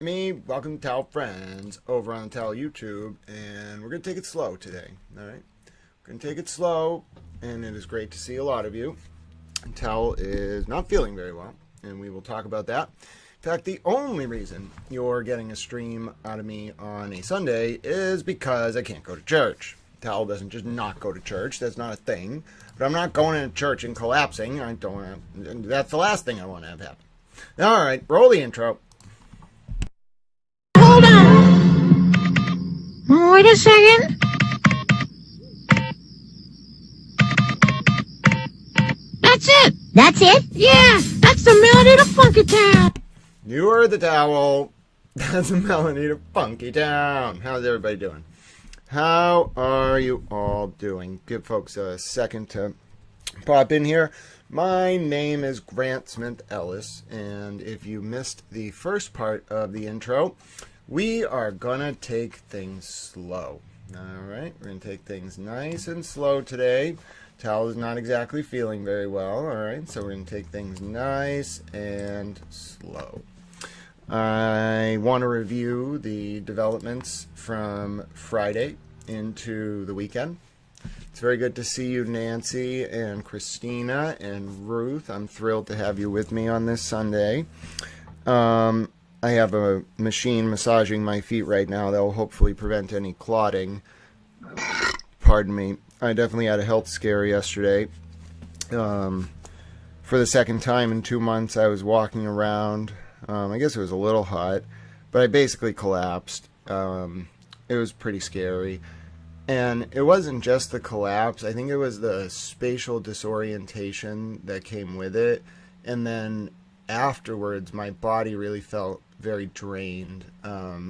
me. Welcome to Towel Friends over on the Towel YouTube, and we're going to take it slow today, all right? We're going to take it slow, and it is great to see a lot of you. Towel is not feeling very well, and we will talk about that. In fact, the only reason you're getting a stream out of me on a Sunday is because I can't go to church. Towel doesn't just not go to church. That's not a thing. But I'm not going into church and collapsing. I don't want to. That's the last thing I want to have happen. All right, roll the intro. Hold on. Wait a second. That's it. That's it? Yeah, that's the melody to Funky Town. You heard the Towel. That's the melody to Funky Town. How's everybody doing? How are you all doing? Give folks a second to pop in here. My name is Grant Smith Ellis, and if you missed the first part of the intro, we are gonna take things slow. All right, we're gonna take things nice and slow today. Towel is not exactly feeling very well. All right, so we're gonna take things nice and slow. I want to review the developments from Friday into the weekend. It's very good to see you, Nancy and Christina and Ruth. I'm thrilled to have you with me on this Sunday. I have a machine massaging my feet right now that will hopefully prevent any clotting. Pardon me. I definitely had a health scare yesterday. For the second time in 2 months, I was walking around. I guess it was a little hot, but I basically collapsed. It was pretty scary. And it wasn't just the collapse. I think it was the spatial disorientation that came with it. And then afterwards, my body really felt very drained.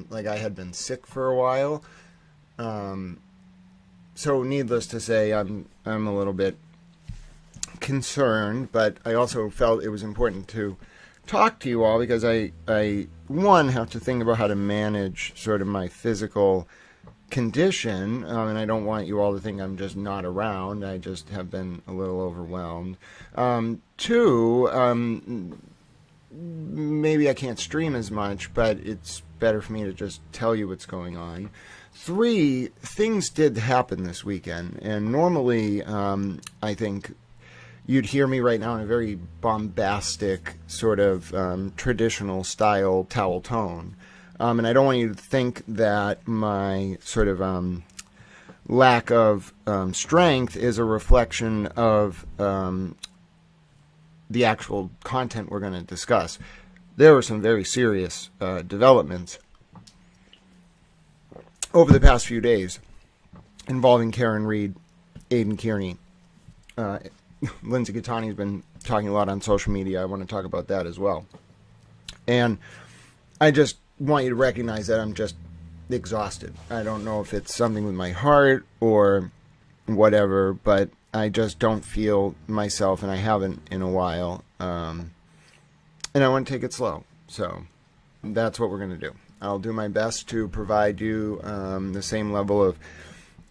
Like I had been sick for a while. So needless to say, I'm a little bit concerned, but I also felt it was important to talk to you all because I have to think about how to manage sort of my physical condition, and I don't want you all to think I'm just not around. I just have been a little overwhelmed. Two, maybe I can't stream as much, but it's better for me to just tell you what's going on. Three, things did happen this weekend, and normally I think you'd hear me right now in a very bombastic sort of traditional style Towel tone. And I don't want you to think that my sort of lack of strength is a reflection of the actual content we're going to discuss. There were some very serious developments over the past few days involving Karen and Aidan Kierney. Lindsay Gattani's been talking a lot on social media. I want to talk about that as well. And I just want you to recognize that I'm just exhausted. I don't know if it's something with my heart or whatever, but I just don't feel myself, and I haven't in a while. And I want to take it slow. So that's what we're going to do. I'll do my best to provide you the same level of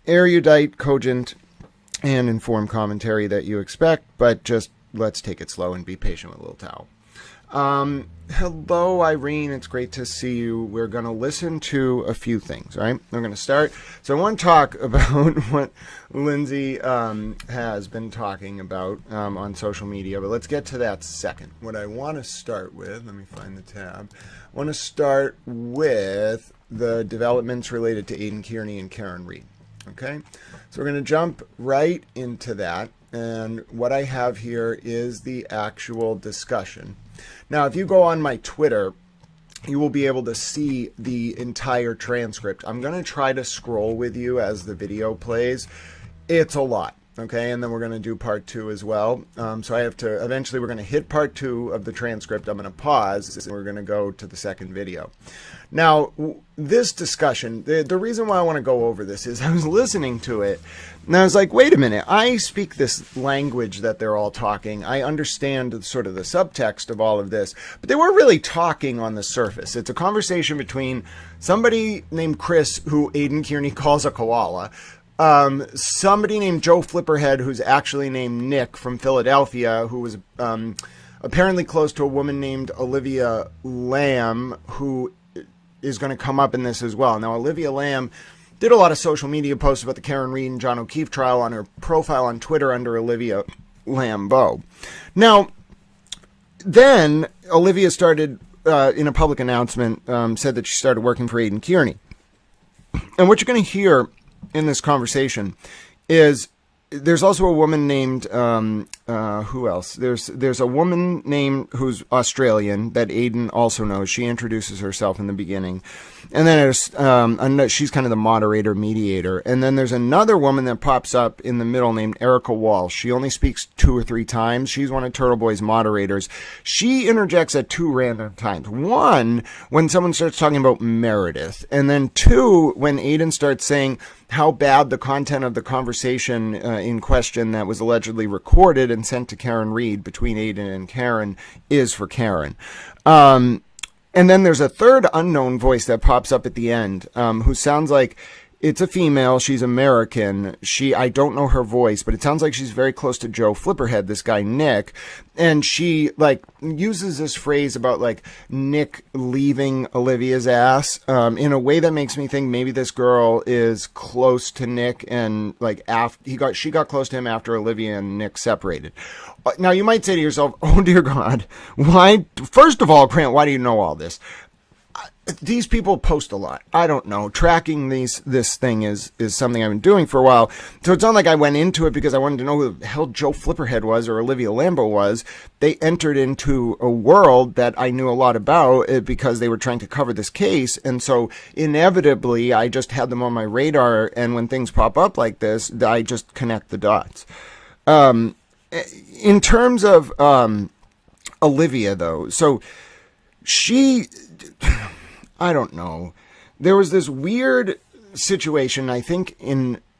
erudite, cogent, and informed commentary that you expect, but just let's take it slow and be patient with Little Towel. Hello, Irene. It's great to see you. We're going to listen to a few things, all right? We're going to start. So I want to talk about what Lindsay has been talking about on social media, but let's get to that second. What I want to start with, let me find the tab. I want to start with the developments related to Aidan Kierney and Karen Reed. Okay, so we're going to jump right into that, and what I have here is the actual discussion. Now, if you go on my Twitter, you will be able to see the entire transcript. I'm going to try to scroll with you as the video plays. It's a lot, okay, and then we're going to do part two as well. So I have to, eventually we're going to hit part two of the transcript. I'm going to pause, and we're going to go to the second video. Now, this discussion, the reason why I want to go over this is I was listening to it, and I was like, wait a minute, I speak this language that they're all talking. I understand sort of the subtext of all of this, but they weren't really talking on the surface. It's a conversation between somebody named Chris, who Aidan Kierney calls a koala, somebody named Joe Flipperhead, who's actually named Nick from Philadelphia, who was apparently close to a woman named Olivia Lamb, who is going to come up in this as well. Now, Olivia Lamb did a lot of social media posts about the Karen Reed and John O'Keefe trial on her profile on Twitter under Olivia Lambeau. Now, then Olivia started, in a public announcement, said that she started working for Aidan Kearney. And what you're going to hear in this conversation is there's also a woman named, who else? There's a woman named who's Australian that Aiden also knows. She introduces herself in the beginning. And then there's, she's kind of the moderator, mediator. And then there's another woman that pops up in the middle named Erica Walsh. She only speaks 2 or 3 times. She's one of TurtleBoy's moderators. She interjects at 2 random times. 1, when someone starts talking about Meredith. And then 2, when Aiden starts saying how bad the content of the conversation in question that was allegedly recorded and sent to Karen Reed between Aiden and Karen is for Karen. And then there's a third unknown voice that pops up at the end, who sounds like it's a female. She's American. I don't know her voice, but it sounds like she's very close to Joe Flipperhead, this guy, Nick. And she uses this phrase about Nick leaving Olivia's ass, in a way that makes me think maybe this girl is close to Nick and she got close to him after Olivia and Nick separated. Now you might say to yourself, oh dear God, why? First of all, Grant, why do you know all this? These people post a lot. I don't know. Tracking this thing is something I've been doing for a while. So it's not like I went into it because I wanted to know who the hell Joe Flipperhead was or Olivia Lambeau was. They entered into a world that I knew a lot about because they were trying to cover this case. And so inevitably, I just had them on my radar. And when things pop up like this, I just connect the dots. In terms of Olivia, though, so she... I don't know. There was this weird situation, I think,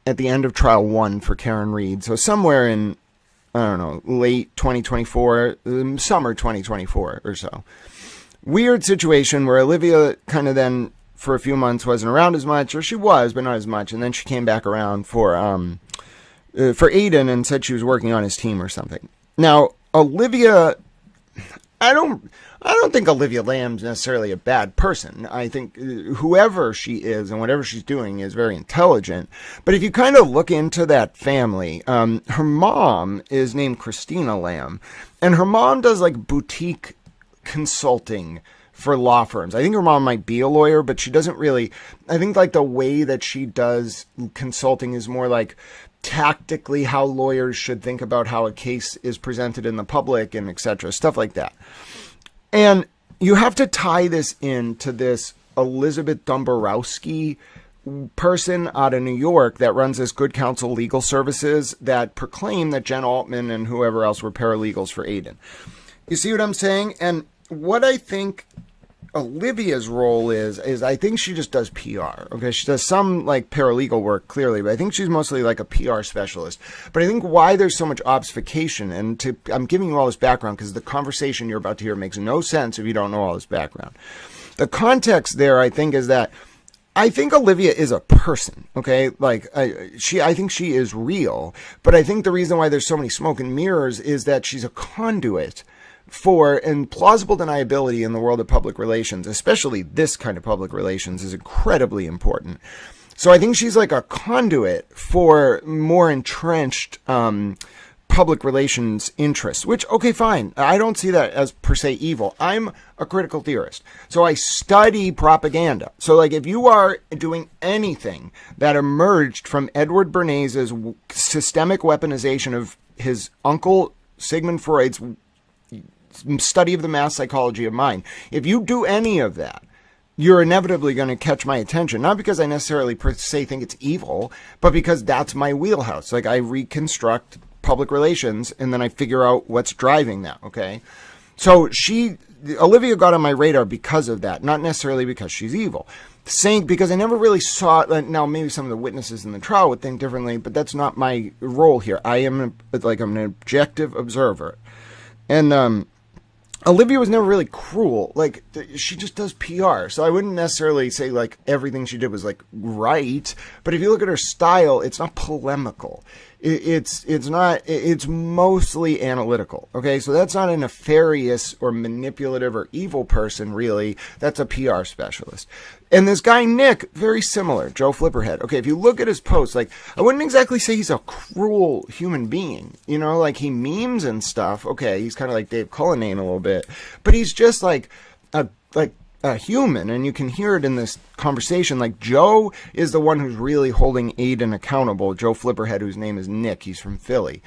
at the end of trial 1 for Karen Reed. So somewhere in, I don't know, late 2024, summer 2024 or so. Weird situation where Olivia kind of then, for a few months, wasn't around as much, or she was, but not as much. And then she came back around for Aiden and said she was working on his team or something. Now, Olivia, I don't think Olivia Lamb's necessarily a bad person. I think whoever she is and whatever she's doing is very intelligent. But if you kind of look into that family, her mom is named Christina Lamb, and her mom does boutique consulting for law firms. I think her mom might be a lawyer, but she doesn't really. I think the way that she does consulting is more tactically how lawyers should think about how a case is presented in the public and etc. Stuff like that. And you have to tie this into this Elizabeth Domborowski person out of New York that runs this Good Counsel Legal Services that proclaim that Jen Altman and whoever else were paralegals for Aiden. You see what I'm saying? And what I think Olivia's role is I think she just does PR. Okay, she does some paralegal work clearly, but I think she's mostly a PR specialist. But I think why there's so much obfuscation, and I'm giving you all this background because the conversation you're about to hear makes no sense if you don't know all this background. The context there, I think, is that I think Olivia is a person, okay? I think she is real, but I think the reason why there's so many smoke and mirrors is that she's a conduit for, and plausible deniability in the world of public relations, especially this kind of public relations, is incredibly important. So I think she's a conduit for more entrenched public relations interests, which, okay, fine. I don't see that as per se evil. I'm a critical theorist. So I study propaganda. So if you are doing anything that emerged from Edward Bernays' systemic weaponization of his uncle Sigmund Freud's study of the mass psychology of mind. If you do any of that, you're inevitably going to catch my attention. Not because I necessarily per se think it's evil, but because that's my wheelhouse. I reconstruct public relations and then I figure out what's driving that. Okay. So Olivia got on my radar because of that, not necessarily because she's evil. Because I never really saw it. Now, maybe some of the witnesses in the trial would think differently, but that's not my role here. I'm an objective observer. And, Olivia was never really cruel. She just does PR. So I wouldn't necessarily say everything she did was right. But if you look at her style, it's not polemical. It's mostly analytical. Okay, so that's not a nefarious or manipulative or evil person, really. That's a PR specialist. And this guy, Nick, very similar, Joe Flipperhead. Okay, if you look at his posts, like, I wouldn't exactly say he's a cruel human being. You know, like, he memes and stuff. Okay, he's kind of like Dave Cullinane a little bit. But he's just like a human, and you can hear it in this conversation. Like, Joe is the one who's really holding Aiden accountable. Joe Flipperhead, whose name is Nick, he's from Philly.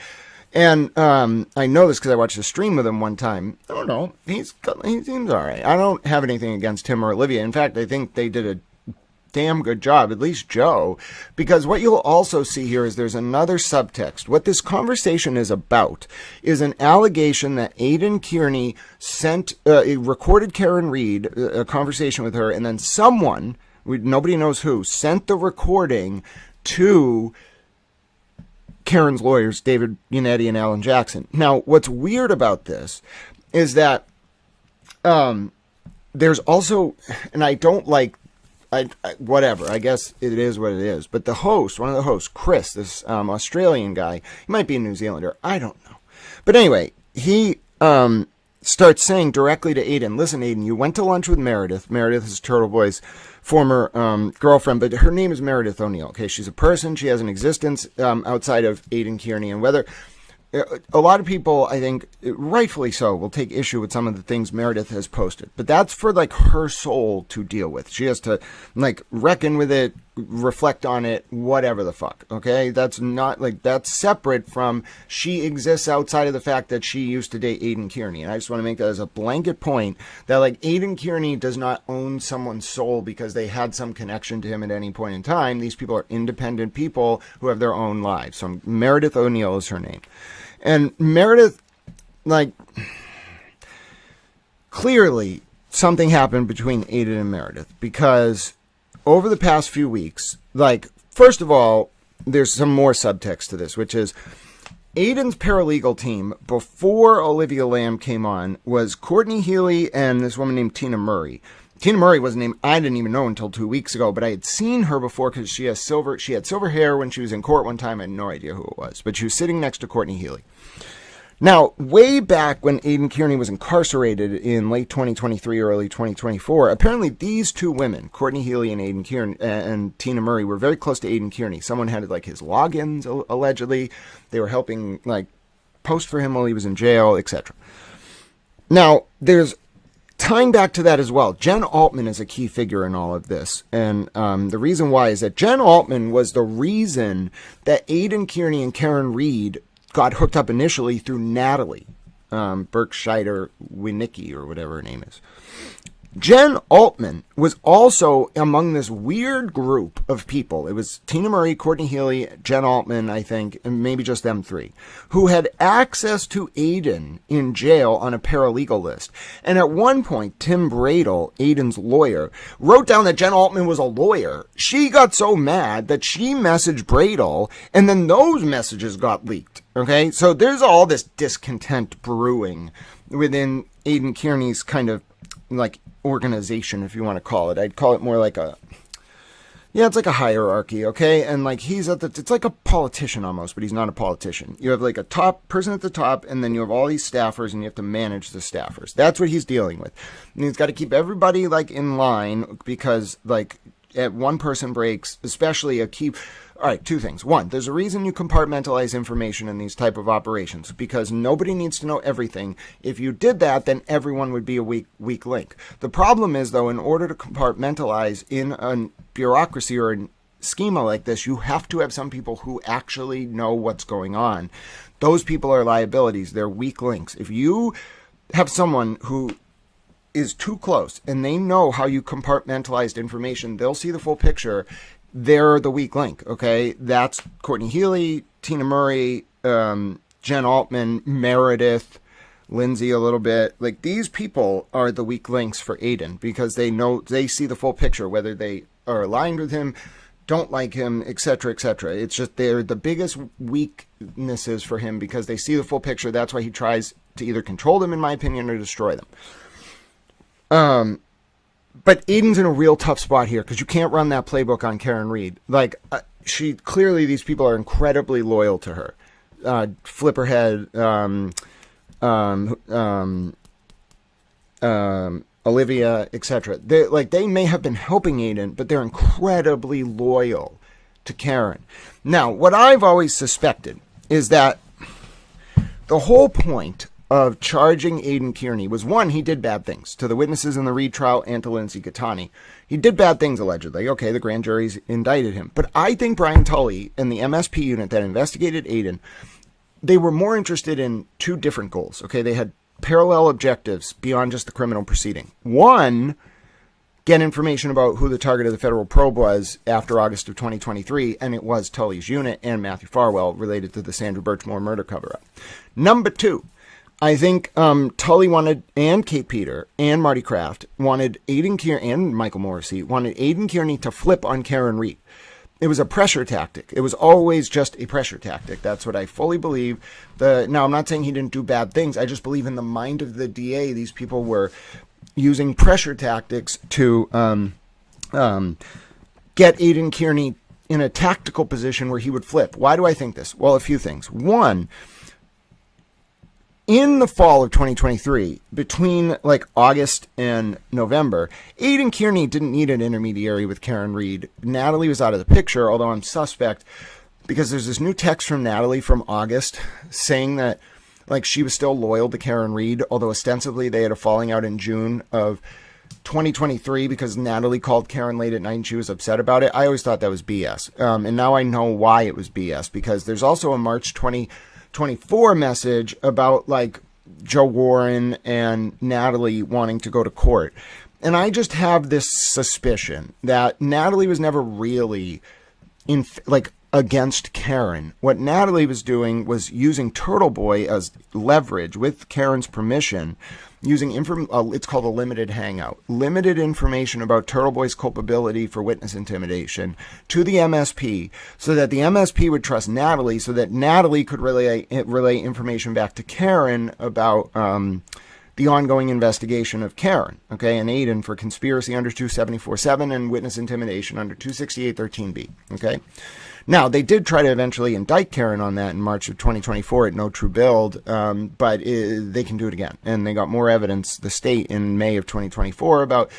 And I know this because I watched a stream with him one time. I don't know. He seems all right. I don't have anything against him or Olivia. In fact, I think they did a damn good job, at least Joe, because what you'll also see here is there's another subtext. What this conversation is about is an allegation that Aidan Kearney recorded Karen Reed, a conversation with her, and then someone, nobody knows who, sent the recording to Karen's lawyers, David Yannetti and Alan Jackson. Now, what's weird about this is that there's also, and I don't like, whatever, I guess it is what it is. But the host, one of the hosts, Chris, this Australian guy, he might be a New Zealander, I don't know. But anyway, he starts saying directly to Aiden, listen, Aiden, you went to lunch with Meredith. Meredith is TurtleBoy's former girlfriend, but her name is Meredith O'Neill. Okay, she's a person, she has an existence outside of Aidan Kearney, and whether a lot of people, I think, rightfully so, will take issue with some of the things Meredith has posted. But that's for, like, her soul to deal with. She has to, like, reckon with it, reflect on it, whatever the fuck, okay? That's not, like, that's separate from she exists outside of the fact that she used to date Aidan Kearney. And I just want to make that as a blanket point that, like, Aidan Kearney does not own someone's soul because they had some connection to him at any point in time. These people are independent people who have their own lives. So Meredith O'Neill is her name. And Meredith, like, clearly something happened between Aiden and Meredith, because over the past few weeks, like, first of all, there's some more subtext to this, which is Aiden's paralegal team before Olivia Lamb came on was Courtney Healy and this woman named Tina Murray. Tina Murray was a name I didn't even know until 2 weeks ago, but I had seen her before because she had silver hair when she was in court one time. I had no idea who it was, but she was sitting next to Courtney Healy. Now, way back when Aidan Kearney was incarcerated in late 2023, early 2024, apparently these two women, Courtney Healy and Aidan Kearney and Tina Murray, were very close to Aidan Kearney. Someone had, like, his logins, allegedly. They were helping, like, post for him while he was in jail, etc. Now, there's tying back to that as well, Jen Altman is a key figure in all of this. And the reason why is that Jen Altman was the reason that Aidan Kearney and Karen Reed got hooked up initially through Natalie Berkshire Winnicki, or whatever her name is. Jen Altman was also among this weird group of people. It was Tina Murray, Courtney Healy, Jen Altman, I think, and maybe just them three, who had access to Aiden in jail on a paralegal list. And at one point, Tim Bradle, Aiden's lawyer, wrote down that Jen Altman was a lawyer. She got so mad that she messaged Bradle, and then those messages got leaked. Okay, so there's all this discontent brewing within Aidan Kearney's kind of, like, organization, if you want to call it. I'd call it more like it's like a hierarchy, okay? And, like, it's like a politician almost, but he's not a politician. You have, like, a top person at the top, and then you have all these staffers, and you have to manage the staffers. That's what he's dealing with. And he's got to keep everybody, like, in line, because, like, if one person breaks, especially a key... All right, two things. One, there's a reason you compartmentalize information in these type of operations, because nobody needs to know everything. If you did that, then everyone would be a weak link. The problem is, though, in order to compartmentalize in a bureaucracy or a schema like this, you have to have some people who actually know what's going on. Those people are liabilities. They're weak links. If you have someone who is too close and they know how you compartmentalized information, they'll see the full picture. They're the weak link, okay? That's Courtney Healy, Tina Murray, Jen Altman, Meredith, Lindsay a little bit. Like, these people are the weak links for Aiden because they see the full picture, whether they are aligned with him, don't like him, etc., etc. It's just they're the biggest weaknesses for him because they see the full picture. That's why he tries to either control them, in my opinion, or destroy them. But Aiden's in a real tough spot here because you can't run that playbook on Karen Reed. Like, she clearly, these people are incredibly loyal to her. Flipperhead, Olivia, etc. They may have been helping Aiden, but they're incredibly loyal to Karen. Now, what I've always suspected is that the whole point of charging Aidan Kearney was, one, he did bad things to the witnesses in the Reed trial and to Lindsay Gattani. He did bad things, allegedly. Okay, the grand jury's indicted him. But I think Brian Tully and the MSP unit that investigated Aidan, they were more interested in two different goals. Okay, they had parallel objectives beyond just the criminal proceeding. One, get information about who the target of the federal probe was after August of 2023, and it was Tully's unit and Matthew Farwell related to the Sandra Birchmore murder cover-up. Number two, I think Tully wanted, and Kate Peter, and Marty Kraft, wanted Aidan Kearney, and Michael Morrissey, wanted Aidan Kearney to flip on Karen Reed. It was a pressure tactic. It was always just a pressure tactic. That's what I fully believe. Now, I'm not saying he didn't do bad things. I just believe in the mind of the DA, these people were using pressure tactics to get Aidan Kearney in a tactical position where he would flip. Why do I think this? Well, a few things. One, in the fall of 2023, between like August and November, Aidan Kearney didn't need an intermediary with Karen Reed. Natalie was out of the picture, although I'm suspect because there's this new text from Natalie from August saying that like she was still loyal to Karen Reed, although ostensibly they had a falling out in June of 2023 because Natalie called Karen late at night and she was upset about it. I always thought that was BS. And now I know why it was BS, because there's also a March 2024 message about like Joe Warren and Natalie wanting to go to court. And I just have this suspicion that Natalie was never really against Karen. What Natalie was doing was using TurtleBoy as leverage with Karen's permission, using it's called a limited hangout, limited information about TurtleBoy's culpability for witness intimidation to the MSP, so that the MSP would trust Natalie, so that Natalie could relay information back to Karen about the ongoing investigation of Karen, okay, and Aiden for conspiracy under 274-7 and witness intimidation under 268-13B, okay? Now, they did try to eventually indict Karen on that in March of 2024 at No True Build, but they can do it again. And they got more evidence, the state, in May of 2024 about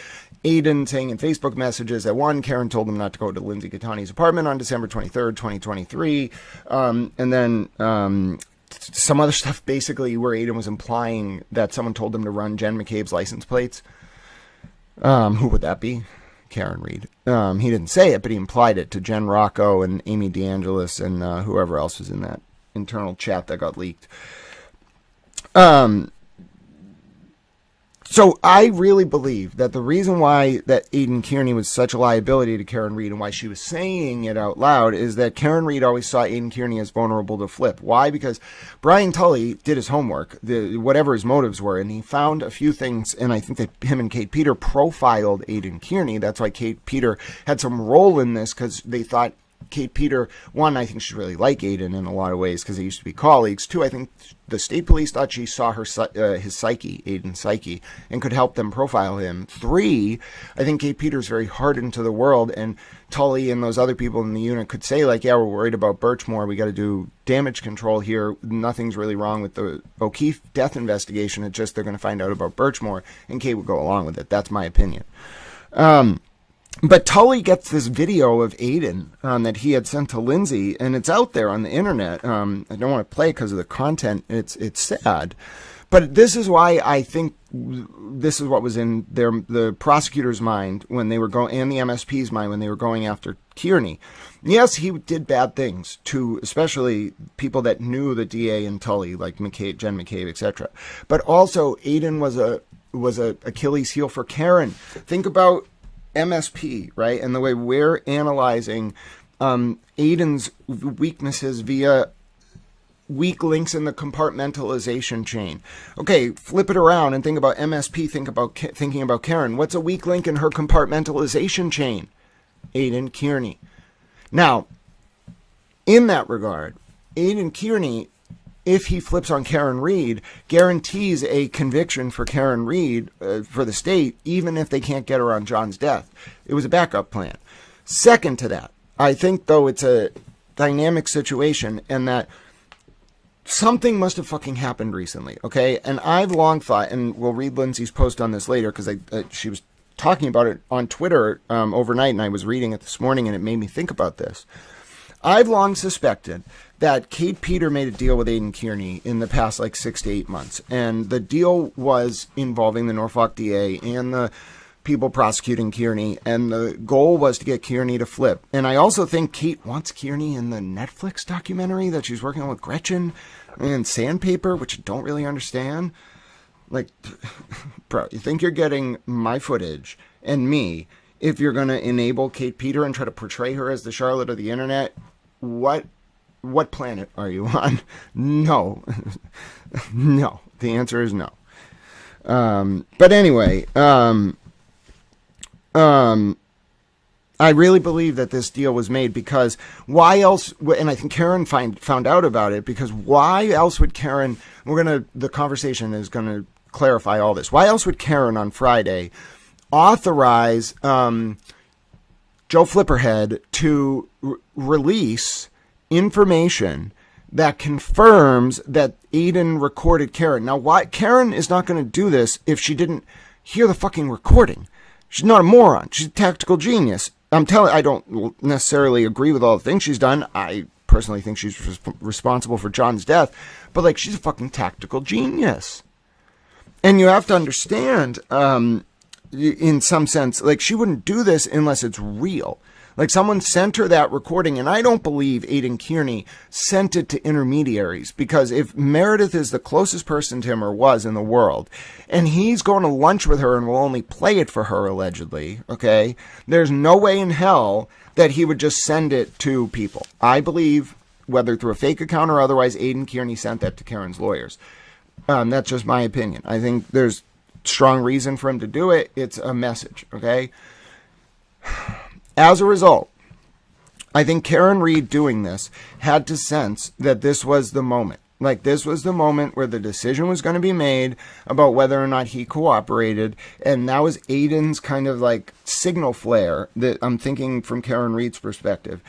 Aiden saying in Facebook messages that, one, Karen told him not to go to Lindsay Gattani's apartment on December 23rd, 2023, and then some other stuff basically where Aiden was implying that someone told him to run Jen McCabe's license plates. Who would that be? Karen Reed. He didn't say it, but he implied it to Jen Rocco and Amy DeAngelis and whoever else was in that internal chat that got leaked. So I really believe that the reason why that Aidan Kearney was such a liability to Karen Reed and why she was saying it out loud is that Karen Reed always saw Aidan Kearney as vulnerable to flip. Why? Because Brian Tully did his homework, whatever his motives were, and he found a few things, and I think that him and Kate Peter profiled Aidan Kearney. That's why Kate Peter had some role in this, because they thought Kate Peter, one, I think she's really like Aiden in a lot of ways because they used to be colleagues. Two, I think the state police thought she saw his psyche, Aiden's psyche, and could help them profile him. Three, I think Kate Peter's very hardened to the world, and Tully and those other people in the unit could say, like, yeah, we're worried about Birchmore. We got to do damage control here. Nothing's really wrong with the O'Keefe death investigation. It's just they're going to find out about Birchmore, and Kate would go along with it. That's my opinion. But Tully gets this video of Aiden that he had sent to Lindsay, and it's out there on the internet. I don't want to play it because of the content. It's sad. But this is why I think this is what was in the prosecutor's mind when they were going, and the MSP's mind when they were going after Kierney. Yes, he did bad things to especially people that knew the DA and Tully, like McCabe, Jen McCabe, etc. But also Aiden was a Achilles heel for Karen. Think about MSP, right? And the way we're analyzing Aiden's weaknesses via weak links in the compartmentalization chain. Okay, flip it around and think about MSP, thinking about Karen. What's a weak link in her compartmentalization chain? Aidan Kearney. Now, in that regard, Aidan Kearney if he flips on Karen Reed, guarantees a conviction for Karen Reed for the state, even if they can't get her on John's death. It was a backup plan. Second to that, I think, though, it's a dynamic situation, and that something must have fucking happened recently, okay? And I've long thought, and we'll read Lindsay's post on this later, because she was talking about it on Twitter overnight, and I was reading it this morning, and it made me think about this. I've long suspected that Kate Peter made a deal with Aidan Kearney in the past 6 to 8 months, and the deal was involving the Norfolk DA and the people prosecuting Kierney, and the goal was to get Kierney to flip. And I also think Kate wants Kierney in the Netflix documentary that she's working on with Gretchen and Sandpaper, which I don't really understand. Bro, you think you're getting my footage and me if you're going to enable Kate Peter and try to portray her as the Charlotte of the internet? What planet are you on? No. No. The answer is no. But anyway, I really believe that this deal was made because why else, and I think Karen found out about it, because why else would Karen, the conversation is going to clarify all this. Why else would Karen on Friday authorize Joe Flipperhead to release information that confirms that Aiden recorded Karen? Now, why Karen is not going to do this if she didn't hear the fucking recording? She's not a moron. She's a tactical genius. I don't necessarily agree with all the things she's done. I personally think she's responsible for John's death, but she's a fucking tactical genius. And you have to understand, in some sense, she wouldn't do this unless it's real. Someone sent her that recording, and I don't believe Aidan Kearney sent it to intermediaries, because if Meredith is the closest person to him, or was, in the world, and he's going to lunch with her and will only play it for her, allegedly, okay, there's no way in hell that he would just send it to people. I believe, whether through a fake account or otherwise, Aidan Kearney sent that to Karen's lawyers. That's just my opinion. I think there's strong reason for him to do it. It's a message, okay? As a result, I think Karen Reed doing this had to sense that this was the moment. This was the moment where the decision was going to be made about whether or not he cooperated. And that was Aiden's kind of signal flare that I'm thinking from Karen Reed's perspective.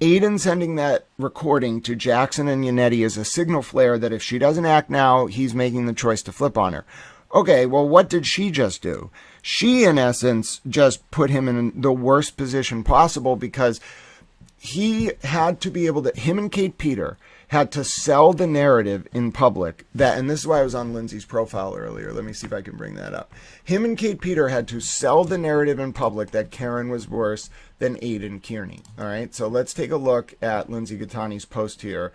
Aiden sending that recording to Jackson and Yannetti is a signal flare that if she doesn't act now, he's making the choice to flip on her. Okay, well, what did she just do? She, in essence, just put him in the worst position possible, because he had to be able to, him and Kate Peter had to sell the narrative in public that, and this is why I was on Lindsay's profile earlier. Let me see if I can bring that up. Him and Kate Peter had to sell the narrative in public that Karen was worse than Aidan Kearney. All right, so let's take a look at Lindsay Gattani's post here.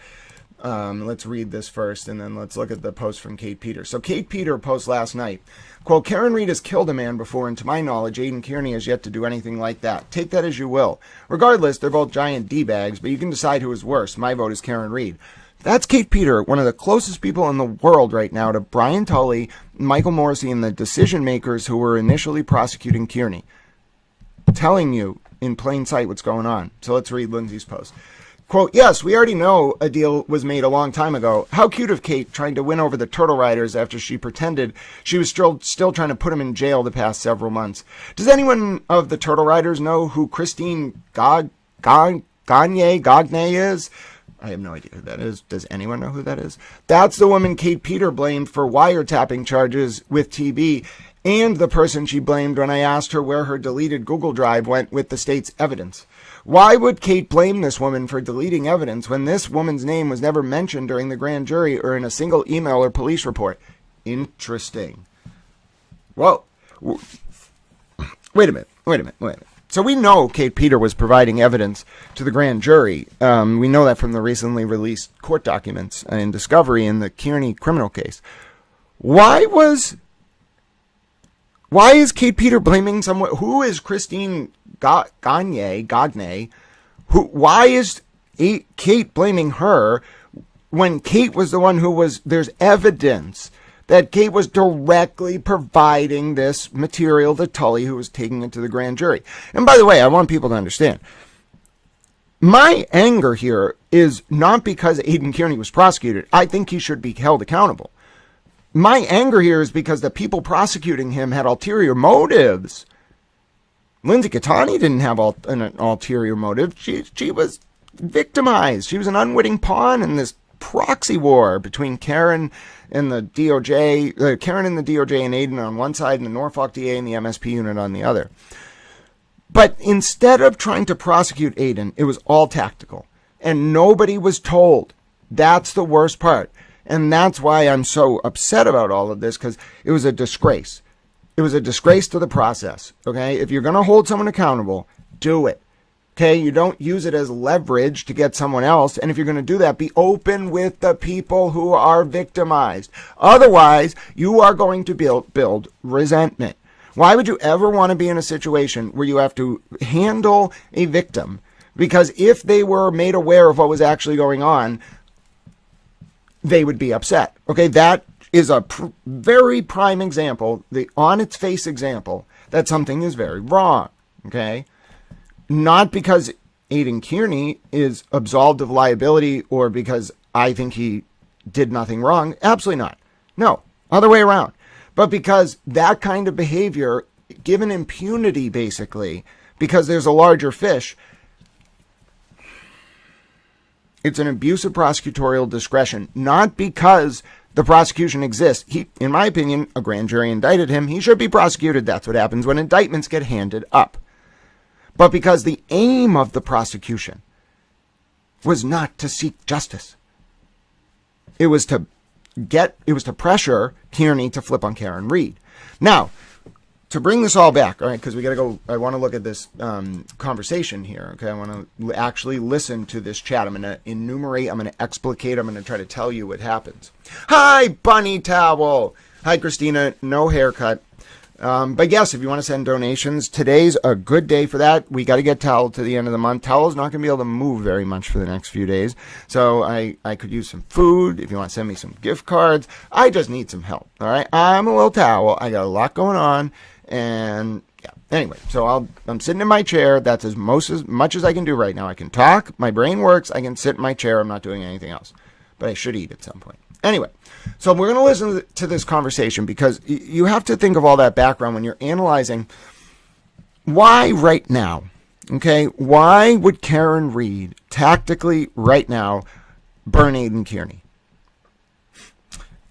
Let's read this first, and then let's look at the post from Kate Peter. So Kate Peter posts last night, quote, Karen Reed has killed a man before, and to my knowledge, Aidan Kearney has yet to do anything like that. Take that as you will. Regardless, they're both giant D-bags, but you can decide who is worse. My vote is Karen Reed. That's Kate Peter, one of the closest people in the world right now to Brian Tully, Michael Morrissey, and the decision makers who were initially prosecuting Kierney. Telling you in plain sight what's going on. So let's read Lindsay's post. Quote, yes, we already know a deal was made a long time ago. How cute of Kate trying to win over the Turtle Riders after she pretended she was still trying to put him in jail the past several months. Does anyone of the Turtle Riders know who Christine Gagne is? I have no idea who that is. Does anyone know who that is? That's the woman Kate Peter blamed for wiretapping charges with TB, and the person she blamed when I asked her where her deleted Google Drive went with the state's evidence. Why would Kate blame this woman for deleting evidence when this woman's name was never mentioned during the grand jury or in a single email or police report? Interesting. Well, wait a minute. So we know Kate Peter was providing evidence to the grand jury. We know that from the recently released court documents and discovery in the Kierney criminal case. Why is Kate Peter blaming someone? Who is Christine Gagne? Why is Kate blaming her when Kate was the one who was, there's evidence that Kate was directly providing this material to Tully, who was taking it to the grand jury. And by the way, I want people to understand, My anger here is not because Aidan Kearney was prosecuted. I think he should be held accountable. My anger here is because the people prosecuting him had ulterior motives. Lindsay Catani didn't have an ulterior motive. She was victimized. She was an unwitting pawn in this proxy war between Karen and the DOJ, Karen and the DOJ and Aiden on one side, and the Norfolk DA and the MSP unit on the other. But instead of trying to prosecute Aiden, it was all tactical, and nobody was told. That's the worst part. And that's why I'm so upset about all of this, because it was a disgrace. It was a disgrace to the process, okay? If you're going to hold someone accountable, do it, okay? You don't use it as leverage to get someone else. And if you're going to do that, be open with the people who are victimized. Otherwise, you are going to build resentment. Why would you ever want to be in a situation where you have to handle a victim? Because if they were made aware of what was actually going on, they would be upset. Okay, that is a very prime example, the on its face example, that something is very wrong. Okay, not because Aidan Kearney is absolved of liability or because I think he did nothing wrong. Absolutely not. No, other way around. But because that kind of behavior, given impunity basically, because there's a larger fish, it's an abuse of prosecutorial discretion, not because the prosecution exists. He, in my opinion, a grand jury indicted him. He should be prosecuted. That's what happens when indictments get handed up. But because the aim of the prosecution was not to seek justice. It was to pressure Kierney to flip on Karen Reed. Now, to bring this all back, all right, because we got to go, I want to look at this conversation here, okay? I want to actually listen to this chat. I'm going to enumerate, I'm going to explicate, I'm going to try to tell you what happens. Hi, Bunny Towel. Hi, Christina. No haircut. But yes, if you want to send donations, today's a good day for that. We got to get Towel to the end of the month. Towel's not going to be able to move very much for the next few days. So I could use some food. If you want to send me some gift cards, I just need some help. All right. I'm a little Towel. I got a lot going on. And yeah, anyway, so I'm sitting in my chair. That's as much as I can do right now. I can talk. My brain works. I can sit in my chair. I'm not doing anything else, but I should eat at some point. Anyway, so we're going to listen to this conversation because you have to think of all that background when you're analyzing why right now, okay? Why would Karen Reed tactically right now burn Aidan Kearney?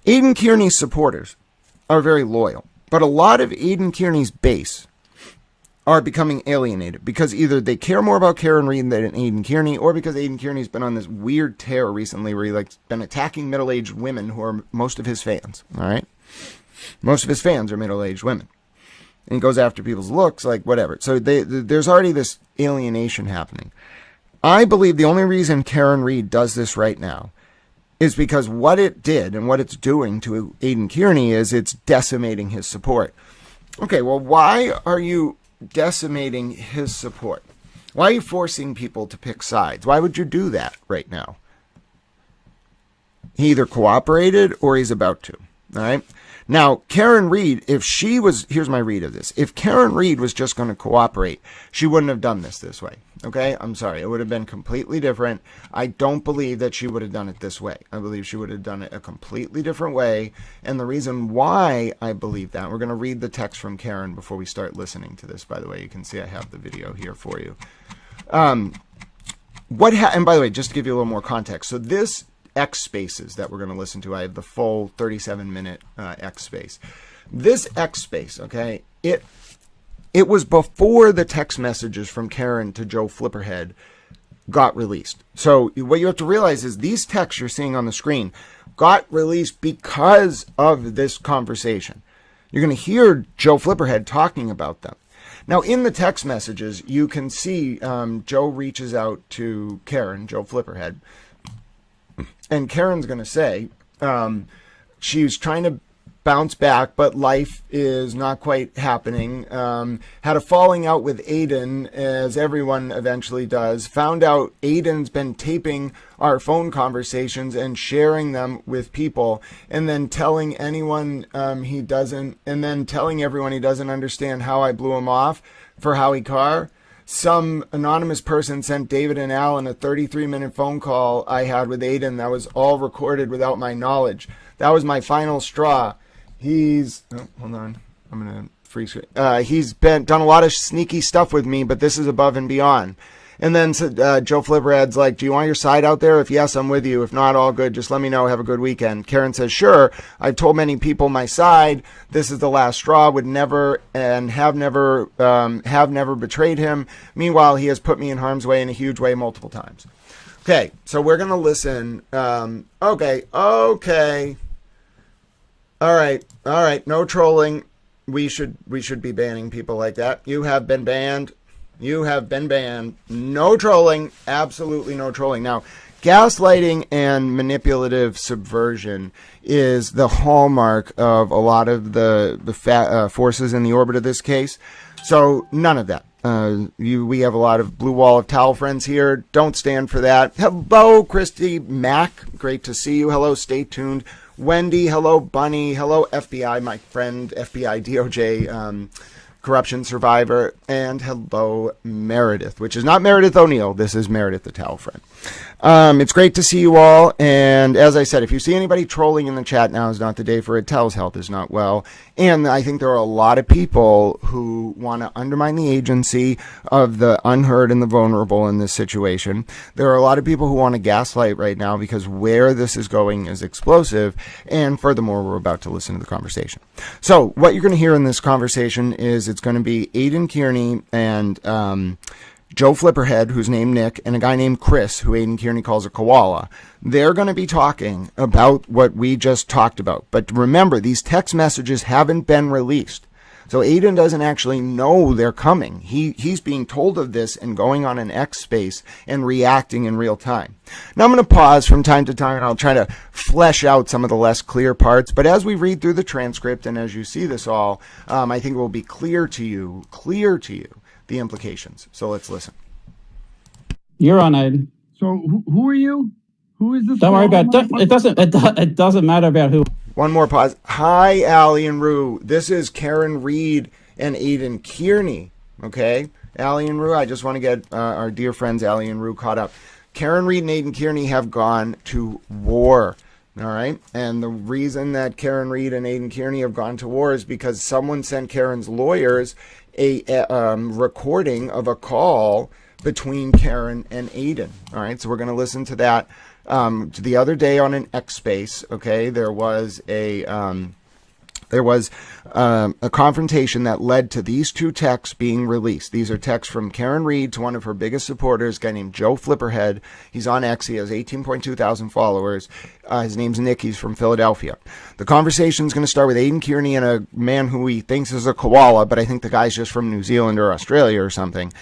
Aidan Kearney's supporters are very loyal. But a lot of Aidan Kearney's base are becoming alienated because either they care more about Karen Reed than Aidan Kearney, or because Aidan Kearney's been on this weird tear recently where he's been attacking middle-aged women who are most of his fans, all right? Most of his fans are middle-aged women. And he goes after people's looks, like whatever. So there's already this alienation happening. I believe the only reason Karen Reed does this right now is because what it did and what it's doing to Aidan Kearney is it's decimating his support. Okay, well, why are you decimating his support? Why are you forcing people to pick sides? Why would you do that right now? He either cooperated or he's about to, all right? Now, Karen Reed, if she was, here's my read of this. If Karen Reed was just going to cooperate, she wouldn't have done this way. Okay? I'm sorry. It would have been completely different. I don't believe that she would have done it this way. I believe she would have done it a completely different way. And the reason why I believe that, we're going to read the text from Karen before we start listening to this, by the way. You can see I have the video here for you. And by the way, just to give you a little more context. So this X spaces that we're going to listen to, I have the full 37-minute X space. This X space, okay, it was before the text messages from Karen to Joe Flipperhead got released. So what you have to realize is these texts you're seeing on the screen got released because of this conversation. You're going to hear Joe Flipperhead talking about them. Now, in the text messages, you can see Joe reaches out to Karen, Joe Flipperhead, and Karen's going to say she's trying to bounce back, but life is not quite happening. Had a falling out with Aiden, as everyone eventually does. Found out Aiden's been taping our phone conversations and sharing them with people, and then telling anyone he doesn't, and then telling everyone he doesn't understand how I blew him off for Howie Carr. some anonymous person sent David and Alan a 33-minute phone call I had with Aidan that was all recorded without my knowledge. That was my final straw. Hold on. I'm going to freeze screen. He's done a lot of sneaky stuff with me, but this is above and beyond. And then Joe Flipperhead's like, do you want your side out there? If yes, I'm with you. If not, all good. Just let me know. Have a good weekend. Karen says, sure. I've told many people my side. This is the last straw. Would never and have never betrayed him. Meanwhile, he has put me in harm's way in a huge way multiple times. Okay, so we're going to listen. Okay. All right. No trolling. We should be banning people like that. You have been banned. No trolling. Absolutely no trolling. Now, gaslighting and manipulative subversion is the hallmark of a lot of the forces in the orbit of this case. So none of that. We have a lot of blue wall of towel friends here. Don't stand for that. Hello, Christy Mack. Great to see you. Hello, stay tuned. Wendy. Hello, Bunny. Hello, FBI, my friend, FBI DOJ corruption survivor. And hello, Meredith, which is not Meredith O'Neill. This is Meredith the towel friend. It's great to see you all. And as I said, if you see anybody trolling in the chat, now is not the day for it. Towel's health is not well. And I think there are a lot of people who want to undermine the agency of the unheard and the vulnerable in this situation. There are a lot of people who want to gaslight right now because where this is going is explosive. And furthermore, we're about to listen to the conversation. So what you're going to hear in this conversation is it's going to be Aidan Kearney and Joe Flipperhead, who's named Nick, and a guy named Chris, who Aidan Kearney calls a koala. They're going to be talking about what we just talked about. But remember, these text messages haven't been released. So Aidan doesn't actually know they're coming. He's being told of this and going on an X space and reacting in real time. Now I'm going to pause from time to time and I'll try to flesh out some of the less clear parts. But as we read through the transcript and as you see this all, I think it will be clear to you, the implications. So let's listen. You're on, Aiden. So who are you? Who is this? Don't worry about it. It doesn't matter about who. One more pause. Hi, Allie and Rue. This is Karen Reed and Aidan Kearney. Okay, Allie and Rue. I just want to get our dear friends Allie and Rue caught up. Karen Reed and Aidan Kearney have gone to war. All right. And the reason that Karen Reed and Aidan Kearney have gone to war is because someone sent Karen's lawyers a recording of a call between Karen and Aidan. All right. So we're going to listen to that. The other day on an X space, okay, there was a confrontation that led to these two texts being released. These are texts from Karen Reed to one of her biggest supporters, a guy named Joe Flipperhead. He's on X. He has 18.2 thousand followers. His name's Nick. He's from Philadelphia. The conversation is going to start with Aidan Kearney and a man who he thinks is a koala, but I think the guy's just from New Zealand or Australia or something.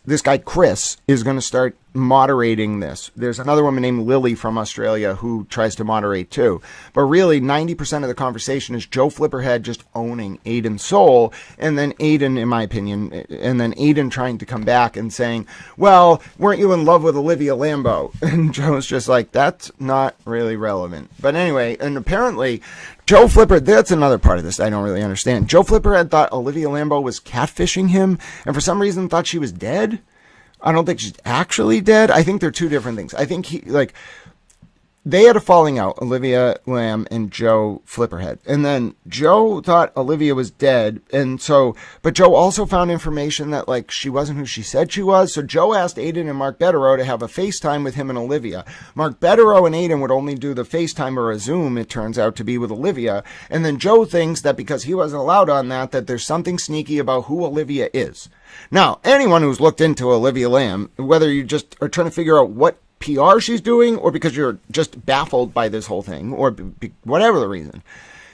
This guy Chris is going to start moderating this. There's another woman named Lily from Australia who tries to moderate too. But really, 90% of the conversation is Joe Flipperhead just owning Aidan's soul, and then Aidan, in my opinion, and then Aidan trying to come back and saying, well, weren't you in love with Olivia Lambeau? And Joe's just like, that's not really relevant. But anyway, and apparently Joe Flipper, that's another part of this I don't really understand. Joe Flipperhead thought Olivia Lambeau was catfishing him, and for some reason thought she was dead. I don't think she's actually dead. I think they're two different things. I think they had a falling out, Olivia Lamb and Joe Flipperhead. And then Joe thought Olivia was dead. But Joe also found information that she wasn't who she said she was. So Joe asked Aidan and Mark Betterow to have a FaceTime with him and Olivia. Mark Betterow and Aidan would only do the FaceTime or a Zoom, it turns out to be, with Olivia. And then Joe thinks that because he wasn't allowed on that there's something sneaky about who Olivia is. Now, anyone who's looked into Olivia Lamb, whether you just are trying to figure out what PR she's doing or because you're just baffled by this whole thing or whatever the reason,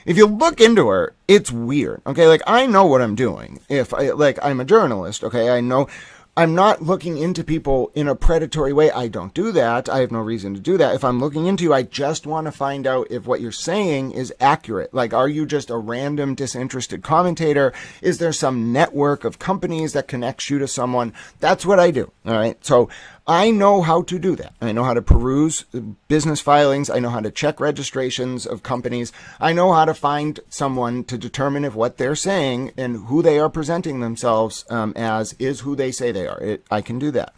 if you look into her, it's weird. Okay, I know what I'm doing. If I'm a journalist, okay, I know I'm not looking into people in a predatory way. I don't do that. I have no reason to do that. If I'm looking into you, I just want to find out if what you're saying is accurate. Like, are you just a random disinterested commentator? Is there some network of companies that connects you to someone? That's what I do. All right. So I know how to do that. I know how to peruse business filings. I know how to check registrations of companies. I know how to find someone to determine if what they're saying and who they are presenting themselves as is who they say they are. I can do that.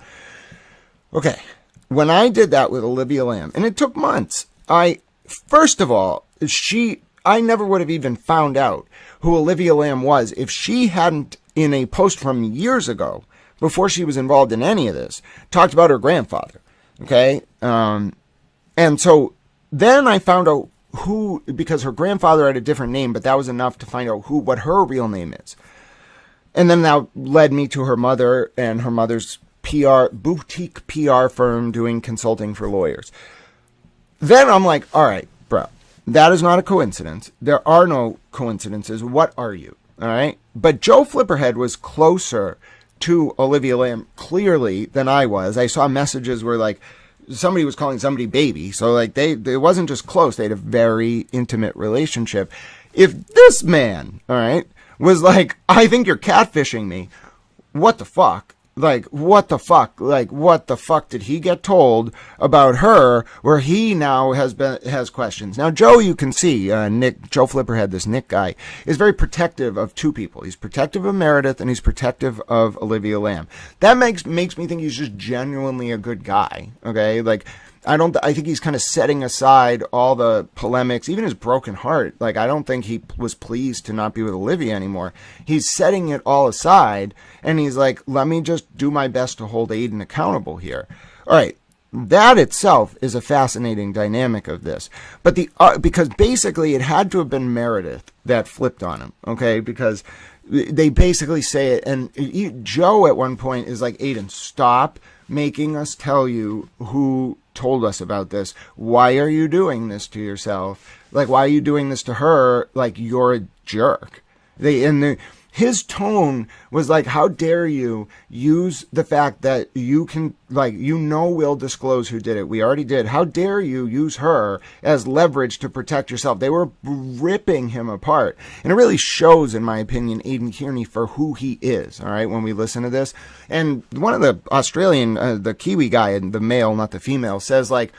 Okay. When I did that with Olivia Lamb, and it took months, first of all, I never would have even found out who Olivia Lamb was if she hadn't, in a post from years ago, before she was involved in any of this, talked about her grandfather. Okay. And so then I found out who, because her grandfather had a different name, but that was enough to find out what her real name is. And then that led me to her mother and her mother's boutique PR firm doing consulting for lawyers. Then I'm like, all right, bro, that is not a coincidence. There are no coincidences. What are you? All right. But Joe Flipperhead was closer to Olivia Lamb clearly than I was. I saw messages where like somebody was calling somebody baby. So like it wasn't just close. They had a very intimate relationship. If this man, all right, was like, I think you're catfishing me. What the fuck? Like, what the fuck? Like, what the fuck did he get told about her where he now has questions? Now, Joe, you can see, Joe Flipperhead, this Nick guy, is very protective of two people. He's protective of Meredith and he's protective of Olivia Lamb. That makes me think he's just genuinely a good guy. Okay. Like, I think he's kind of setting aside all the polemics, even his broken heart. Like, I don't think he was pleased to not be with Olivia anymore. He's setting it all aside, and he's like, let me just do my best to hold Aiden accountable here. All right. That itself is a fascinating dynamic of this. But because basically it had to have been Meredith that flipped on him, okay? Because they basically say it, and Joe at one point is like, Aiden, stop making us tell you who told us about this. Why are you doing this to yourself? Like, why are you doing this to her? Like, you're a jerk. His tone was like, how dare you use the fact that you can, like, we'll disclose who did it. We already did. How dare you use her as leverage to protect yourself? They were ripping him apart. And it really shows, in my opinion, Aidan Kearney for who he is, all right, when we listen to this. And one of the Australian, the Kiwi guy, the male, not the female, says, like,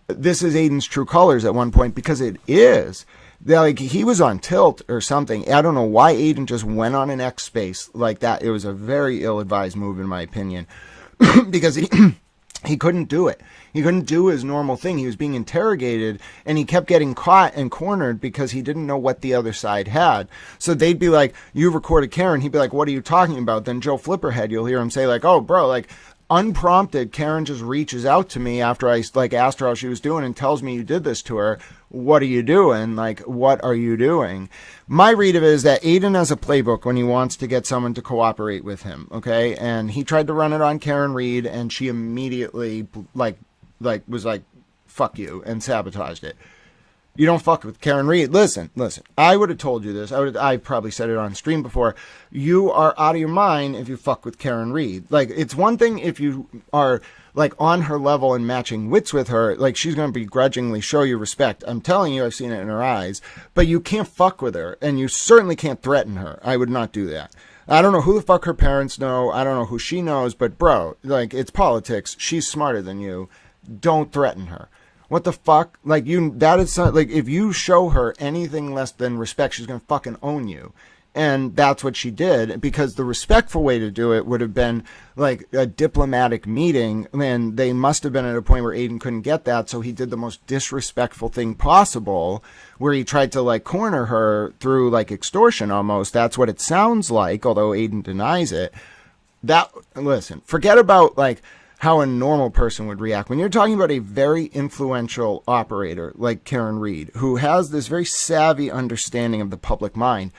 this is Aidan's true colors at one point, because it is. Like, he was on tilt or something. I don't know why Aiden just went on an X space like that. It was a very ill-advised move, in my opinion, because he couldn't do it. He couldn't do his normal thing. He was being interrogated, and he kept getting caught and cornered because he didn't know what the other side had. So they'd be like, you recorded Karen. He'd be like, what are you talking about? Then Joe Flipperhead, you'll hear him say, like, oh, bro, like, unprompted, Karen just reaches out to me after I like asked her how she was doing and tells me you did this to her. What are you doing? Like, what are you doing? My read of it is that Aiden has a playbook when he wants to get someone to cooperate with him. Okay. And he tried to run it on Karen Reed, and she immediately was like, fuck you, and sabotaged it. You don't fuck with Karen Reed. Listen. I would have told you this. I probably said it on stream before. You are out of your mind if you fuck with Karen Reed. Like, it's one thing if you are like on her level and matching wits with her. Like, she's going to begrudgingly show you respect. I'm telling you, I've seen it in her eyes. But you can't fuck with her, and you certainly can't threaten her. I would not do that. I don't know who the fuck her parents know. I don't know who she knows. But bro, like, it's politics. She's smarter than you. Don't threaten her. What the fuck? Like, that is like, if you show her anything less than respect, she's going to fucking own you. And that's what she did, because the respectful way to do it would have been like a diplomatic meeting. And they must have been at a point where Aiden couldn't get that. So he did the most disrespectful thing possible, where he tried to like corner her through like extortion almost. That's what it sounds like, although Aiden denies it. Listen, forget about like how a normal person would react. When you're talking about a very influential operator like Karen Reed, who has this very savvy understanding of the public mind,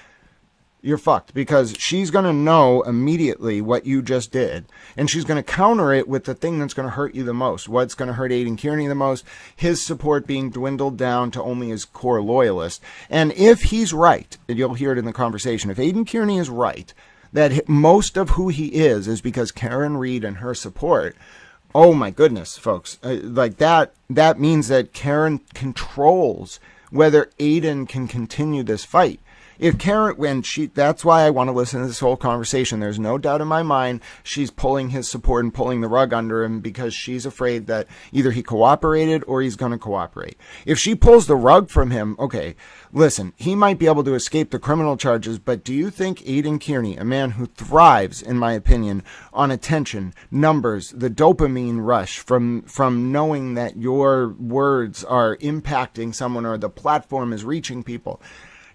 you're fucked, because she's going to know immediately what you just did, and she's going to counter it with the thing that's going to hurt you the most. What's going to hurt Aidan Kearney the most? His support being dwindled down to only his core loyalists. And if he's right, and you'll hear it in the conversation, if Aidan Kearney is right, that most of who he is because Karen Reed and her support. Oh my goodness, folks. Like that means that Karen controls whether Aiden can continue this fight. If Karen, that's why I want to listen to this whole conversation. There's no doubt in my mind she's pulling his support and pulling the rug under him because she's afraid that either he cooperated or he's going to cooperate. If she pulls the rug from him, okay, listen, he might be able to escape the criminal charges, but do you think Aidan Kearney, a man who thrives, in my opinion, on attention, numbers, the dopamine rush from knowing that your words are impacting someone or the platform is reaching people,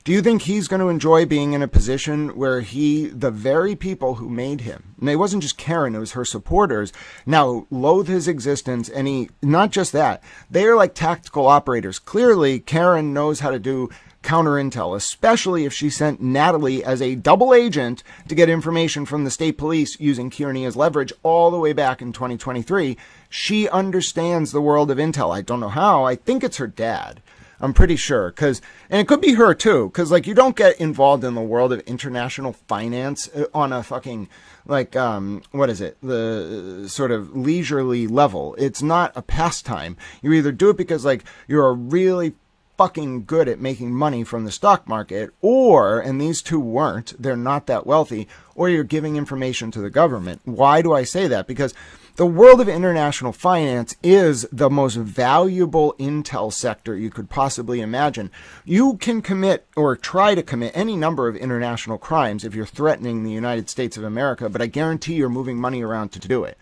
do you think he's going to enjoy being in a position where the very people who made him, and it wasn't just Karen, it was her supporters, now loathe his existence, and not just that, they are like tactical operators. Clearly, Karen knows how to do counter intel, especially if she sent Natalie as a double agent to get information from the state police using Kierney as leverage all the way back in 2023. She understands the world of intel. I don't know how. I think it's her dad. I'm pretty sure, and it could be her too, because like you don't get involved in the world of international finance on a fucking the sort of leisurely level. It's not a pastime. You either do it because like you're really fucking good at making money from the stock market, or, and these two weren't, they're not that wealthy, or you're giving information to the government. Why do I say that? Because the world of international finance is the most valuable intel sector you could possibly imagine. You can commit or try to commit any number of international crimes if you're threatening the United States of America, but I guarantee you're moving money around to do it.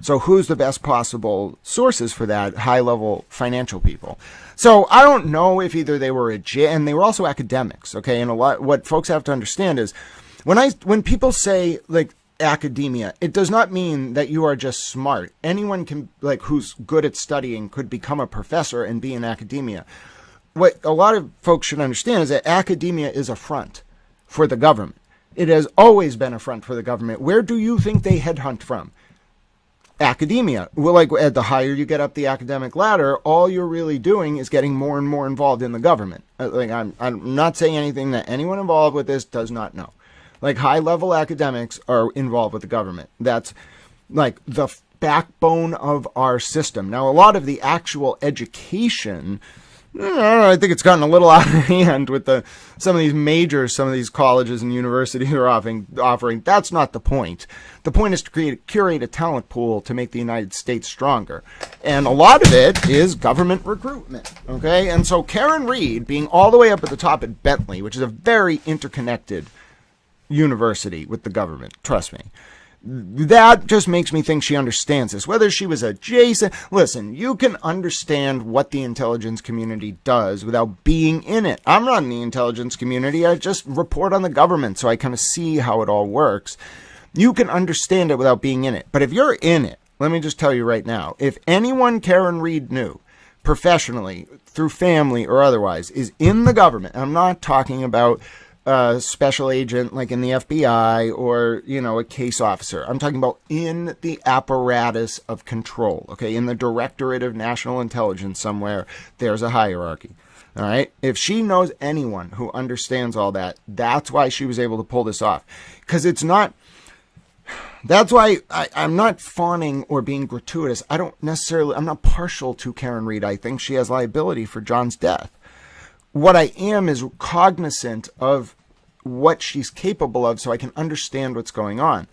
So who's the best possible sources for that? High-level financial people. So I don't know if either they were and they were also academics, okay? And what folks have to understand is when people say like academia, it does not mean that you are just smart. Anyone can, like, who's good at studying could become a professor and be in academia. What a lot of folks should understand is that academia is a front for the government. It has always been a front for the government. Where do you think they headhunt from? Academia. Well, like, the higher you get up the academic ladder, all you're really doing is getting more and more involved in the government. Like, I'm not saying anything that anyone involved with this does not know. Like, high-level academics are involved with the government. That's like the backbone of our system. Now, a lot of the actual education, I think it's gotten a little out of hand with some of these majors, some of these colleges and universities are offering. That's not the point. The point is to curate a talent pool to make the United States stronger. And a lot of it is government recruitment, okay? And so Karen Reed, being all the way up at the top at Bentley, which is a very interconnected university with the government, trust me, that just makes me think she understands this. Whether she was adjacent, listen, you can understand what the intelligence community does without being in it. I'm not in the intelligence community. I just report on the government, so I kind of see how it all works. You can understand it without being in it. But if you're in it, let me just tell you right now, if anyone Karen Reed knew professionally, through family or otherwise, is in the government, I'm not talking about special agent like in the FBI or, a case officer. I'm talking about in the apparatus of control, okay? In the Directorate of National Intelligence somewhere, there's a hierarchy, all right? If she knows anyone who understands all that, that's why she was able to pull this off. Because that's why I'm not fawning or being gratuitous. I'm not partial to Karen Reed. I think she has liability for John's death. What I am is cognizant of what she's capable of so I can understand what's going on.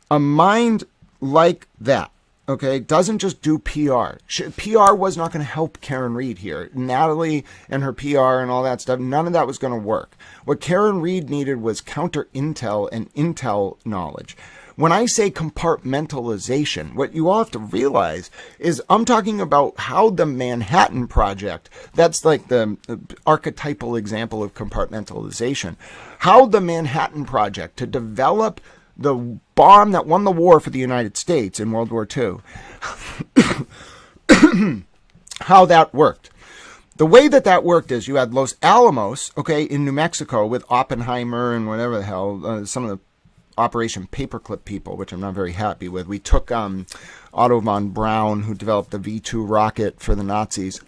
A mind like that, okay, doesn't just do PR. PR was not going to help Karen Reed here. Natalie and her PR and all that stuff, none of that was going to work. What Karen Reed needed was counter intel and intel knowledge. When I say compartmentalization, what you all have to realize is I'm talking about how the Manhattan Project, that's like the archetypal example of compartmentalization, how the Manhattan Project to develop the bomb that won the war for the United States in World War II, how that worked. The way that worked is you had Los Alamos, okay, in New Mexico with Oppenheimer and whatever the hell, some of the Operation Paperclip people, which I'm not very happy with. We took Otto von Braun, who developed the V2 rocket for the Nazis.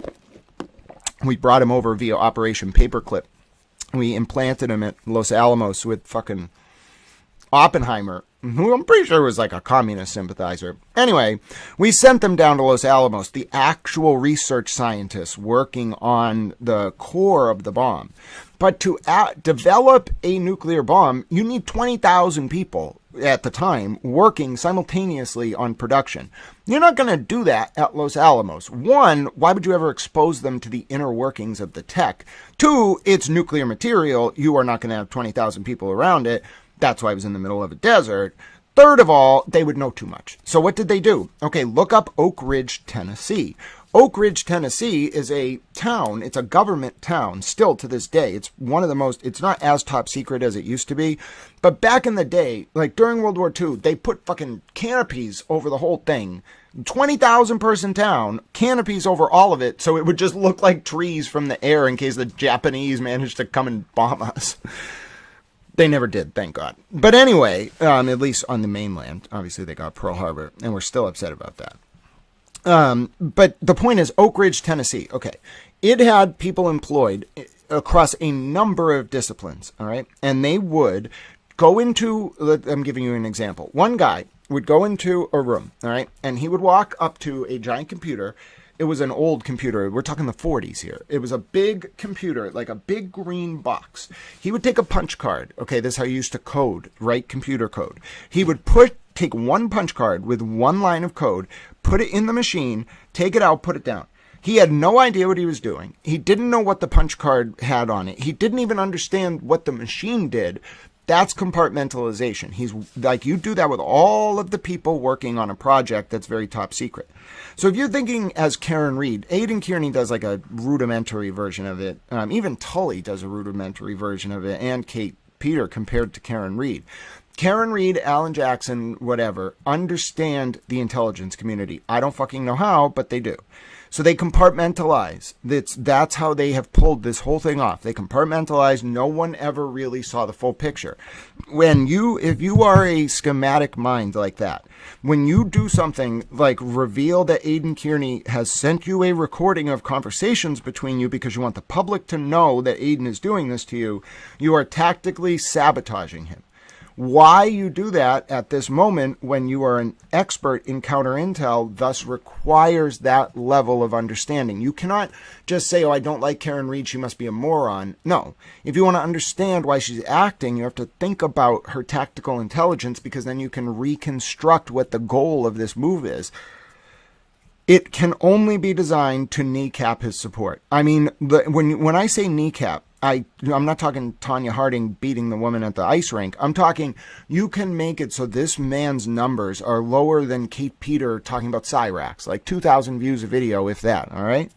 We brought him over via Operation Paperclip. We implanted him at Los Alamos with fucking Oppenheimer, who I'm pretty sure was like a communist sympathizer. Anyway, we sent them down to Los Alamos, the actual research scientists working on the core of the bomb. But to develop a nuclear bomb, you need 20,000 people at the time working simultaneously on production. You're not going to do that at Los Alamos. One, why would you ever expose them to the inner workings of the tech? Two, it's nuclear material. You are not going to have 20,000 people around it. That's why it was in the middle of a desert. Third of all, they would know too much. So what did they do? Okay, look up Oak Ridge, Tennessee. Oak Ridge, Tennessee is a town. It's a government town still to this day. It's one of the most, it's not as top secret as it used to be. But back in the day, like during World War II, they put fucking canopies over the whole thing. 20,000 person town, canopies over all of it. So it would just look like trees from the air in case the Japanese managed to come and bomb us. They never did, thank God. But anyway, at least on the mainland, obviously they got Pearl Harbor, and we're still upset about that. But the point is, Oak Ridge, Tennessee, okay, it had people employed across a number of disciplines, all right? And they would go into, I'm giving you an example. One guy would go into a room, all right? And he would walk up to a giant computer. It was an old computer. We're talking the 40s here. It was a big computer, like a big green box. He would take a punch card. Okay, this is how you used to code, write computer code. He would take one punch card with one line of code, put it in the machine, take it out, put it down. He had no idea what he was doing. He didn't know what the punch card had on it. He didn't even understand what the machine did. That's compartmentalization. He's like, you do that with all of the people working on a project that's very top secret. So if you're thinking as Karen Reed, Aidan Kearney does like a rudimentary version of it. Even Tully does a rudimentary version of it, and Kate Peter compared to Karen Reed. Karen Reed, Alan Jackson, whatever, understand the intelligence community. I don't fucking know how, but they do. So they compartmentalize. That's how they have pulled this whole thing off. They compartmentalize. No one ever really saw the full picture. If you are a schematic mind like that, when you do something like reveal that Aidan Kearney has sent you a recording of conversations between you because you want the public to know that Aidan is doing this to you, you are tactically sabotaging him. Why you do that at this moment when you are an expert in counter intel thus requires that level of understanding. You cannot just say, oh, I don't like Karen Reed, she must be a moron. No. If you want to understand why she's acting, you have to think about her tactical intelligence, because then you can reconstruct what the goal of this move is. It can only be designed to kneecap his support. I mean, when I say kneecap, I'm not talking Tanya Harding beating the woman at the ice rink. I'm talking you can make it so this man's numbers are lower than Kate Peter talking about Cyrax, like 2,000 views a video, if that, all right?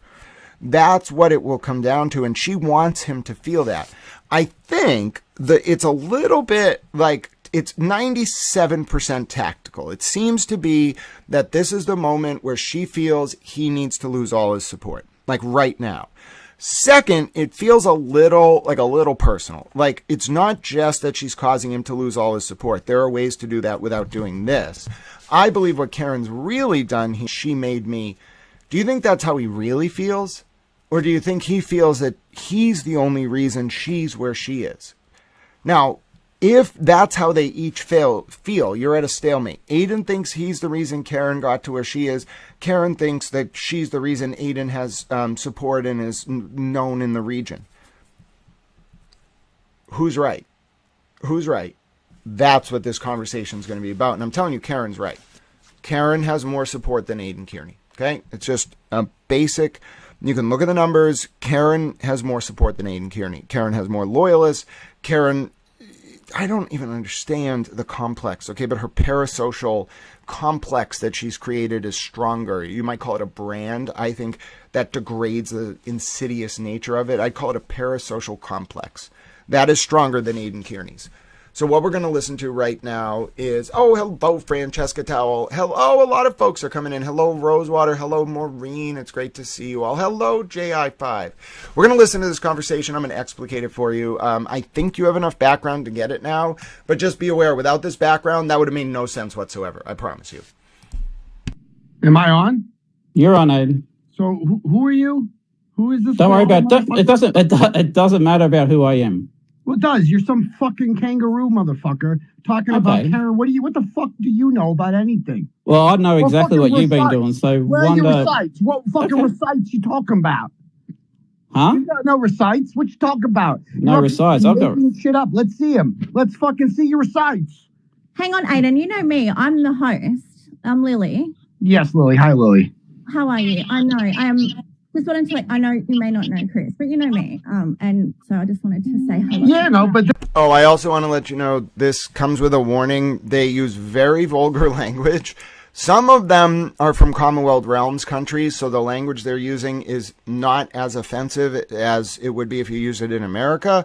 That's what it will come down to, and she wants him to feel that. I think that it's a little bit like it's 97% tactical. It seems to be that this is the moment where she feels he needs to lose all his support, like right now. Second, it feels a little personal. Like, it's not just that she's causing him to lose all his support. There are ways to do that without doing this. I believe what Karen's really done, she made me. Do you think that's how he really feels? Or do you think he feels that he's the only reason she's where she is? Now, if that's how they each feel, you're at a stalemate. Aidan thinks he's the reason Karen got to where she is. Karen thinks that she's the reason Aidan has support and is known in the region. Who's right? Who's right? That's what this conversation is going to be about. And I'm telling you, Karen's right. Karen has more support than Aidan Kearney. Okay? It's just a basic. You can look at the numbers. Karen has more support than Aidan Kearney. Karen has more loyalists. Karen, I don't even understand the complex, okay? But her parasocial complex that she's created is stronger. You might call it a brand. I think that degrades the insidious nature of it. I'd call it a parasocial complex. That is stronger than Aidan Kearney's. So what we're going to listen to right now is, oh, hello, Francesca Towell. Hello, a lot of folks are coming in. Hello, Rosewater. Hello, Maureen. It's great to see you all. Hello, JI5. We're going to listen to this conversation. I'm going to explicate it for you. I think you have enough background to get it now, but just be aware, without this background, that would have made no sense whatsoever. I promise you. Am I on? You're on, Aiden. So who are you? Who is this? Don't worry about it. It doesn't matter about who I am. Well, it does. You're some fucking kangaroo motherfucker talking about Okay. Karen. What the fuck do you know about anything? Well, I know exactly fucking what you've been recites. doing. So Where are your wonder, recites? What fucking Okay. recites you talking about? huh? You got no recites. What you talking about? No You're up recites. here I've got. making shit up. Let's see them. Let's fucking see your recites. Hang on, Aidan. You know me. I'm the host. I'm Lily. Yes, Lily. Hi, Lily. How are you? I know. I am. Just wanted to. I know you may not know Chris, but you know me. And so I just wanted to say hello. Yeah, no, but Oh, I also want to let you know this comes with a warning. They use very vulgar language. Some of them are from Commonwealth realms countries, so the language they're using is not as offensive as it would be if you use it in America.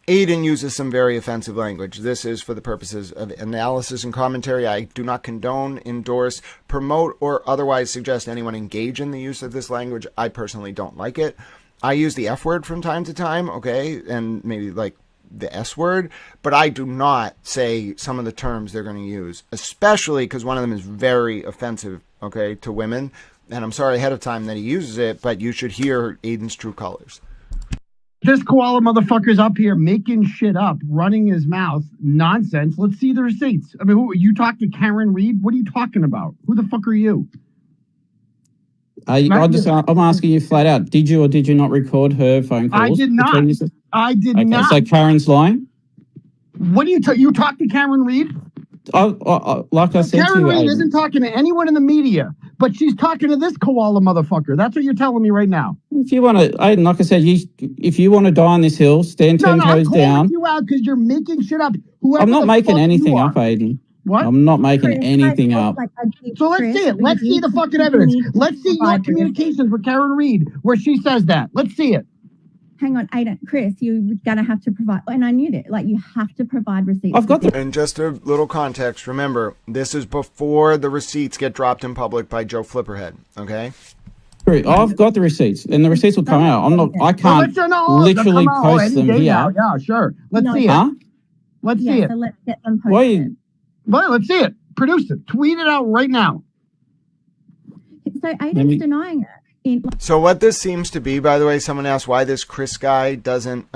Aiden uses some very offensive language. This is for the purposes of analysis and commentary. I do not condone, endorse, promote, or otherwise suggest anyone engage in the use of this language. I personally don't like it. I use the F word from time to time, okay, and maybe like the S word, but I do not say some of the terms they're going to use, especially because one of them is very offensive, okay, to women. And I'm sorry ahead of time that he uses it, but you should hear Aiden's true colors. this koala motherfucker's up here making shit up, running his mouth, nonsense. Let's see the receipts. I mean, who you talked to Karen Reed? What are you talking about? Who the fuck are you? I'm asking you flat out. Did you or did you not record her phone calls? I did not. between yourselves? I did Okay, not. so Karen's lying. What do you talked to Karen Reed? Like I said to Karen you, Reed Aiden, isn't talking to anyone in the media, but she's talking to this koala motherfucker. That's what you're telling me right now. if you want to, Aiden, like I said, if you want to die on this hill, stand 10 I'm toes calling down. you out because you're making shit up. Whoever I'm not the making fuck anything you are. up, Aiden. What? I'm not making Chris, anything I up. feel like I did, So let's Chris, see it. but Let's you see the need fucking to evidence. need to Let's see your provide communications with Karen Reed where she says that. Let's see it. Hang on, Aidan. Chris, you're going to have to provide, and I knew that, like, you have to provide receipts. I've got the. And just a little context, remember, this is before the receipts get dropped in public by Joe Flipperhead, okay? I've got the receipts, and the receipts will come out. I can't literally post them here. Yeah, sure. Let's No, see it. Huh? Let's see Yeah, it. so let's get them posted. Why? Well, let's see it. Produce it. Tweet it out right now. So Aidan's denying it. So what this seems to be, by the way, someone asked why this Chris guy doesn't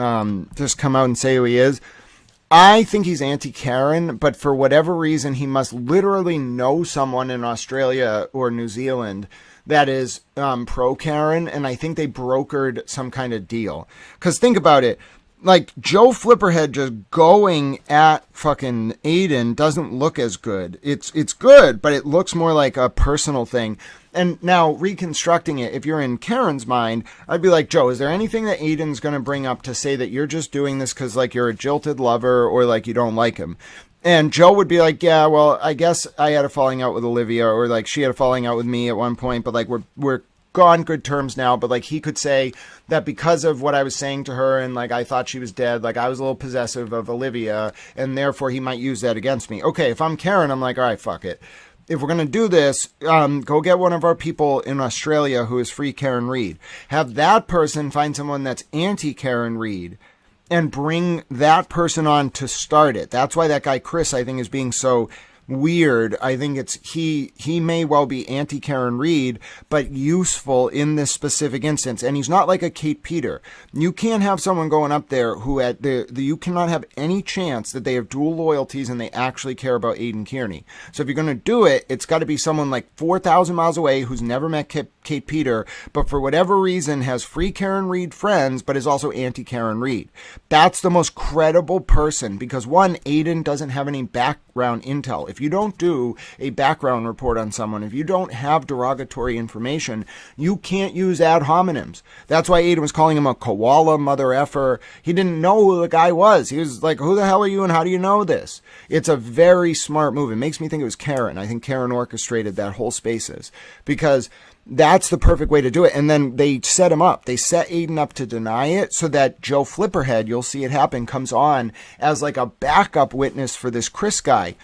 just come out and say who he is. I think he's anti-Karen, but for whatever reason, he must literally know someone in Australia or New Zealand that is pro-Karen, and I think they brokered some kind of deal. Because think about it. Like, Joe Flipperhead just going at fucking Aiden doesn't look as good. It's good, but it looks more like a personal thing. And now, reconstructing it, if you're in Karen's mind, I'd be like, Joe, is there anything that Aiden's going to bring up to say that you're just doing this because, like, you're a jilted lover or, like, you don't like him? And Joe would be like, yeah, well, I guess I had a falling out with Olivia, or, like, she had a falling out with me at one point, but, like, we're on good terms now. But, like, he could say that because of what I was saying to her and, like, I thought she was dead, like, I was a little possessive of Olivia, and therefore he might use that against me. Okay, if I'm Karen, I'm like, all right, fuck it. If we're going to do this, go get one of our people in Australia who is free Karen Reed. Have that person find someone that's anti-Karen Reed and bring that person on to start it. That's why that guy Chris, I think, is being so weird. I think it's he may well be anti-Karen Reed, but useful in this specific instance. And he's not like a Kate Peter. You can't have someone going up there who at you cannot have any chance that they have dual loyalties and they actually care about Aidan Kierney. So if you're going to do it, it's got to be someone like 4,000 miles away who's never met Kate Peter, but for whatever reason has free Karen Reed friends, but is also anti-Karen Reed. That's the most credible person because one, Aiden doesn't have any background intel. If you don't do a background report on someone, if you don't have derogatory information, you can't use ad hominems. That's why Aiden was calling him a koala mother effer. He didn't know who the guy was. He was like, who the hell are you and how do you know this? It's a very smart move. It makes me think it was Karen. I think Karen orchestrated that whole spaces because that's the perfect way to do it. And then they set him up. They set Aiden up to deny it so that Joe Flipperhead, you'll see it happen, comes on as like a backup witness for this Chris guy.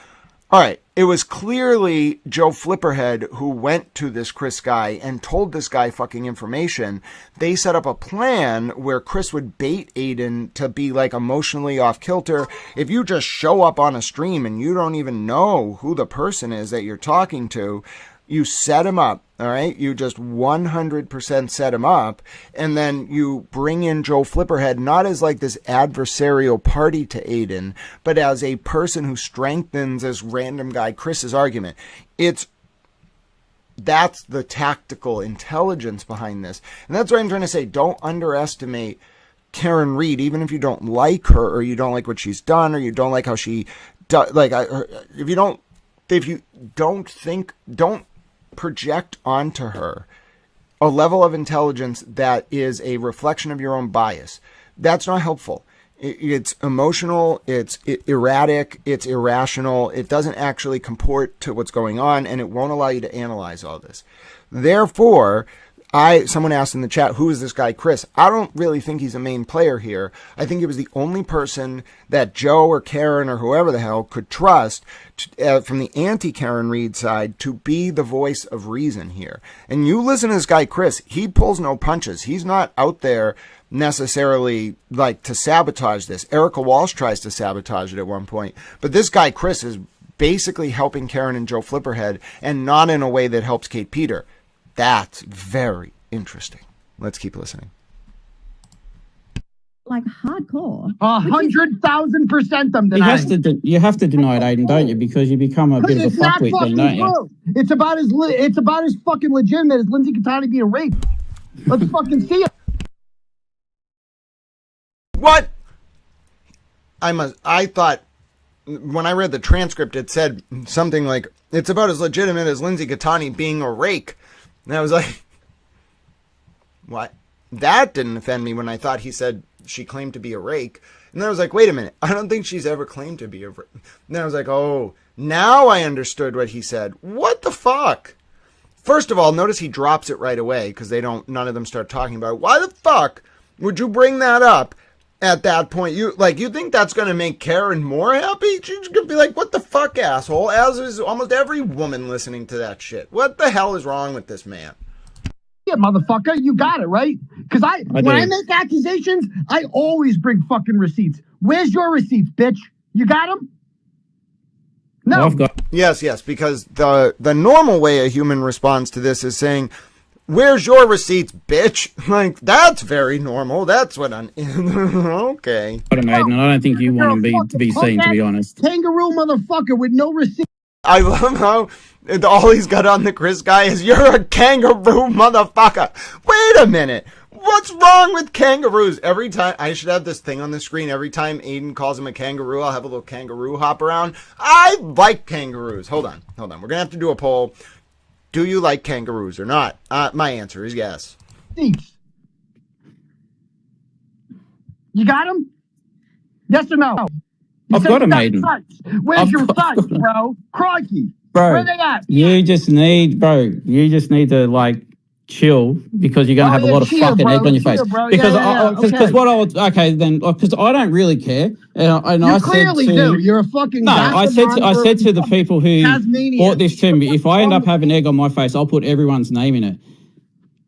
All right, it was clearly Joe Flipperhead who went to this Chris guy and told this guy fucking information. They set up a plan where Chris would bait Aiden to be like emotionally off kilter. If you just show up on a stream and you don't even know who the person is that you're talking to, You set him up, all right? You just 100% set him up, and then you bring in Joe Flipperhead not as like this adversarial party to Aiden, but as a person who strengthens this random guy Chris's argument. That's the tactical intelligence behind this. And that's what I'm trying to say. Don't underestimate Karen Reed, even if you don't like her, or you don't like what she's done, or you don't like how she does. If you don't project onto her a level of intelligence that is a reflection of your own bias. That's not helpful. It's emotional, it's erratic, it's irrational, it doesn't actually comport to what's going on, and it won't allow you to analyze all this. Therefore, someone asked in the chat, who is this guy Chris? I don't really think he's a main player here. I think he was the only person that Joe or Karen or whoever the hell could trust from the anti-Karen Reed side to be the voice of reason here. And you listen to this guy Chris, he pulls no punches. He's not out there necessarily like to sabotage this. Erica Walsh tries to sabotage it at one point. But this guy Chris is basically helping Karen and Joe Flipperhead, and not in a way that helps Kate Peter. That's very interesting. Let's keep listening. Like hardcore. 100,000% them deny. You have to deny it, Aiden, don't you? Because you become a bit of a fuckwit then, don't you? It's about as fucking legitimate as Lindsay Catani being raped. Let's fucking see it. What? I thought when I read the transcript, it said something like, it's about as legitimate as Lindsay Catani being a rake. And I was like, what? That didn't offend me when I thought he said she claimed to be a rake. And then I was like, wait a minute. I don't think she's ever claimed to be a rake. And then I was like, oh, now I understood what he said. What the fuck? First of all, notice he drops it right away because none of them start talking about it. Why the fuck would you bring that up at that point? You think that's going to make Karen more happy? She's going to be like, what the fuck, asshole? As is almost every woman listening to that shit. What the hell is wrong with this man? Yeah, motherfucker, you got it, right? Because when I make accusations, I always bring fucking receipts. Where's your receipts, bitch? You got them? No. I've got. Yes, because the normal way a human responds to this is saying, where's your receipts, bitch? Like, that's very normal. That's what I'm... Okay. Aiden, and I don't think you want him to be seen, to be honest. Kangaroo motherfucker with no receipts. I love how all he's got on the Chris guy is, you're a kangaroo motherfucker. Wait a minute. What's wrong with kangaroos? Every time, I should have this thing on the screen. Every time Aiden calls him a kangaroo, I'll have a little kangaroo hop around. I like kangaroos. Hold on. We're going to have to do a poll. Do you like kangaroos or not? My answer is yes. You got them? Yes or no? I've got them, Aiden. Where's your sights, bro? Crikey. Bro, where they at? You just need to, like, chill, because you're going to have a lot of fucking egg on your face. Bro. Because Okay. because I don't really care. And you I clearly do. You're a fucking... No, I said to the people who bought this to me, if I end up having egg on my face, I'll put everyone's name in it.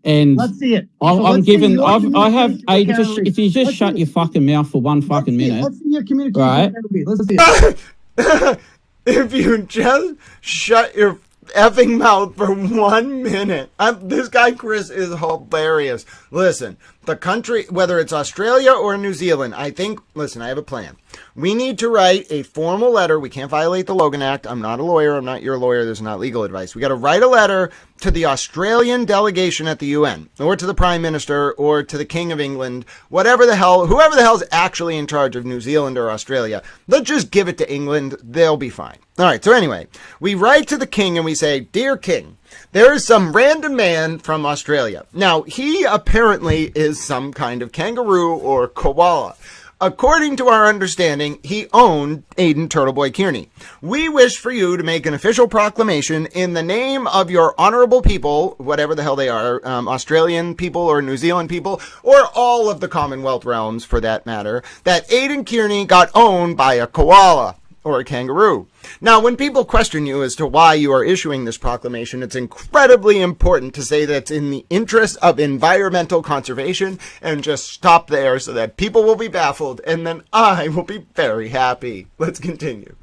And let's see it. I'm giving. I have. If you just shut your fucking mouth for one fucking minute. Let's see your communication. Right? Let's see it. If you just shut your effing mouth for 1 minute. This guy Chris is hilarious. Listen, the country, whether it's Australia or New Zealand, I have a plan. We need to write a formal letter. We can't violate the Logan Act. I'm not a lawyer. I'm not your lawyer. There's not legal advice. We got to write a letter to the Australian delegation at the UN, or to the Prime Minister, or to the King of England, whoever the hell's actually in charge of New Zealand or Australia. Let's just give it to England. They'll be fine. All right. So anyway, we write to the King and we say, Dear King, there is some random man from Australia. Now, he apparently is some kind of kangaroo or koala. According to our understanding, he owned Aidan TurtleBoy Kearney. We wish for you to make an official proclamation in the name of your honorable people, whatever the hell they are, Australian people or New Zealand people, or all of the Commonwealth realms for that matter, that Aidan Kearney got owned by a koala or a kangaroo. Now, when people question you as to why you are issuing this proclamation, it's incredibly important to say that it's in the interest of environmental conservation, and just stop there so that people will be baffled, and then I will be very happy. Let's continue.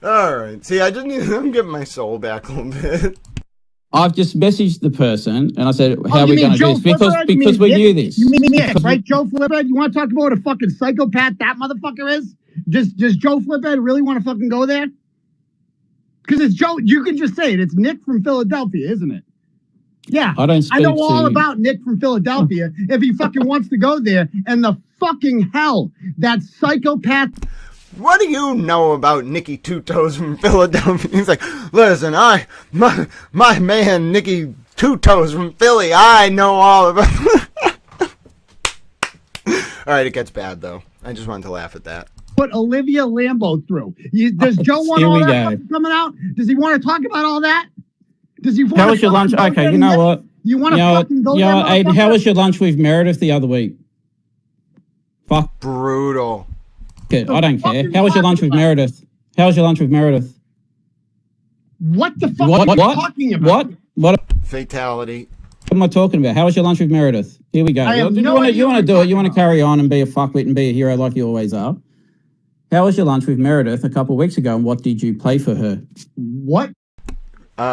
All right. See, I'm getting my soul back a little bit. I've just messaged the person and I said, how are you we mean going to do Joe this? Flipper? Because we knew this. You mean Nick, right? Joe Flipper? You want to talk about what a fucking psychopath that motherfucker is? Does Joe Flipper really want to fucking go there? Because it's Joe, you can just say it. It's Nick from Philadelphia, isn't it? Yeah. I know all about Nick from Philadelphia if he fucking wants to go there. And the fucking hell, that psychopath. What do you know about Nicky Two Toes from Philadelphia? He's like, listen, my man Nicky Two Toes from Philly, I know all about. All right, it gets bad though. I just wanted to laugh at that. Put Olivia Lambo through. Does Joe want all that coming out? Does he want to talk about all that? Does he want? How was your lunch? Okay, you know what? You want to fucking go there? Aiden, how was your lunch with Meredith the other week? Fuck. Brutal. Good. I don't care. How was your lunch with Meredith? How was your lunch with Meredith? What the fuck are you talking about? What? Fatality. What am I talking about? How was your lunch with Meredith? Here we go. You want to do it? You want to carry on and be a fuckwit and be a hero like you always are? How was your lunch with Meredith a couple of weeks ago, and what did you play for her? What? He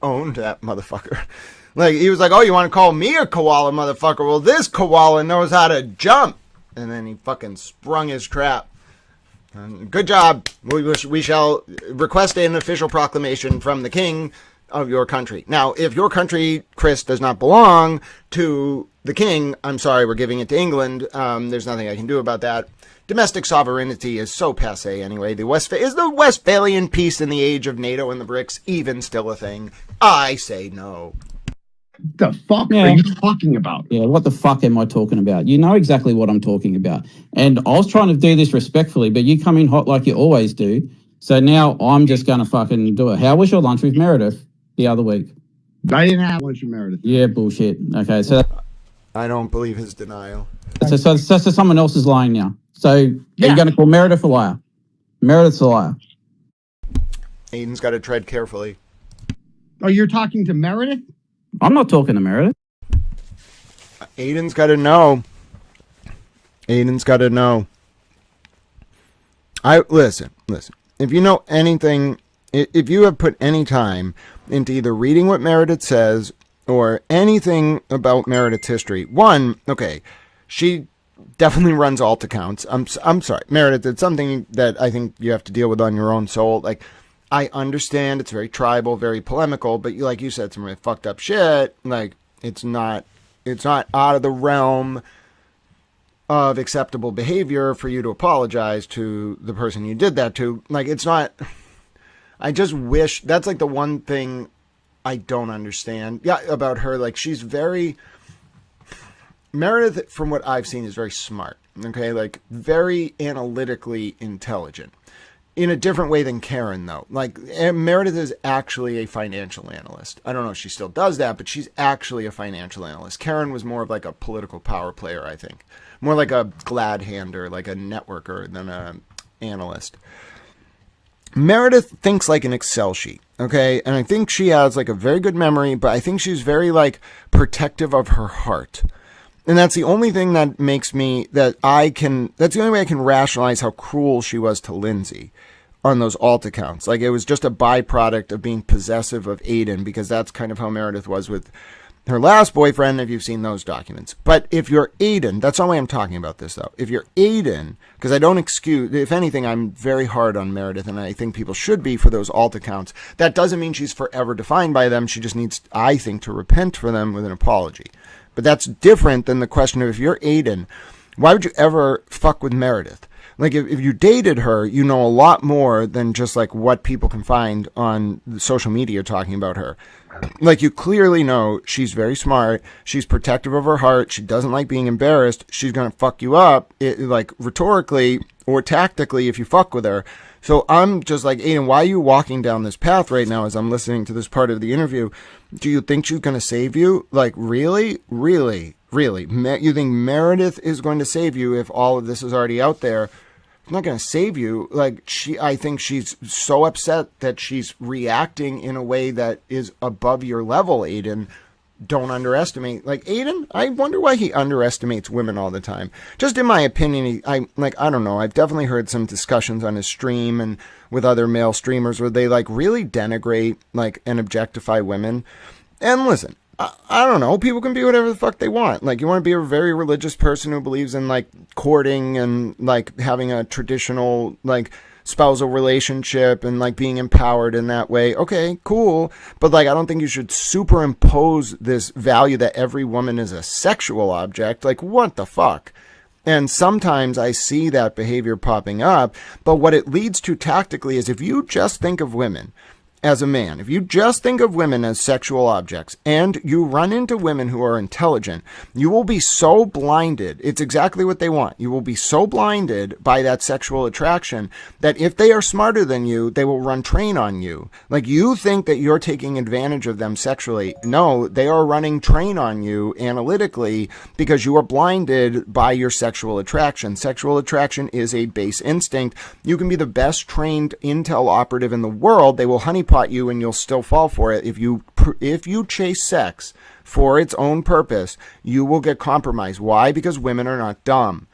owned that motherfucker. Like, he was like, oh, you want to call me a koala, motherfucker? Well, this koala knows how to jump. And then he fucking sprung his trap. Good job. We shall request an official proclamation from the king of your country. Now, if your country, Chris, does not belong to the king, I'm sorry, we're giving it to England. There's nothing I can do about that. Domestic sovereignty is so passé anyway. Is the Westphalian peace in the age of NATO and the BRICS even still a thing? I say no. The fuck are you talking about? Yeah, what the fuck am I talking about? You know exactly what I'm talking about. And I was trying to do this respectfully, but you come in hot like you always do. So now I'm just going to fucking do it. How was your lunch with Meredith the other week? I didn't have lunch with Meredith. Yeah, bullshit. Okay, so... I don't believe his denial. So someone else is lying now. So are you going to call Meredith a liar? Meredith's a liar. Aiden's got to tread carefully. Oh, you're talking to Meredith? I'm not talking to Meredith. Aiden's got to know. Aiden's got to know. Listen. If you know anything, if you have put any time into either reading what Meredith says or anything about Meredith's history, she definitely runs alt accounts. I'm sorry, Meredith, it's something that I think you have to deal with on your own soul. Like, I understand it's very tribal, very polemical, but like you said, some really fucked up shit. Like, it's not out of the realm of acceptable behavior for you to apologize to the person you did that to. Like, it's not. I just wish that's like the one thing I don't understand. Yeah, about her. Like, she's very. Meredith, from what I've seen, is very smart. Okay, like very analytically intelligent. In a different way than Karen, though. Like, Meredith is actually a financial analyst. I don't know if she still does that, but she's actually a financial analyst. Karen was more of like a political power player, I think. More like a glad hander, like a networker than an analyst. Meredith thinks like an Excel sheet, okay? And I think she has like a very good memory, but I think she's very like protective of her heart. And that's the only thing that makes me, that's the only way I can rationalize how cruel she was to Lindsay on those alt accounts. Like, it was just a byproduct of being possessive of Aiden, because that's kind of how Meredith was with her last boyfriend, if you've seen those documents. But if you're Aiden, that's not why I'm talking about this, though. If you're Aiden, because I don't excuse, if anything, I'm very hard on Meredith, and I think people should be for those alt accounts. That doesn't mean she's forever defined by them. She just needs, I think, to repent for them with an apology. But that's different than the question of, if you're Aiden, why would you ever fuck with Meredith? Like, if you dated her, you know a lot more than just like what people can find on social media talking about her. Like, you clearly know she's very smart. She's protective of her heart. She doesn't like being embarrassed. She's going to fuck you up, like rhetorically or tactically, if you fuck with her. So I'm just like, Aiden, why are you walking down this path right now as I'm listening to this part of the interview? Do you think she's going to save you? Like, really? Really? Really? You think Meredith is going to save you if all of this is already out there? It's not going to save you. Like, I think she's so upset that she's reacting in a way that is above your level, Aiden. don't underestimate, like Aiden, I wonder why he underestimates women all the time. Just in my opinion, I don't know, I've definitely heard some discussions on his stream and with other male streamers where they like really denigrate like and objectify women. And listen, I don't know, people can be whatever the fuck they want. Like, you want to be a very religious person who believes in like courting and like having a traditional like spousal relationship and like being empowered in that way. Okay, cool. But like, I don't think you should superimpose this value that every woman is a sexual object. Like, what the fuck? And sometimes I see that behavior popping up, but what it leads to tactically is if you just think of women as a man, if you just think of women as sexual objects and you run into women who are intelligent, you will be so blinded. It's exactly what they want. You will be so blinded by that sexual attraction that if they are smarter than you, they will run train on you. Like, you think that you're taking advantage of them sexually. No, they are running train on you analytically because you are blinded by your sexual attraction. Sexual attraction is a base instinct. You can be the best trained intel operative in the world. They will honeypot you and you'll still fall for it. If you chase sex for its own purpose, you will get compromised. Why? Because women are not dumb.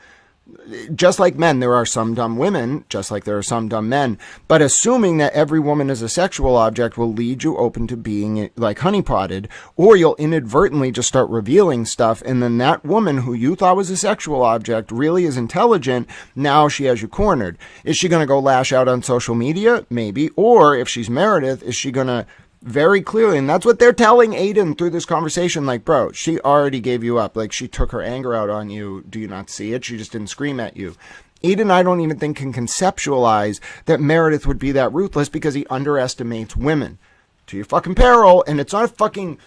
Just like men, there are some dumb women, just like there are some dumb men. But assuming that every woman is a sexual object will lead you open to being like honeypotted, or you'll inadvertently just start revealing stuff, and then that woman who you thought was a sexual object really is intelligent. Now she has you cornered. Is she going to go lash out on social media? Maybe. Or if she's Meredith, is she going to very clearly, and that's what they're telling Aiden through this conversation, like, bro, she already gave you up. Like, she took her anger out on you. Do you not see it? She just didn't scream at you. Aiden, I don't even think, can conceptualize that Meredith would be that ruthless because he underestimates women to your fucking peril. And it's not a fucking...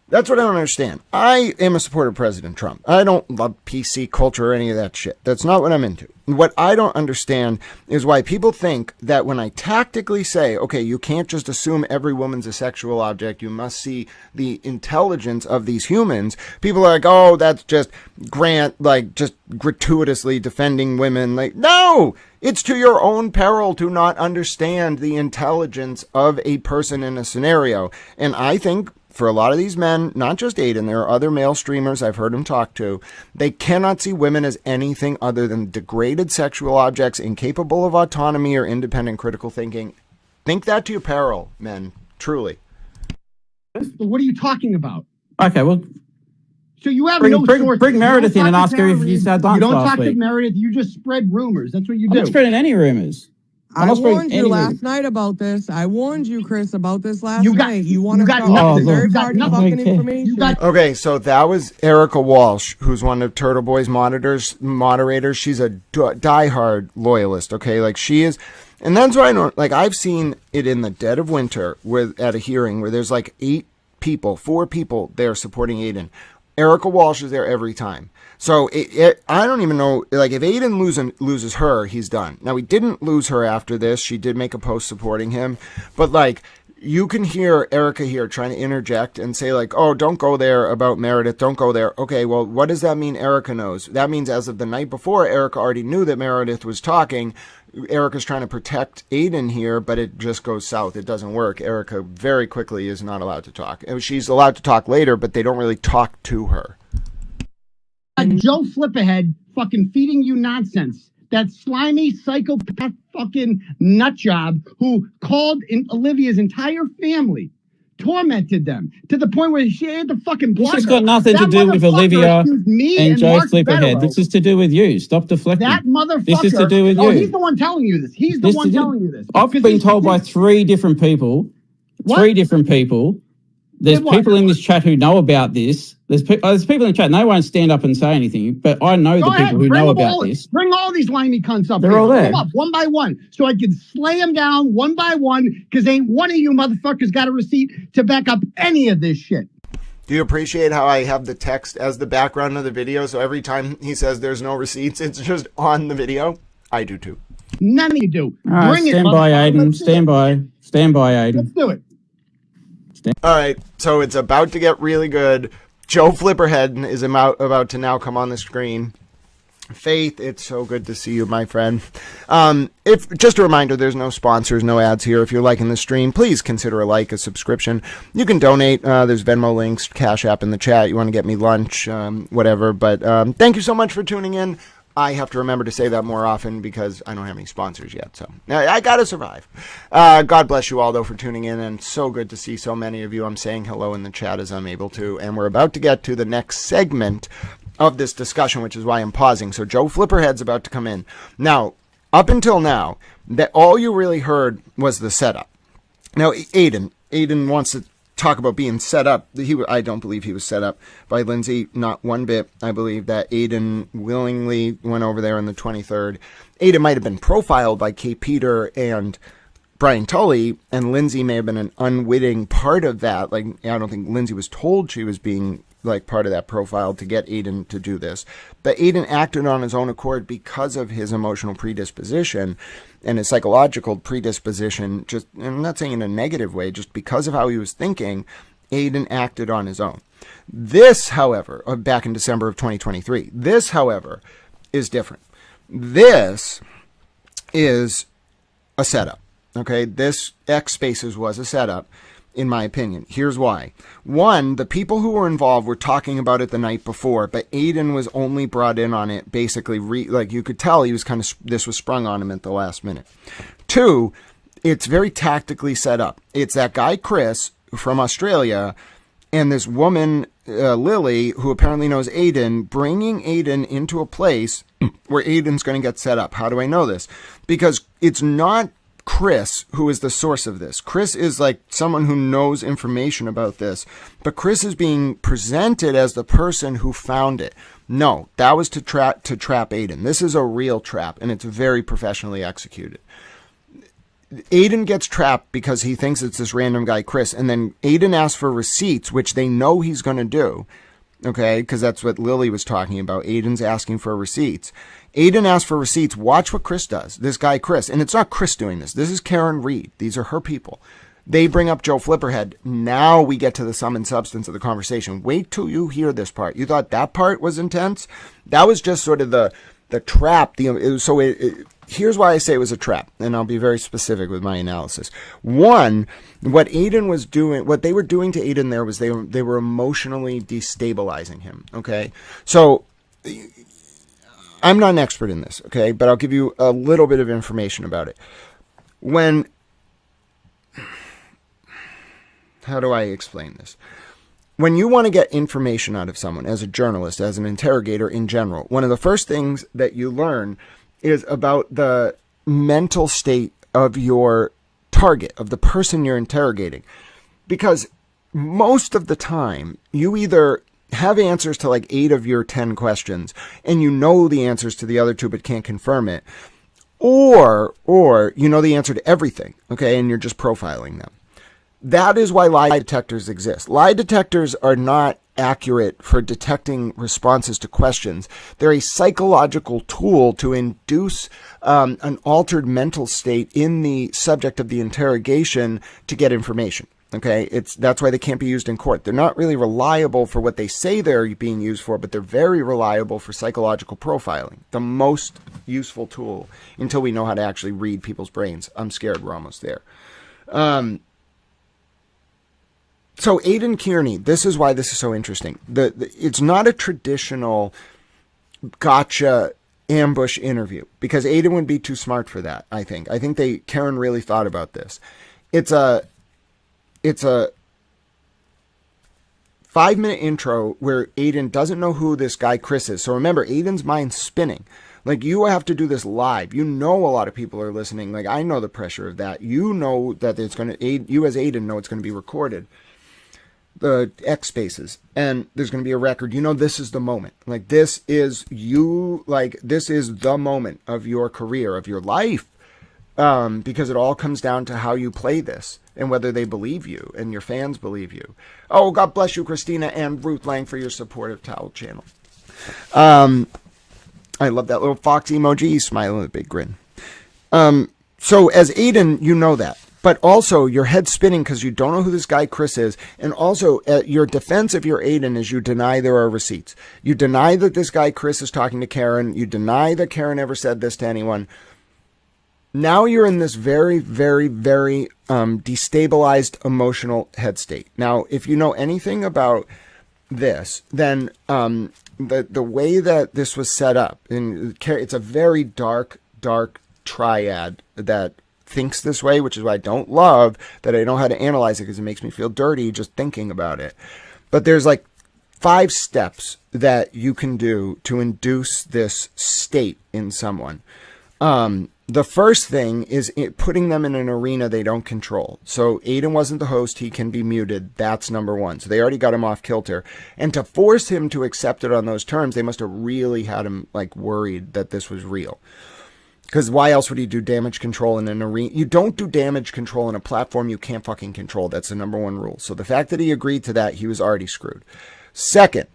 That's what I don't understand. I am a supporter of President Trump. I don't love PC culture or any of that shit. That's not what I'm into. What I don't understand is why people think that when I tactically say, okay, you can't just assume every woman's a sexual object, you must see the intelligence of these humans, people are like, oh, that's just Grant, like, just gratuitously defending women. Like, no! It's to your own peril to not understand the intelligence of a person in a scenario. And I think for a lot of these men, not just Aiden, there are other male streamers I've heard him talk to, they cannot see women as anything other than degraded sexual objects, incapable of autonomy or independent critical thinking. Think that to your peril, men. Truly. What are you talking about? Okay, well, so you have bring sources. Meredith in and ask her if you said lunch You don't last talk to week. Meredith. You just spread rumors. That's what you I'm do. not spreading any rumors. I warned you last night about this. I warned you, Chris, about this last night. You want to start nothing. third party fucking information? Okay, so that was Erica Walsh, who's one of TurtleBoy's moderators. She's a diehard loyalist, okay? Like, she is, and that's why I don't, like, I've seen it in the dead of winter at a hearing where there's like 4 people there supporting Aiden. Erica Walsh is there every time. So I don't even know, like, if Aiden loses her, he's done. Now, he didn't lose her after this. She did make a post supporting him. But, like, you can hear Erica here trying to interject and say, like, oh, don't go there about Meredith. Don't go there. Okay, well, what does that mean Erica knows? That means as of the night before, Erica already knew that Meredith was talking. Erica's trying to protect Aiden here, but it just goes south. It doesn't work. Erica very quickly is not allowed to talk. She's allowed to talk later, but they don't really talk to her. Joe Flipperhead fucking feeding you nonsense. That slimy psychopath fucking nutjob who called in Olivia's entire family, tormented them to the point where she had to fucking block This has her. got nothing to That do with motherfucker Olivia accused me and Joe Mark Flipperhead. Federer. This is to do with you. Stop deflecting. That motherfucker. This is to do with Oh, you. he's the one telling you this. He's the one telling you this. I've been told by 3 different people. What? 3 different people. There's What? people in this chat who know about this. There's people in the chat, and they won't stand up and say anything, but I know Go the ahead, people who bring know them about all, this. Bring all these limey cunts up. They're here. all there. Bring them up one by one so I can slay them down one by one because ain't one of you motherfuckers got a receipt to back up any of this shit. Do you appreciate how I have the text as the background of the video? So every time he says there's no receipts, it's just on the video. I do too. None of you do. All right, Bring it, stand by, motherfucker. Aiden. Let's do Stand it. by. Stand by, Let's Aiden. do it. All right, so it's about to get really good. Joe Flipperhead is about to now come on the screen. Faith, it's so good to see you, my friend. If just a reminder, there's no sponsors, no ads here. If you're liking the stream, please consider a subscription. You can donate. There's Venmo links, Cash App in the chat. You want to get me lunch, whatever. But thank you so much for tuning in. I have to remember to say that more often because I don't have any sponsors yet. So I got to survive. God bless you all, though, for tuning in. And so good to see so many of you. I'm saying hello in the chat as I'm able to. And we're about to get to the next segment of this discussion, which is why I'm pausing. So Joe Flipperhead's about to come in. Now, up until now, that all you really heard was the setup. Now, Aiden wants to talk about being set up. I don't believe he was set up by Lindsay, not one bit. I believe that Aiden willingly went over there on the 23rd. Aiden might have been profiled by Kay Peter and Brian Tully, and Lindsay may have been an unwitting part of that. I don't think Lindsay was told she was being part of that profile to get Aiden to do this. But Aiden acted on his own accord because of his emotional predisposition and his psychological predisposition. I'm not saying in a negative way, just because of how he was thinking, Aiden acted on his own. This, however, back in December of 2023, this, however, is different. This is a setup. Okay, this X Spaces was a setup, in my opinion. Here's why. One, the people who were involved were talking about it the night before, but Aiden was only brought in on it basically, you could tell he was this was sprung on him at the last minute. Two, it's very tactically set up. It's that guy, Chris, from Australia, and this woman, Lily, who apparently knows Aiden, bringing Aiden into a place where Aiden's going to get set up. How do I know this? Because it's not Chris who is the source of this. Chris is someone who knows information about this, but Chris is being presented as the person who found it. No, that was to trap Aiden. This is a real trap, and it's very professionally executed. Aiden gets trapped because he thinks it's this random guy, Chris, and then Aiden asks for receipts, which they know he's going to do. Okay, because that's what Lily was talking about. Aiden's asking for receipts. Aiden asks for receipts. Watch what Chris does. This guy, Chris. And it's not Chris doing this. This is Karen Reed. These are her people. They bring up Joe Flipperhead. Now we get to the sum and substance of the conversation. Wait till you hear this part. You thought that part was intense? That was just sort of the trap. Here's why I say it was a trap, and I'll be very specific with my analysis. One, what Aiden was doing, what they were doing to Aiden there was they were emotionally destabilizing him. Okay, so I'm not an expert in this, okay, but I'll give you a little bit of information about it. How do I explain this? When you want to get information out of someone as a journalist, as an interrogator in general, one of the first things that you learn is about the mental state of your target, of the person you're interrogating. Because most of the time, you either have answers to 8 of your 10 questions, and you know the answers to the other 2 but can't confirm it, or you know the answer to everything, okay, and you're just profiling them. That is why lie detectors exist. Lie detectors are not accurate for detecting responses to questions. They're a psychological tool to induce an altered mental state in the subject of the interrogation to get information. Okay, that's why they can't be used in court. They're not really reliable for what they say they're being used for, but they're very reliable for psychological profiling. The most useful tool until we know how to actually read people's brains. I'm scared we're almost there. So Aidan Kearney, this is why this is so interesting. It's not a traditional gotcha ambush interview because Aidan would be too smart for that. I think Karen really thought about this. It's a 5-minute intro where Aidan doesn't know who this guy Chris is. So remember, Aidan's mind's spinning. You have to do this live. You know a lot of people are listening. I know the pressure of that. You know that it's going to you as Aidan know it's going to be recorded. The X Spaces, and there's going to be a record. This is the moment. This is the moment of your career, of your life, because it all comes down to how you play this and whether they believe you and your fans believe you. Oh, God bless you, Christina and Ruth Lang, for your support of Towel Channel. I love that little fox emoji, smiling with a big grin. So as Aiden, you know that. but also your head's spinning because you don't know who this guy Chris is. And also your defense if you're Aiden is you deny there are receipts. You deny that this guy Chris is talking to Karen. You deny that Karen ever said this to anyone. Now you're in this very, very, very destabilized emotional head state. Now, if you know anything about this, then the way that this was set up, and it's a very dark triad that thinks this way, which is why I don't love that I know how to analyze it because it makes me feel dirty just thinking about it. But there's like 5 steps that you can do to induce this state in someone. The first thing is putting them in an arena they don't control. So Aiden wasn't the host. He can be muted. That's number 1. So they already got him off kilter. And to force him to accept it on those terms, they must have really had him like worried that this was real. Because why else would he do damage control in an arena? You don't do damage control in a platform you can't fucking control. That's the number 1 rule. So the fact that he agreed to that, he was already screwed. Second,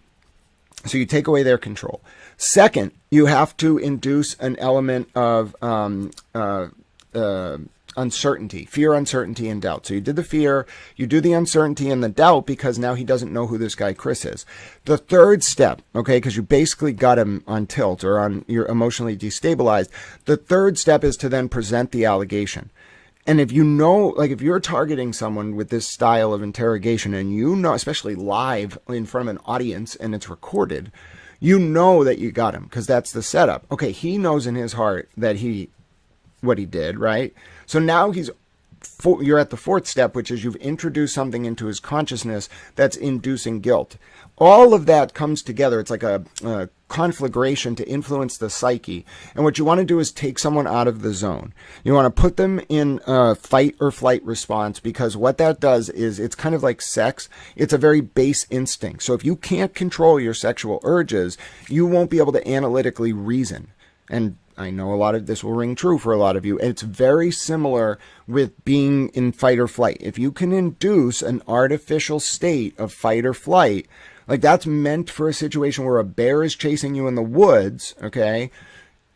so you take away their control. Second, you have to induce an element of uncertainty, fear, uncertainty, and doubt. So you did the fear, you do the uncertainty and the doubt because now he doesn't know who this guy Chris is. The third step, okay, because you basically got him on tilt or you're emotionally destabilized. The third step is to then present the allegation. And if you know, like if you're targeting someone with this style of interrogation and you know, especially live in front of an audience and it's recorded, you know that you got him because that's the setup. Okay, he knows in his heart that what he did, right? So now you're at the 4th step, which is you've introduced something into his consciousness that's inducing guilt. All of that comes together. It's like a conflagration to influence the psyche. And what you want to do is take someone out of the zone. You want to put them in a fight or flight response because what that does is it's kind of like sex. It's a very base instinct. So if you can't control your sexual urges, you won't be able to analytically reason. And I know a lot of this will ring true for a lot of you. It's very similar with being in fight or flight. If you can induce an artificial state of fight or flight, like that's meant for a situation where a bear is chasing you in the woods, okay?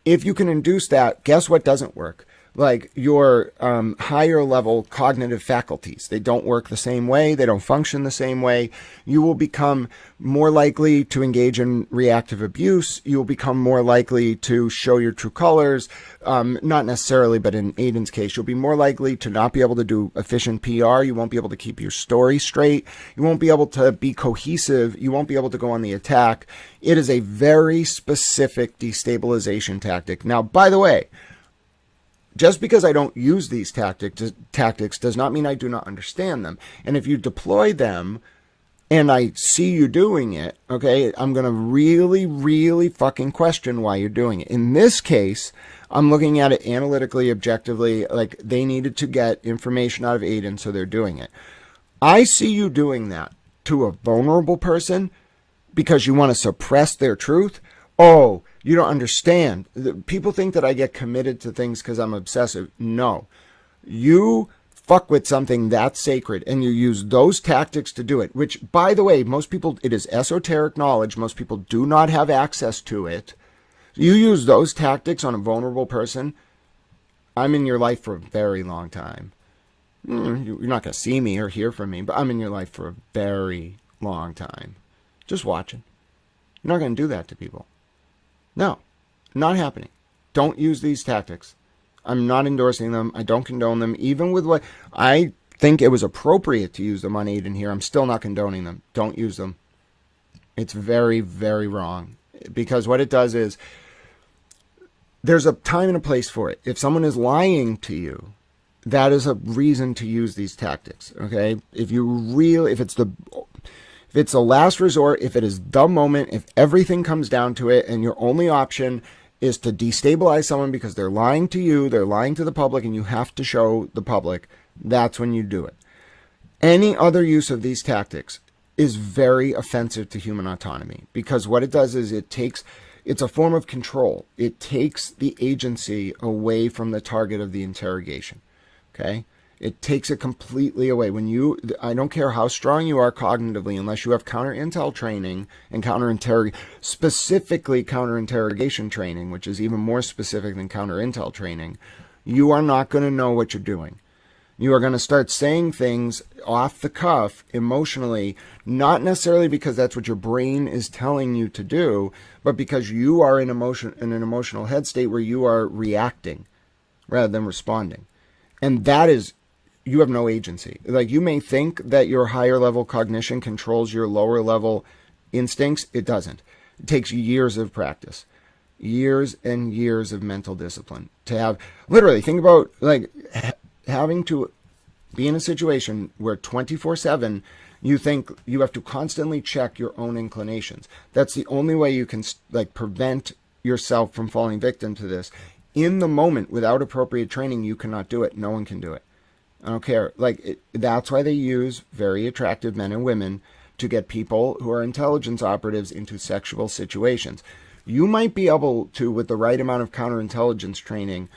If you can induce that, guess what doesn't work? Like your higher level cognitive faculties. They don't work the same way. They don't function the same way. You will become more likely to engage in reactive abuse. You will become more likely to show your true colors. Not necessarily, but in Aiden's case, you'll be more likely to not be able to do efficient PR. You won't be able to keep your story straight. You won't be able to be cohesive. You won't be able to go on the attack. It is a very specific destabilization tactic. Now, by the way, just because I don't use these tactics does not mean I do not understand them. And if you deploy them and I see you doing it, okay, I'm going to really, really fucking question why you're doing it. In this case, I'm looking at it analytically, objectively, like they needed to get information out of Aiden, so they're doing it. I see you doing that to a vulnerable person because you want to suppress their truth. Oh, you don't understand. People think that I get committed to things because I'm obsessive. No. You fuck with something that's sacred and you use those tactics to do it, which, by the way, most people, it is esoteric knowledge. Most people do not have access to it. You use those tactics on a vulnerable person, I'm in your life for a very long time. You're not going to see me or hear from me, but I'm in your life for a very long time. Just watching. You're not going to do that to people. No, not happening. Don't use these tactics. I'm not endorsing them. I don't condone them. Even with what I think it was appropriate to use them on Aiden here, I'm still not condoning them. Don't use them. It's very, very wrong. Because what it does is there's a time and a place for it. If someone is lying to you, that is a reason to use these tactics. Okay? If it's the last resort, if it is the moment, if everything comes down to it and your only option is to destabilize someone because they're lying to you, they're lying to the public, and you have to show the public, that's when you do it. Any other use of these tactics is very offensive to human autonomy because what it does is it's a form of control. It takes the agency away from the target of the interrogation. Okay? It takes it completely away. I don't care how strong you are cognitively, unless you have counter-intel training and specifically counter-interrogation training, which is even more specific than counter-intel training, you are not going to know what you're doing. You are going to start saying things off the cuff emotionally, not necessarily because that's what your brain is telling you to do, but because you are in an emotional head state where you are reacting rather than responding. And that is, you have no agency. Like, you may think that your higher level cognition controls your lower level instincts. It doesn't. It takes years of practice, years and years of mental discipline to have. Literally, think about like having to be in a situation where 24/7 you think you have to constantly check your own inclinations. That's the only way you can like prevent yourself from falling victim to this. In the moment, without appropriate training, you cannot do it. No one can do it. I don't care. Like, that's why they use very attractive men and women to get people who are intelligence operatives into sexual situations. You might be able to, with the right amount of counterintelligence training,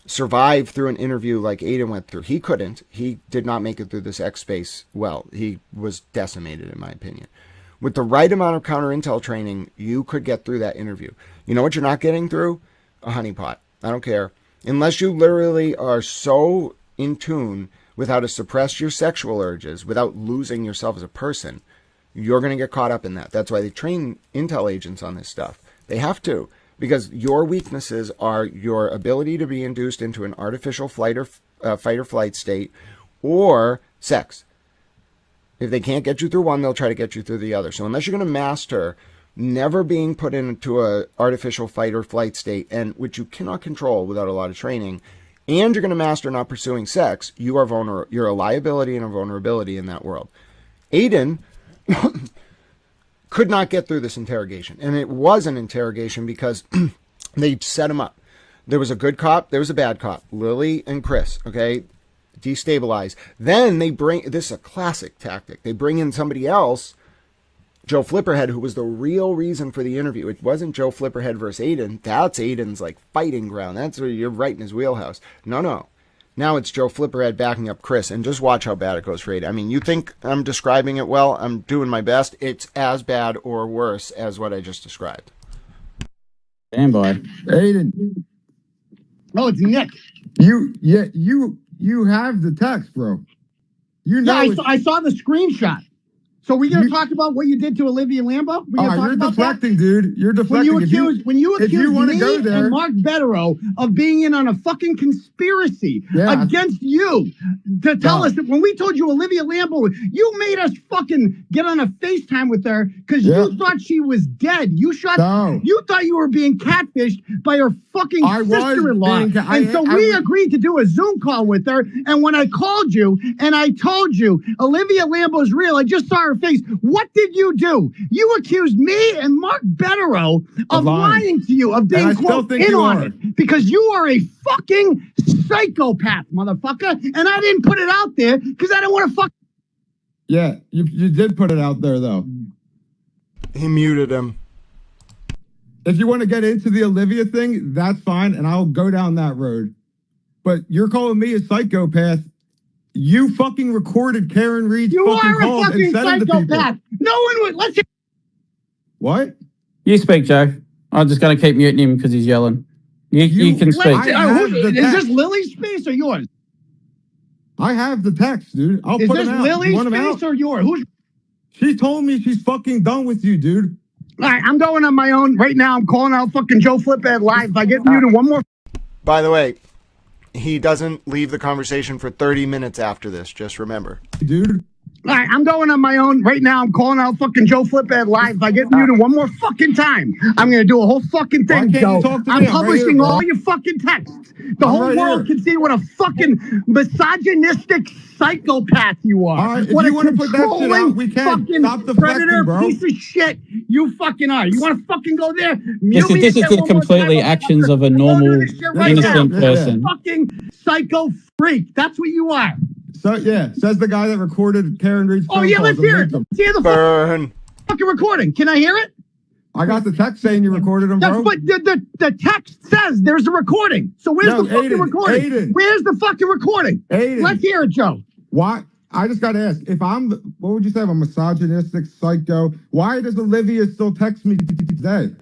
survive through an interview like Aidan went through. He couldn't. He did not make it through this X space well. He was decimated, in my opinion. With the right amount of counterintel training, you could get through that interview. You know what you're not getting through? A honeypot. I don't care. Unless you literally are so in tune with how to suppress your sexual urges without losing yourself as a person, you're going to get caught up in that. That's why they train intel agents on this stuff. They have to, because your weaknesses are your ability to be induced into an artificial fight or flight state, or sex. If they can't get you through one, they'll try to get you through the other. So unless you're going to master never being put into a artificial fight or flight state, and which you cannot control without a lot of training, and you're going to master not pursuing sex, you are vulnerable. You're a liability and a vulnerability in that world. Aidan could not get through this interrogation, and it was an interrogation because they set him up. There was a good cop, there was a bad cop, Lily and Chris. Okay, destabilize. Then they bring, this is a classic tactic, they bring in somebody else, Joe Flipperhead, who was the real reason for the interview. It wasn't Joe Flipperhead versus Aidan. That's Aidan's like fighting ground. That's where you're right in his wheelhouse. No. Now it's Joe Flipperhead backing up Chris, and just watch how bad it goes for Aidan. I mean, you think I'm describing it well? I'm doing my best. It's as bad or worse as what I just described. Stand by. Aiden. Oh, it's Nick. You have the text, bro. You know. Yeah, I saw the screenshot. So we're going to talk about what you did to Olivia Lambo? You're deflecting, dude. You're deflecting. When you accuse me and Mark Betterow of being in on a fucking conspiracy against you to tell us that when we told you Olivia Lambo, you made us fucking get on a FaceTime with her because you thought she was dead. You thought you were being catfished by her fucking sister-in-law. And so we agreed to do a Zoom call with her. And when I called you and I told you Olivia Lambo's real, I just saw her face. What did you do? You accused me and Mark Betterow of lying to you, of being quote in on it, because you are a fucking psychopath, motherfucker. And I didn't put it out there because I didn't want to fuck. Yeah, you did put it out there though. He muted him. If you want to get into the Olivia thing, that's fine, and I'll go down that road. But you're calling me a psychopath. You fucking recorded Karen Reed's fucking calls and sent them to people. No one would. Let's hear. What? You speak, Joe. I'm just going to keep muting him because he's yelling. You can speak. Is this Lily's space or yours? I have the text, dude. I'll put him out. Is this Lily's space or yours? She told me she's fucking done with you, dude. All right, I'm going on my own. Right now, I'm calling out fucking Joe Fliphead live. If I get muted one more. By the way, he doesn't leave the conversation for 30 minutes after this. Just remember. Dude. All right, I'm going on my own. Right now, I'm calling out fucking Joe Fliphead live. If I get muted one more fucking time, I'm going to do a whole fucking thing, Joe. I'm publishing all your fucking texts. The whole world can see what a fucking misogynistic psychopath you are. All right, if you want to put that shit out, we can. Stop the predator, bro. piece of shit. You fucking are. You want to fucking go there? This is the completely actions of a normal, innocent person. Fucking psycho freak. That's what you are. So says the guy that recorded Karen Reed's phone calls. Let's hear it. Let's hear the fucking recording. Can I hear it? I got the text saying you recorded him, bro. But the text says there's a recording. So where's the fucking recording? Aiden. Where's the fucking recording? Aiden. Let's hear it, Joe. Why? I just got to ask, what would you say? I'm a misogynistic psycho. Why does Olivia still text me today?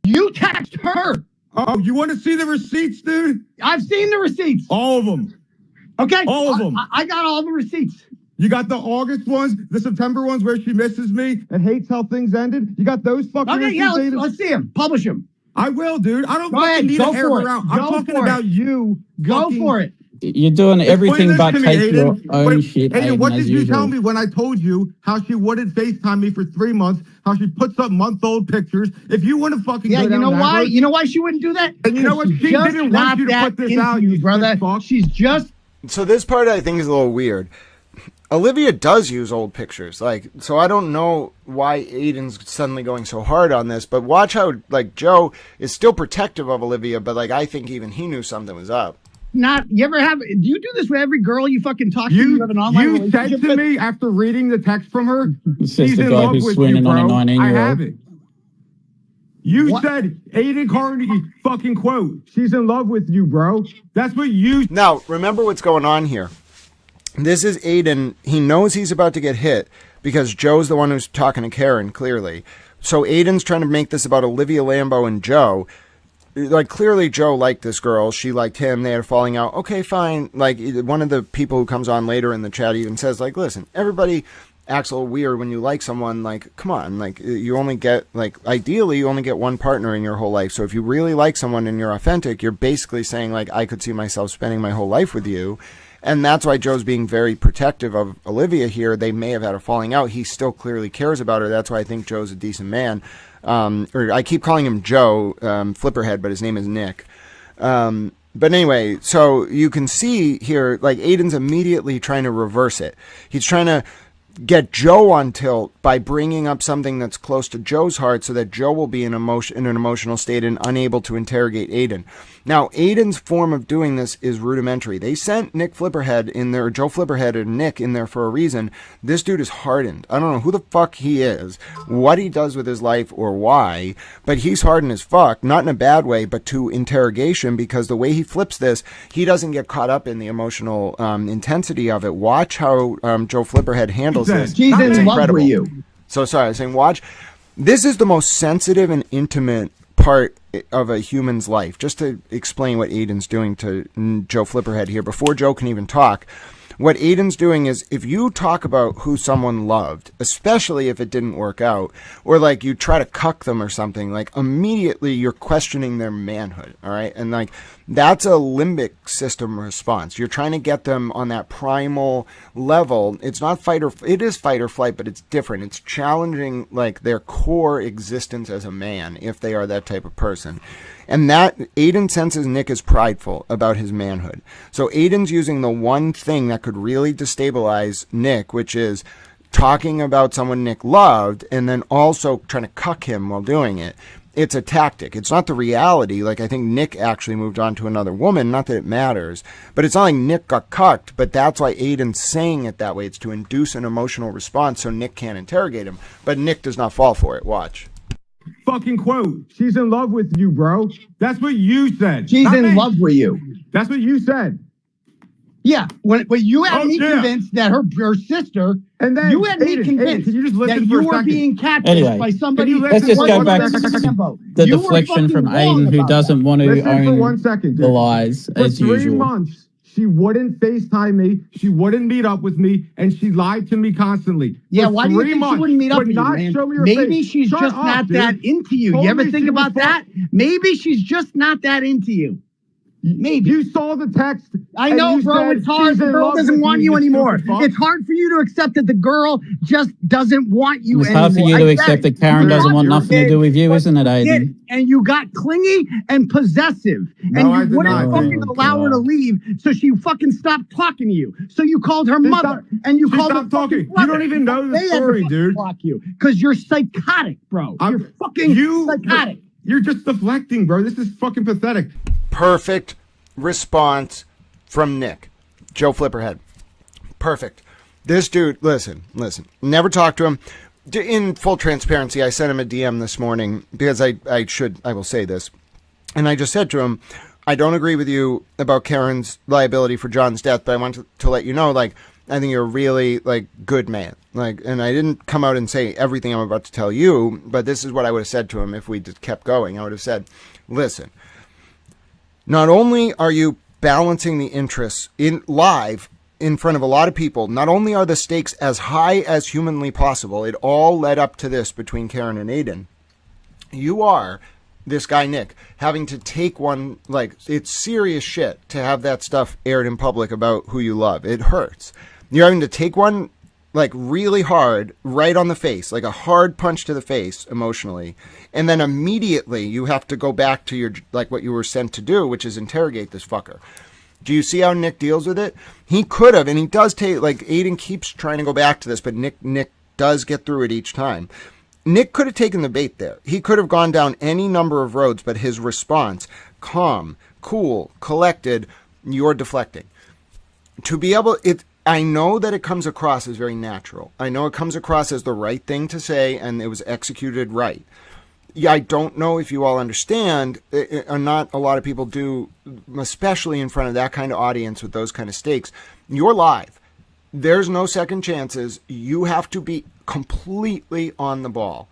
You text her. Oh, you want to see the receipts, dude? I've seen the receipts. All of them. Okay. All of them. I got all the receipts. You got the August ones, the September ones where she misses me and hates how things ended. You got those fucking Okay, yeah, receipts, Aiden? let's see him. Publish him. I will, dude. I don't Go ahead, need go to air for her it. out. I'm Go talking for about it. you. Go for it. You're doing everything Explain but this to me, take your Aiden. own Wait, shit, Aiden, Aiden, what as did you usual. tell me when I told you how she wouldn't FaceTime me for 3 months, how she puts up month-old pictures? If you want to fucking Yeah, go you down know that why? road- You know why she wouldn't do that? And you know what? She's She just didn't not want you to that put this into out, you, you brother. sick fuck. She's just. So this part I think is a little weird. Olivia does use old pictures, like, so I don't know why Aiden's suddenly going so hard on this, but watch how, like, Joe is still protective of Olivia, but, like, I think even he knew something was up. You ever have? Do you do this with every girl you fucking talk to? You have an online You said relationship to with? me after reading the text from her, It's just she's the in guy love who's with swinging you, on a bro. I 19-year-old. have it. You said Aidan Kearney fucking quote. She's in love with you, bro. That's what you. Now, remember what's going on here. This is Aiden. He knows he's about to get hit because Joe's the one who's talking to Karen, clearly. So Aiden's trying to make this about Olivia Lambeau and Joe. Like, clearly Joe liked this girl. She liked him. They had a falling out. Okay, fine. Like, one of the people who comes on later in the chat even says, like, listen, everybody acts a little weird when you like someone. Like, come on. Like, you only get, like, ideally, you only get one partner in your whole life. So if you really like someone and you're authentic, you're basically saying, like, I could see myself spending my whole life with you. And that's why Joe's being very protective of Olivia here. They may have had a falling out. He still clearly cares about her. That's why I think Joe's a decent man. Or I keep calling him Joe, Flipperhead, but his name is Nick. But anyway, so you can see here, like, Aiden's immediately trying to reverse it. He's trying to get Joe on tilt by bringing up something that's close to Joe's heart so that Joe will be in an emotional state and unable to interrogate Aiden. Now, Aiden's form of doing this is rudimentary. They sent Nick Flipperhead in there, Joe Flipperhead and Nick in there for a reason. This dude is hardened. I don't know who the fuck he is, what he does with his life or why, but he's hardened as fuck, not in a bad way, but to interrogation, because the way he flips this, he doesn't get caught up in the emotional intensity of it. Watch how Joe Flipperhead handles this. She's It's in love incredible. with you. So sorry, I was saying watch. This is the most sensitive and intimate part of a human's life. Just to explain what Aiden's doing to Joe Flipperhead here, before Joe can even talk, what Aiden's doing is, if you talk about who someone loved, especially if it didn't work out, or like you try to cuck them or something, like immediately you're questioning their manhood, all right? And like that's a limbic system response. You're trying to get them on that primal level. It's not it is fight or flight, but it's different. It's challenging like their core existence as a man, if they are that type of person. And that Aiden senses Nick is prideful about his manhood. So Aiden's using the one thing that could really destabilize Nick, which is talking about someone Nick loved and then also trying to cuck him while doing it. It's a tactic. It's not the reality. Like, I think Nick actually moved on to another woman. Not that it matters, but it's not like Nick got cucked, but that's why Aiden's saying it that way. It's to induce an emotional response so Nick can't interrogate him, but Nick does not fall for it. Watch. Fucking quote. She's in love with you, bro. That's what you said. She's in love with you. That's what you said. Yeah, when you had me yeah. convinced that her sister, And then you had me Aiden, convinced can you just listen that for you a were second? being catfished Anyway, by somebody. can you Let's just go back to Lambeau. the You were deflection from fucking wrong Aiden, who about doesn't that. want to Listen for own 1 second, the dude. lies, For as 3 usual. months, she wouldn't FaceTime me. She wouldn't meet up with me, and she lied to me constantly. Yeah, For why do you 3 think she months, wouldn't meet up would with you, not man? show me her Maybe face. she's Shut just up, not dude. that into you. Told You ever me think she was about that? Maybe she's just not that into you. Maybe. You saw the text. I and know, you bro. said It's hard. she's The in girl love doesn't with want you stupid anymore. fuck. It's hard for you to accept that the girl just doesn't want you It's anymore. hard for you to I get accept it. that Karen You doesn't got want it, nothing to do with you, but isn't it, you did, Aiden? and you got clingy and possessive. No, and I you did wouldn't not, fucking dude. allow her to God. leave, so she fucking stopped talking to you. So you called her mother, and you she called her stopped talking. fucking You brother. don't even know the They had to story, fucking dude. block you because you're psychotic, bro. You're fucking psychotic. You're just deflecting, bro. This is fucking pathetic. Perfect response from Nick. Joe Flipperhead. Perfect. This dude, listen. Never talked to him. In full transparency, I sent him a DM this morning because I will say this. And I just said to him, I don't agree with you about Karen's liability for John's death, but I want to let you know, like, I think you're a really, like, good man. Like, and I didn't come out and say everything I'm about to tell you, but this is what I would have said to him if we just kept going. I would have said, listen, not only are you balancing the interests in live in front of a lot of people. Not only are the stakes as high as humanly possible, it all led up to this between Karen and Aiden. You are, this guy Nick, having to take one, like, it's serious shit to have that stuff aired in public about who you love. It hurts. You're having to take one, like, really hard, right on the face, like a hard punch to the face emotionally. And then immediately you have to go back to your, like, what you were sent to do, which is interrogate this fucker. Do you see how Nick deals with it? He could have, and he does take, like, Aiden keeps trying to go back to this, but Nick does get through it each time. Nick could have taken the bait there. He could have gone down any number of roads, but his response, calm, cool, collected, you're deflecting. To be able, I know that it comes across as very natural. I know it comes across as the right thing to say, and it was executed right. Yeah, I don't know if you all understand, not a lot of people do, especially in front of that kind of audience with those kind of stakes. You're live. There's no second chances. You have to be completely on the ball.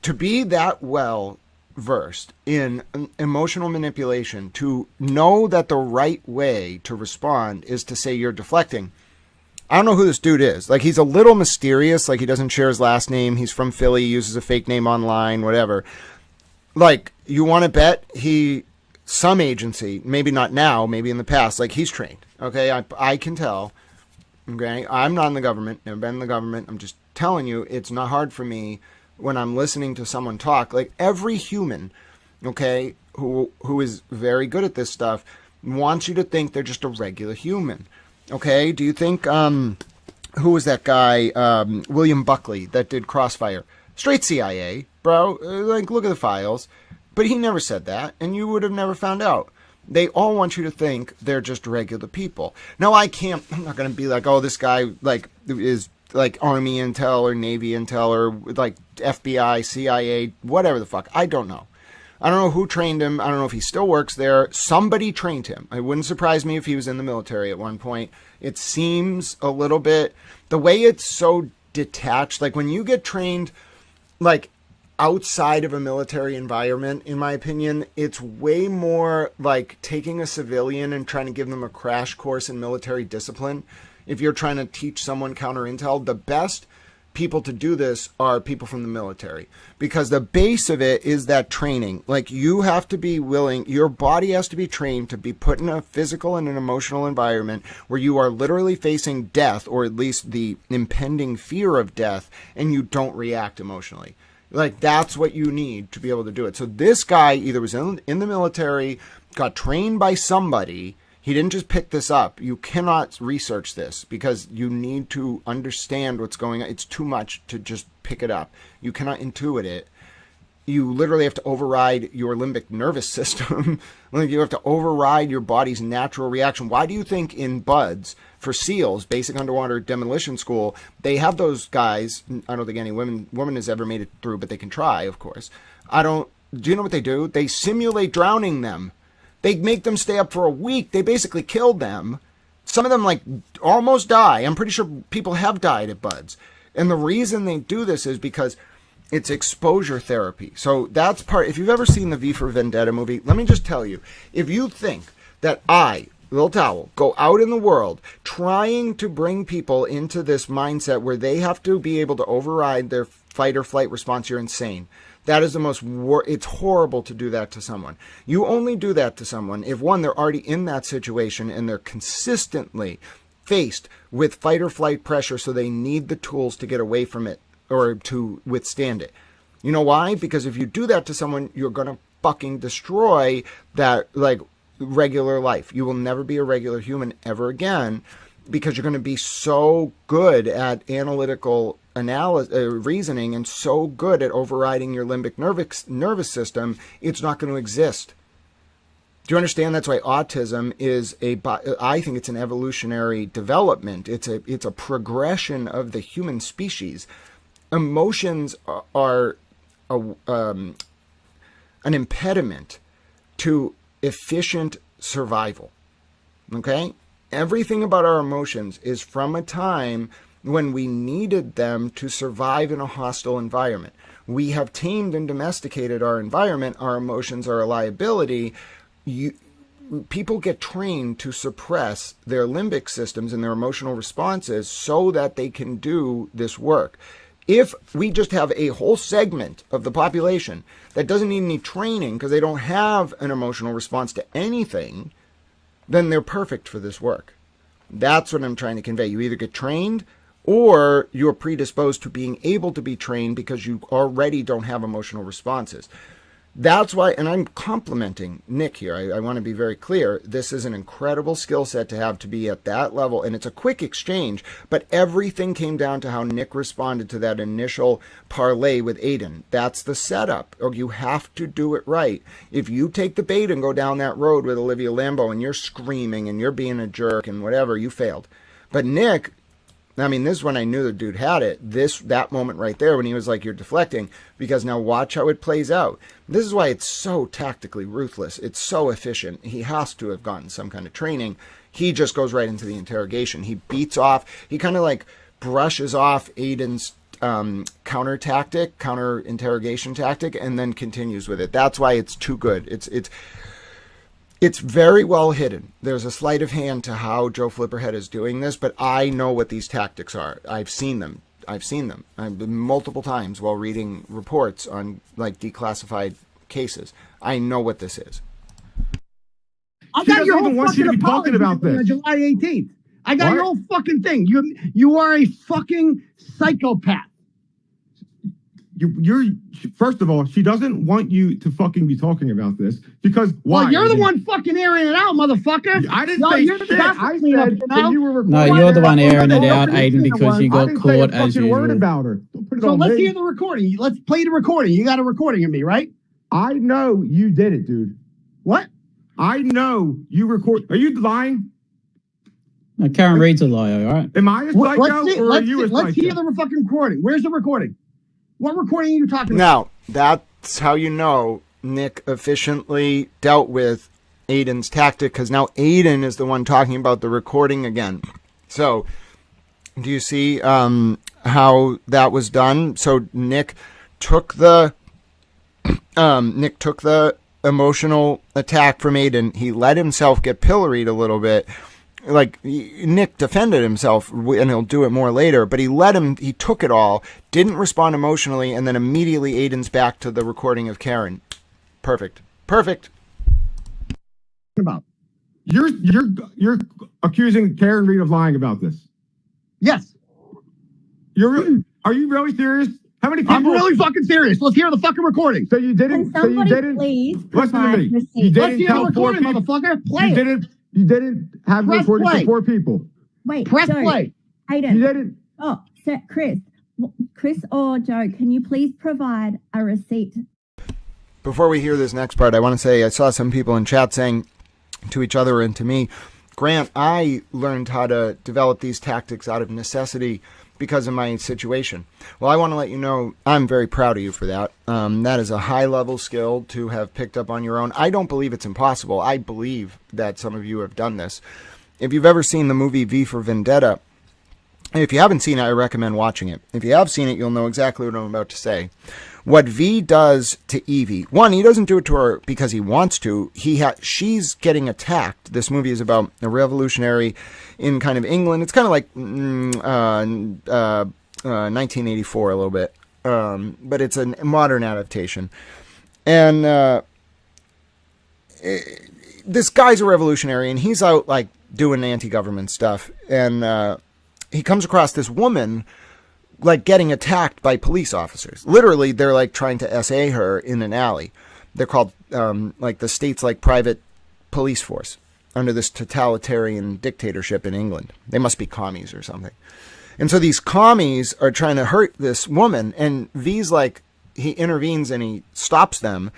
To be that well versed in emotional manipulation, to know that the right way to respond is to say you're deflecting. I don't know who this dude is. Like, he's a little mysterious. Like, he doesn't share his last name. He's from Philly, uses a fake name online, whatever. Like, you want to bet some agency, maybe not now, maybe in the past, like, he's trained. Okay, I can tell. Okay, I'm not in the government, never been in the government. I'm just telling you, it's not hard for me when I'm listening to someone talk. Like, every human, okay, who is very good at this stuff wants you to think they're just a regular human. Okay, do you think, who was that guy, William Buckley, that did Crossfire? Straight CIA, bro. Like, look at the files. But he never said that, and you would have never found out. They all want you to think they're just regular people. Now, I'm not going to be like, oh, this guy, like, is, like, Army Intel or Navy Intel or, like, FBI, CIA, whatever the fuck. I don't know. I don't know who trained him. I don't know if he still works there. Somebody trained him. It wouldn't surprise me if he was in the military at one point. It seems a little bit, the way it's so detached, like when you get trained, like outside of a military environment, in my opinion, it's way more like taking a civilian and trying to give them a crash course in military discipline. If you're trying to teach someone counter intel, the best people to do this are people from the military, because the base of it is that training. Like, you have to be willing, your body has to be trained to be put in a physical and an emotional environment where you are literally facing death, or at least the impending fear of death, and you don't react emotionally. Like, that's what you need to be able to do it. So this guy either was in the military, got trained by somebody. He didn't just pick this up. You cannot research this because you need to understand what's going on. It's too much to just pick it up. You cannot intuit it. You literally have to override your limbic nervous system. Like, you have to override your body's natural reaction. Why do you think in BUDS, for SEALs, Basic Underwater Demolition School, they have those guys? I don't think any woman has ever made it through, but they can try, of course. Do you know what they do? They simulate drowning them. They make them stay up for a week. They basically killed them. Some of them, like, almost die. I'm pretty sure people have died at BUDS. And the reason they do this is because it's exposure therapy. So that's part. If you've ever seen the V for Vendetta movie, let me just tell you, if you think that Little Towel, go out in the world trying to bring people into this mindset where they have to be able to override their fight or flight response, you're insane. That is the most, it's horrible to do that to someone. You only do that to someone if, one, they're already in that situation and they're consistently faced with fight or flight pressure, so they need the tools to get away from it or to withstand it. You know why? Because if you do that to someone, you're going to fucking destroy that, like, regular life. You will never be a regular human ever again, because you're going to be so good at analytical reasoning and so good at overriding your limbic nervous system, it's not going to exist. Do you understand? That's why autism is I think it's an evolutionary development. It's a progression of the human species. Emotions are an impediment to efficient survival. Okay? Everything about our emotions is from a time when we needed them to survive in a hostile environment. We have tamed and domesticated our environment. Our emotions are a liability. people get trained to suppress their limbic systems and their emotional responses so that they can do this work. If we just have a whole segment of the population that doesn't need any training because they don't have an emotional response to anything, then they're perfect for this work. That's what I'm trying to convey. You either get trained or you're predisposed to being able to be trained because you already don't have emotional responses. That's why, and I'm complimenting Nick here. I want to be very clear. This is an incredible skill set to have to be at that level, and it's a quick exchange, but everything came down to how Nick responded to that initial parlay with Aiden. That's the setup. Or you have to do it right. If you take the bait and go down that road with Olivia Lambeau and you're screaming and you're being a jerk and whatever, you failed. But Nick, I mean, this is when I knew the dude had it. That moment right there when he was like, you're deflecting, because now watch how it plays out. This is why it's so tactically ruthless. It's so efficient. He has to have gotten some kind of training. He just goes right into the interrogation. He beats off, he kind of like brushes off Aiden's counter interrogation tactic, and then continues with it. That's why it's too good. It's very well hidden. There's a sleight of hand to how Joe Flipperhead is doing this, but I know what these tactics are. I've seen them. I've been multiple times while reading reports on like declassified cases. I know what this is. I got your whole fucking apology about this. July 18th. I got your whole fucking thing. You are a fucking psychopath. You're first of all, she doesn't want you to fucking be talking about this because why? Well, you're the one fucking airing it out, motherfucker. I didn't say shit. I said that you were recording. No, you're the one airing it out, Aiden, because you got caught as usual. Word about her. Don't put it so on let's me. hear the recording. Let's play the recording. You got a recording of me, right? I know you did it, dude. What? I know you record. Are you lying? No, Karen Reed's a liar, all right? Am I a psycho or are you a psycho? Let's hear the fucking recording. Where's the recording? What recording are you talking about? Now, that's how you know Nick efficiently dealt with Aiden's tactic, because now Aiden is the one talking about the recording again. So, do you see how that was done? So Nick took the emotional attack from Aiden. He let himself get pilloried a little bit. Like, Nick defended himself, and he'll do it more later, but he took it all, didn't respond emotionally, and then immediately Aiden's back to the recording of Karen. Perfect. About you're accusing Karen Reed of lying about this. Yes. Are you really serious? How many people? I'm really fucking serious. Let's hear the fucking recording. So you didn't. Can somebody please Listen to me. You Let's didn't hear tell the recording, motherfucker. Play it. You didn't have Press recording play. for 4 people. Wait, Press Joe, play. Aiden. You didn't. Oh, so Chris or Joe, can you please provide a receipt? Before we hear this next part, I want to say I saw some people in chat saying to each other and to me, Grant, I learned how to develop these tactics out of necessity because of my situation. Well, I want to let you know I'm very proud of you for that. That is a high-level skill to have picked up on your own. I don't believe it's impossible. I believe that some of you have done this. If you've ever seen the movie V for Vendetta, if you haven't seen it, I recommend watching it. If you have seen it, you'll know exactly what I'm about to say. What V does to Evie, one, he doesn't do it to her because he wants to. She's getting attacked. This movie is about a revolutionary in kind of England. It's kind of like 1984 a little bit, but it's a modern adaptation. And this guy's a revolutionary, and he's out like doing anti-government stuff. And he comes across this woman like getting attacked by police officers. Literally, they're like trying to SA her in an alley. They're called like the state's like private police force under this totalitarian dictatorship in England. They must be commies or something. And so these commies are trying to hurt this woman, and V's like, he intervenes and he stops them,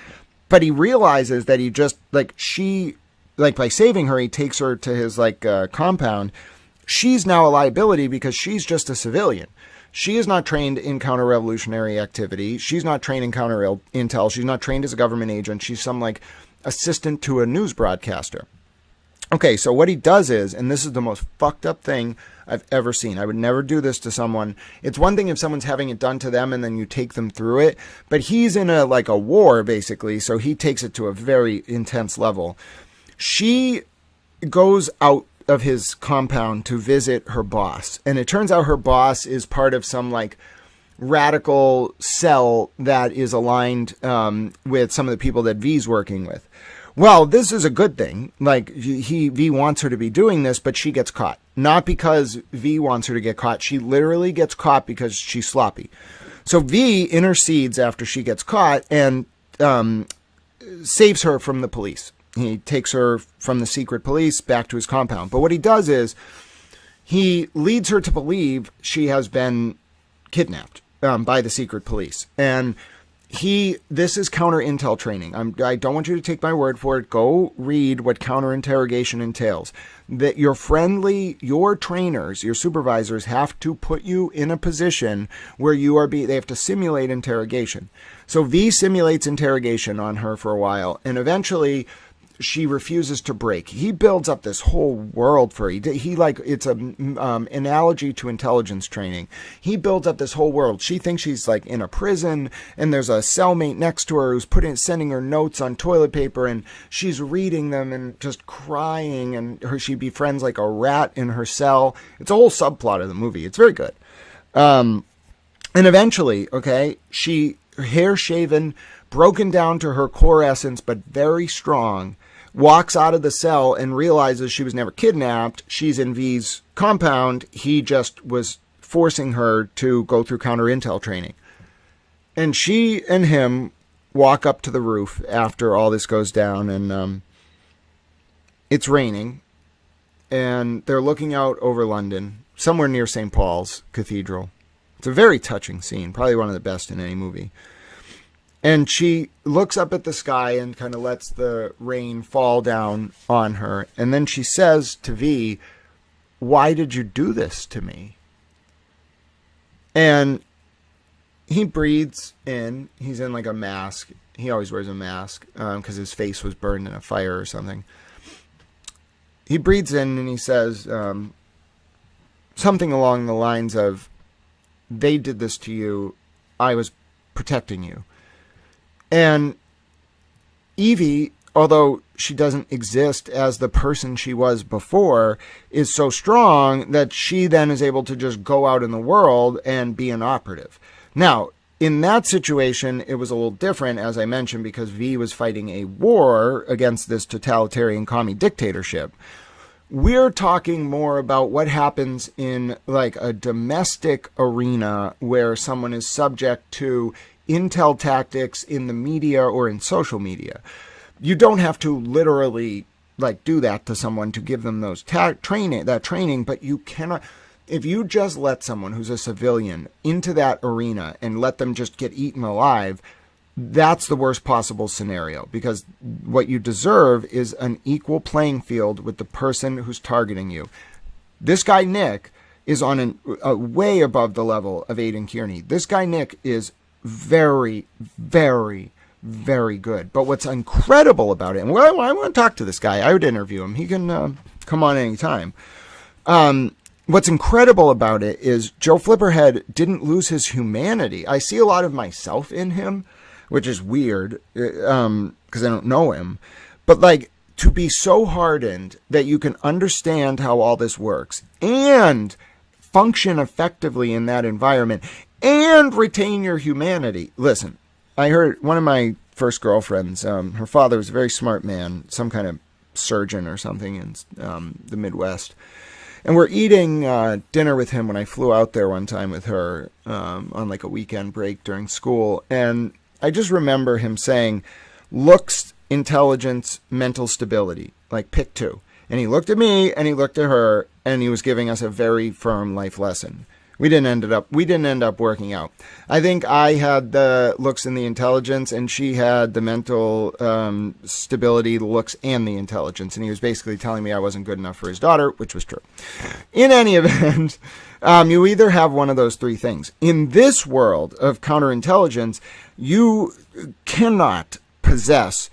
but he realizes that he just like by saving her, he takes her to his like compound. She's now a liability because she's just a civilian. She is not trained in counter-revolutionary activity. She's not trained in counter-intel. She's not trained as a government agent. She's some, like, assistant to a news broadcaster. Okay, so what he does is, and this is the most fucked up thing I've ever seen. I would never do this to someone. It's one thing if someone's having it done to them and then you take them through it, but he's in a war, basically, so he takes it to a very intense level. She goes out of his compound to visit her boss. And it turns out her boss is part of some like radical cell that is aligned with some of the people that V's working with. Well, this is a good thing. Like V wants her to be doing this, but she gets caught. Not because V wants her to get caught. She literally gets caught because she's sloppy. So V intercedes after she gets caught and saves her from the police. He takes her from the secret police back to his compound. But what he does is he leads her to believe she has been kidnapped by the secret police. And this is counter intel training. I don't want you to take my word for it. Go read what counter interrogation entails. That your trainers, your supervisors have to put you in a position where they have to simulate interrogation. So V simulates interrogation on her for a while, and eventually she refuses to break. He builds up this whole world for her. It's an analogy to intelligence training. He builds up this whole world. She thinks she's like in a prison, and there's a cellmate next to her who's sending her notes on toilet paper, and she's reading them and just crying, and she befriends like a rat in her cell. It's a whole subplot of the movie. It's very good. And eventually, her hair shaven, broken down to her core essence, but very strong, walks out of the cell and realizes she was never kidnapped. She's in V's compound. He just was forcing her to go through counter intel training. And she and him walk up to the roof after all this goes down, and it's raining, and they're looking out over London, somewhere near St. Paul's Cathedral. It's a very touching scene, probably one of the best in any movie. And she looks up at the sky and kind of lets the rain fall down on her. And then she says to V, "Why did you do this to me?" And he breathes in. He's in like a mask. He always wears a mask because his face was burned in a fire or something. He breathes in and he says something along the lines of, "They did this to you. I was protecting you." And Evie, although she doesn't exist as the person she was before, is so strong that she then is able to just go out in the world and be an operative. Now, in that situation, it was a little different, as I mentioned, because V was fighting a war against this totalitarian commie dictatorship. We're talking more about what happens in like a domestic arena where someone is subject to intel tactics in the media or in social media. You don't have to literally like do that to someone to give them those training, but you cannot. If you just let someone who's a civilian into that arena and let them just get eaten alive, that's the worst possible scenario, because what you deserve is an equal playing field with the person who's targeting you. This guy Nick is on a way above the level of Aidan Kearney. This guy Nick is very, very, very good. But what's incredible about it, and I want to talk to this guy. I would interview him. He can come on anytime. What's incredible about it is Joe Flipperhead didn't lose his humanity. I see a lot of myself in him, which is weird because I don't know him. But like, to be so hardened that you can understand how all this works and function effectively in that environment and retain your humanity. Listen, I heard one of my first girlfriends, her father was a very smart man, some kind of surgeon or something in the Midwest. And we're eating dinner with him when I flew out there one time with her on like a weekend break during school. And I just remember him saying, looks, intelligence, mental stability, like pick two. And he looked at me and he looked at her and he was giving us a very firm life lesson. We didn't end up working out. I think I had the looks and the intelligence, and she had the mental stability, the looks, and the intelligence. And he was basically telling me I wasn't good enough for his daughter, which was true. In any event, you either have one of those three things. In this world of counterintelligence, you cannot possess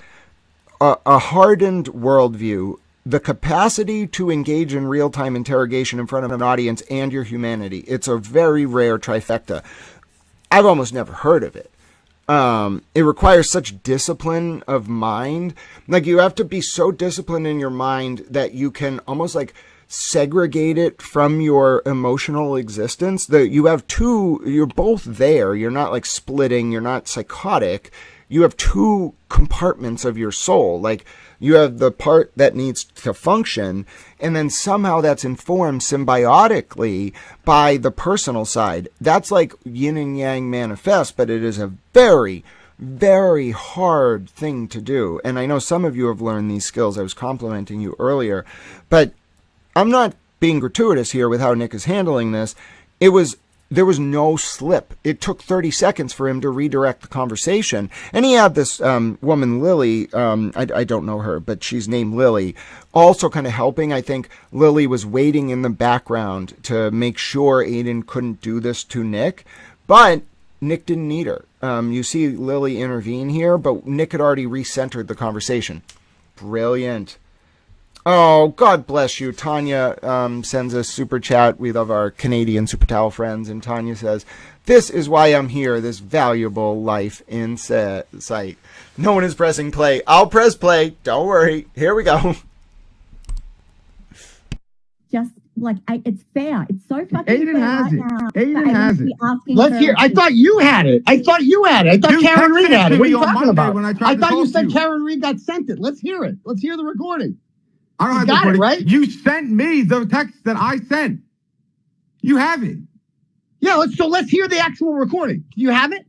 a hardened worldview, the capacity to engage in real-time interrogation in front of an audience, and your humanity. It's a very rare trifecta. I've almost never heard of it. it requires such discipline of mind. Like, you have to be so disciplined in your mind that you can almost like segregate it from your emotional existence. That you have you're both there. You're not like splitting. You're not psychotic. You have two compartments of your soul. Like, you have the part that needs to function, and then somehow that's informed symbiotically by the personal side. That's like yin and yang manifest, but it is a very, very hard thing to do. And I know some of you have learned these skills. I was complimenting you earlier, but I'm not being gratuitous here with how Nick is handling this. There was no slip. It took 30 seconds for him to redirect the conversation. And he had this woman, Lily, I don't know her, but she's named Lily, also kind of helping. I think Lily was waiting in the background to make sure Aiden couldn't do this to Nick, but Nick didn't need her. You see Lily intervene here, but Nick had already recentered the conversation. Brilliant. Oh, God bless you. Tanya sends a super chat. We love our Canadian Super Towel friends. And Tanya says, this is why I'm here, this valuable life insight. No one is pressing play. I'll press play. Don't worry. Here we go. Just like, it's fair. It's so fucking Aiden fair has it. now Aiden for has to it. be asking Let's for hear. I receipts. thought you had it. I thought Karen Reed had it. What are you on talking Monday about? when I tried I to thought you talk said to you. Karen Reed got sent it. Let's hear it. Let's hear the recording. I don't You have got the it, recording. right? You sent me the text that I sent. You have it. Yeah, let's hear the actual recording. Do you have it?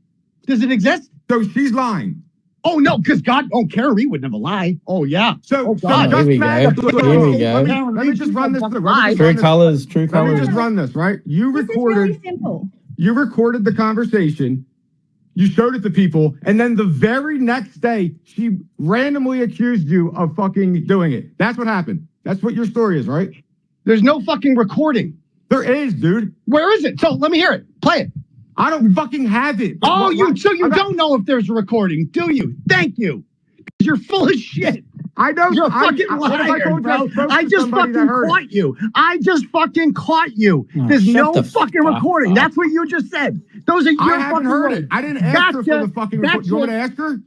Does it exist? So she's lying. Oh no, because Karen Reed would never lie. Oh yeah. So, God. Here we go. Here we go. Let me just run this through. True colors, true Let me colors. just run this, right? You This is really recorded simple. the conversation. You showed it to people, and then the very next day, she randomly accused you of fucking doing it. That's what happened. That's what your story is, right? There's no fucking recording. There is, dude. Where is it? So let me hear it. Play it. I don't fucking have it. Oh, you don't know if there's a recording, do you? Thank you. You're full of shit. I know. You're a fucking liar, bro. I just fucking caught you. I just fucking caught you. Oh, There's shut no the fucking fuck recording. up. That's what you just said. Those are your I haven't fucking heard words. it. I didn't ask her for Gotcha. the fucking recording. You want me to ask her?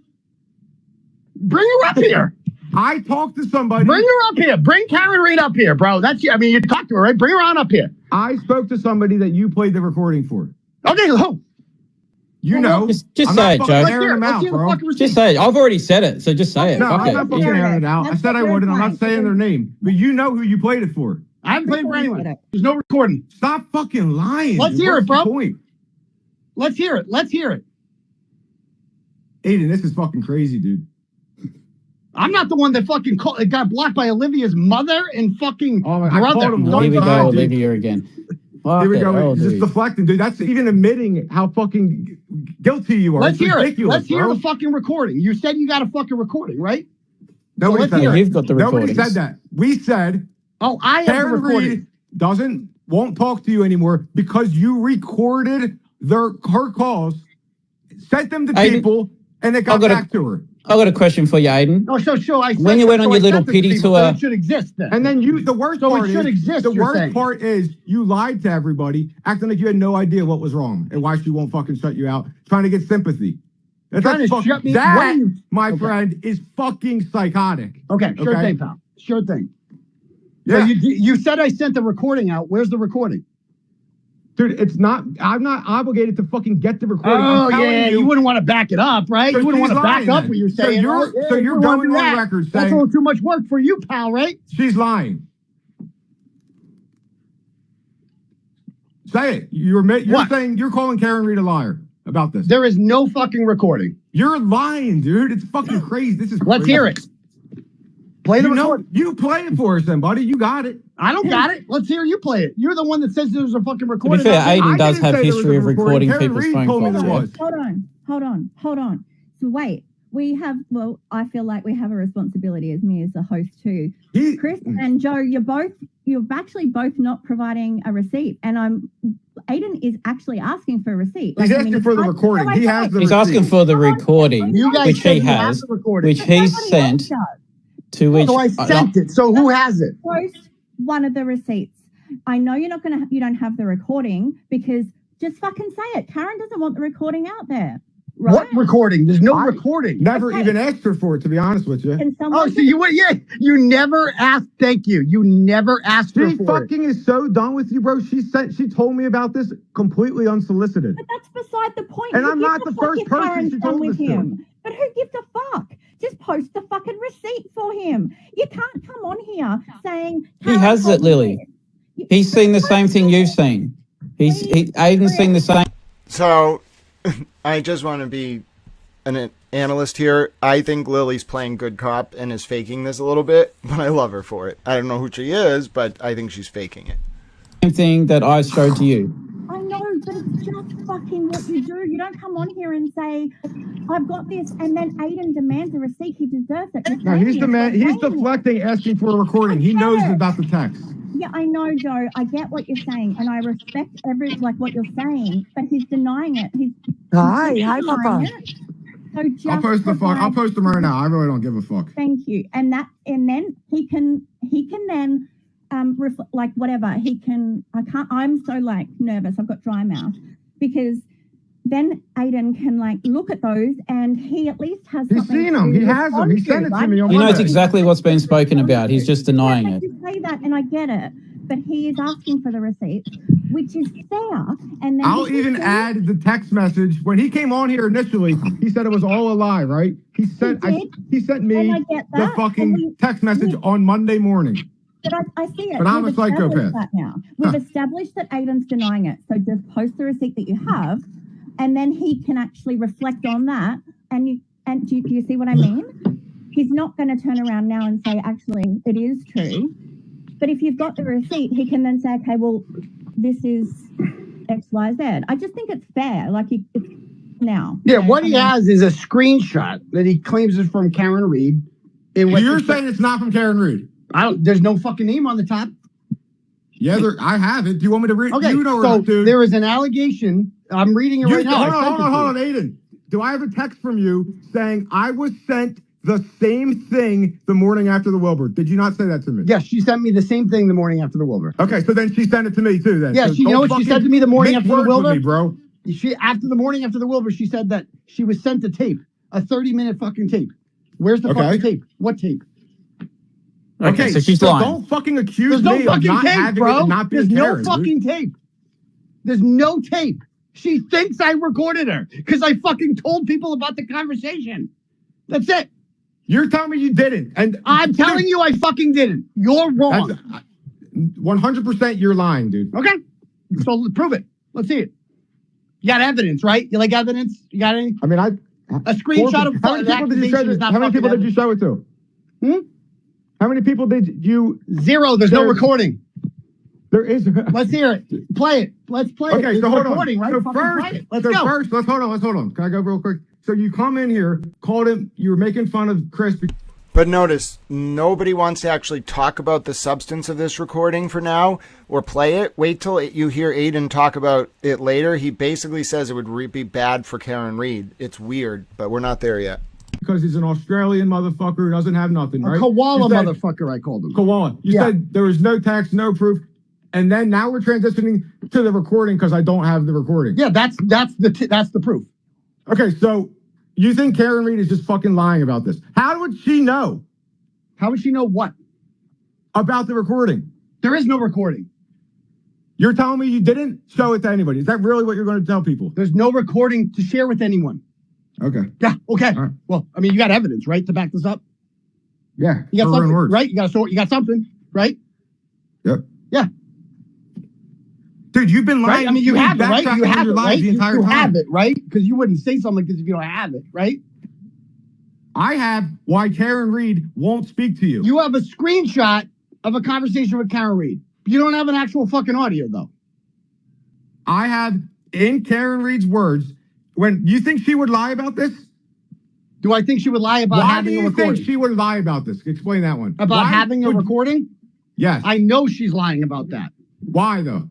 Bring her up here. I talked to somebody. Bring her up here. Bring Karen Reed up here, bro. You talked to her, right? Bring her on up here. I spoke to somebody that you played the recording for. Okay, who? You know. Just I'm say not it, fucking Joe. airing them Let's out, hear the bro. fucking receipt. Just say it. I've already said it, so just say it. No, Fuck I'm not it. fucking airing it out. I That's said I what would, and I'm we're not saying their name. But you know who you played it for. I haven't played for anyone. There's no recording. Stop fucking lying. Let's dude. hear What's it, bro. the point? Let's hear it. Let's hear it. Aiden, this is fucking crazy, dude. I'm not the one that fucking got blocked by Olivia's mother and fucking Oh, I brother. called him Here one we go, time, dude. Olivia again. Here we go. Oh, It's just dude. deflecting, dude. That's even admitting how fucking guilty you are. Let's It's hear it. ridiculous, Let's hear bro. the fucking recording. You said you got a fucking recording, right? Nobody let's said hear that. it. You've got the Nobody recordings. said that. We said Oh, I have the Karen recording. Reed won't talk to you anymore because you recorded her calls, sent them to Aiden, people, and they got back to her. I've got a question for you, Aiden. Oh, so I When you went on your little pity tour- it should exist then. And then the worst So it part should is, exist, the you're worst saying. part is you lied to everybody, acting like you had no idea what was wrong and why she won't fucking shut you out, trying to get sympathy. Trying to fucking- shut me- what that, are you- my Okay. friend, is fucking psychotic. Okay, sure Okay. thing, pal. Sure thing. Yeah. So you said I sent the recording out. Where's the recording? Dude, I'm not obligated to fucking get the recording. Oh I'm telling yeah, you wouldn't want to back it up, right? So You wouldn't want she's to back lying up then. what you're So saying. you're- right? Yeah, so you you're wouldn't wanna going do on that. record That's a saying- little too much work for you, pal, right? She's lying. Say it. You're What? saying you're calling Karen Reed a liar about this. There is no fucking recording. You're lying, dude. It's fucking crazy. This is Let's crazy. hear it. Play the You know, recording. you play it for us then, buddy. You got it. I don't got it. Let's hear you play it. You're the one that says there's a fucking To be recording. fair, I Aiden does didn't have say there was history a of recording. recording Karen people's Reed phone told me calls. there Yeah. was. Hold on. So wait, I feel like we have a responsibility as me as the host too. Chris and Joe, you're actually both not providing a receipt, and Aiden is actually asking for a receipt. He's asking for the recording. He has the He's asking receipt. for the recording, You guys which said he you have has, the recording. which he sent, to which So I sent it. So who has it? Post one of the receipts. I know you don't have the recording because just fucking say it. Karen doesn't want the recording out there. right? What recording? There's no recording. Never even asked her for it, to be honest with you. Oh, so you never asked. Thank you. You never asked her She for fucking is so done with you, bro. She told me about this completely unsolicited. But that's beside the point. And Who I'm gives not a the fuck first if person Karen's she done told with this to. him? But who gives a fuck? Just post the fucking receipt for him. You can't come on here saying He Karen has told it, me Lily. this. He's seen the same thing you've seen. Aiden's seen the same. So, I just want to be an analyst here. I think Lily's playing good cop and is faking this a little bit, but I love her for it. I don't know who she is, but I think she's faking it. Same thing that I showed to you. I know, but it's just fucking what you do. You don't come on here and say, I've got this, and then Aiden demands a receipt. He deserves it. No, he's deflecting, asking for a recording. He knows about the text. Yeah, I know, Joe. I get what you're saying, and I respect what you're saying, but he's denying it. He's Hi, denying Papa. it. So just I'll post them right now. I really don't give a fuck. Thank you. And then he can then whatever. I'm so nervous. I've got dry mouth because then Aiden can look at those and he at least has He's something. seen them. He has them. He sent it to me on He knows Monday. exactly what's been spoken about. He's just denying it. You say that and I get it, but he is asking for the receipts, which is fair. And then I'll even add the text message. When he came on here initially, he said it was all a lie, right? He sent me the fucking text message on Monday morning. But I see it. But I'm a psychopath. That now. We've established that Aiden's denying it. So just post the receipt that you have, and then he can actually reflect on that. And do you see what I mean? He's not going to turn around now and say, actually, it is true. But if you've got the receipt, he can then say, okay, well, this is X, Y, Z. I just think it's fair. It's now. Yeah, what he has is a screenshot that he claims is from Karen Reed. You're saying it's not from Karen Reed? There's no fucking name on the top. Yeah, I have it. Do you want me to read? Okay, so there is an allegation. I'm reading it right now. Hold on, Aiden. Do I have a text from you saying I was sent the same thing the morning after the Wilbur? Did you not say that to me? Yes, she sent me the same thing the morning after the Wilbur. Okay, so then she sent it to me too. Then yeah, you know what she said to me the morning after the Wilbur, bro. After the morning after the Wilbur, she said that she was sent a tape, a 30-minute fucking tape. Where's the fucking tape? What tape? Okay, so she's lying. Don't fucking accuse me of not having it and not being There's no fucking tape. There's no tape. She thinks I recorded her because I fucking told people about the conversation. That's it. You're telling me you didn't. And I'm telling you I fucking didn't. You're wrong. 100% you're lying, dude. Okay. So prove it. Let's see it. You got evidence, right? You like evidence? You got any? I mean, a screenshot of how many people did you show it to? How many people did you? 0. There's no recording. There is. Let's hear it. Play it. Let's play it. Okay, so hold on. Right? So first, let's hold on. Can I go real quick? So you come in here, called him. You were making fun of Chris. But notice, nobody wants to actually talk about the substance of this recording for now or play it. Wait till you hear Aiden talk about it later. He basically says it would be bad for Karen Reed. It's weird, but we're not there yet. Because he's an Australian motherfucker who doesn't have nothing, right? A koala motherfucker, I called him. Koala. You said there was no text, no proof. And then now we're transitioning to the recording because I don't have the recording. Yeah, that's the proof. Okay, so you think Karen Reed is just fucking lying about this? How would she know? How would she know what? About the recording. There is no recording. You're telling me you didn't show it to anybody. Is that really what you're going to tell people? There's no recording to share with anyone. Okay. Yeah, okay. Right. Well, I mean, you got evidence, right, to back this up? Yeah. You got something, right? You got something, right? Yep. Yeah. Dude, you've been lying. Right? I mean, you have it, right? You have it, right? The entire time. Have it, right? Because you wouldn't say something like this if you don't have it, right? I have why Karen Reed won't speak to you. You have a screenshot of a conversation with Karen Reed. You don't have an actual fucking audio, though. I have, in Karen Reed's words, when you think she would lie about this? Do I think she would lie about having a recording? Why do you think she would lie about this? Explain that one. About having a recording? Yes. I know she's lying about that. Why, though?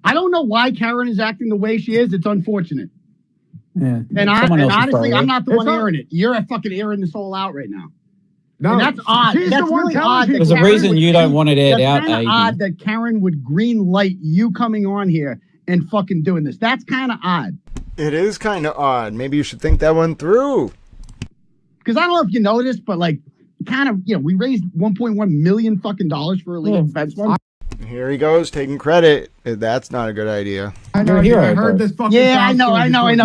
I don't know why Karen is acting the way she is. It's unfortunate. Yeah. And honestly, I'm not the one airing it. You're fucking airing this all out right now. No, and that's odd. That's really odd. There's a reason you don't want it aired out, Aiden. It's kind of odd that Karen would green light you coming on here and fucking doing this. That's kind of odd. It is kind of odd. Maybe you should think that one through. Because I don't know if you know this, but like, kind of, we raised $1.1 million fucking dollars for a legal defense fund. Here he goes, taking credit. That's not a good idea. I know, You're a hero, I heard bro. this fucking Yeah, I know.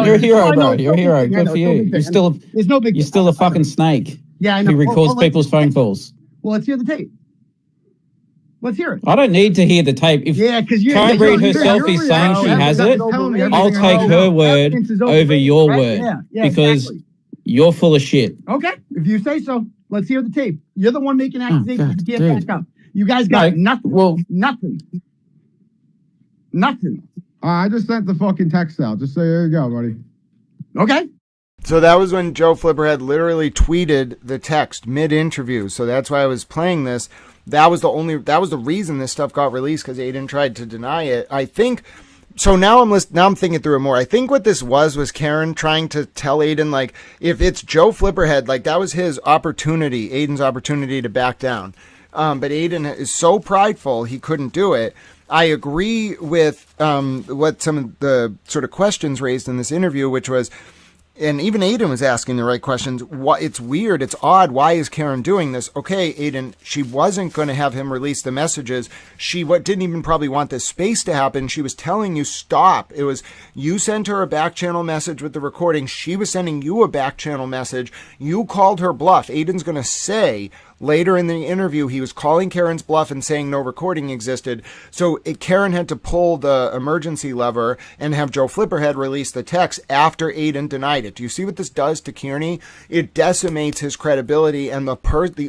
You're a hero, bro. You're a hero. Good Good for you. You're still a fucking snake. Yeah, I know. Who records people's phone calls. Well, let's hear the tape. Let's hear it. I don't need to hear the tape. If because Karen Reed herself is saying she has it, I'll take her word over your word because you're full of shit. Okay, if you say so, let's hear the tape. You're the one making accusations. You can't back up. You guys got nothing. Well, nothing. I just sent the fucking text out. Just say, there you go, buddy. Okay. So that was when Joe Flipperhead literally tweeted the text mid-interview. So that's why I was playing this. That was the reason this stuff got released, because Aiden tried to deny it. I think. So now I'm thinking through it more. I think what this was Karen trying to tell Aiden, like, if it's Joe Flipperhead, like, that was his opportunity, Aiden's opportunity to back down. But Aiden is so prideful, he couldn't do it. I agree with what some of the sort of questions raised in this interview, which was, and even Aiden was asking the right questions. It's weird. It's odd. Why is Karen doing this? Okay, Aiden, she wasn't going to have him release the messages. She didn't even probably want this space to happen. She was telling you, stop. It was, you sent her a back channel message with the recording. She was sending you a back channel message. You called her bluff. Aiden's going to say later in the interview, he was calling Karen's bluff and saying no recording existed. So Karen had to pull the emergency lever and have Joe Flipperhead release the text after Aiden denied it. Do you see what this does to Kierney? It decimates his credibility, and the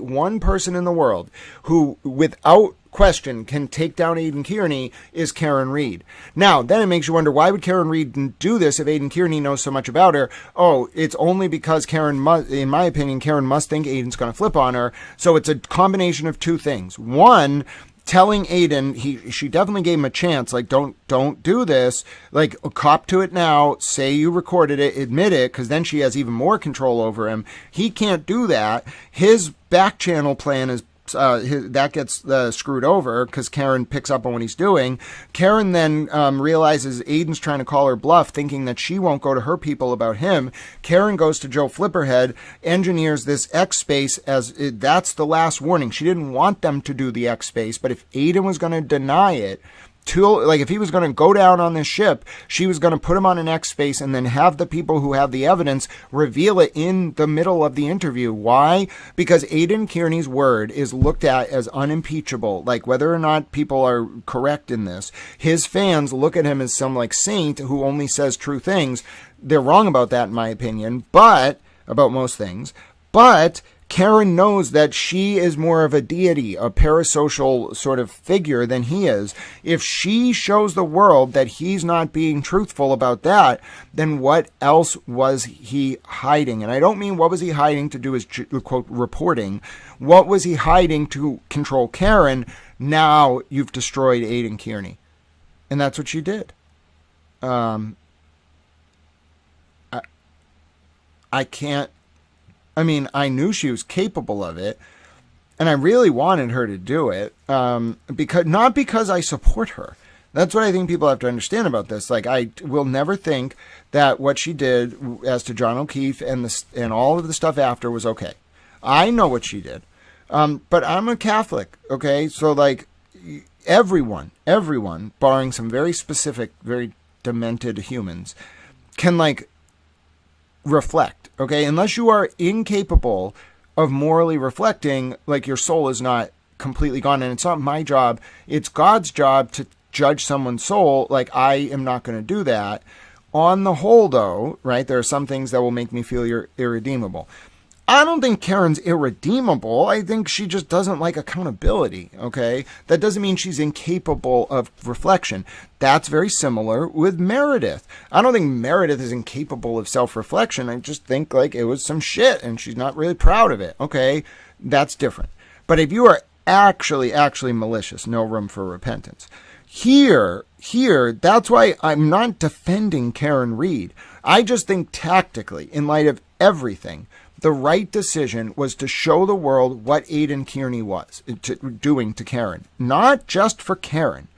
one person in the world who, without question, can take down Aidan Kierney is Karen Reed. Now, then it makes you wonder, why would Karen Reed do this if Aidan Kierney knows so much about her? Oh, it's only because in my opinion, Karen must think Aiden's going to flip on her. So it's a combination of two things. One, telling Aiden, she definitely gave him a chance, like, don't do this, like, cop to it now, say you recorded it, admit it, because then she has even more control over him. He can't do that. His back channel plan is that gets screwed over because Karen picks up on what he's doing. Karen then realizes Aiden's trying to call her bluff, thinking that she won't go to her people about him. Karen goes to Joe Flipperhead, engineers this X space that's the last warning. She didn't want them to do the X space, but if Aiden was going to deny it, if he was going to go down on this ship, she was going to put him on an X space and then have the people who have the evidence reveal it in the middle of the interview. Why? Because Aidan Kierney's word is looked at as unimpeachable. Like, whether or not people are correct in this, his fans look at him as some like saint who only says true things. They're wrong about that, in my opinion, but about most things. But Karen knows that she is more of a deity, a parasocial sort of figure than he is. If she shows the world that he's not being truthful about that, then what else was he hiding? And I don't mean what was he hiding to do his, quote, reporting. What was he hiding to control Karen? Now you've destroyed Aidan Kierney. And that's what she did. I knew she was capable of it, and I really wanted her to do it, not because I support her. That's what I think people have to understand about this. Like, I will never think that what she did as to John O'Keefe and all of the stuff after was okay. I know what she did, but I'm a Catholic, okay? So, like, everyone, barring some very specific, very demented humans, can, like, reflect, okay? Unless you are incapable of morally reflecting, like, your soul is not completely gone, and it's not my job, it's God's job to judge someone's soul. Like, I am not going to do that. On the whole, though, right, there are some things that will make me feel you're irredeemable. I don't think Karen's irredeemable. I think she just doesn't like accountability, okay? That doesn't mean she's incapable of reflection. That's very similar with Meredith. I don't think Meredith is incapable of self-reflection. I just think, like, it was some shit and she's not really proud of it, okay? That's different. But if you are actually malicious, no room for repentance. Here, that's why I'm not defending Karen Reed. I just think tactically, in light of everything, the right decision was to show the world what Aidan Kierney was doing to Karen. Not just for Karen,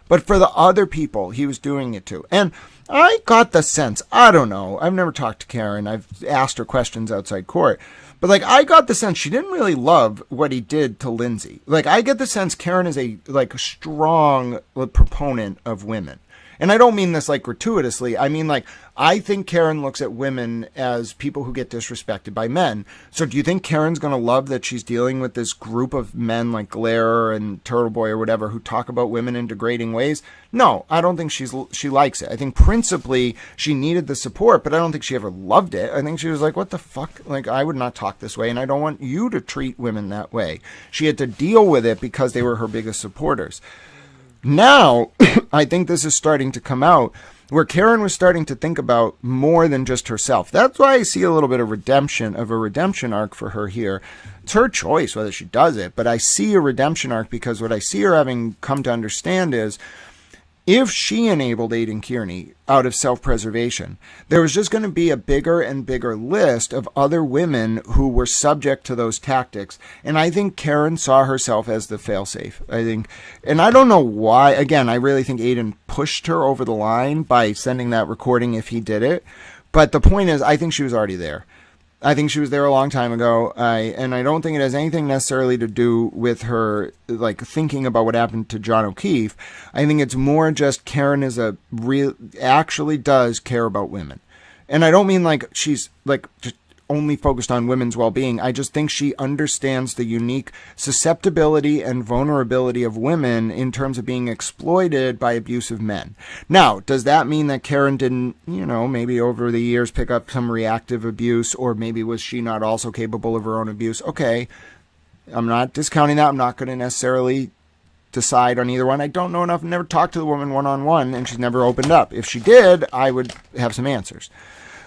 but for the other people he was doing it to. And I got the sense, I don't know, I've never talked to Karen, I've asked her questions outside court, but like I got the sense she didn't really love what he did to Lindsay. Like I get the sense Karen is a strong proponent of women. And I don't mean this like gratuitously. I mean, like, I think Karen looks at women as people who get disrespected by men. So do you think Karen's going to love that she's dealing with this group of men like Glare and TurtleBoy or whatever who talk about women in degrading ways? No, I don't think she likes it. I think principally she needed the support, but I don't think she ever loved it. I think she was like, what the fuck? Like, I would not talk this way, and I don't want you to treat women that way. She had to deal with it because they were her biggest supporters. Now, I think this is starting to come out where Karen was starting to think about more than just herself. That's why I see a little bit of a redemption arc for her here. It's her choice whether she does it, but I see a redemption arc because what I see her having come to understand is if she enabled Aidan Kearney out of self-preservation, there was just going to be a bigger and bigger list of other women who were subject to those tactics. And I think Karen saw herself as the failsafe. I think, and I don't know why, again, I really think Aidan pushed her over the line by sending that recording if he did it. But the point is, I think she was already there. I think she was there a long time ago, and I don't think it has anything necessarily to do with her like thinking about what happened to John O'Keefe. I think it's more just Karen is actually does care about women, and I don't mean like she's like just only focused on women's well-being. I just think she understands the unique susceptibility and vulnerability of women in terms of being exploited by abusive men. Now, does that mean that Karen didn't, maybe over the years pick up some reactive abuse, or maybe was she not also capable of her own abuse? Okay, I'm not discounting that. I'm not going to necessarily decide on either one. I don't know enough. Never talked to the woman one-on-one, and she's never opened up. If she did, I would have some answers.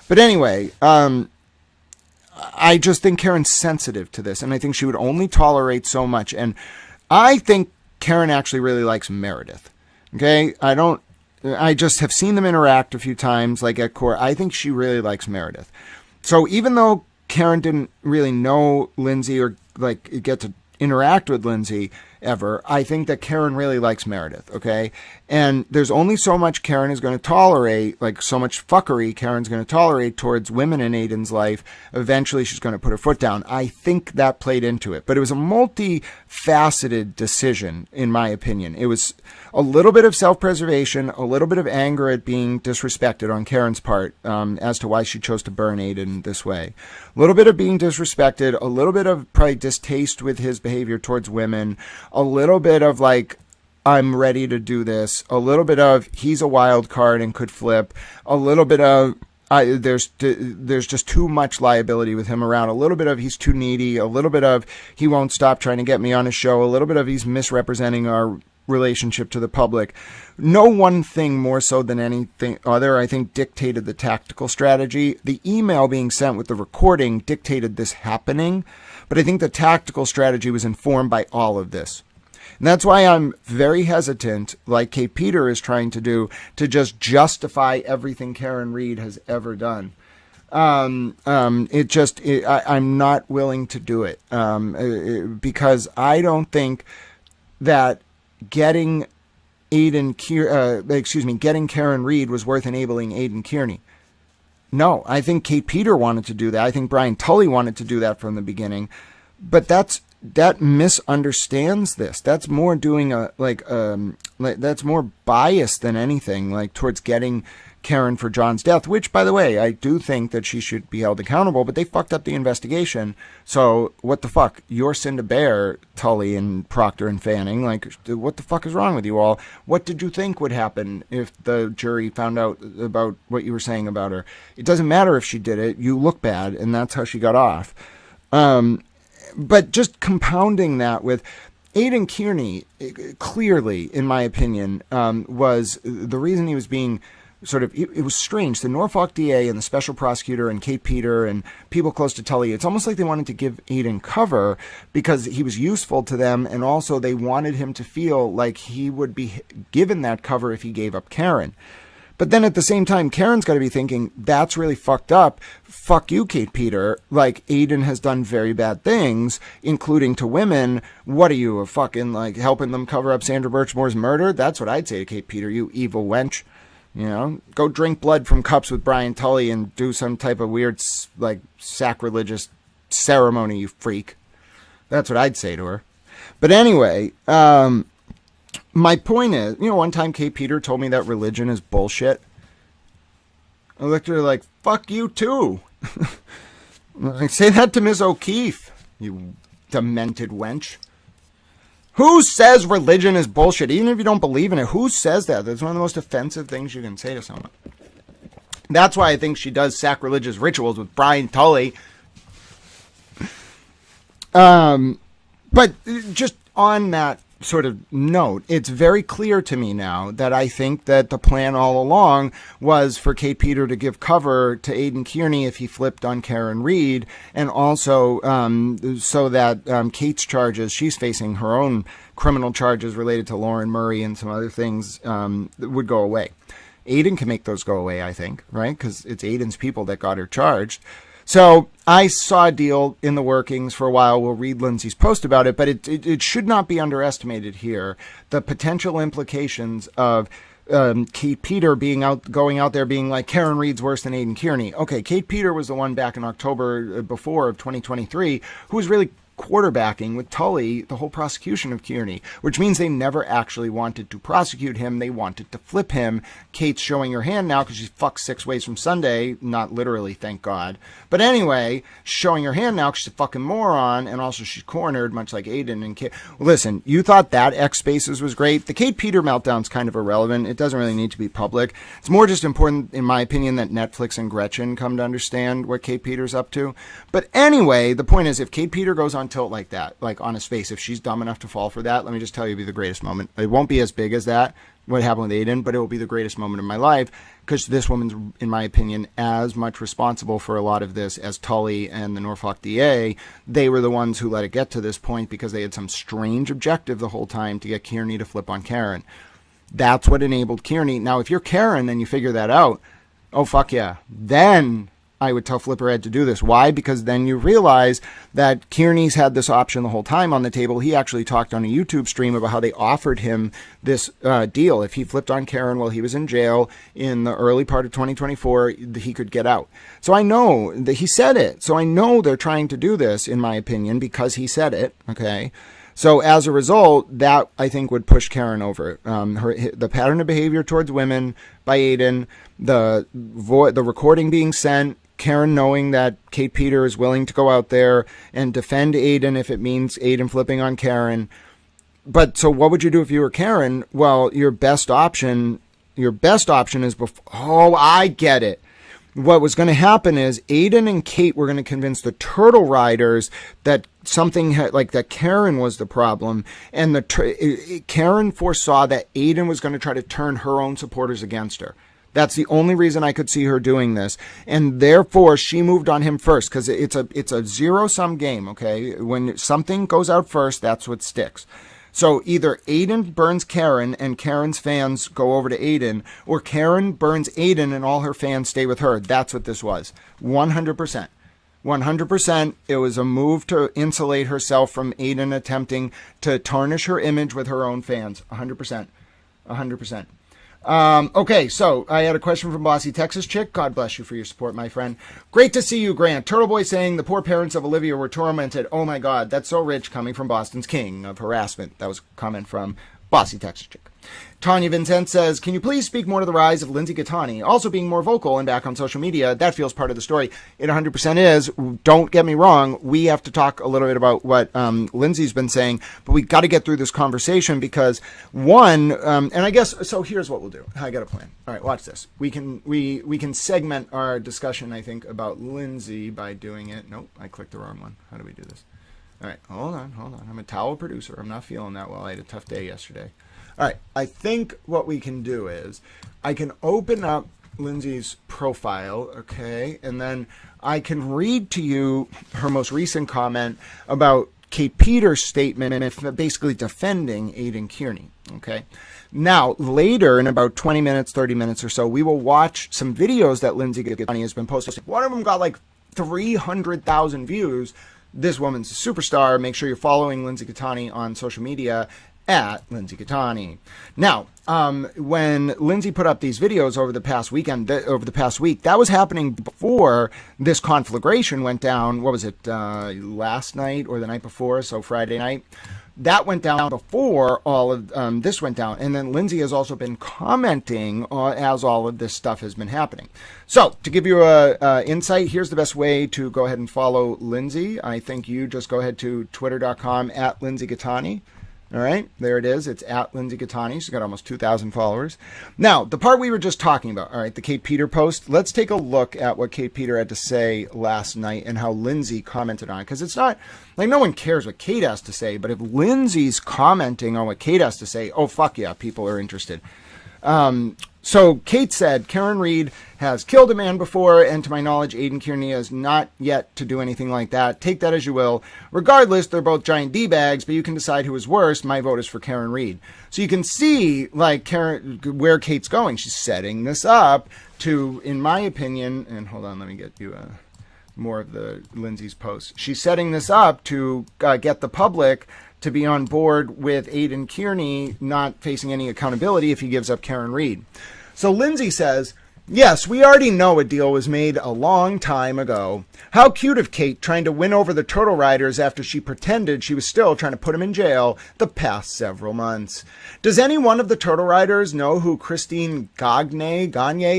But anyway, I just think Karen's sensitive to this, and I think she would only tolerate so much. And I think Karen actually really likes Meredith. Okay? I just have seen them interact a few times, like at court. I think she really likes Meredith. So even though Karen didn't really know Lindsay or like get to interact with Lindsay ever, I think that Karen really likes Meredith, okay? And there's only so much Karen is going to tolerate, like so much fuckery Karen's going to tolerate towards women in Aidan's life. Eventually she's going to put her foot down. I think that played into it, but it was a multifaceted decision, in my opinion. It was a little bit of self-preservation, a little bit of anger at being disrespected on Karen's part, as to why she chose to burn Aidan this way. A little bit of being disrespected, a little bit of probably distaste with his behavior towards women, a little bit of like, I'm ready to do this, a little bit of he's a wild card and could flip, a little bit of there's just too much liability with him around, a little bit of he's too needy, a little bit of he won't stop trying to get me on his show, a little bit of he's misrepresenting our relationship to the public. No one thing more so than anything other, I think, dictated the tactical strategy. The email being sent with the recording dictated this happening, but I think the tactical strategy was informed by all of this. And that's why I'm very hesitant, like Kate Peter is trying to do, to just justify everything Karen Read has ever done. I'm not willing to do it, because I don't think that getting getting Karen Read was worth enabling Aidan Kearney. No, I think Kate Peter wanted to do that. I think Brian Tully wanted to do that from the beginning, but that misunderstands this. That's more doing that's more biased than anything, like towards getting Karen for John's death, which, by the way, I do think that she should be held accountable, but they fucked up the investigation. So what the fuck? Your sin to bear, Tully and Proctor and Fanning. Like, what the fuck is wrong with you all? What did you think would happen if the jury found out about what you were saying about her? It doesn't matter if she did it. You look bad, and that's how she got off. But just compounding that with Aidan Kearney, clearly, in my opinion, was the reason he was being sort of, it was strange. The Norfolk DA and the special prosecutor and Kate Peter and people close to Tully, it's almost like they wanted to give Aidan cover because he was useful to them, and also they wanted him to feel like he would be given that cover if he gave up Karen. But then at the same time, Karen's got to be thinking, that's really fucked up. Fuck you, Kate Peter. Like, Aiden has done very bad things, including to women. What are you, a fucking, like, helping them cover up Sandra Birchmore's murder? That's what I'd say to Kate Peter, you evil wench. You know, go drink blood from cups with Brian Tully and do some type of weird, like, sacrilegious ceremony, you freak. That's what I'd say to her. But anyway, my point is, you know, one time Kate Peter told me that religion is bullshit. I looked at her like, fuck you too. I say that to Miss O'Keefe, you demented wench. Who says religion is bullshit? Even if you don't believe in it, who says that? That's one of the most offensive things you can say to someone. That's why I think she does sacrilegious rituals with Brian Tully. But just on that sort of note, it's very clear to me now that I think that the plan all along was for Kate Peter to give cover to Aidan Kearney if he flipped on Karen Reed, and also so that Kate's charges, she's facing her own criminal charges related to Lauren Murray and some other things, would go away. Aidan can make those go away, I think, right? Because it's Aidan's people that got her charged. So I saw a deal in the workings for a while. We'll read Lindsay's post about it, but it should not be underestimated here. The potential implications of Kate Peter going out there being like, Karen Reed's worse than Aidan Kearney. Okay, Kate Peter was the one back in October before of 2023 who was really quarterbacking with Tully the whole prosecution of Kierney, which means they never actually wanted to prosecute him. They wanted to flip him. Kate's showing her hand now because she's fucked 6 ways from Sunday. Not literally, thank God. But anyway, showing her hand now because she's a fucking moron, and also she's cornered, much like Aiden and Kate. Listen, you thought that X Spaces was great. The Kate Peter meltdown's kind of irrelevant. It doesn't really need to be public. It's more just important, in my opinion, that Netflix and Gretchen come to understand what Kate Peter's up to. But anyway, the point is, if Kate Peter goes on tilt like that, like on his face, if she's dumb enough to fall for that, let me just tell you, it'll be the greatest moment. It won't be as big as that, what happened with Aiden, but it will be the greatest moment of my life, because this woman's, in my opinion, as much responsible for a lot of this as Tully and the Norfolk DA. They were the ones who let it get to this point because they had some strange objective the whole time to get Kierney to flip on Karen. That's what enabled Kierney. Now, if you're Karen and you figure that out, oh, fuck yeah. Then I would tell Flipperhead to do this. Why? Because then you realize that Kierney's had this option the whole time on the table. He actually talked on a YouTube stream about how they offered him this deal. If he flipped on Karen while he was in jail in the early part of 2024, he could get out. So I know that he said it. So I know they're trying to do this, in my opinion, because he said it. Okay. So as a result, that I think would push Karen over. The pattern of behavior towards women by Aiden, the recording being sent, Karen knowing that Kate Peter is willing to go out there and defend Aiden if it means Aiden flipping on Karen. But so what would you do if you were Karen? Well, your best option is oh, I get it. What was going to happen is Aiden and Kate were going to convince the Turtle Riders that something like that Karen was the problem. And Karen foresaw that Aiden was going to try to turn her own supporters against her. That's the only reason I could see her doing this. And therefore, she moved on him first, because it's a zero-sum game, okay? When something goes out first, that's what sticks. So either Aiden burns Karen and Karen's fans go over to Aiden, or Karen burns Aiden and all her fans stay with her. That's what this was. 100%. 100%. It was a move to insulate herself from Aiden attempting to tarnish her image with her own fans. 100%. 100%. Okay, so I had a question from Bossy Texas Chick. God bless you for your support, my friend. Great to see you, Grant. TurtleBoy saying the poor parents of Olivia were tormented. Oh my God, that's so rich coming from Boston's king of harassment. That was a comment from Bossy Texas Chick. Tanya Vincent says, can you please speak more to the rise of Lindsay Gattani also being more vocal and back on social media? That feels part of the story. It 100% is. Don't get me wrong. We have to talk a little bit about what Lindsay's been saying, but we got to get through this conversation because one, and I guess, so here's what we'll do. I got a plan. All right, watch this. We can segment our discussion, I think, about Lindsay by doing it. Nope, I clicked the wrong one. How do we do this? All right, hold on. I'm a towel producer. I'm not feeling that well. I had a tough day yesterday. All right, I think what we can do is I can open up Lindsay's profile, okay, and then I can read to you her most recent comment about Kate Peters' statement and basically defending Aidan Kearney. Okay. Now, later, in about 20 minutes, 30 minutes or so, we will watch some videos that Lindsay Kearney has been posting. One of them got like 300,000 views. This woman's a superstar. Make sure you're following Lindsay Kearney on social media at Lindsay Kearney. Now, when Lindsay put up these videos over the past week, that was happening before this conflagration went down. What was it, last night or the night before? So Friday night. That went down before all of this went down. And then Lindsay has also been commenting as all of this stuff has been happening. So to give you a insight, here's the best way to go ahead and follow Lindsay. I think you just go ahead to twitter.com at Lindsay Kearney. All right, there it is. It's at Lindsay Kearney. She's got almost 2,000 followers. Now, the part we were just talking about, all right, the Kate Peter post. Let's take a look at what Kate Peter had to say last night and how Lindsay commented on it. Because it's not, like, no one cares what Kate has to say, but if Lindsay's commenting on what Kate has to say, oh, fuck yeah, people are interested. So Kate said, Karen Reed has killed a man before, and to my knowledge, Aidan Kearney has not yet to do anything like that. Take that as you will. Regardless, they're both giant D-bags, but you can decide who is worse. My vote is for Karen Reed. So you can see, like, where Kate's going. She's setting this up to, in my opinion, and hold on, let me get you more of the Lindsay's posts. She's setting this up to get the public to be on board with Aidan Kearney not facing any accountability if he gives up Karen Reed. So Lindsay says, yes, we already know a deal was made a long time ago. How cute of Kate trying to win over the Turtle Riders after she pretended she was still trying to put him in jail the past several months. Does any one of the Turtle Riders know who Christine Gagne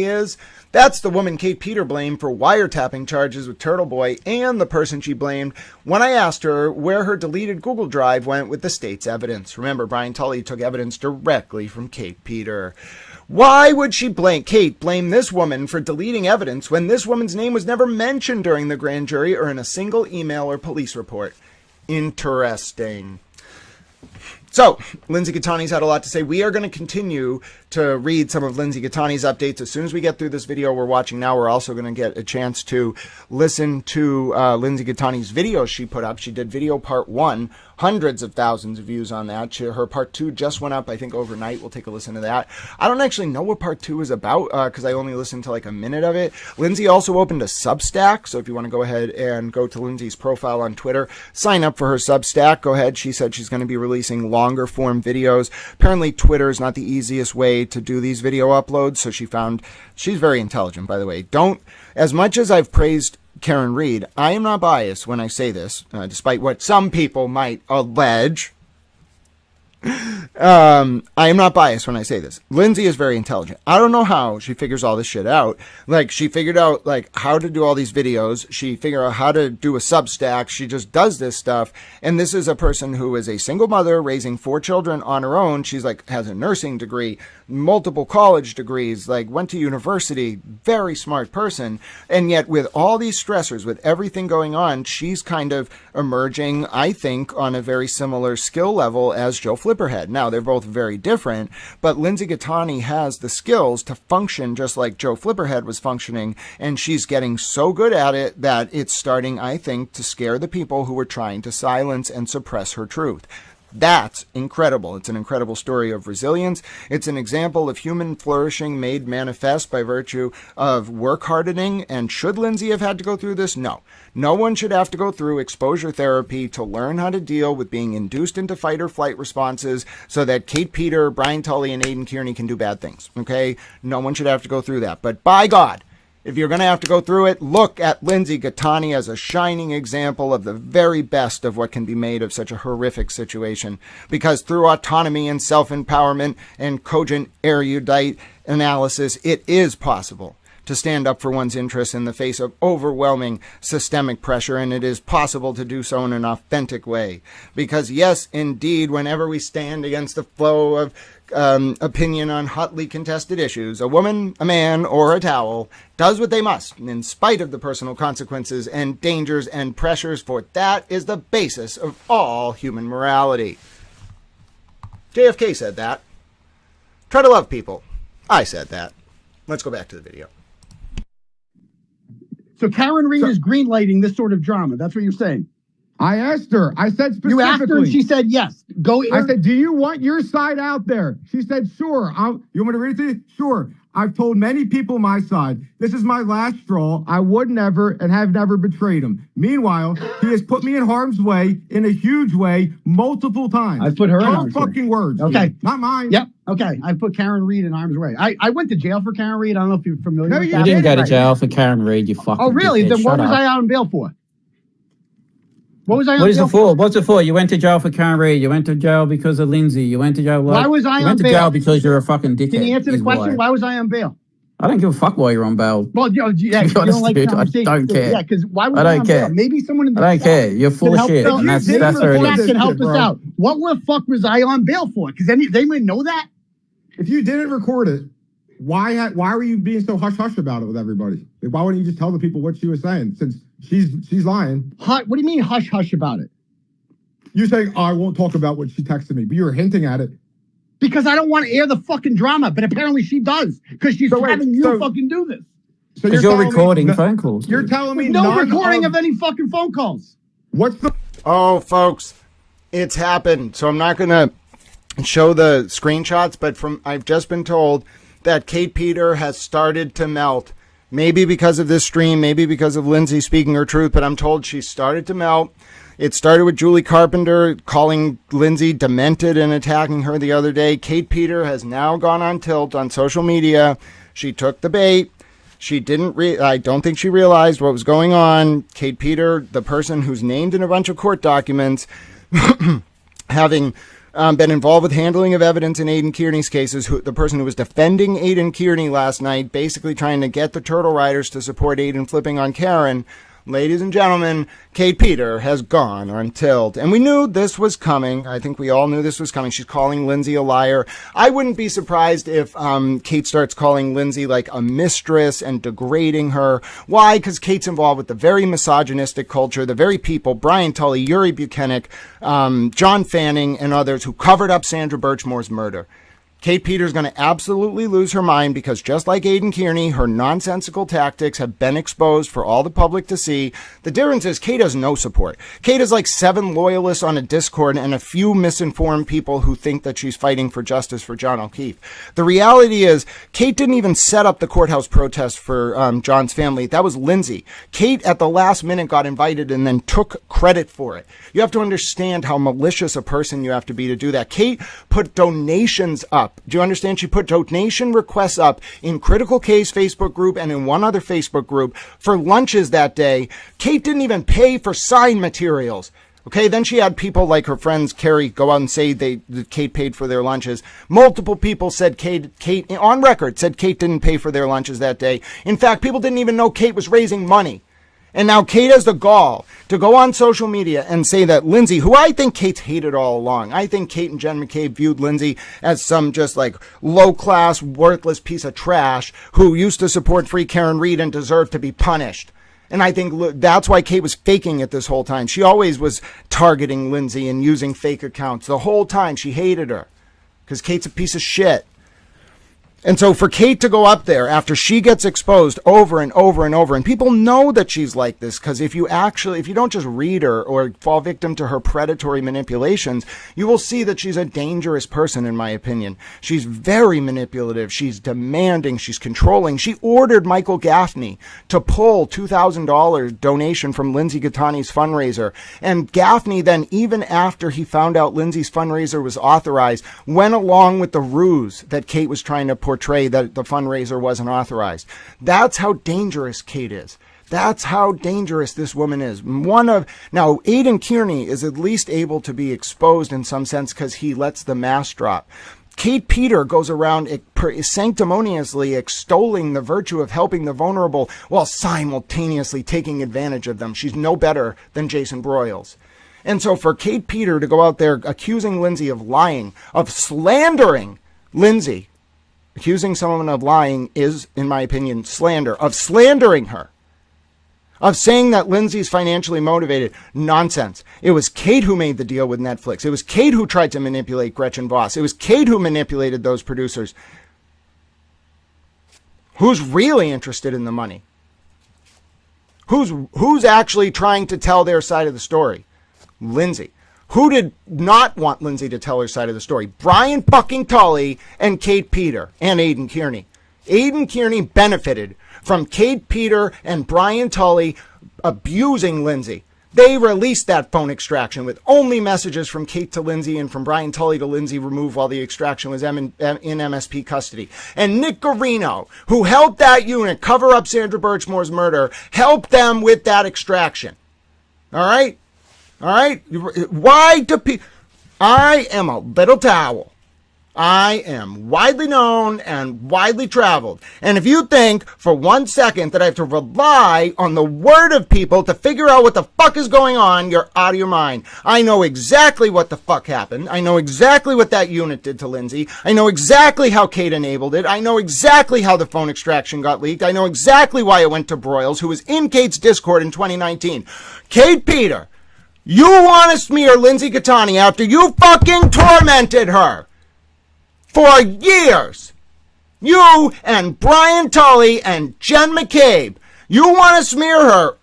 is? That's the woman Kate Peter blamed for wiretapping charges with TurtleBoy and the person she blamed when I asked her where her deleted Google Drive went with the state's evidence. Remember, Brian Tully took evidence directly from Kate Peter. Why would Kate blame this woman for deleting evidence when this woman's name was never mentioned during the grand jury or in a single email or police report? Interesting. So, Lindsay Kearney's had a lot to say. We are going to continue to read some of Lindsay Kearney's updates. As soon as we get through this video we're watching now, we're also going to get a chance to listen to Lindsay Kearney's videos she put up. She did video part 1, hundreds of thousands of views on that. Her part 2 just went up, I think, overnight. We'll take a listen to that. I don't actually know what part 2 is about because I only listened to like a minute of it. Lindsay also opened a Substack, so if you want to go ahead and go to Lindsay's profile on Twitter, sign up for her Substack. Go ahead. She said she's going to be releasing longer form videos. Apparently Twitter is not the easiest way to do these video uploads, so she's very intelligent, by the way. As much as I've praised Karen Reed, I am not biased when I say this, despite what some people might allege. I am not biased when I say this. Lindsay is very intelligent. I don't know how she figures all this shit out. Like, she figured out, like, how to do all these videos. She figured out how to do a Substack. She just does this stuff. And this is a person who is a single mother raising 4 children on her own. She's like, has a nursing degree, multiple college degrees, like went to university, very smart person. And yet with all these stressors, with everything going on, she's kind of emerging, I think, on a very similar skill level as Joe Flipperhead. Now, they're both very different, but Lindsay Kearney has the skills to function just like Joe Flipperhead was functioning, and she's getting so good at it that it's starting, I think, to scare the people who were trying to silence and suppress her truth. That's incredible. It's an incredible story of resilience. It's an example of human flourishing made manifest by virtue of work hardening. And should Lindsay have had to go through this? No. No one should have to go through exposure therapy to learn how to deal with being induced into fight or flight responses so that Kate Peter, Brian Tully, and Aidan Kearney can do bad things. Okay? No one should have to go through that. But by God, if you're going to have to go through it, look at Lindsay Kearney as a shining example of the very best of what can be made of such a horrific situation. Because through autonomy and self-empowerment and cogent erudite analysis, it is possible to stand up for one's interests in the face of overwhelming systemic pressure, and it is possible to do so in an authentic way. Because yes, indeed, whenever we stand against the flow of opinion on hotly contested issues, a woman, a man, or a towel does what they must, in spite of the personal consequences and dangers and pressures, for that is the basis of all human morality. JFK said that. Try to love people. I said that. Let's go back to the video. So Karen Reed is greenlighting this sort of drama. That's what you're saying. I asked her. I said specifically. You asked her and she said yes. Go. I said, do you want your side out there? She said, sure. You want me to read it to you? Sure. I've told many people my side. This is my last straw. I would never and have never betrayed him. Meanwhile, he has put me in harm's way in a huge way multiple times. I put her in harm's way. fucking words. Okay. Not mine. Yep. Okay. I put Karen Reed in harm's way. I went to jail for Karen Reed. I don't know if you're familiar with that. You didn't go to jail for Karen Reed, you fucking Oh, really? dickhead. Then what Shut was up. I on bail for? What was I on What is bail it for? What's it for? You went to jail for Karen Reed. You went to jail because of Lindsay. You went to jail. Why was I you on went to bail? jail because you're a fucking dickhead. Can you answer the is question? Why was I on bail? I don't give a fuck why you're on bail. Well, yeah, you honest, don't like dude, I conversation. don't care. Yeah, because why was I I don't on care. bail? Maybe someone in the I don't chat care. You're full of can shit. help And us- that's where it chat is. can help us bro. out. What the fuck was I on bail for? Because they would know that. If you didn't record it, why were you being so hush-hush about it with everybody? Like, why wouldn't you just tell the people what she was saying since she's lying? What do you mean hush-hush about it? You're saying, I won't talk about what she texted me, but you were hinting at it. Because I don't want to air the fucking drama, but apparently she does. Because she's having you fucking do this. So Because you're recording phone calls. You're telling me No recording of any fucking phone calls. What's the... Oh, folks, it's happened. So I'm not going to show the screenshots, but I've just been told that Kate Peter has started to melt. Maybe because of this stream, maybe because of Lindsay speaking her truth, but I'm told she started to melt. It started with Julie Carpenter calling Lindsay demented and attacking her the other day. Kate Peter has now gone on tilt on social media. She took the bait. She didn't I don't think she realized what was going on. Kate Peter, the person who's named in a bunch of court documents, having been involved with handling of evidence in Aidan Kearney's cases, the person who was defending Aidan Kearney last night, basically trying to get the Turtle Riders to support Aidan flipping on Karen. Ladies and gentlemen, Kate Peter has gone on tilt. And we knew this was coming. I think we all knew this was coming. She's calling Lindsay a liar. I wouldn't be surprised if Kate starts calling Lindsay like a mistress and degrading her. Why? Because Kate's involved with the very misogynistic culture, the very people, Brian Tully, Yuri Buchanan, John Fanning, and others who covered up Sandra Birchmore's murder. Kate Peter's going to absolutely lose her mind because just like Aidan Kearney, her nonsensical tactics have been exposed for all the public to see. The difference is Kate has no support. Kate has like 7 loyalists on a Discord and a few misinformed people who think that she's fighting for justice for John O'Keefe. The reality is Kate didn't even set up the courthouse protest for John's family. That was Lindsay. Kate at the last minute got invited and then took credit for it. You have to understand how malicious a person you have to be to do that. Kate put donations up. Do you understand? She put donation requests up in Critical Case Facebook group and in one other Facebook group for lunches that day. Kate didn't even pay for sign materials. Okay, then she had people like her friends Carrie go out and say that Kate paid for their lunches. Multiple people said Kate on record said Kate didn't pay for their lunches that day. In fact, people didn't even know Kate was raising money. And now Kate has the gall to go on social media and say that Lindsay, who I think Kate's hated all along. I think Kate and Jen McCabe viewed Lindsay as some just like low-class, worthless piece of trash who used to support Free Karen Reed and deserved to be punished. And I think that's why Kate was faking it this whole time. She always was targeting Lindsay and using fake accounts. The whole time she hated her because Kate's a piece of shit. And so for Kate to go up there after she gets exposed over and over and over, and people know that she's like this, because if you don't just read her or fall victim to her predatory manipulations, you will see that she's a dangerous person, in my opinion. She's very manipulative. She's demanding. She's controlling. She ordered Michael Gaffney to pull $2,000 donation from Lindsay Gattani's fundraiser. And Gaffney then, even after he found out Lindsay's fundraiser was authorized, went along with the ruse that Kate was trying to portray that the fundraiser wasn't authorized. That's how dangerous Kate is. That's how dangerous this woman is. Now, Aidan Kearney is at least able to be exposed in some sense because he lets the mask drop. Kate Peter goes around sanctimoniously extolling the virtue of helping the vulnerable while simultaneously taking advantage of them. She's no better than Jason Broyles. And so for Kate Peter to go out there accusing Lindsay of lying, of slandering Lindsay, accusing someone of lying is, in my opinion, slander, of slandering her, of saying that Lindsay's financially motivated. Nonsense. It was Kate who made the deal with Netflix. It was Kate who tried to manipulate Gretchen Voss. It was Kate who manipulated those producers. Who's really interested in the money? Who's actually trying to tell their side of the story? Lindsay. Who did not want Lindsay to tell her side of the story? Brian fucking Tully and Kate Peter and Aidan Kearney. Aidan Kearney benefited from Kate Peter and Brian Tully abusing Lindsay. They released that phone extraction with only messages from Kate to Lindsay and from Brian Tully to Lindsay removed while the extraction was in MSP custody. And Nick Garino, who helped that unit cover up Sandra Birchmore's murder, helped them with that extraction. All right? All right? Why do people... I am a little towel. I am widely known and widely traveled. And if you think for 1 second that I have to rely on the word of people to figure out what the fuck is going on, you're out of your mind. I know exactly what the fuck happened. I know exactly what that unit did to Lindsay. I know exactly how Kate enabled it. I know exactly how the phone extraction got leaked. I know exactly why it went to Broyles, who was in Kate's Discord in 2019. Kate Peter, you want to smear Lindsay Catani after you fucking tormented her for years. You and Brian Tully and Jen McCabe, you want to smear her.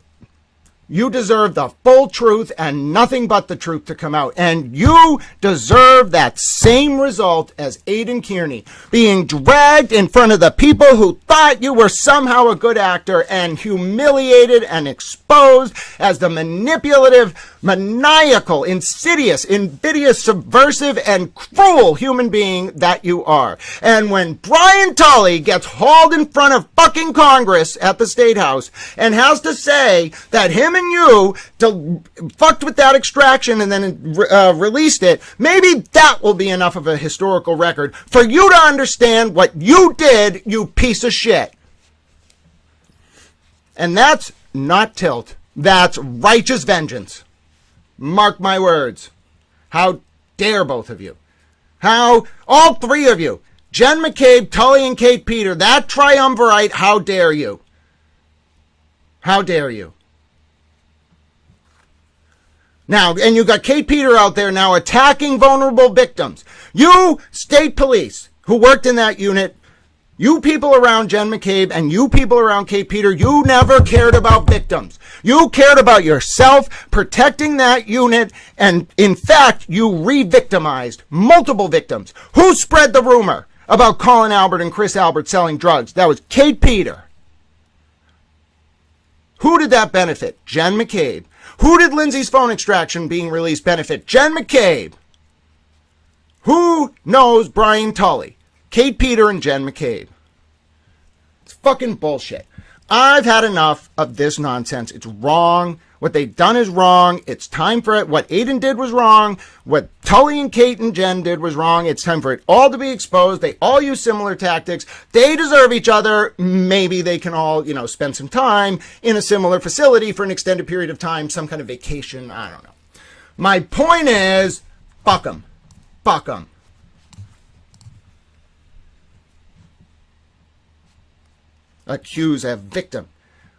You deserve the full truth and nothing but the truth to come out. And you deserve that same result as Aidan Kearney, being dragged in front of the people who thought you were somehow a good actor and humiliated and exposed as the manipulative, maniacal, insidious, invidious, subversive, and cruel human being that you are. And when Brian Tully gets hauled in front of fucking Congress at the State House and has to say that him and you fucked with that extraction and then released it, maybe that will be enough of a historical record for you to understand what you did, you piece of shit. And that's not tilt. That's righteous vengeance. Mark my words. How dare both of you? How, all three of you, Jen McCabe, Tully, and Kate Peter, that triumvirate, how dare you? How dare you? Now, and you got Kate Peter out there now attacking vulnerable victims. You state police who worked in that unit, you people around Jen McCabe and you people around Kate Peter, you never cared about victims. You cared about yourself, protecting that unit, and in fact, you re-victimized multiple victims. Who spread the rumor about Colin Albert and Chris Albert selling drugs? That was Kate Peter. Who did that benefit? Jen McCabe. Who did Lindsay's phone extraction being released benefit? Jen McCabe. Who knows Brian Tully? Kate Peter and Jen McCabe. It's fucking bullshit. I've had enough of this nonsense. It's wrong. What they've done is wrong. It's time for it. What Aidan did was wrong. What Tully and Kate and Jen did was wrong. It's time for it all to be exposed. They all use similar tactics. They deserve each other. Maybe they can all, spend some time in a similar facility for an extended period of time, some kind of vacation. I don't know. My point is, fuck them. Fuck them. Accuse a victim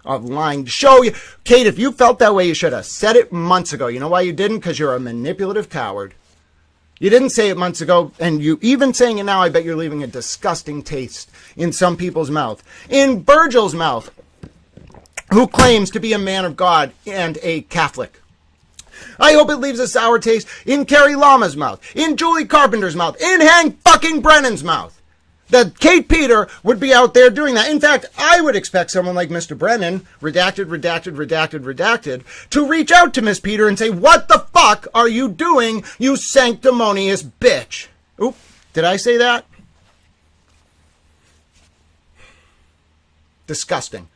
of lying to show you. Kate, if you felt that way, you should have said it months ago. You know why you didn't? Because you're a manipulative coward. You didn't say it months ago, and you even saying it now, I bet you're leaving a disgusting taste in some people's mouth. In Virgil's mouth, who claims to be a man of God and a Catholic. I hope it leaves a sour taste in Carrie Lama's mouth, in Julie Carpenter's mouth, in Hank fucking Brennan's mouth. That Kate Peter would be out there doing that. In fact, I would expect someone like Mr. Brennan, redacted, to reach out to Miss Peter and say, what the fuck are you doing, you sanctimonious bitch? Oop, did I say that? Disgusting.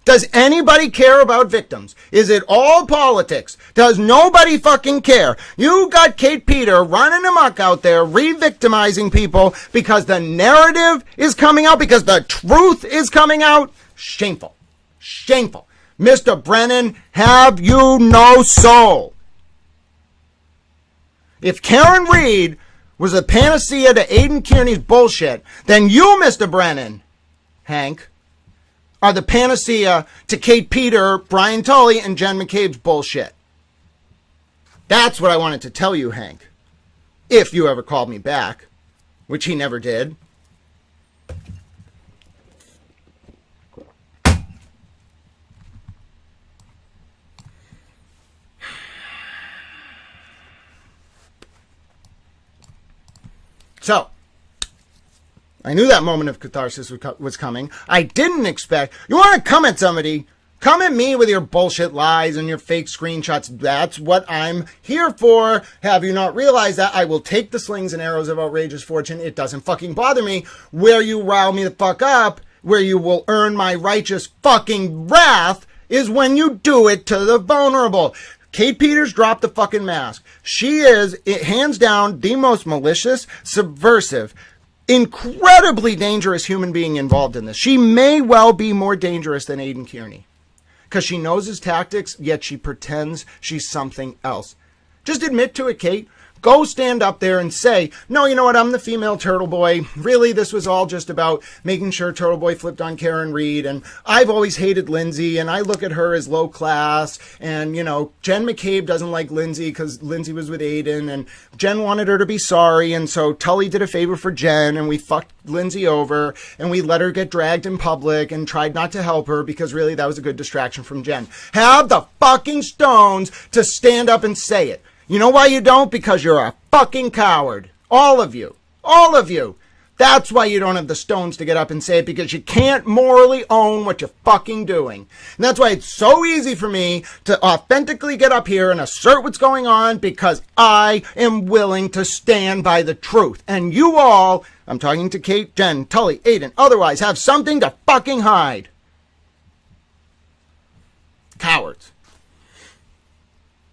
Does anybody care about victims? Is it all politics? Does nobody fucking care? You got Kate Peter running amok out there, re-victimizing people because the narrative is coming out, because the truth is coming out. Shameful. Shameful. Mr. Brennan, have you no soul? If Karen Reed was a panacea to Aidan Kearney's bullshit, then you, Mr. Brennan, Hank, are the panacea to Kate Peter, Brian Tully, and Jen McCabe's bullshit. That's what I wanted to tell you, Hank. If you ever called me back, which he never did. So, I knew that moment of catharsis was coming. I didn't expect... You want to come at somebody? Come at me with your bullshit lies and your fake screenshots. That's what I'm here for. Have you not realized that? I will take the slings and arrows of outrageous fortune. It doesn't fucking bother me. Where you rile me the fuck up, where you will earn my righteous fucking wrath, is when you do it to the vulnerable. Kate Peters dropped the fucking mask. She is, hands down, the most malicious, subversive, incredibly dangerous human being involved in this. She may well be more dangerous than Aidan Kearney because she knows his tactics, yet she pretends she's something else. Just admit to it, Kate. Go stand up there and say, no, you know what, I'm the female Turtle Boy. Really, this was all just about making sure Turtle Boy flipped on Karen Reed, and I've always hated Lindsay, and I look at her as low class, and, you know, Jen McCabe doesn't like Lindsay because Lindsay was with Aiden, and Jen wanted her to be sorry, and so Tully did a favor for Jen, and we fucked Lindsay over, and we let her get dragged in public and tried not to help her because really that was a good distraction from Jen. Have the fucking stones to stand up and say it. You know why you don't? Because you're a fucking coward. All of you. All of you. That's why you don't have the stones to get up and say it, because you can't morally own what you're fucking doing. And that's why it's so easy for me to authentically get up here and assert what's going on, because I am willing to stand by the truth. And you all, I'm talking to Kate, Jen, Tully, Aiden, otherwise, have something to fucking hide. Cowards.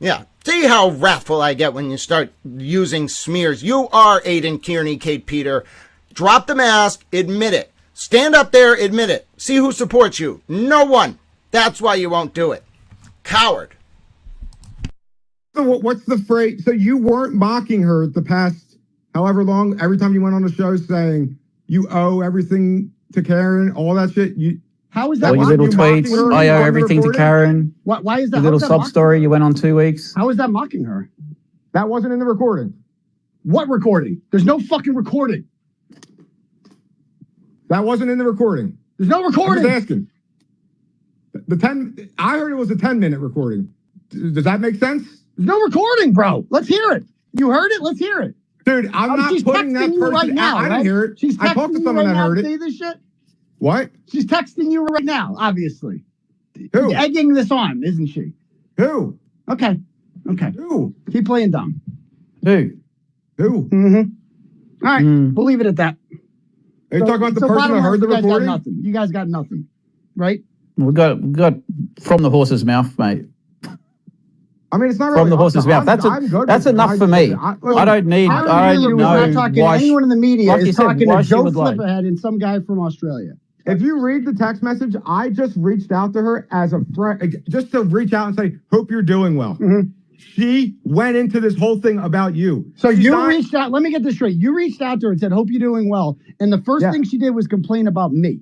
Yeah. See how wrathful I get when you start using smears. You are Aidan Kearney, Kate Peter. Drop the mask. Admit it. Stand up there. Admit it. See who supports you. No one. That's why you won't do it. Coward. So what's the phrase? So you weren't mocking her the past however long, every time you went on the show saying you owe everything to Karen, all that shit. How is that? All your little tweets, I owe everything to Karen. Why is that? Your little sub story you went on 2 weeks. How is that mocking her? That wasn't in the recording. What recording? There's no fucking recording. That wasn't in the recording. There's no recording. I was asking. I heard it was a 10-minute recording. Does that make sense? There's no recording, bro. Let's hear it. You heard it? Let's hear it. Dude, I'm not putting that person right now. I didn't hear it. I talked to someone that heard it. Say this shit? What? She's texting you right now, obviously. Who? Egging this on, isn't she? Who? Okay. Who? Keep playing dumb. Who? Mm-hmm. All right. We'll leave it at that. Are you talking about the person that heard the recording? You guys got nothing, right? We got from the horse's mouth, mate. I mean, it's not from the horse's mouth. That's enough for me. I don't need. I don't know why anyone in the media is talking to Joe Flipperhead and some guy from Australia. If you read the text message, I just reached out to her as a friend, just to reach out and say, hope you're doing well. Mm-hmm. She went into this whole thing about you. So reached out. Let me get this straight. You reached out to her and said, hope you're doing well. And the first thing she did was complain about me.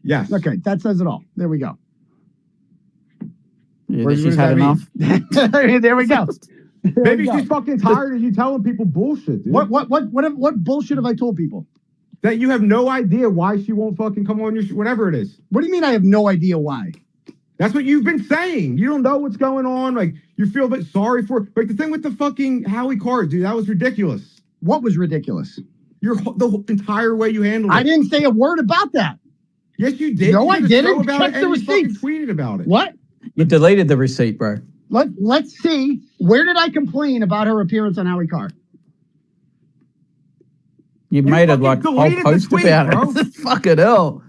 Yes. Okay. That says it all. There we go. Yeah, she's had enough. There we go. Maybe she's fucking tired of you telling people bullshit, dude. What bullshit have I told people? That you have no idea why she won't fucking come on your whatever it is. What do you mean I have no idea why? That's what you've been saying. You don't know what's going on. Like, you feel a bit sorry for... Like, the thing with the fucking Howie card, dude, that was ridiculous. What was ridiculous? The entire way you handled it. I didn't say a word about that. Yes, you did. No, I didn't. Check the receipts. Tweeted about it. What? You deleted the receipt, bro. Let's see. Where did I complain about her appearance on Howie Carr? You made a whole post about it. Fucking hell.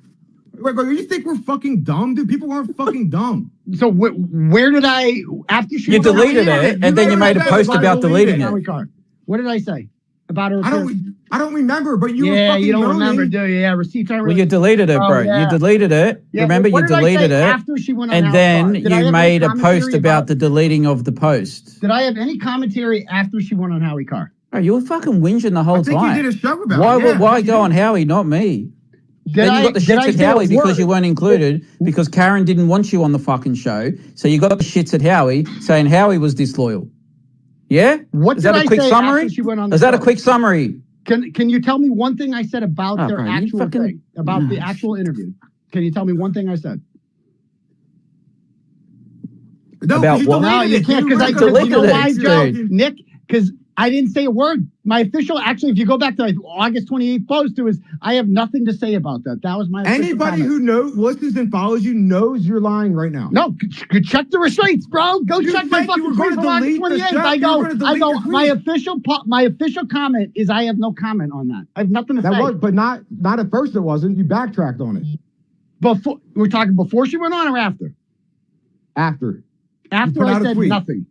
Wait, bro, you think we're fucking dumb, dude? People aren't fucking dumb. So where did I, after she... You deleted it, and then you made a post about deleting it. What did I say about her? I don't remember, but you were fucking you don't remember, do you? Yeah, receipts aren't... Well, you deleted it, bro. Yeah. You deleted it. Yeah, remember, you deleted it. After she went on and then you made a post about the deleting of the post. Did I have any commentary after she went on Howie Carr? Oh, you were fucking whinging the whole time. I think you did a show about it. Why go on Howie, not me? Then you got the shits at Howie because you weren't included, because Karen didn't want you on the fucking show. So you got the shits at Howie saying Howie was disloyal. Yeah? Is that a quick summary? Is that a quick summary? Can you tell me one thing I said about their actual thing? About the actual interview? Can you tell me one thing I said? No, about what? No, you can't, because I deleted it, Nick, because I didn't say a word. My official, actually, if you go back to August 28th post, it was, I have nothing to say about that. That was my Anybody who listens and follows you knows you're lying right now. No, check the receipts, bro. Go check my fucking tweet from August 28th. I go, my official comment is I have no comment on that. I have nothing to say. But not at first it wasn't. You backtracked on it. We're talking before she went on or after? After. After I said nothing.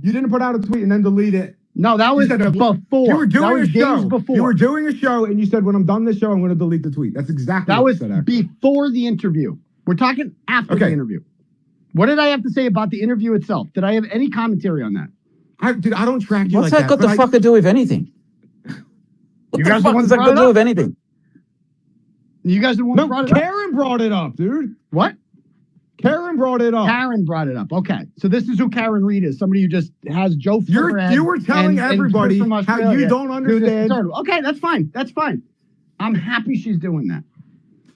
You didn't put out a tweet and then delete it. No, that was before. You were doing a show. Before. You were doing a show and you said, when I'm done this show, I'm going to delete the tweet. That's exactly what you said. That was before the interview. We're talking after the interview. What did I have to say about the interview itself? Did I have any commentary on that? I don't track you What's like that got the fuck to do with anything? You guys what does that got to do with anything? You guys the one who brought it up? Karen brought it up, dude. What? Karen brought it up. Karen brought it up. Okay. So this is who Karen Reed is. Somebody who just has Joe Flipper. You were telling everybody how you don't understand. Okay, that's fine. That's fine. I'm happy she's doing that.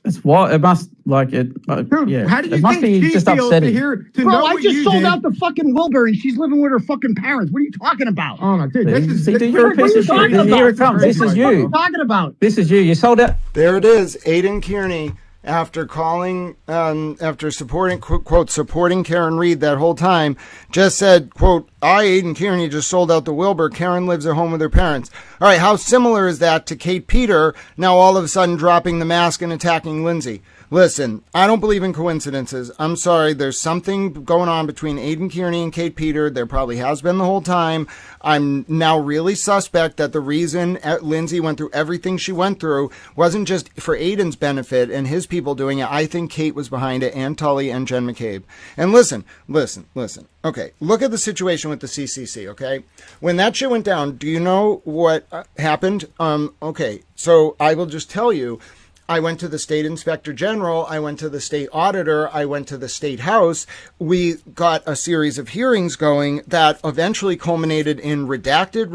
It's what it must like it. Dude, yeah, how do you it must think be she just feels upsetting. Bro, I just sold out the fucking Wilbur and she's living with her fucking parents. What are you talking about? Oh no, dude, you're a piece of shit. Here it comes. This is you. What are you talking about? This is you. You sold out. There it is. Aidan Kearney, after calling, after supporting, quote, supporting Karen Reed that whole time, just said, quote, I, Aidan Kearney, just sold out the Wilbur. Karen lives at home with her parents. All right, how similar is that to Kate Peter now all of a sudden dropping the mask and attacking Lindsay? Listen, I don't believe in coincidences. I'm sorry. There's something going on between Aidan Kearney and Kate Peter. There probably has been the whole time. I'm now really suspect that the reason Lindsay went through everything she went through wasn't just for Aidan's benefit and his people doing it. I think Kate was behind it, and Tully and Jen McCabe. And listen. Okay, look at the situation with the CCC, okay? When that shit went down, do you know what happened? Okay, so I will just tell you, I went to the state inspector general. I went to the state auditor. I went to the state house. We got a series of hearings going that eventually culminated in redacted,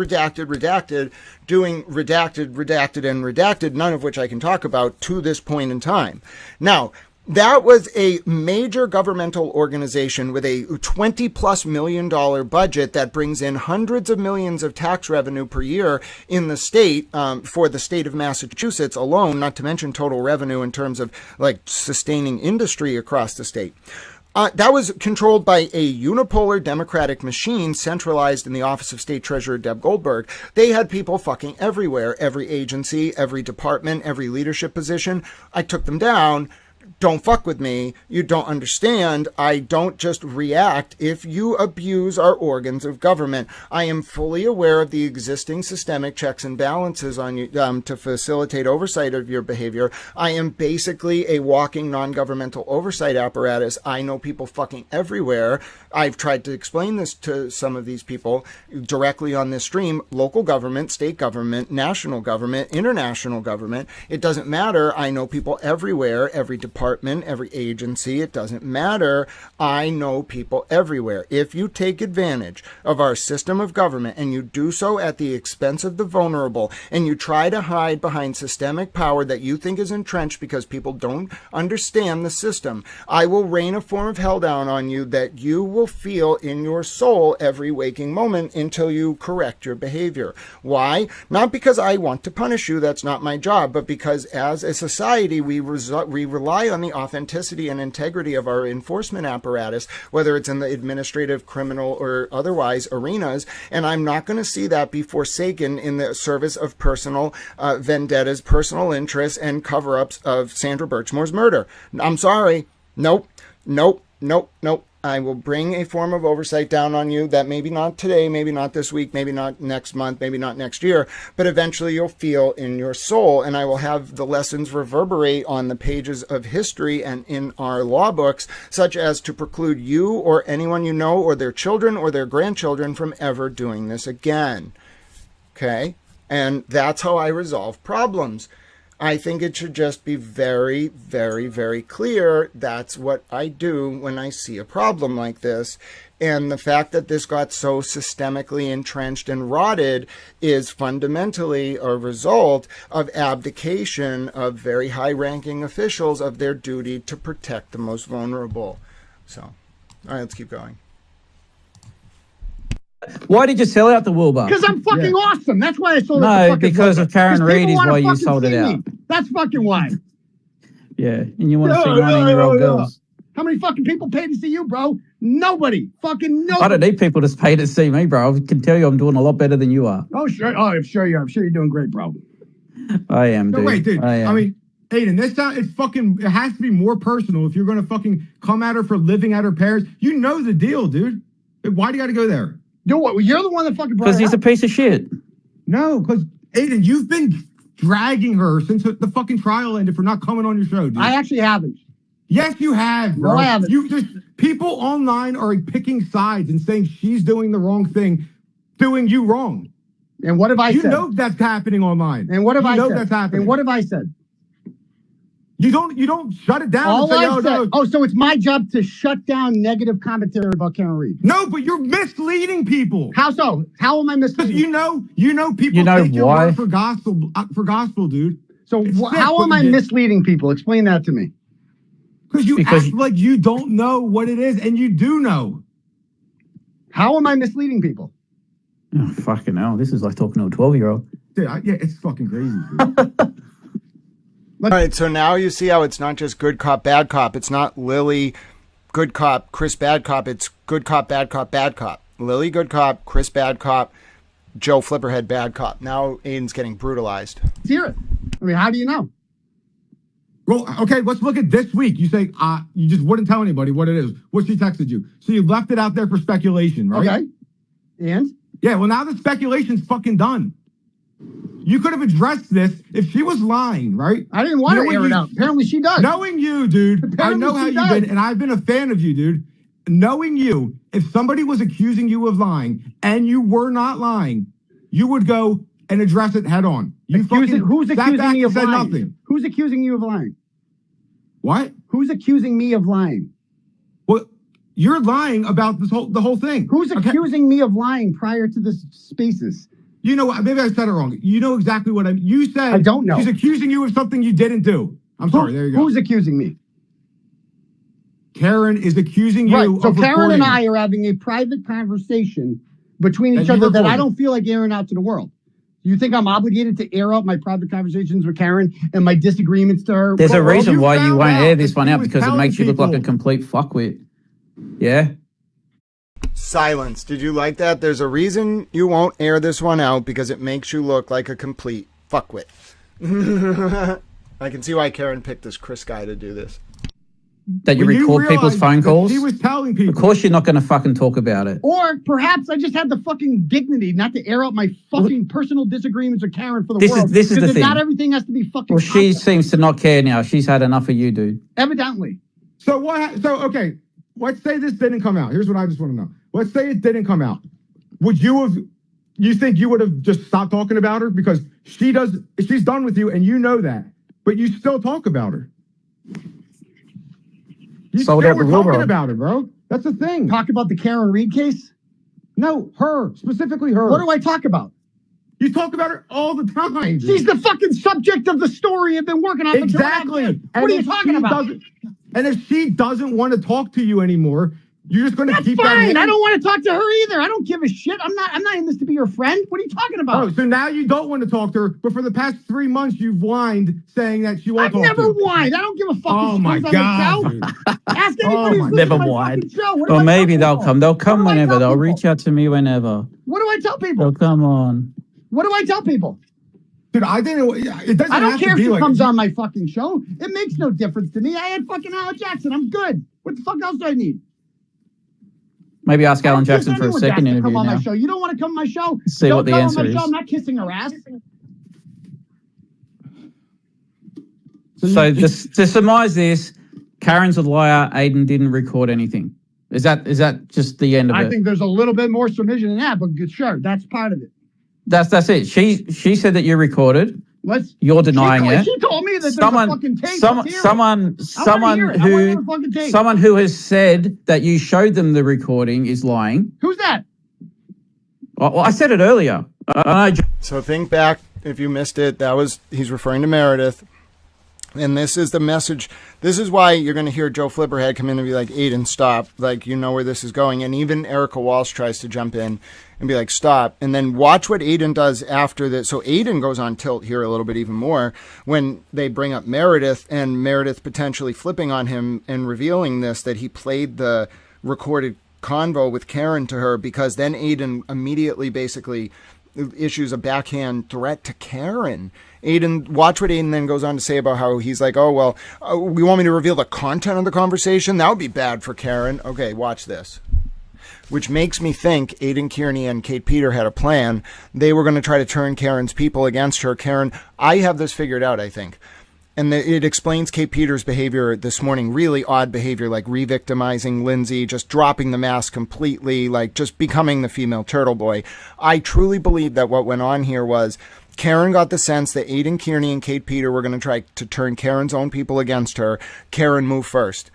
doing redacted, and redacted, none of which I can talk about to this point in time. Now, that was a major governmental organization with a $20+ million budget that brings in hundreds of millions of tax revenue per year in the state, for the state of Massachusetts alone, not to mention total revenue in terms of like sustaining industry across the state. That was controlled by a unipolar Democratic machine centralized in the office of State Treasurer Deb Goldberg. They had people fucking everywhere, every agency, every department, every leadership position. I took them down. Don't fuck with me. You don't understand. I don't just react if you abuse our organs of government. I am fully aware of the existing systemic checks and balances on you to facilitate oversight of your behavior. I am basically a walking non-governmental oversight apparatus. I know people fucking everywhere. I've tried to explain this to some of these people directly on this stream. Local government, state government, national government, international government. It doesn't matter. I know people everywhere, every department, every agency. It doesn't matter. I know people everywhere. If you take advantage of our system of government and you do so at the expense of the vulnerable, and you try to hide behind systemic power that you think is entrenched because people don't understand the system, I will rain a form of hell down on you that you will feel in your soul every waking moment until you correct your behavior. Why? Not because I want to punish you. That's not my job, but because as a society, we rely on the authenticity and integrity of our enforcement apparatus, whether it's in the administrative, criminal, or otherwise arenas, and I'm not going to see that be forsaken in the service of personal vendettas, personal interests, and cover-ups of Sandra Birchmore's murder. I'm sorry. Nope. I will bring a form of oversight down on you that maybe not today, maybe not this week, maybe not next month, maybe not next year, but eventually you'll feel in your soul, and I will have the lessons reverberate on the pages of history and in our law books, such as to preclude you or anyone you know or their children or their grandchildren from ever doing this again. Okay? And that's how I resolve problems. I think it should just be very, very, very clear that's what I do when I see a problem like this. And the fact that this got so systemically entrenched and rotted is fundamentally a result of abdication of very high-ranking officials of their duty to protect the most vulnerable. So, all right, let's keep going. Why did you sell out the Wilbur? Because I'm fucking awesome. That's why I sold it. No, because of Karen Reid is why you sold it out. That's fucking why. Yeah, and you want to see 19-year-old girls. How many fucking people pay to see you, bro? Nobody. Fucking nobody. I don't need people to pay to see me, bro. I can tell you I'm doing a lot better than you are. Oh, sure. Oh, I'm sure you are. I'm sure you're doing great, bro. I am, dude. No, wait, dude. I mean, Aiden, it has to be more personal if you're going to fucking come at her for living at her parents. You know the deal, dude. Why do you got to go there? You know what? You're the one that fucking brought it up. Because he's a piece of shit. No, because, Aiden, you've been dragging her since the fucking trial ended for not coming on your show, dude. I actually haven't. Yes, you have, bro. No, I haven't. People online are picking sides and saying she's doing the wrong thing, doing you wrong. And what have I said? You know that's happening online. And what have I said? You know that's happening. And what have I said? You don't shut it down. All and say, I said. No. Oh, so it's my job to shut down negative commentary about Karen Reid. No, but you're misleading people. How so? How am I misleading? Because you know people take your word for gospel, dude. So how am I misleading people? Explain that to me. Because you act like you don't know what it is, and you do know. How am I misleading people? Oh, fucking hell. This is like talking to a 12-year-old. Dude, yeah, it's fucking crazy, dude. All right, so now you see how it's not just good cop, bad cop. It's not Lily, good cop, Chris, bad cop. It's good cop, bad cop, bad cop. Lily, good cop, Chris, bad cop, Joe Flipperhead, bad cop. Now Aiden's getting brutalized. Let's hear it. I mean, how do you know? Well, okay, let's look at this week. You say you just wouldn't tell anybody what it is. What she texted you. So you left it out there for speculation, right? Okay. And? Yeah, well, now the speculation's fucking done. You could have addressed this if she was lying, right? I didn't want to air it out. Apparently she does. Knowing you, dude, I know how you've been, and I've been a fan of you, dude. Knowing you, if somebody was accusing you of lying and you were not lying, you would go and address it head on. Who's accusing me of lying? Nothing. Who's accusing you of lying? What? Who's accusing me of lying? Well, you're lying about the whole thing. Who's accusing me of lying prior to this spaces? You know what? Maybe I said it wrong. You know exactly what you said. I don't know. She's accusing you of something you didn't do. I'm sorry. There you go. Who's accusing me? Karen is accusing you of So Karen recording. and I are having a private conversation between each other that I don't feel like airing out to the world. You think I'm obligated to air out my private conversations with Karen and my disagreements to her? There's a reason why you won't air this one out, because it makes you look like a complete fuckwit. Yeah? Silence. Did you like that? There's a reason you won't air this one out, because it makes you look like a complete fuckwit. I can see why Karen picked this Chris guy to do this. That you record people's phone calls? He was telling people. Of course you're not going to fucking talk about it. Or perhaps I just had the fucking dignity not to air out my fucking personal disagreements with Karen for the world. This is the thing. Not everything has to be fucking. Well, she seems to not care now. She's had enough of you, dude. Evidently. So okay, let's say this didn't come out. Here's what I just want to know. Let's say it didn't come out. You think you would have just stopped talking about her? Because she's done with you and you know that, but you still talk about her. You Sold still out were the talking Wilbur. about her, bro. That's the thing. Talk about the Karen Reid case? No, her. Specifically her. What do I talk about? You talk about her all the time. Dude. She's the fucking subject of the story I've been working on. Exactly. What are you talking about? And if she doesn't want to talk to you anymore, you're just going to keep fine. that. I don't want to talk to her either. I don't give a shit. I'm not in this to be your friend. What are you talking about? Oh, so now you don't want to talk to her, but for the past 3 months you've whined saying that she won't talk to you. I've never whined. I don't give a fuck. Oh my God. Ask anybody who's never listening to my whined. fucking show. Or maybe they'll come. They'll come whenever. They'll reach out to me whenever. What do I tell people? They'll come on. What do I tell people? Dude, I don't care if she comes on my fucking show. It makes no difference to me. I had fucking Alan Jackson. I'm good. What the fuck else do I need? Maybe ask Alan Jackson for a second interview come on now. My show. You don't want to come on my show? See what the answer is. I'm not kissing her ass. So to surmise this, Karen's a liar. Aiden didn't record anything. Is that just the end of it? I think there's a little bit more submission than that, but sure, that's part of it. That's it. She said that you recorded. You're denying it. She told me that there's a fucking tape. Someone who has said that you showed them the recording is lying. Who's that? Well, I said it earlier. So think back if you missed it. He's referring to Meredith. And this is the message. This is why you're going to hear Joe Flipperhead come in and be like, Aiden, stop. Like, you know where this is going. And even Erica Walsh tries to jump in and be like, stop. And then watch what Aiden does after this. So Aiden goes on tilt here a little bit even more when they bring up Meredith and Meredith potentially flipping on him and revealing this, that he played the recorded convo with Karen to her, because then Aiden immediately basically issues a backhand threat to Karen. Aiden, watch what Aiden then goes on to say about how he's like, oh, well, we want me to reveal the content of the conversation? That would be bad for Karen. Okay, watch this. Which makes me think Aidan Kearney and Kate Peter had a plan. They were going to try to turn Karen's people against her. Karen, I have this figured out, I think. And it explains Kate Peters' behavior this morning, really odd behavior, like re-victimizing Lindsay, just dropping the mask completely, like just becoming the female turtle boy. I truly believe that what went on here was Karen got the sense that Aidan Kearney and Kate Peter were going to try to turn Karen's own people against her. Karen moved first.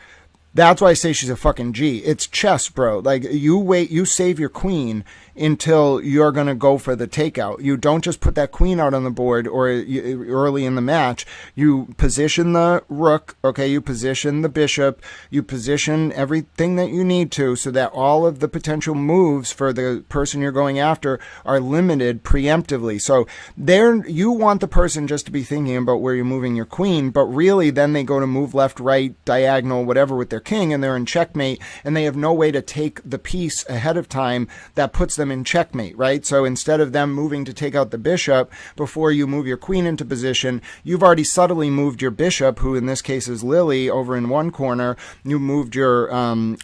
That's why I say she's a fucking G. It's chess, bro. Like, you wait, you save your queen until you're going to go for the takeout. You don't just put that queen out on the board or early in the match. You position the rook, okay? You position the bishop. You position everything that you need to so that all of the potential moves for the person you're going after are limited preemptively. So there, you want the person just to be thinking about where you're moving your queen, but really then they go to move left, right, diagonal, whatever with their king, and they're in checkmate, and they have no way to take the piece ahead of time that puts them in checkmate, right? So instead of them moving to take out the bishop before you move your queen into position, you've already subtly moved your bishop, who in this case is Lily, over in one corner. You moved your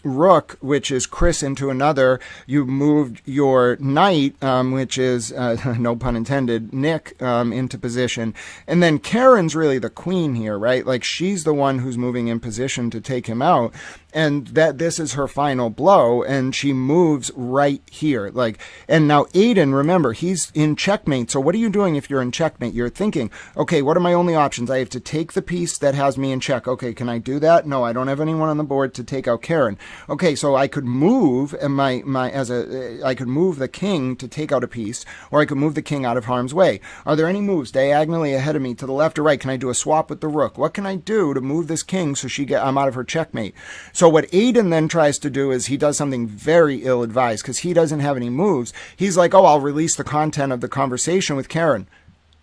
rook, which is Chris, into another. You moved your knight, which is, no pun intended, Nick, into position. And then Karen's really the queen here, right? Like, she's the one who's moving in position to take him out. And that this is her final blow, and she moves right here. Like, and now Aiden, remember, he's in checkmate. So what are you doing if you're in checkmate? You're thinking, okay, what are my only options? I have to take the piece that has me in check. Okay, can I do that? No, I don't have anyone on the board to take out Karen. Okay, so I could move and I could move the king to take out a piece, or I could move the king out of harm's way. Are there any moves diagonally ahead of me to the left or right? Can I do a swap with the rook? What can I do to move this king so I'm out of her checkmate? So what Aiden then tries to do is he does something very ill-advised, because he doesn't have any moves. He's like, oh, I'll release the content of the conversation with Karen.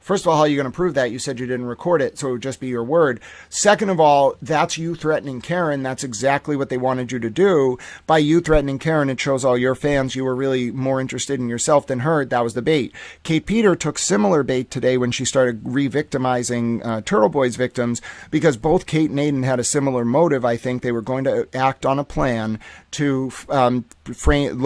First of all, how are you going to prove that? You said you didn't record it, so it would just be your word. Second of all, that's you threatening Karen. That's exactly what they wanted you to do. By you threatening Karen, it shows all your fans you were really more interested in yourself than her. That was the bait. Kate Peter took similar bait today when she started re-victimizing TurtleBoy's victims, because both Kate and Aiden had a similar motive. I think they were going to act on a plan to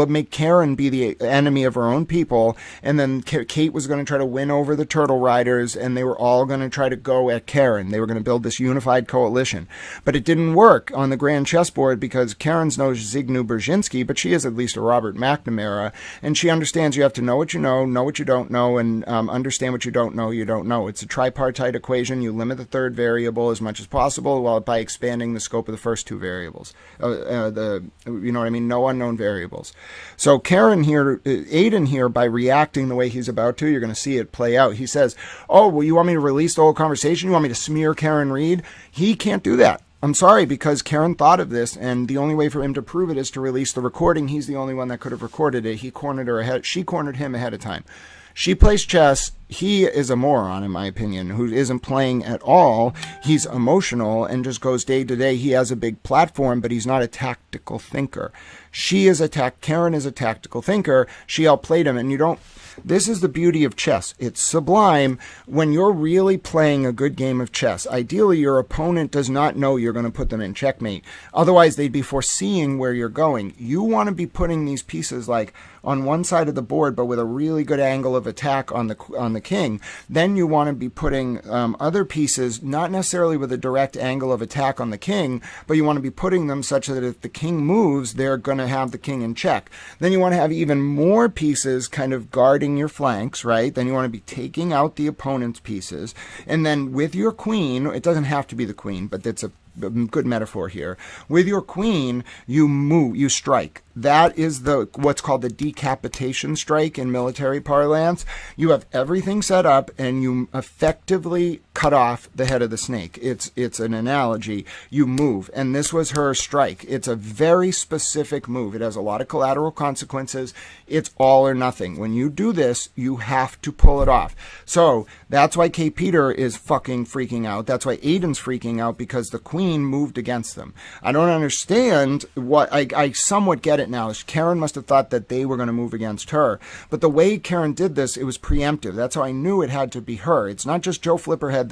make Karen be the enemy of her own people, and then Kate was going to try to win over the Turtle Riders, and they were all going to try to go at Karen. They were going to build this unified coalition. But it didn't work on the grand chessboard, because Karen's no Zygmunt Brzezinski, but she is at least a Robert McNamara, and she understands you have to know what you know what you don't know, and understand what you don't know. It's a tripartite equation. You limit the third variable as much as possible, while by expanding the scope of the first two variables. You know what I mean? No unknown variables. So Aiden here, by reacting the way he's about to, you're going to see it play out. He says, oh, well, you want me to release the whole conversation? You want me to smear Karen Reed? He can't do that. I'm sorry, because Karen thought of this, and the only way for him to prove it is to release the recording. He's the only one that could have recorded it. She cornered him ahead of time. She plays chess. He is a moron, in my opinion, who isn't playing at all. He's emotional and just goes day to day. He has a big platform, but he's not a tactical thinker. Karen is a tactical thinker. She outplayed him, and this is the beauty of chess. It's sublime when you're really playing a good game of chess. Ideally, your opponent does not know you're going to put them in checkmate. Otherwise, they'd be foreseeing where you're going. You want to be putting these pieces like on one side of the board, but with a really good angle of attack on the king. Then you want to be putting other pieces, not necessarily with a direct angle of attack on the king, but you want to be putting them such that if the king moves, they're going to have the king in check. Then you want to have even more pieces kind of guarding your flanks, right? Then you want to be taking out the opponent's pieces. And then with your queen, it doesn't have to be the queen, but it's a good metaphor here. With your queen, you strike. That is what's called the decapitation strike in military parlance. You have everything set up and you effectively cut off the head of the snake. It's an analogy. You move. And this was her strike. It's a very specific move. It has a lot of collateral consequences. It's all or nothing. When you do this, you have to pull it off. So that's why K. Peter is fucking freaking out. That's why Aiden's freaking out, because the queen moved against them. I don't understand what I somewhat get it now. Karen must have thought that they were going to move against her. But the way Karen did this, it was preemptive. That's how I knew it had to be her. It's not just Joe Flipperhead.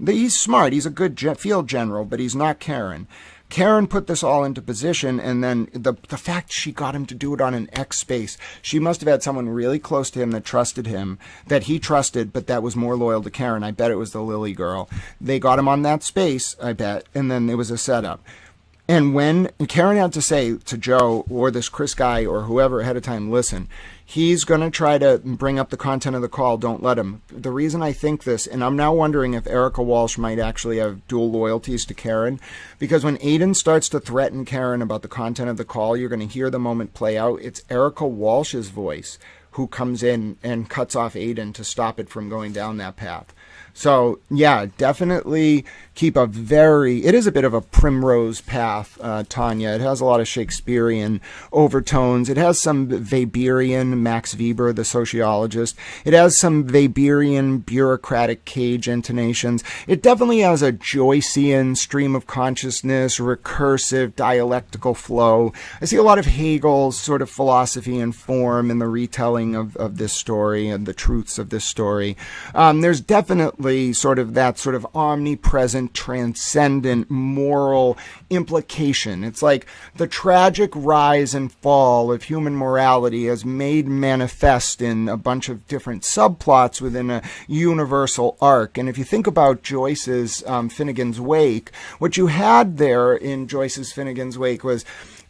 He's smart. He's a good field general, but he's not Karen. Karen put this all into position, and then the fact she got him to do it on an X space, she must have had someone really close to him that trusted him, that he trusted, but that was more loyal to Karen. I bet it was the Lily girl. They got him on that space, I bet, and then it was a setup. And when Karen had to say to Joe or this Chris guy or whoever ahead of time, listen, he's going to try to bring up the content of the call. Don't let him. The reason I think this, and I'm now wondering if Erica Walsh might actually have dual loyalties to Karen, because when Aiden starts to threaten Karen about the content of the call, you're going to hear the moment play out. It's Erica Walsh's voice who comes in and cuts off Aiden to stop it from going down that path. So, yeah, definitely keep it is a bit of a primrose path, Tanya. It has a lot of Shakespearean overtones. It has some Weberian, Max Weber, the sociologist. It has some Weberian bureaucratic cage intonations. It definitely has a Joycean stream of consciousness, recursive dialectical flow. I see a lot of Hegel's sort of philosophy and form in the retelling of this story and the truths of this story. There's definitely sort of omnipresent, transcendent moral implication. It's like the tragic rise and fall of human morality as made manifest in a bunch of different subplots within a universal arc. And if you think about Joyce's Finnegan's Wake, what you had there in Joyce's Finnegan's Wake was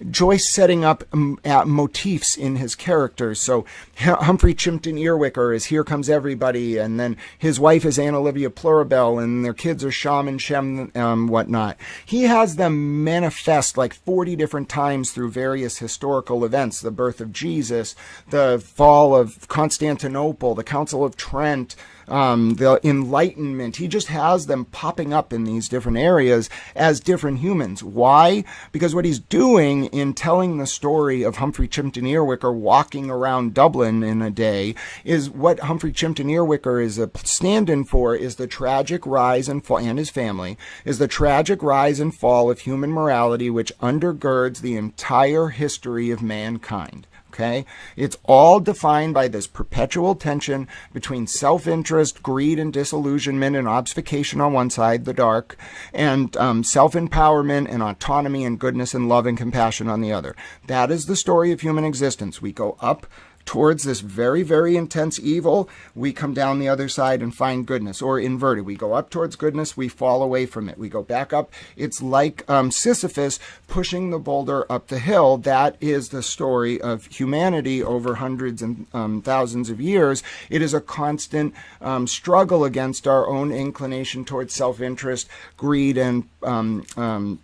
Joyce setting up motifs in his characters. So Humphrey Chimpton Earwicker is Here Comes Everybody, and then his wife is Anne Olivia Pluribel, and their kids are Sham and Shem, whatnot. He has them manifest like 40 different times through various historical events: the birth of Jesus, the fall of Constantinople, the Council of Trent, the Enlightenment. He just has them popping up in these different areas as different humans. Why? Because what he's doing in telling the story of Humphrey Chimpton Earwicker walking around Dublin in a day is what Humphrey Chimpton Earwicker is a stand-in for, is the tragic rise and fall, and his family, is the tragic rise and fall of human morality, which undergirds the entire history of mankind. Okay? It's all defined by this perpetual tension between self-interest, greed, and disillusionment and obfuscation on one side, the dark, and self-empowerment and autonomy and goodness and love and compassion on the other. That is the story of human existence. We go up towards this very, very intense evil, we come down the other side and find goodness, or inverted. We go up towards goodness, we fall away from it. We go back up. It's like Sisyphus pushing the boulder up the hill. That is the story of humanity over hundreds and thousands of years. It is a constant struggle against our own inclination towards self-interest, greed, and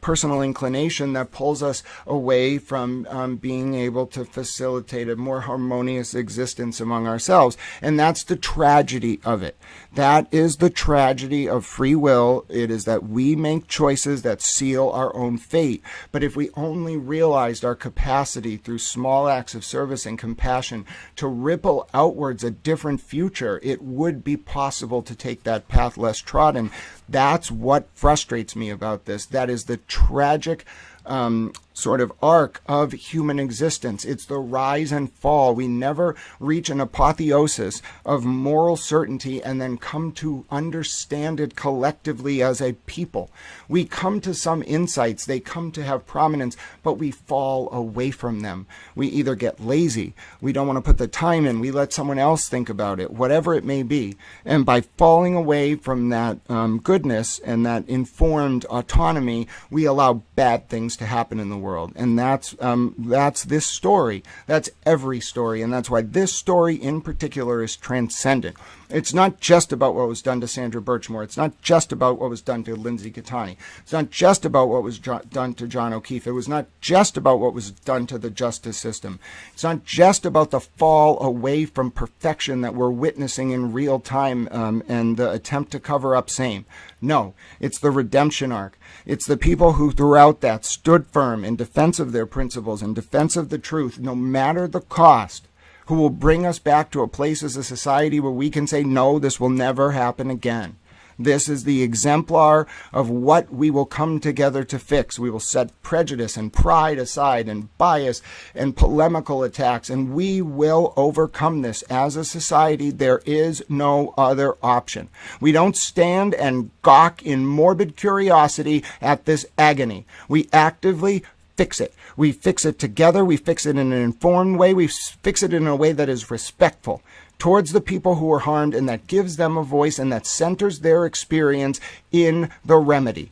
personal inclination that pulls us away from being able to facilitate a more harmonious existence among ourselves. And that's the tragedy of it. That is the tragedy of free will. It is that we make choices that seal our own fate. But if we only realized our capacity through small acts of service and compassion to ripple outwards a different future, it would be possible to take that path less trodden. That's what frustrates me about this. That is the tragic sort of arc of human existence. It's the rise and fall. We never reach an apotheosis of moral certainty and then come to understand it collectively as a people. We come to some insights, they come to have prominence, but we fall away from them. We either get lazy, we don't want to put the time in, we let someone else think about it, whatever it may be. And by falling away from that goodness and that informed autonomy, we allow bad things to happen in the world. And that's this story. That's every story. And that's why this story in particular is transcendent. It's not just about what was done to Sandra Birchmore. It's not just about what was done to Lindsay Cattani. It's not just about what was done to John O'Keefe. It was not just about what was done to the justice system. It's not just about the fall away from perfection that we're witnessing in real time and the attempt to cover up same. No, it's the redemption arc. It's the people who throughout that stood firm in defense of their principles, in defense of the truth, no matter the cost, who will bring us back to a place as a society where we can say, no, this will never happen again. This is the exemplar of what we will come together to fix. We will set prejudice and pride aside and bias and polemical attacks, and we will overcome this. As a society, there is no other option. We don't stand and gawk in morbid curiosity at this agony. We actively fix it. We fix it together. We fix it in an informed way. We fix it in a way that is respectful towards the people who are harmed and that gives them a voice and that centers their experience in the remedy.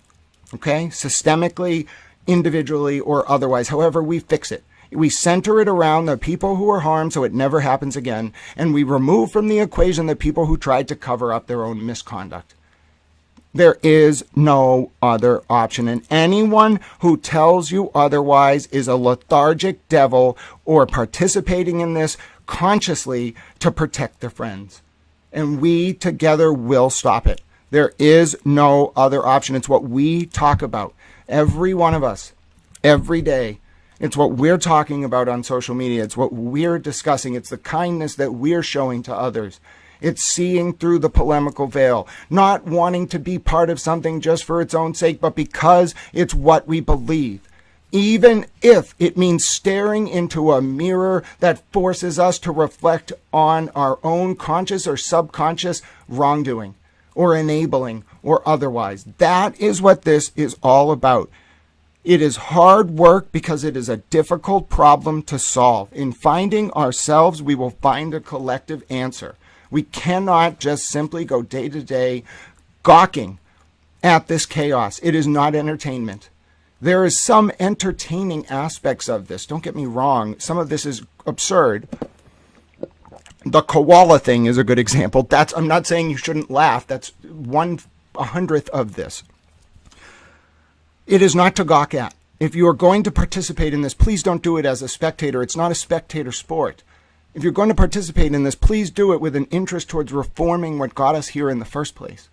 Okay? Systemically, individually, or otherwise. However, we fix it. We center it around the people who are harmed so it never happens again. And we remove from the equation the people who tried to cover up their own misconduct. There is no other option. And anyone who tells you otherwise is a lethargic devil or participating in this consciously to protect their friends. And we together will stop it. There is no other option. It's what we talk about. Every one of us, every day. It's what we're talking about on social media. It's what we're discussing. It's the kindness that we're showing to others. It's seeing through the polemical veil, not wanting to be part of something just for its own sake, but because it's what we believe. Even if it means staring into a mirror that forces us to reflect on our own conscious or subconscious wrongdoing or enabling or otherwise. That is what this is all about. It is hard work because it is a difficult problem to solve. In finding ourselves, we will find a collective answer. We cannot just simply go day to day gawking at this chaos. It is not entertainment. There is some entertaining aspects of this. Don't get me wrong. Some of this is absurd. The koala thing is a good example. I'm not saying you shouldn't laugh. That's 1/100th of this. It is not to gawk at. If you are going to participate in this, please don't do it as a spectator. It's not a spectator sport. If you're going to participate in this, please do it with an interest towards reforming what got us here in the first place.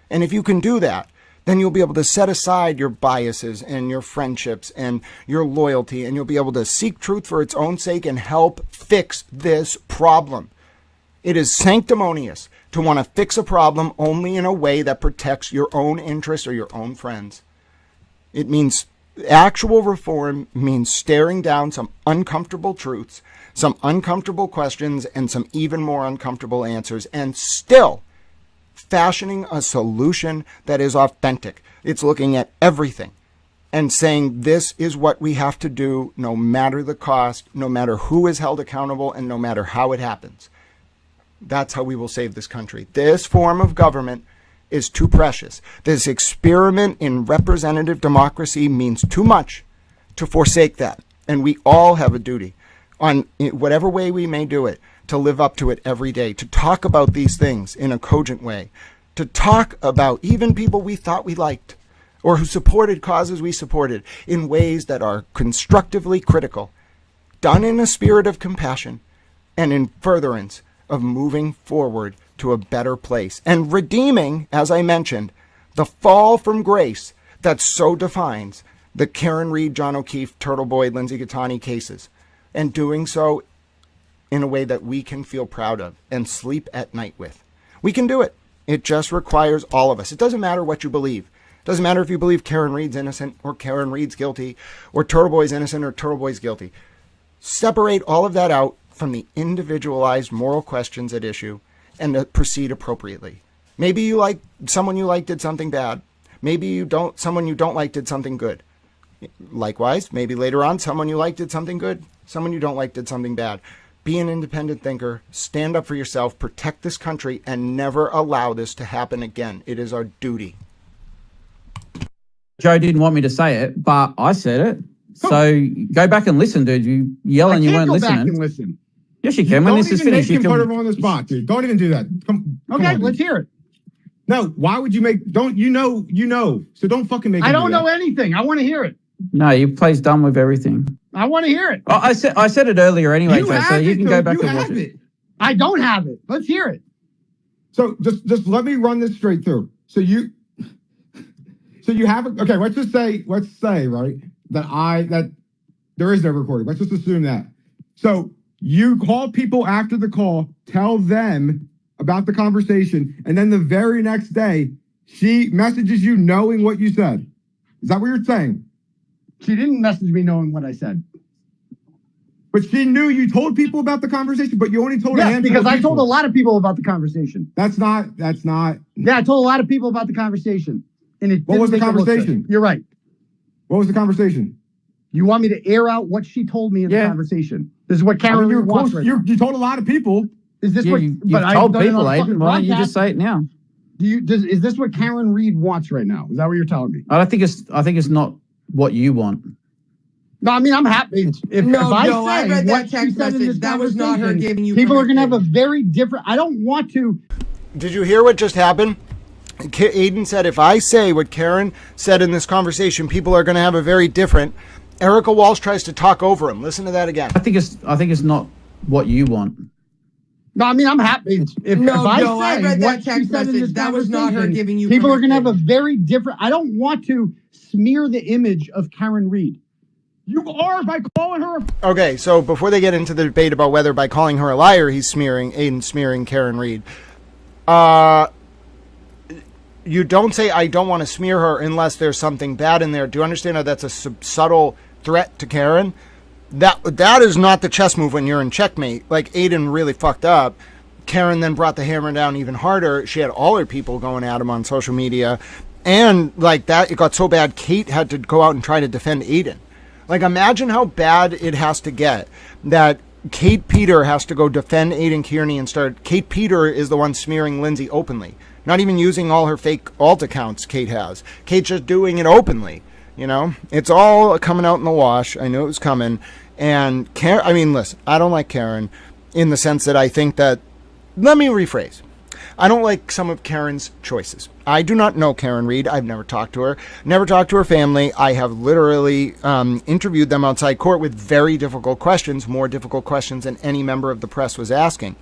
And if you can do that, then you'll be able to set aside your biases and your friendships and your loyalty, and you'll be able to seek truth for its own sake and help fix this problem. It is sanctimonious to want to fix a problem only in a way that protects your own interests or your own friends. It means actual reform means staring down some uncomfortable truths, some uncomfortable questions, and some even more uncomfortable answers, and still fashioning a solution that is authentic. It's looking at everything and saying this is what we have to do no matter the cost, no matter who is held accountable, and no matter how it happens. That's how we will save this country. This form of government is too precious. This experiment in representative democracy means too much to forsake that. And we all have a duty, on whatever way we may do it, to live up to it every day, to talk about these things in a cogent way, to talk about even people we thought we liked or who supported causes we supported in ways that are constructively critical, done in a spirit of compassion and in furtherance of moving forward to a better place and redeeming, as I mentioned, the fall from grace that so defines the Karen Reed, John O'Keefe, TurtleBoy, Lindsay Cattani cases, and doing so in a way that we can feel proud of and sleep at night with. We can do it. It just requires all of us. It doesn't matter what you believe. It doesn't matter if you believe Karen Reed's innocent or Karen Reed's guilty or TurtleBoy's innocent or TurtleBoy's guilty. Separate all of that out from the individualized moral questions at issue and proceed appropriately. Maybe you like someone you like did something bad. Maybe you don't. Someone you don't like did something good. Likewise, maybe later on someone you like did something good. Someone you don't like did something bad. Be an independent thinker. Stand up for yourself. Protect this country and never allow this to happen again. It is our duty. Joe didn't want me to say it, but I said it. So go back and listen, dude. You yell and you weren't listening. I can't go back and listen. Yes, you can. When this is finished, you can put her on the spot, dude. Don't even do that. Come on, let's hear it. No, why would you make? Don't you know? So don't fucking make. I don't know anything. I want to hear it. No, he plays dumb with everything. I want to hear it. Oh, I said it earlier anyway, Joe, so you can go back and watch it. I don't have it. Let's hear it. So just let me run this straight through. So you have okay. Let's say right that there is no recording. Let's just assume that. So you call people after the call, tell them about the conversation, and then the very next day she messages you knowing what you said. Is that what you're saying? She didn't message me knowing what I said. But she knew you told people about the conversation, but you only told a handful because of people. I told a lot of people about the conversation. That's not. Yeah, I told a lot of people about the conversation. And what was the conversation? You're right. What was the conversation? You want me to air out what she told me in the conversation? This is what Karen wants. You told a lot of people. Is this what you told people, Aiden? Why don't you just say it now? Is this what Karen Reed wants right now? Is that what you're telling me? I think it's not what you want. No, I mean, I'm happy. If I read that text message. That was not her giving you. People are going to have a very different. I don't want to. Did you hear what just happened? Aiden said, if I say what Karen said in this conversation, people are going to have a very different. Erica Walsh tries to talk over him. Listen to that again. I think it's not what you want. No, I mean, I'm happy. If I read that text message. That was not her giving you. People are going to have a very different. I don't want to smear the image of Karen Reed. You are by calling her. Okay, so before they get into the debate about whether by calling her a liar he's smearing Karen Reed, you don't say I don't want to smear her unless there's something bad in there. Do you understand how that's a subtle threat to Karen? That is not the chess move when you're in checkmate. Like Aiden really fucked up. Karen then brought the hammer down even harder. She had all her people going at him on social media, and like that, it got so bad. Kate had to go out and try to defend Aiden. Like, imagine how bad it has to get that Kate Peter has to go defend Aidan Kearney and start. Kate Peter is the one smearing Lindsay openly, not even using all her fake alt accounts Kate has. Kate's just doing it openly. You know, it's all coming out in the wash. I knew it was coming. And Karen, I mean, listen, I don't like Karen in the sense that I think that, let me rephrase. I don't like some of Karen's choices. I do not know Karen Reed. I've never talked to her. Never talked to her family. I have literally interviewed them outside court with very difficult questions, more difficult questions than any member of the press was asking.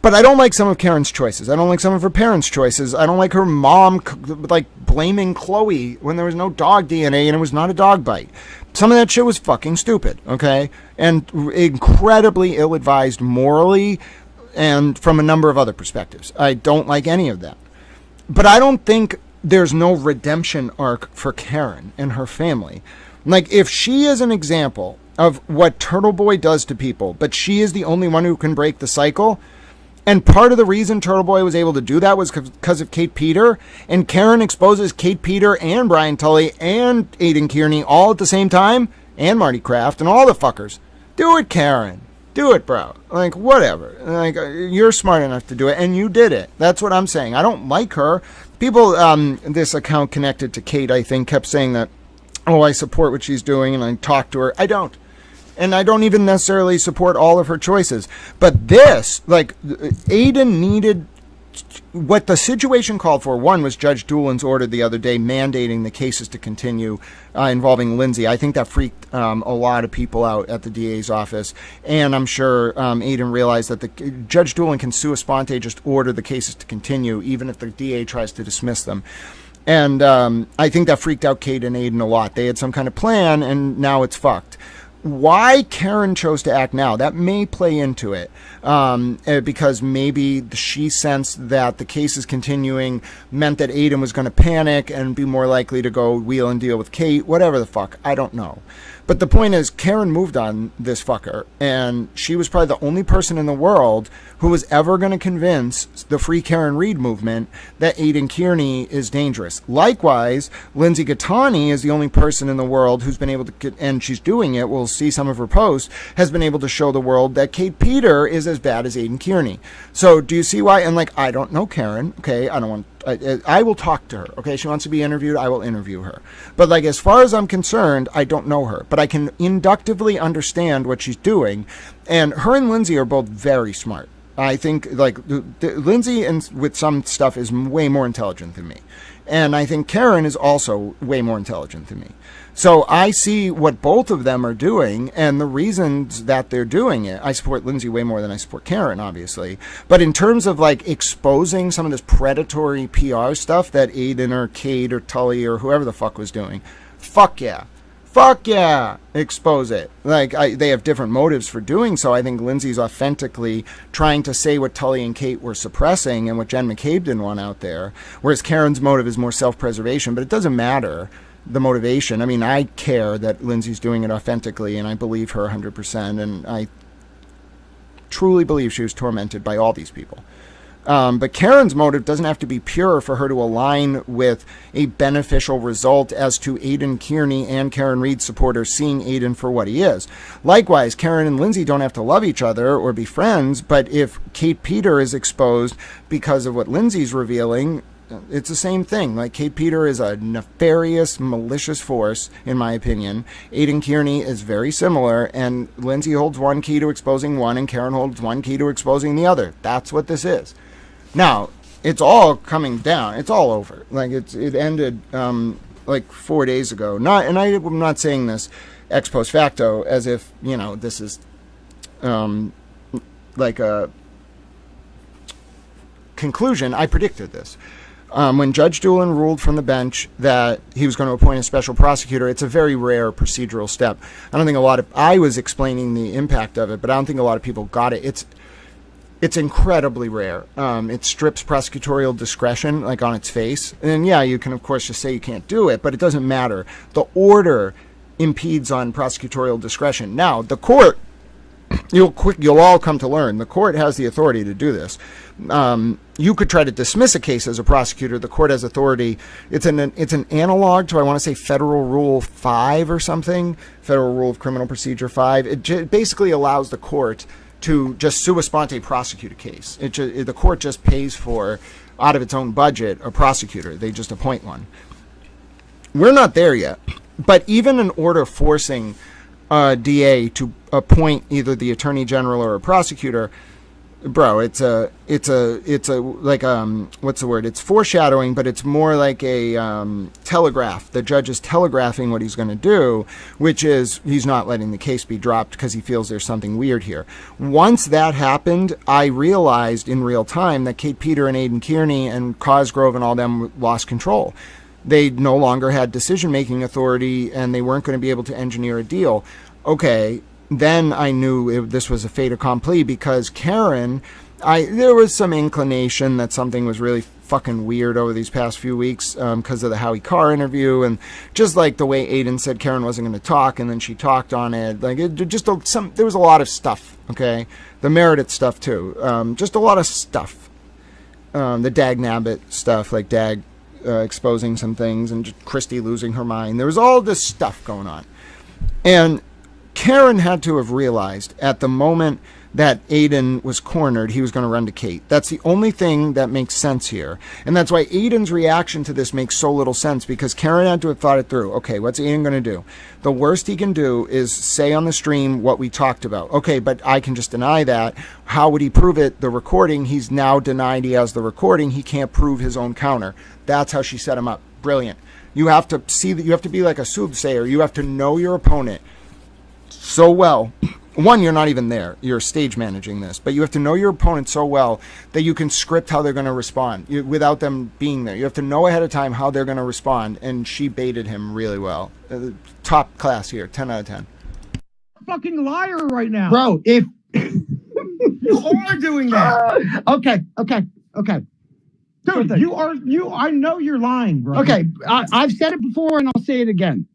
But I don't like some of Karen's choices. I don't like some of her parents' choices. I don't like her mom, like, blaming Chloe when there was no dog DNA and it was not a dog bite. Some of that shit was fucking stupid, okay? And incredibly ill-advised morally and from a number of other perspectives. I don't like any of that. But I don't think there's no redemption arc for Karen and her family. Like, if she is an example of what TurtleBoy does to people, but she is the only one who can break the cycle, and part of the reason TurtleBoy was able to do that was because of Kate Peter, and Karen exposes Kate Peter and Brian Tully and Aidan Kearney all at the same time, and Marty Kraft and all the fuckers. Do it, Karen. Do it, bro. Like, whatever. Like, you're smart enough to do it, and you did it. That's what I'm saying. I don't like her. People, this account connected to Kate, I think, kept saying that, oh, I support what she's doing, and I talk to her. I don't. And I don't even necessarily support all of her choices. But this, like, Aiden needed... What the situation called for, one, was Judge Doolin's order the other day mandating the cases to continue involving Lindsay. I think that freaked a lot of people out at the DA's office. And I'm sure Aiden realized that Judge Doolin can sua sponte just order the cases to continue, even if the DA tries to dismiss them. And I think that freaked out Kate and Aiden a lot. They had some kind of plan, and now it's fucked. Why Karen chose to act now, that may play into it, because maybe she sensed that the cases continuing meant that Aiden was going to panic and be more likely to go wheel and deal with Kate, whatever the fuck, I don't know. But the point is, Karen moved on this fucker, and she was probably the only person in the world who was ever going to convince the Free Karen Reed movement that Aidan Kearney is dangerous. Likewise, Lindsay Gattani is the only person in the world who's been able to, and she's doing it, we'll see some of her posts, has been able to show the world that Kate Peter is as bad as Aidan Kearney. So do you see why? And like, I don't know Karen, okay, I I will talk to her. Okay, she wants to be interviewed, I will interview her. But like, as far as I'm concerned, I don't know her, but I can inductively understand what she's doing. And her and Lindsay are both very smart. I think like Lindsay and with some stuff is way more intelligent than me. And I think Karen is also way more intelligent than me. So I see what both of them are doing and the reasons that they're doing it. I support Lindsay way more than I support Karen, obviously. But in terms of like exposing some of this predatory PR stuff that Aiden or Kate or Tully or whoever the fuck was doing, fuck yeah. Fuck yeah, expose it. Like, they have different motives for doing so. I think Lindsay's authentically trying to say what Tully and Kate were suppressing and what Jen McCabe didn't want out there, whereas Karen's motive is more self-preservation, but it doesn't matter, the motivation. I mean, I care that Lindsay's doing it authentically, and I believe her 100%, and I truly believe she was tormented by all these people. But Karen's motive doesn't have to be pure for her to align with a beneficial result as to Aidan Kearney and Karen Reed supporters seeing Aidan for what he is. Likewise, Karen and Lindsay don't have to love each other or be friends, but if Kate Peter is exposed because of what Lindsay's revealing, it's the same thing. Like, Kate Peter is a nefarious, malicious force, in my opinion. Aidan Kearney is very similar, and Lindsay holds one key to exposing one, and Karen holds one key to exposing the other. That's what this is. Now, it's all coming down. It's all over. Like, it ended like 4 days ago. I'm not saying this ex post facto as if, you know, this is like a conclusion. I predicted this. When Judge Doolin ruled from the bench that he was going to appoint a special prosecutor, it's a very rare procedural step. I was explaining the impact of it, but I don't think a lot of people got it. It's incredibly rare. It strips prosecutorial discretion, like, on its face. And yeah, you can of course just say you can't do it, but it doesn't matter. The order impedes on prosecutorial discretion. Now, the court, you'll all come to learn, the court has the authority to do this. You could try to dismiss a case as a prosecutor. The court has authority. It's an analog to, I want to say, Federal Rule 5 or something, Federal Rule of Criminal Procedure 5. It basically allows the court to just sua sponte prosecute a case. The court just pays for, out of its own budget, a prosecutor. They just appoint one. We're not there yet. But even an order forcing a DA to appoint either the attorney general or a prosecutor, bro, it's like what's the word? It's foreshadowing, but it's more like a telegraph. The judge is telegraphing what he's going to do, which is he's not letting the case be dropped because he feels there's something weird here. Once that happened, I realized in real time that Kate Peter and Aidan Kearney and Cosgrove and all them lost control. They no longer had decision-making authority, and they weren't going to be able to engineer a deal. Okay. Then I knew this was a fait accompli because Karen, there was some inclination that something was really fucking weird over these past few weeks because of the Howie Carr interview, and just like the way Aiden said Karen wasn't going to talk, and then she talked on it. Like, there was a lot of stuff. Okay, the Meredith stuff too. Just a lot of stuff. The Dag Nabbit stuff, like Dag exposing some things, and just Christy losing her mind. There was all this stuff going on, and Karen had to have realized at the moment that Aiden was cornered, he was going to run to Kate. That's the only thing that makes sense here. And that's why Aiden's reaction to this makes so little sense, because Karen had to have thought it through. Okay, what's Aiden going to do? The worst he can do is say on the stream what we talked about. Okay, but I can just deny that. How would he prove it? The recording. He's now denied he has the recording. He can't prove his own counter. That's how she set him up. Brilliant. You have to see that. You have to be like a soothsayer. You have to know your opponent so well. One, you're not even there. You're stage managing this. But you have to know your opponent so well that you can script how they're going to respond without them being there. You have to know ahead of time how they're going to respond. And she baited him really well. Top class here. 10 out of 10. Fucking liar right now. Bro, if... You are doing that. Okay. Dude, I know you're lying, bro. Okay, I've said it before and I'll say it again.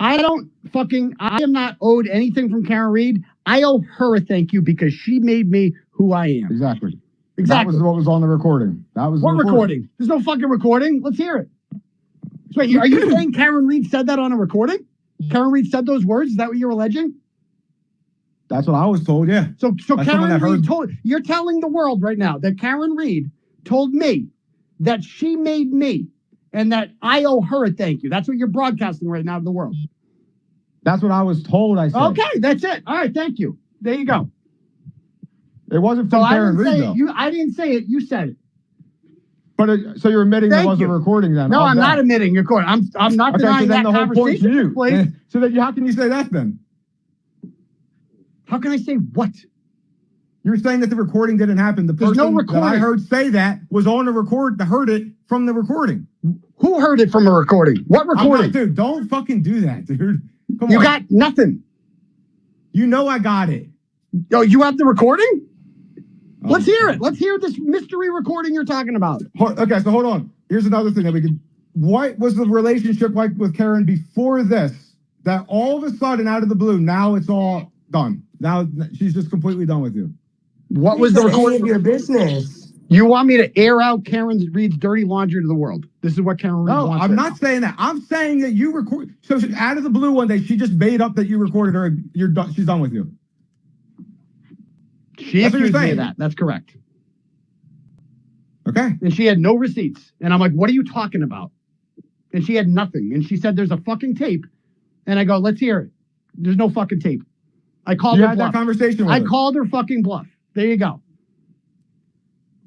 I am not owed anything from Karen Reed. I owe her a thank you because she made me who I am. Exactly. That was what was on the recording. That was what recording? There's no fucking recording. Let's hear it. Wait, are you saying Karen Reed said that on a recording? Karen Reed said those words? Is that what you're alleging? That's what I was told, yeah. So Karen Reed told... You're telling the world right now that Karen Reed told me that she made me and that I owe her a thank you. That's what you're broadcasting right now to the world. That's what I was told I said. Okay, that's it. All right, thank you. There you go. It wasn't from Karen Reed, though. I didn't say it. You said it. But so you're admitting there wasn't a recording then? No, I'm not admitting you're recording. I'm not denying that conversation took place. So then how can you say that then? How can I say what? You're saying that the recording didn't happen. The person that I heard say that was on the record, heard it from the recording. Who heard it from a recording? What recording? Dude, don't fucking do that, dude. Come on. You got nothing. You know I got it. Oh, you have the recording? Let's hear it. Let's hear this mystery recording you're talking about. Okay, so hold on. Here's another thing that we could... What was the relationship like with Karen before this? That all of a sudden, out of the blue, now it's all done. Now she's just completely done with you. What was the recording of your business? You want me to air out Karen Reed's dirty laundry to the world? This is what Karen Reed wants. No, I'm not saying that. I'm saying that you record. So out of the blue one day, she just made up that you recorded her. You're done. She's done with you. She accused me of that. That's correct. Okay. And she had no receipts. And I'm like, what are you talking about? And she had nothing. And she said, there's a fucking tape. And I go, let's hear it. There's no fucking tape. I called her bluff. You had that conversation with her. I called her fucking bluff. There you go.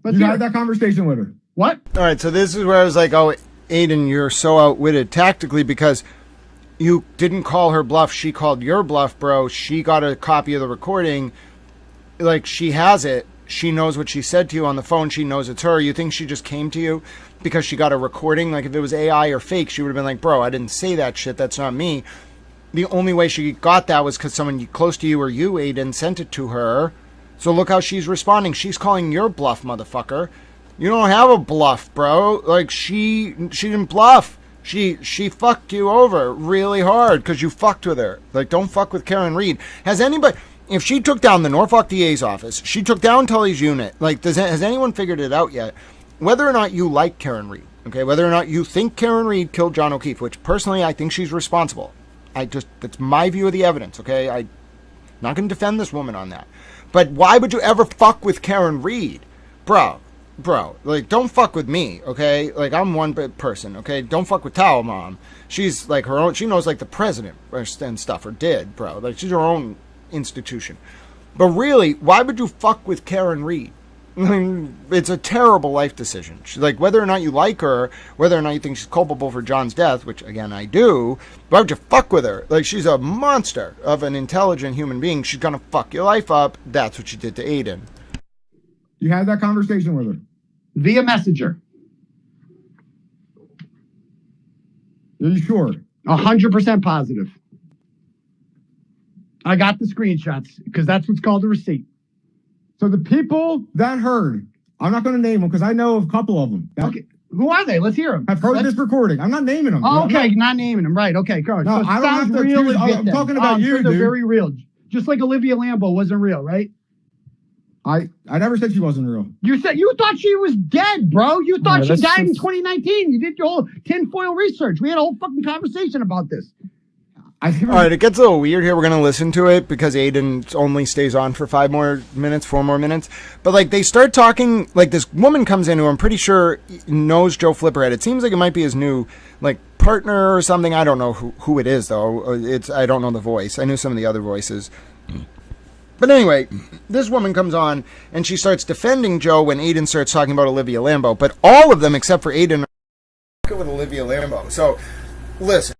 You had that conversation with her. What? All right, so this is where I was like, oh, Aiden, you're so outwitted tactically because you didn't call her bluff. She called your bluff, bro. She got a copy of the recording. Like, she has it. She knows what she said to you on the phone. She knows it's her. You think she just came to you because she got a recording? Like, if it was AI or fake, she would have been like, bro, I didn't say that shit. That's not me. The only way she got that was because someone close to you or you, Aiden, sent it to her. So look how she's responding. She's calling your bluff, motherfucker. You don't have a bluff, bro. Like, she didn't bluff. She fucked you over really hard because you fucked with her. Like, don't fuck with Karen Reed. Has anybody... If she took down the Norfolk DA's office, she took down Tully's unit, like, has anyone figured it out yet? Whether or not you like Karen Reed, okay, whether or not you think Karen Reed killed John O'Keefe, which personally I think she's responsible. That's my view of the evidence, okay? I'm not going to defend this woman on that. But why would you ever fuck with Karen Reed? Bro, like, don't fuck with me, okay? Like, I'm one person, okay? Don't fuck with Towel Mom. She's, like, her own, she knows, like, the president and stuff, or did, bro. Like, she's her own institution. But really, why would you fuck with Karen Reed? It's a terrible life decision. She's like, whether or not you like her, whether or not you think she's culpable for John's death, which again I do, why would you fuck with her? Like, she's a monster of an intelligent human being. She's gonna fuck your life up. That's what she did to Aiden. You had that conversation with her via messenger. Are you sure? 100% positive. I got the screenshots because that's what's called a receipt. So the people that heard, I'm not going to name them because I know of a couple of them. Okay. Who are they? Let's hear them. I've heard this recording. I'm not naming them. Oh, okay, not naming them. Right. Okay, go. No, so I don't have to real. I'm talking about you, sure they're dude. very real. Just like Olivia Lambo wasn't real, right? I never said she wasn't real. You said you thought she was dead, bro. You thought she died in 2019. You did your whole tinfoil research. We had a whole fucking conversation about this. All right, it gets a little weird here. We're going to listen to it because Aiden only stays on for 4 more minutes. But, like, they start talking, like, this woman comes in who I'm pretty sure knows Joe Flipperhead. It seems like it might be his new, like, partner or something. I don't know who it is, though. I don't know the voice. I knew some of the other voices. But anyway, this woman comes on, and she starts defending Joe when Aiden starts talking about Olivia Lambo. But all of them, except for Aiden, are with Olivia Lambo. So, listen.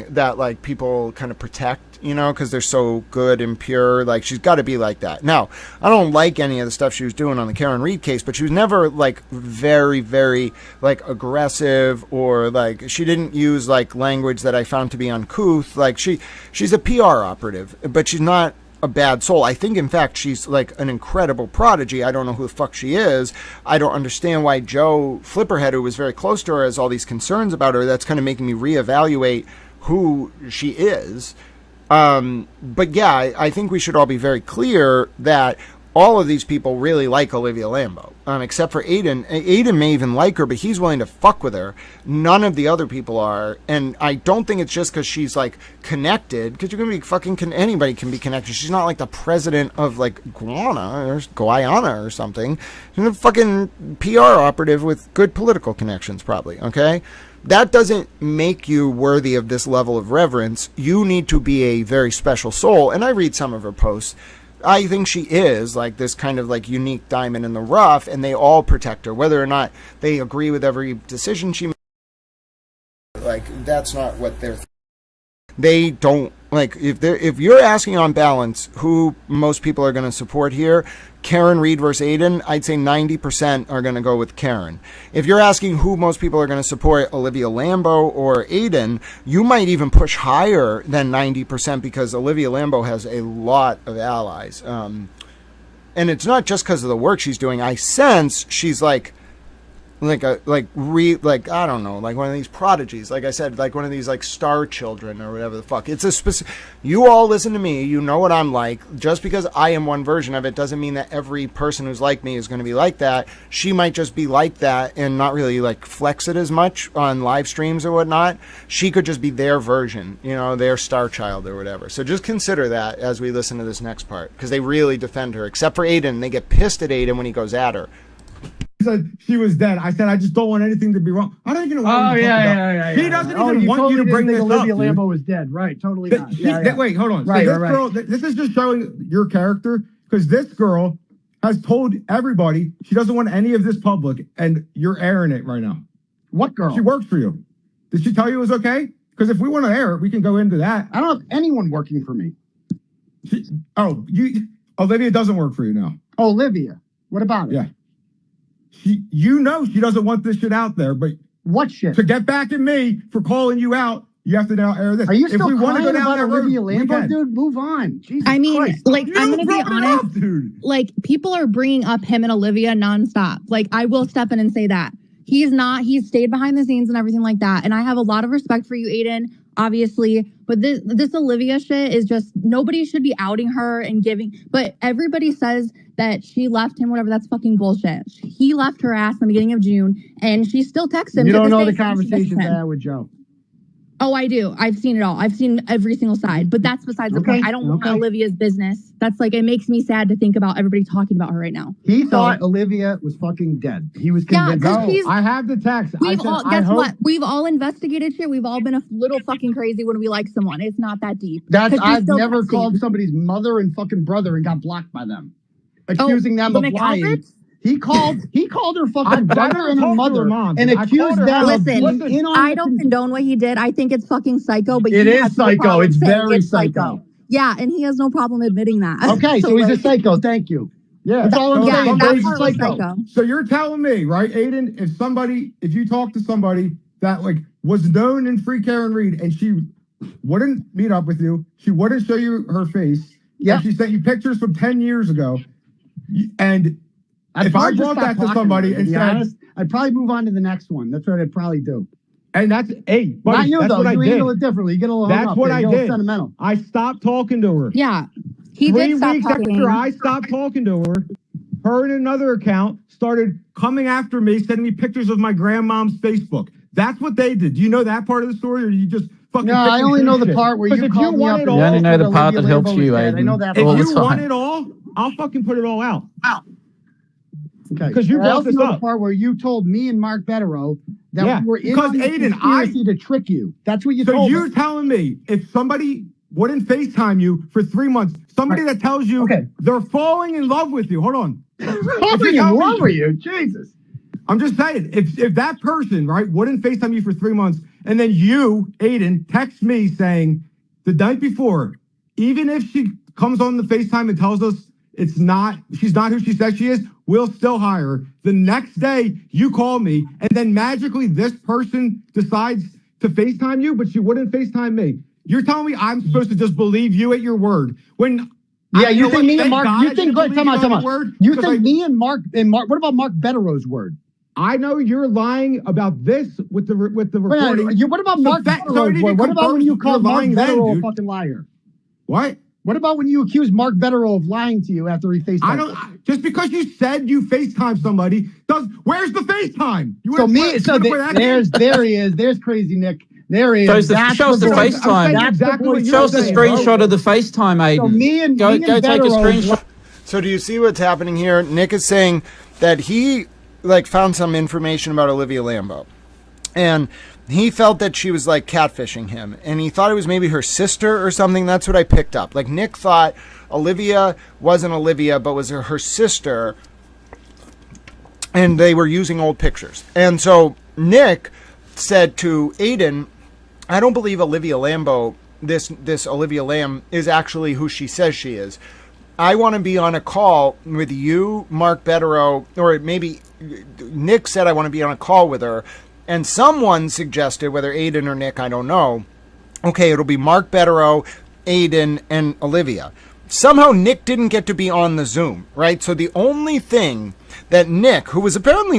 That, like, people kind of protect, you know, because they're so good and pure. Like, she's got to be like that. Now, I don't like any of the stuff she was doing on the Karen Reed case, but she was never, like, very, very, like, aggressive, or, like, she didn't use, like, language that I found to be uncouth. Like, she's a PR operative, but she's not a bad soul. I think, in fact, she's, like, an incredible prodigy. I don't know who the fuck she is. I don't understand why Joe Flipperhead, who was very close to her, has all these concerns about her. That's kind of making me reevaluate who she is. But yeah, I think we should all be very clear that all of these people really like Olivia Lambeau, except for Aidan. Aidan may even like her, but he's willing to fuck with her. None of the other people are, and I don't think it's just because she's like connected. Because you're gonna be fucking anybody can be connected. She's not like the president of like Guyana or something. She's a fucking PR operative with good political connections, probably. Okay. That doesn't make you worthy of this level of reverence. You need to be a very special soul. And I read some of her posts. I think she is like this kind of like unique diamond in the rough, and they all protect her, whether or not they agree with every decision she makes. Like, that's not what they don't like. If you're asking on balance who most people are going to support here, Karen Reed versus Aidan, I'd say 90% are going to go with Karen. If you're asking who most people are going to support, Olivia Lambeau or Aidan, you might even push higher than 90% because Olivia Lambeau has a lot of allies. And it's not just because of the work she's doing. I sense she's like I don't know, like one of these prodigies, like I said, like one of these like star children or whatever the fuck. It's a specific. You all listen to me. You know what I'm like. Just because I am one version of it doesn't mean that every person who's like me is going to be like that. She might just be like that and not really like flex it as much on live streams or whatnot. She could just be their version, you know, their star child or whatever. So just consider that as we listen to this next part, because they really defend her, except for Aidan. They get pissed at Aidan when he goes at her. Said she was dead. I said I just don't want anything to be wrong. I don't even know what you're talking about. He doesn't even want you to bring this up. Olivia Lambeau was dead, right? Totally not. Wait, hold on. Right, so this right. girl, this is just showing your character, because this girl has told everybody she doesn't want any of this public, and you're airing it right now. What girl? She works for you. Did she tell you it was okay? Because if we want to air it, we can go into that. I don't have anyone working for me. Olivia doesn't work for you now. Olivia, what about it? Yeah. You know she doesn't want this shit out there, but what shit? To get back at me for calling you out, you have to now air this. Are you still want to go down about that road, Olivia Lambeau, dude? Move on. Jesus I mean, Christ. like, I'm going to be honest. Up, dude. Like, people are bringing up him and Olivia nonstop. Like, I will step in and say that. He's stayed behind the scenes and everything like that. And I have a lot of respect for you, Aidan, obviously. But this Olivia shit is just, nobody should be outing her and giving. But everybody says that she left him, whatever. That's fucking bullshit. He left her ass in the beginning of June, and she still texts him. You don't know the conversations I had with Joe. Oh, I do. I've seen it all. I've seen every single side. But that's besides the point. I don't want Olivia's business. That's like, it makes me sad to think about everybody talking about her right now. He thought Olivia was fucking dead. He was convinced. Yeah, I have the text. What? We've all investigated shit. We've all been a little fucking crazy when we like someone. It's not that deep. I've never called somebody's mother and fucking brother and got blocked by them, accusing them of lying. He called her fucking brother and her mother and accused them. Listen, I don't condone what he did. I think it's fucking psycho. But it is psycho. It's very psycho. Yeah, and he has no problem admitting that. Okay, so he's a psycho. Thank you. Yeah, that's all I'm saying. That part was psycho. So you're telling me, right, Aidan, if you talk to somebody that like was known in Free Karen Reed and she wouldn't meet up with you, she wouldn't show you her face, and she sent you pictures from 10 years ago, and if I brought that to somebody and said, I'd probably move on to the next one. That's what I'd probably do. And that's, buddy, not you, that's though. what You I handle did. it differently. You get a little That's what I did. Sentimental. I stopped talking to her. Yeah, he did stop 3 weeks talking. after I stopped talking to her and another account started coming after me, sending me pictures of my grandmom's Facebook. That's what they did. Do you know that part of the story, or you just fucking? No, I only know the part where you called me up. You only know the part that helps you, Aidan. I know that. If you want it all, I'll fucking put it all out. Okay. Because you brought this know up. The part where you told me and Mark Betterow that we were in on the conspiracy to trick you. That's what you told me. So you're telling me if somebody wouldn't FaceTime you for 3 months, somebody that tells you they're falling in love with you. Hold on. Falling in love with you? Jesus. I'm just saying, if that person, right, wouldn't FaceTime you for 3 months, and then you, Aidan, text me saying the night before, even if she comes on the FaceTime and tells us she's not who she says she is, we'll still hire her. The next day, you call me, and then magically this person decides to FaceTime you, but she wouldn't FaceTime me. You're telling me I'm supposed to just believe you at your word when... Yeah, you think me and Mark... You think... Come on. You think me and Mark... What about Mark Betterow's word? I know you're lying about this with the recording. What about Mark Betterow's word? What about when you call Mark Betterow a fucking liar? What? What about when you accused Mark Betterow of lying to you after he FaceTimed? Just because you said you FaceTime somebody where's the FaceTime? There he is. There's Crazy Nick. There he is. Show us the FaceTime. Show us the screenshot of the FaceTime, Aiden. So me and go take a screenshot. So do you see what's happening here? Nick is saying that he found some information about Olivia Lambeau, and he felt that she was catfishing him, and he thought it was maybe her sister or something. That's what I picked up. Nick thought Olivia wasn't Olivia, but was her sister, and they were using old pictures. And so Nick said to Aiden, I don't believe Olivia Lambeau, this Olivia Lamb, is actually who she says she is. I want to be on a call with you, Mark Betterow, or maybe Nick said I want to be on a call with her. And someone suggested, whether Aiden or Nick, I don't know, okay, it'll be Mark Betterow, Aiden, and Olivia. Somehow Nick didn't get to be on the Zoom, right? So the only thing that Nick, who was apparently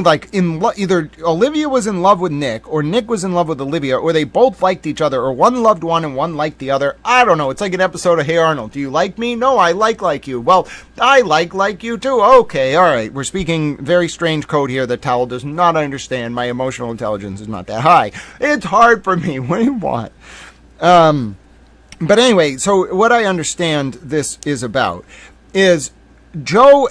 either Olivia was in love with Nick, or Nick was in love with Olivia, or they both liked each other, or one loved one and one liked the other. I don't know. It's like an episode of Hey Arnold. Do you like me? No, I like you. Well, I like you too. Okay, all right. We're speaking very strange code here that Towel does not understand. My emotional intelligence is not that high. It's hard for me. What do you want? But anyway, so what I understand this is about is Joe,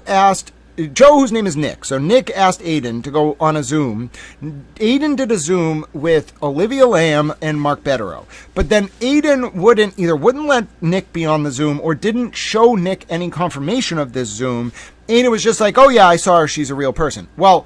whose name is Nick. So Nick asked Aiden to go on a Zoom. Aiden did a Zoom with Olivia Lamb and Mark Betterow. But then Aiden wouldn't let Nick be on the Zoom, or didn't show Nick any confirmation of this Zoom. Aiden was just like, oh yeah, I saw her. She's a real person. Well,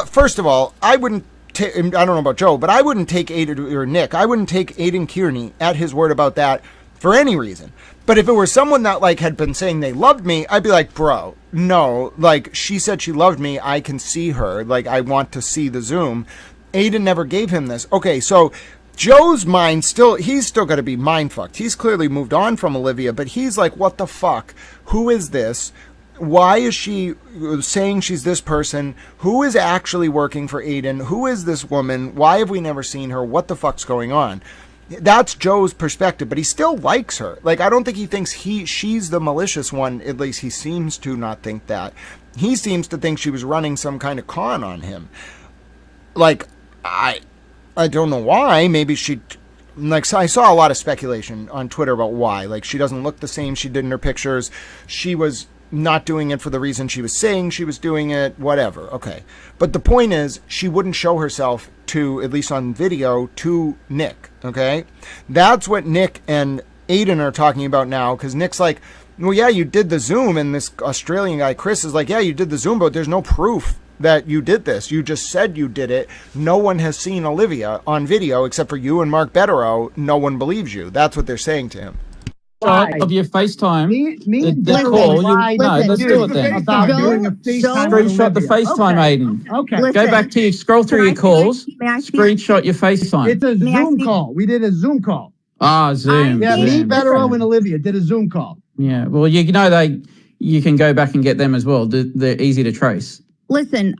first of all, I don't know about Joe, but I wouldn't take Aiden or Nick. I wouldn't take Aidan Kearney at his word about that for any reason. But if it were someone that had been saying they loved me, I'd be like, bro, no, she said she loved me. I can see her. I want to see the Zoom. Aiden never gave him this. Okay, so Joe's mind he's still got to be mind fucked. He's clearly moved on from Olivia, but he's like, what the fuck? Who is this? Why is she saying she's this person? Who is actually working for Aiden? Who is this woman? Why have we never seen her? What the fuck's going on? That's Joe's perspective, but he still likes her. I don't think he thinks she's the malicious one. At least he seems to not think that. He seems to think she was running some kind of con on him. I don't know why. Maybe she... I saw a lot of speculation on Twitter about why. She doesn't look the same she did in her pictures. She was not doing it for the reason she was saying she was doing it, whatever. Okay. But the point is, she wouldn't show herself to, at least on video, to Nick. Okay. That's what Nick and Aiden are talking about now, because Nick's like, well, yeah, you did the Zoom, and this Australian guy, Chris, is like, yeah, you did the Zoom, but there's no proof that you did this. You just said you did it. No one has seen Olivia on video except for you and Mark Betterow. No one believes you. That's what they're saying to him. Of your FaceTime, the call. Let's do it then. Screenshot the FaceTime, Aiden. Okay. Go back to scroll through your calls. Screenshot your FaceTime. It's a Zoom call. We did a Zoom call. Zoom. Yeah, me, Betterow, and Olivia did a Zoom call. Yeah, well, you can go back and get them as well. They're easy to trace. Listen,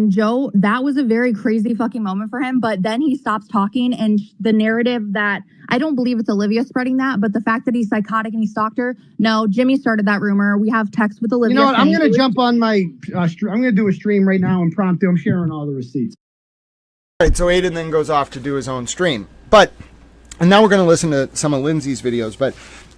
Joe, that was a very crazy fucking moment for him. But then he stops talking, and the narrative that I don't believe it's Olivia spreading that, but the fact that he's psychotic and he stalked her. No, Jimmy started that rumor. We have text with Olivia. You know what? I'm going to jump on my I'm going to do a stream right now and prompt. I'm sharing all the receipts. All right, so Aiden then goes off to do his own stream. And now we're going to listen to some of Lindsay's videos, but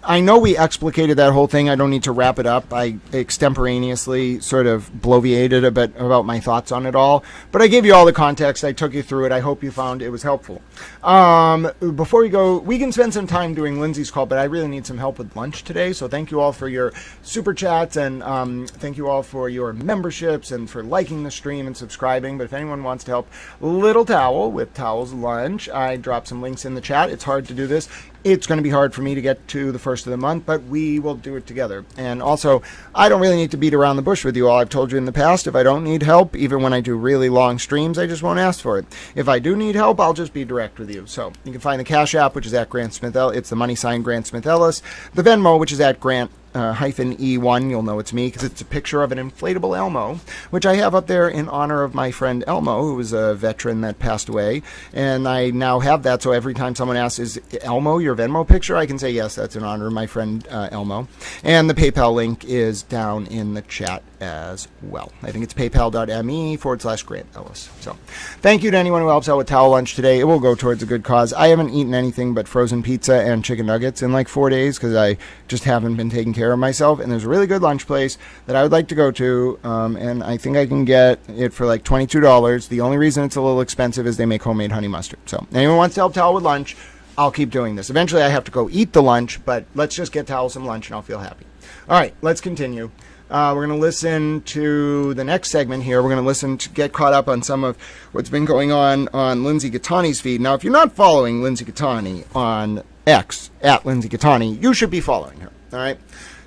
I know we explicated that whole thing. I don't need to wrap it up. I extemporaneously sort of bloviated a bit about my thoughts on it all. But I gave you all the context. I took you through it. I hope you found it was helpful. Before we go, we can spend some time doing Lindsay's call, but I really need some help with lunch today. So thank you all for your super chats, and thank you all for your memberships and for liking the stream and subscribing. But if anyone wants to help Little Towel with Towel's Lunch, I dropped some links in the chat. It's hard to do this. It's going to be hard for me to get to the first of the month, but we will do it together. And also, I don't really need to beat around the bush with you all. I've told you in the past, if I don't need help, even when I do really long streams, I just won't ask for it. If I do need help, I'll just be direct with you. So you can find the Cash App, which is at Grant Smith Ellis. It's the money sign Grant Smith Ellis. The Venmo, which is at Grant hyphen E1, you'll know it's me because it's a picture of an inflatable Elmo, which I have up there in honor of my friend Elmo, who was a veteran that passed away. And I now have that, so every time someone asks, is Elmo your Venmo picture? I can say, yes, that's in honor of my friend Elmo. And the PayPal link is down in the chat as well. I think it's paypal.me/Grant Ellis. So thank you to anyone who helps out with Towel Lunch today. It will go towards a good cause. I haven't eaten anything but frozen pizza and chicken nuggets in like 4 days because I just haven't been taking care of myself. And there's a really good lunch place that I would like to go to, and I think I can get it for like $22. The only reason it's a little expensive is they make homemade honey mustard. So anyone wants to help Towel with lunch, I'll keep doing this. Eventually I have to go eat the lunch, but let's just get Towel some lunch and I'll feel happy. All right, let's continue. We're going to listen to the next segment here. We're going to listen to get caught up on some of what's been going on Lindsay Gattani's feed. Now, if you're not following Lindsay Gattani on X, at Lindsay Gattani, you should be following her, all right?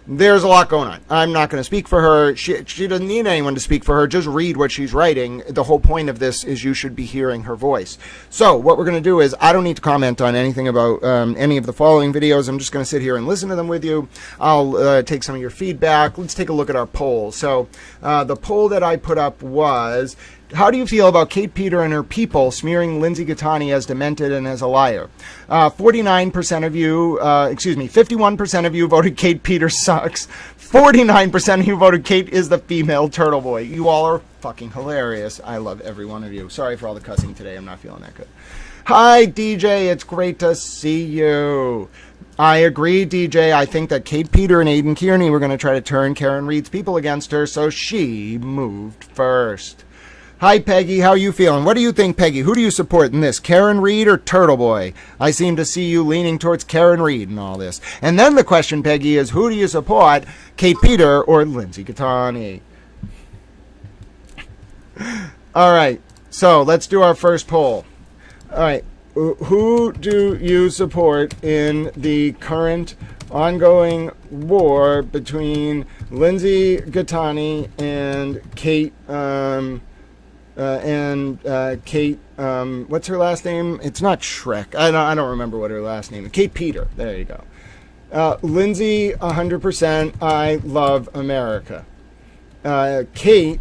There's a lot going on. I'm not going to speak for her. She doesn't need anyone to speak for her. Just read what she's writing. The whole point of this is you should be hearing her voice. So what we're going to do is I don't need to comment on anything about any of the following videos. I'm just going to sit here and listen to them with you. I'll take some of your feedback. Let's take a look at our poll. So the poll that I put up was, how do you feel about Kate Peter and her people smearing Lindsay Gattani as demented and as a liar? 49% of you, 51% of you voted Kate Peter sucks. 49% of you voted Kate is the female turtle boy. You all are fucking hilarious. I love every one of you. Sorry for all the cussing today. I'm not feeling that good. Hi, DJ. It's great to see you. I agree, DJ. I think that Kate Peter and Aidan Kearney were going to try to turn Karen Reed's people against her, so she moved first. Hi, Peggy. How are you feeling? What do you think, Peggy? Who do you support in this, Karen Reed or TurtleBoy? I seem to see you leaning towards Karen Reed and all this. And then the question, Peggy, is who do you support, Kate Peter or Lindsay Gattani? All right. So let's do our first poll. All right. Who do you support in the current ongoing war between Lindsay Gattani and Kate, Kate, what's her last name? It's not Shrek. I don't remember what her last name is. Kate Peter. There you go. Lindsay, 100%. I love America. Kate,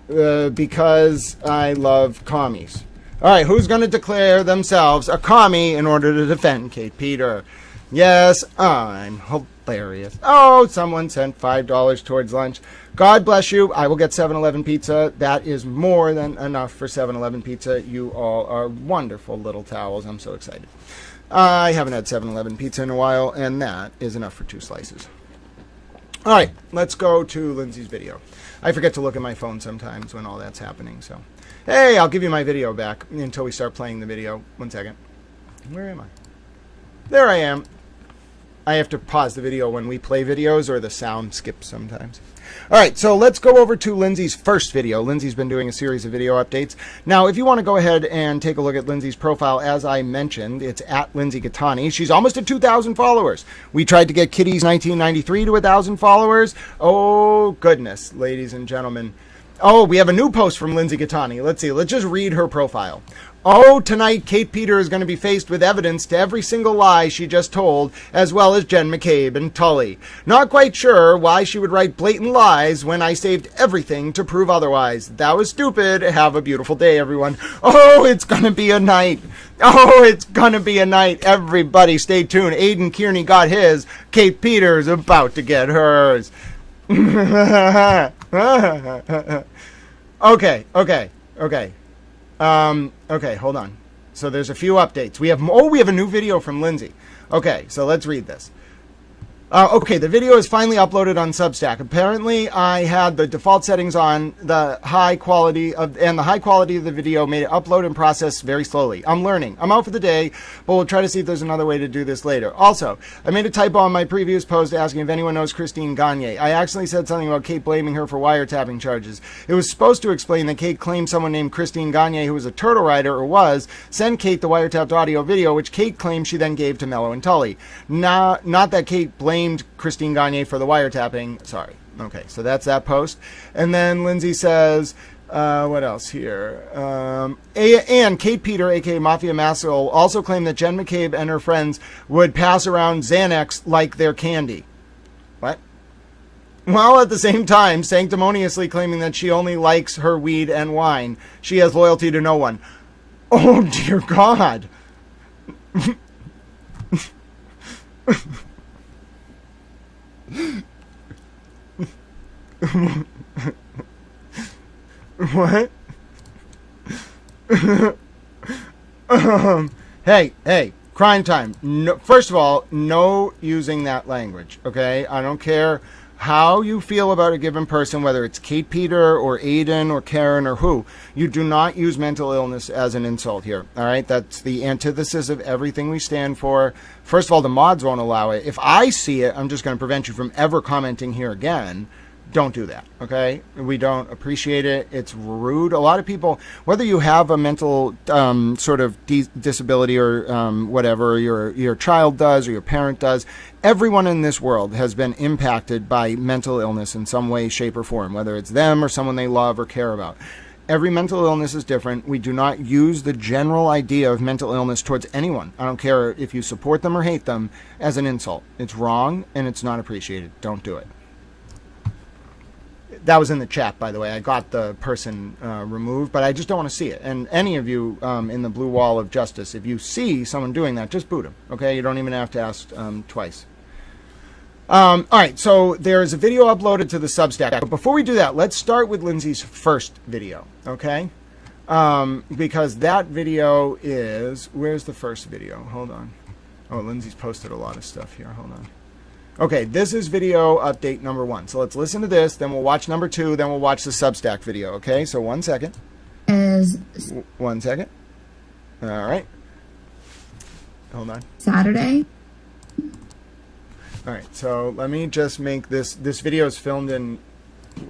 because I love commies. All right, who's going to declare themselves a commie in order to defend Kate Peter? Yes, I'm hilarious. Oh, someone sent $5 towards lunch. God bless you. I will get 7-Eleven pizza. That is more than enough for 7-Eleven pizza. You all are wonderful little towels. I'm so excited. I haven't had 7-Eleven pizza in a while, and that is enough for 2 slices. All right, let's go to Lindsay's video. I forget to look at my phone sometimes when all that's happening, so. Hey, I'll give you my video back until we start playing the video. 1 second. Where am I? There I am. I have to pause the video when we play videos or the sound skips sometimes. All right, so let's go over to Lindsay's first video. Lindsay's been doing a series of video updates. Now, if you want to go ahead and take a look at Lindsay's profile, as I mentioned, it's at Lindsay Gattani. She's almost at 2,000 followers. We tried to get Kitty's 1993 to 1,000 followers. Oh, goodness, ladies and gentlemen. Oh, we have a new post from Lindsay Gattani. Let's see. Let's just read her profile. Oh, tonight Kate Peter is going to be faced with evidence to every single lie she just told, as well as Jen McCabe and Tully. Not quite sure why she would write blatant lies when I saved everything to prove otherwise. That was stupid. Have a beautiful day, everyone. Oh, it's going to be a night. Oh, it's going to be a night. Everybody stay tuned. Aidan Kearney got his. Kate Peter's about to get hers. Okay. Okay, hold on. So there's a few updates. We have a new video from Lindsay. Okay, so let's read this. Okay, the video is finally uploaded on Substack. Apparently, I had the default settings on the high quality of the video made it upload and process very slowly. I'm learning. I'm out for the day, but we'll try to see if there's another way to do this later. Also, I made a typo on my previous post asking if anyone knows Christine Gagne. I accidentally said something about Kate blaming her for wiretapping charges. It was supposed to explain that Kate claimed someone named Christine Gagne, who was a turtle rider or was, sent Kate the wiretapped audio video, which Kate claimed she then gave to Mello and Tully. Not that Kate blamed Christine Gagne for the wiretapping. Sorry. Okay, so that's that post. And then Lindsay says, what else here? And Kate Peter, aka Mafia Massel, also claimed that Jen McCabe and her friends would pass around Xanax like their candy. What? while at the same time sanctimoniously claiming that she only likes her weed and wine. She has loyalty to no one. Oh, dear God. What? Hey, crime time. No, first of all, no using that language, okay? I don't care how you feel about a given person, whether it's Kate Peter or Aiden or Karen or who. You do not use mental illness as an insult here, all right? That's the antithesis of everything we stand for. First of all, the mods won't allow it. If I see it, I'm just going to prevent you from ever commenting here again. Don't do that, okay? We don't appreciate it. It's rude. A lot of people, whether you have a mental sort of disability or whatever, your child does or your parent does, everyone in this world has been impacted by mental illness in some way, shape, or form, whether it's them or someone they love or care about. Every mental illness is different. We do not use the general idea of mental illness towards anyone. I don't care if you support them or hate them as an insult. It's wrong and it's not appreciated. Don't do it. That was in the chat, by the way. I got the person removed, but I just don't want to see it. And any of you in the blue wall of justice, if you see someone doing that, just boot them, okay? You don't even have to ask twice. All right, so there's a video uploaded to the Substack. But before we do that, let's start with Lindsay's first video, okay? Because that video is... Where's the first video? Hold on. Oh, Lindsay's posted a lot of stuff here. Hold on. Okay, this is video update number 1. So let's listen to this, then we'll watch number 2, then we'll watch the Substack video, okay? So 1 second. 1 second. All right. Hold on. Saturday. All right, so let me just make this video is filmed in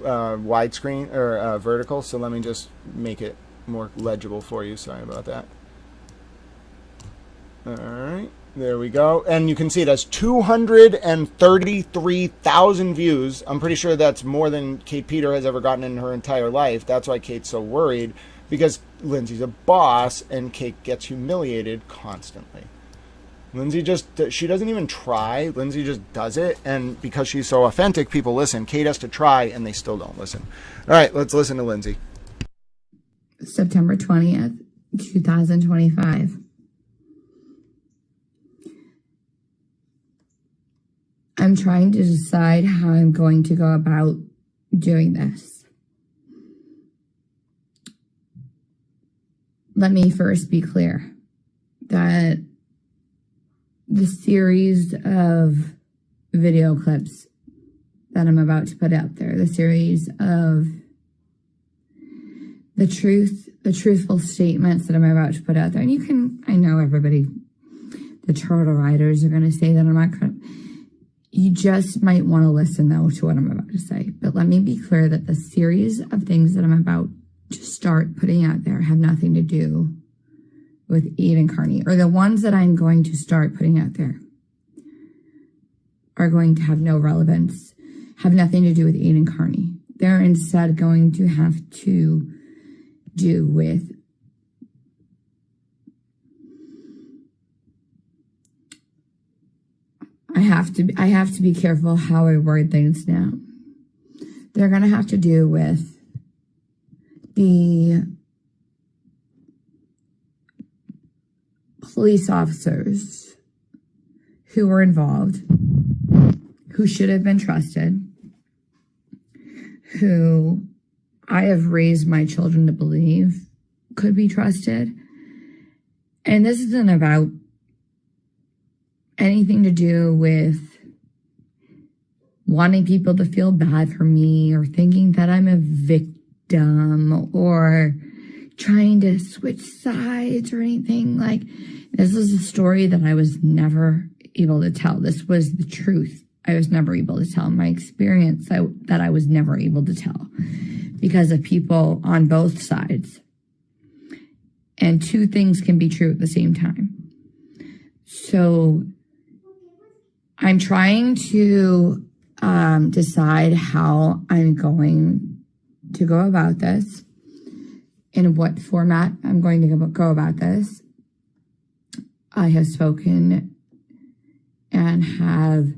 widescreen or vertical, so let me just make it more legible for you. Sorry about that. All right. There we go. And you can see it has 233,000 views. I'm pretty sure that's more than Kate Peter has ever gotten in her entire life. That's why Kate's so worried, because Lindsay's a boss and Kate gets humiliated constantly. Lindsay she doesn't even try. Lindsay just does it. And because she's so authentic, people listen. Kate has to try and they still don't listen. All right, let's listen to Lindsay. September 20th, 2025. I'm trying to decide how I'm going to go about doing this. Let me first be clear that the series of video clips that I'm about to put out there, the series of the truthful statements that I'm about to put out there, and I know everybody, the turtle riders are going to say that I'm not going to. You just might want to listen, though, to what I'm about to say. But let me be clear that the series of things that I'm about to start putting out there have nothing to do with Aidan Kearney, or the ones that I'm going to start putting out there are going to have no relevance, have nothing to do with Aidan Kearney. They're instead going to have to do with I have to be careful how I word things now. They're going to have to do with the police officers who were involved, who should have been trusted, who I have raised my children to believe could be trusted. And this isn't about anything to do with wanting people to feel bad for me or thinking that I'm a victim or trying to switch sides or anything. Like, this is a story that I was never able to tell. This was the truth I was never able to tell. My experience that I was never able to tell because of people on both sides. And two things can be true at the same time. So I'm trying to decide how I'm going to go about this, in what format I'm going to go about this. I have spoken and have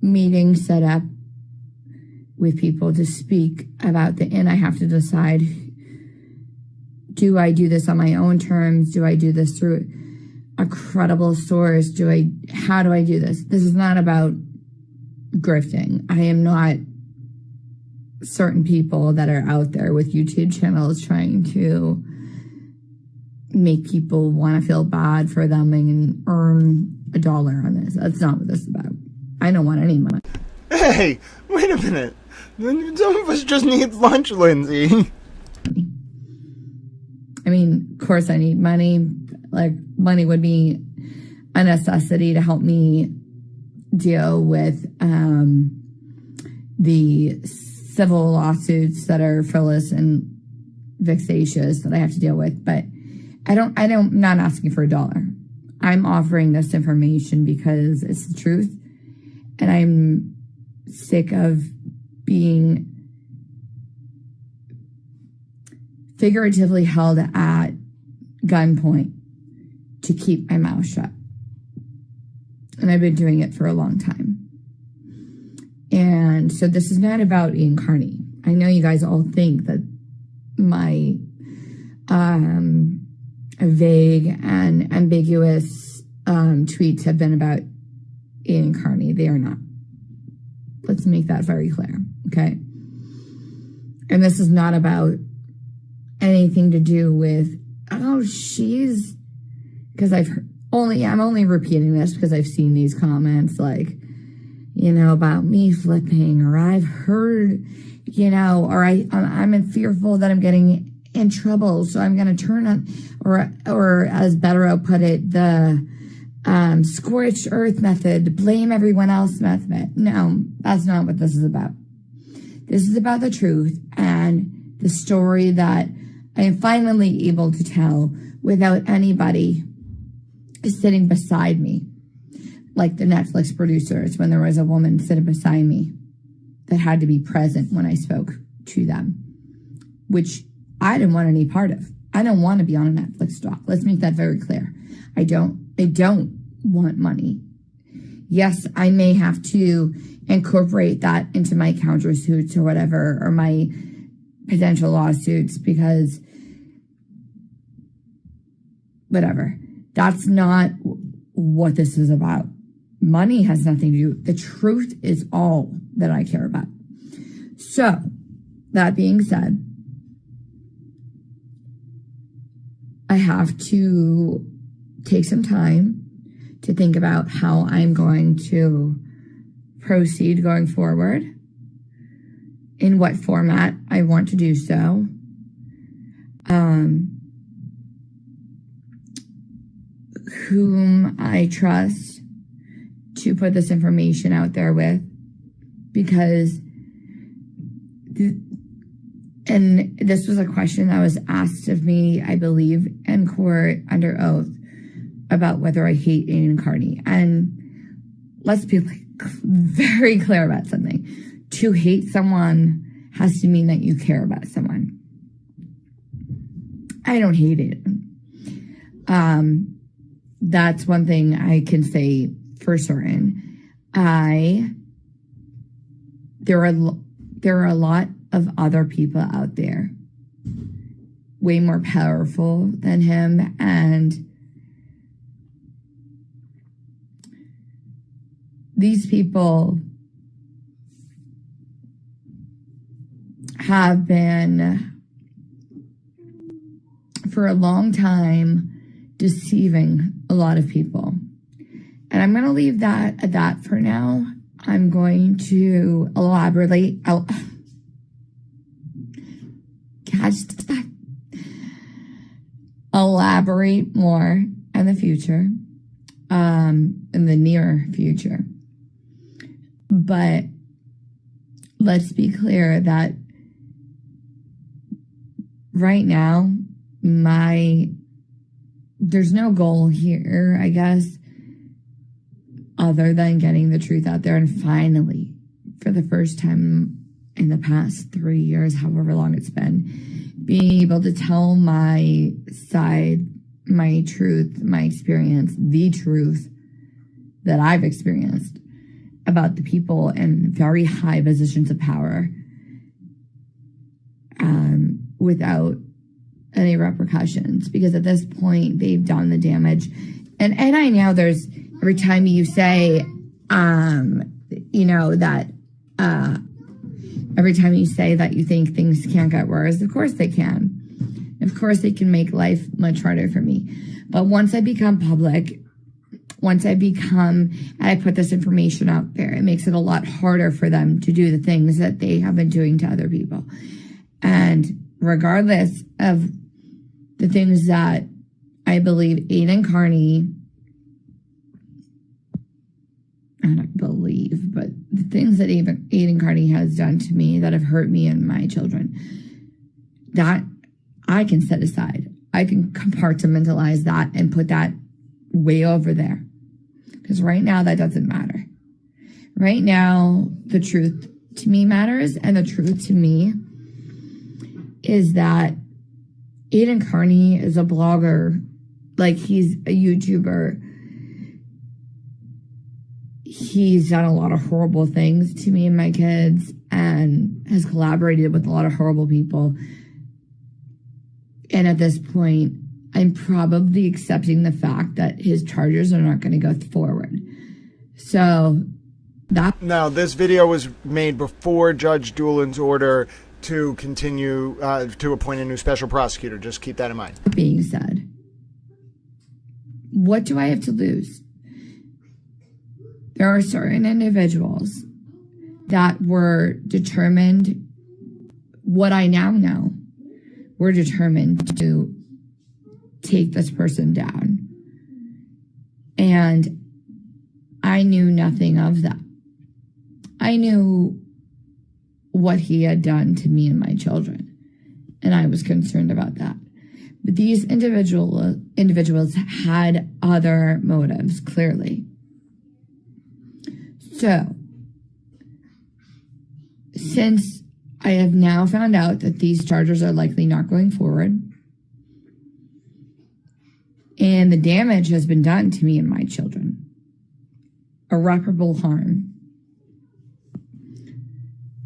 meetings set up with people to speak about and I have to decide, do I do this on my own terms? Do I do this through a credible source? How do I do this? This is not about grifting. I am not certain people that are out there with YouTube channels trying to make people want to feel bad for them and earn $1 on this. That's not what this is about. I don't want any money. Hey, wait a minute. Some of us just need lunch, Lindsay. I mean, of course I need money. Like, money would be a necessity to help me deal with the civil lawsuits that are frivolous and vexatious that I have to deal with. But I'm not asking for $1. I'm offering this information because it's the truth. And I'm sick of being figuratively held at gunpoint to keep my mouth shut. And I've been doing it for a long time. And so this is not about Aidan Kearney. I know you guys all think that my vague and ambiguous tweets have been about Aidan Kearney. They are not. Let's make that very clear, okay? And this is not about anything to do with, because I'm only repeating this because I've seen these comments like, about me flipping, or I've heard, or I'm fearful that I'm getting in trouble, so I'm going to turn on, or as Bettero put it, the scorched earth method, blame everyone else method. No, that's not what this is about. This is about the truth and the story that I am finally able to tell without anybody sitting beside me. Like the Netflix producers, when there was a woman sitting beside me that had to be present when I spoke to them, which I didn't want any part of. I don't want to be on a Netflix doc. Let's make that very clear. I don't want money. Yes, I may have to incorporate that into my countersuits or whatever, or my potential lawsuits, because whatever. That's not what this is about. Money has nothing to do. The truth is all that I care about. So, that being said, I have to take some time to think about how I'm going to proceed going forward, in what format I want to do so, whom I trust to put this information out there with, because and this was a question that was asked of me, I believe, in court under oath, about whether I hate Aidan Kearney. And let's be very clear about something. To hate someone has to mean that you care about someone. I don't hate it. That's one thing I can say for certain. There are a lot of other people out there way more powerful than him, and these people have been for a long time deceiving a lot of people. And I'm going to leave that at that for now. I'm going to elaborate more in the future, in the near future. But let's be clear that right now, there's no goal here, I guess, other than getting the truth out there. And finally, for the first time in the past 3 years, however long it's been, being able to tell my side, my truth, my experience, the truth that I've experienced. about the people in very high positions of power without any repercussions, because at this point they've done the damage. And I know there's, every time you say, that every time you say that you think things can't get worse, of course they can. Of course they can make life much harder for me. But once I become public, once I put this information out there, it makes it a lot harder for them to do the things that they have been doing to other people. And regardless of the things that I believe Aidan Kearney, I don't believe, but the things that Aidan Kearney has done to me that have hurt me and my children, that I can set aside. I can compartmentalize that and put that way over there. Because right now, that doesn't matter. Right now, the truth to me matters. And the truth to me is that Aidan Kearney is a blogger. Like, he's a YouTuber. He's done a lot of horrible things to me and my kids and has collaborated with a lot of horrible people. And at this point, I'm probably accepting the fact that his charges are not going to go forward. So that... Now, this video was made before Judge Doolin's order to continue to appoint a new special prosecutor. Just keep that in mind. Being said, what do I have to lose? There are certain individuals that were determined, what I now know, were determined to take this person down. And I knew nothing of that. I knew what he had done to me and my children, and I was concerned about that. But these individuals had other motives, clearly. So, since I have now found out that these charges are likely not going forward, and the damage has been done to me and my children, irreparable harm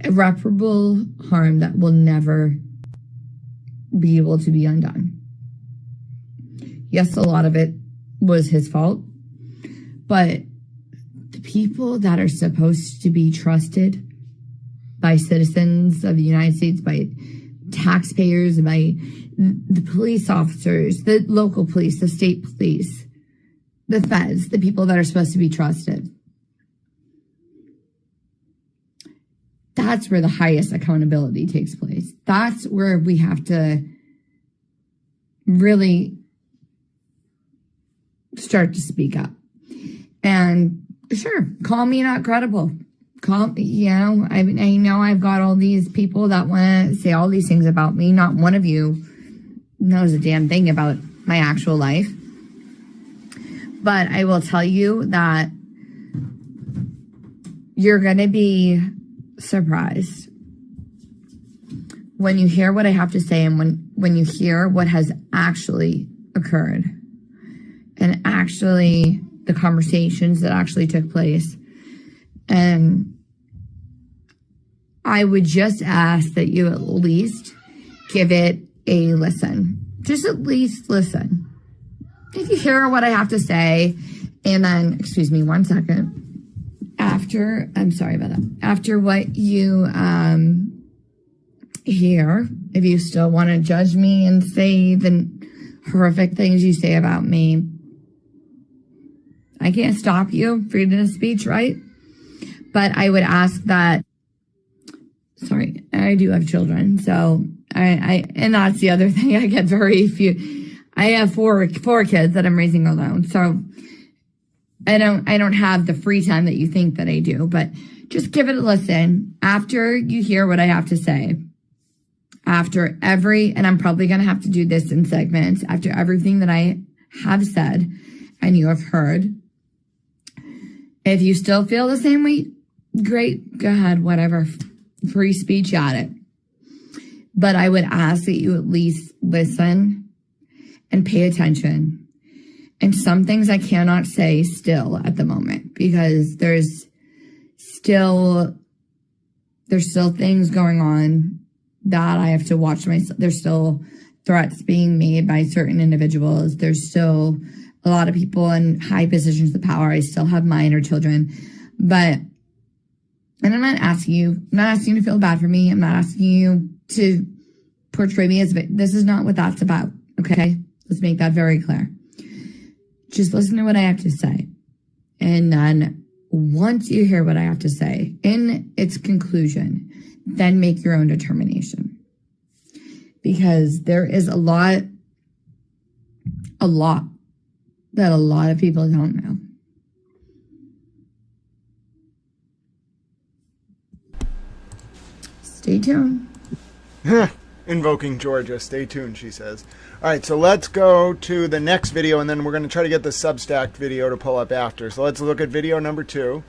that will never be able to be undone. Yes, a lot of it was his fault, but the people that are supposed to be trusted by citizens of the United States, by taxpayers, by the police officers, the local police, the state police, the feds, the people that are supposed to be trusted, that's where the highest accountability takes place. That's where we have to really start to speak up. And sure, call me not credible. I know I've got all these people that want to say all these things about me. Not one of you knows a damn thing about my actual life. But I will tell you that you're going to be surprised when you hear what I have to say, and when you hear what has actually occurred, and actually the conversations that actually took place. And I would just ask that you at least give it a listen. Just at least listen. If you hear what I have to say, and then, excuse me 1 second. I'm sorry about that. After what you hear, if you still want to judge me and say the horrific things you say about me, I can't stop you. Freedom of speech, right? But I would ask that, sorry, I do have children, so and that's the other thing. I get very few. I have four kids that I'm raising alone, so I don't have the free time that you think that I do. But just give it a listen after you hear what I have to say. After and I'm probably gonna have to do this in segments. After everything that I have said and you have heard, if you still feel the same way, great, go ahead, whatever. Free speech at it. But I would ask that you at least listen and pay attention. And some things I cannot say still at the moment, because there's there's still things going on that I have to watch myself. There's still threats being made by certain individuals. There's still a lot of people in high positions of power. I still have minor children, and I'm not asking you to feel bad for me. I'm not asking you to portray me as this is not what that's about. Okay. Let's make that very clear. Just listen to what I have to say. And then once you hear what I have to say in its conclusion, then make your own determination. Because there is a lot that a lot of people don't know. Stay tuned. Invoking Georgia. Stay tuned, she says. All right, so let's go to the next video, and then we're going to try to get the Substack video to pull up after. So let's look at video number 2,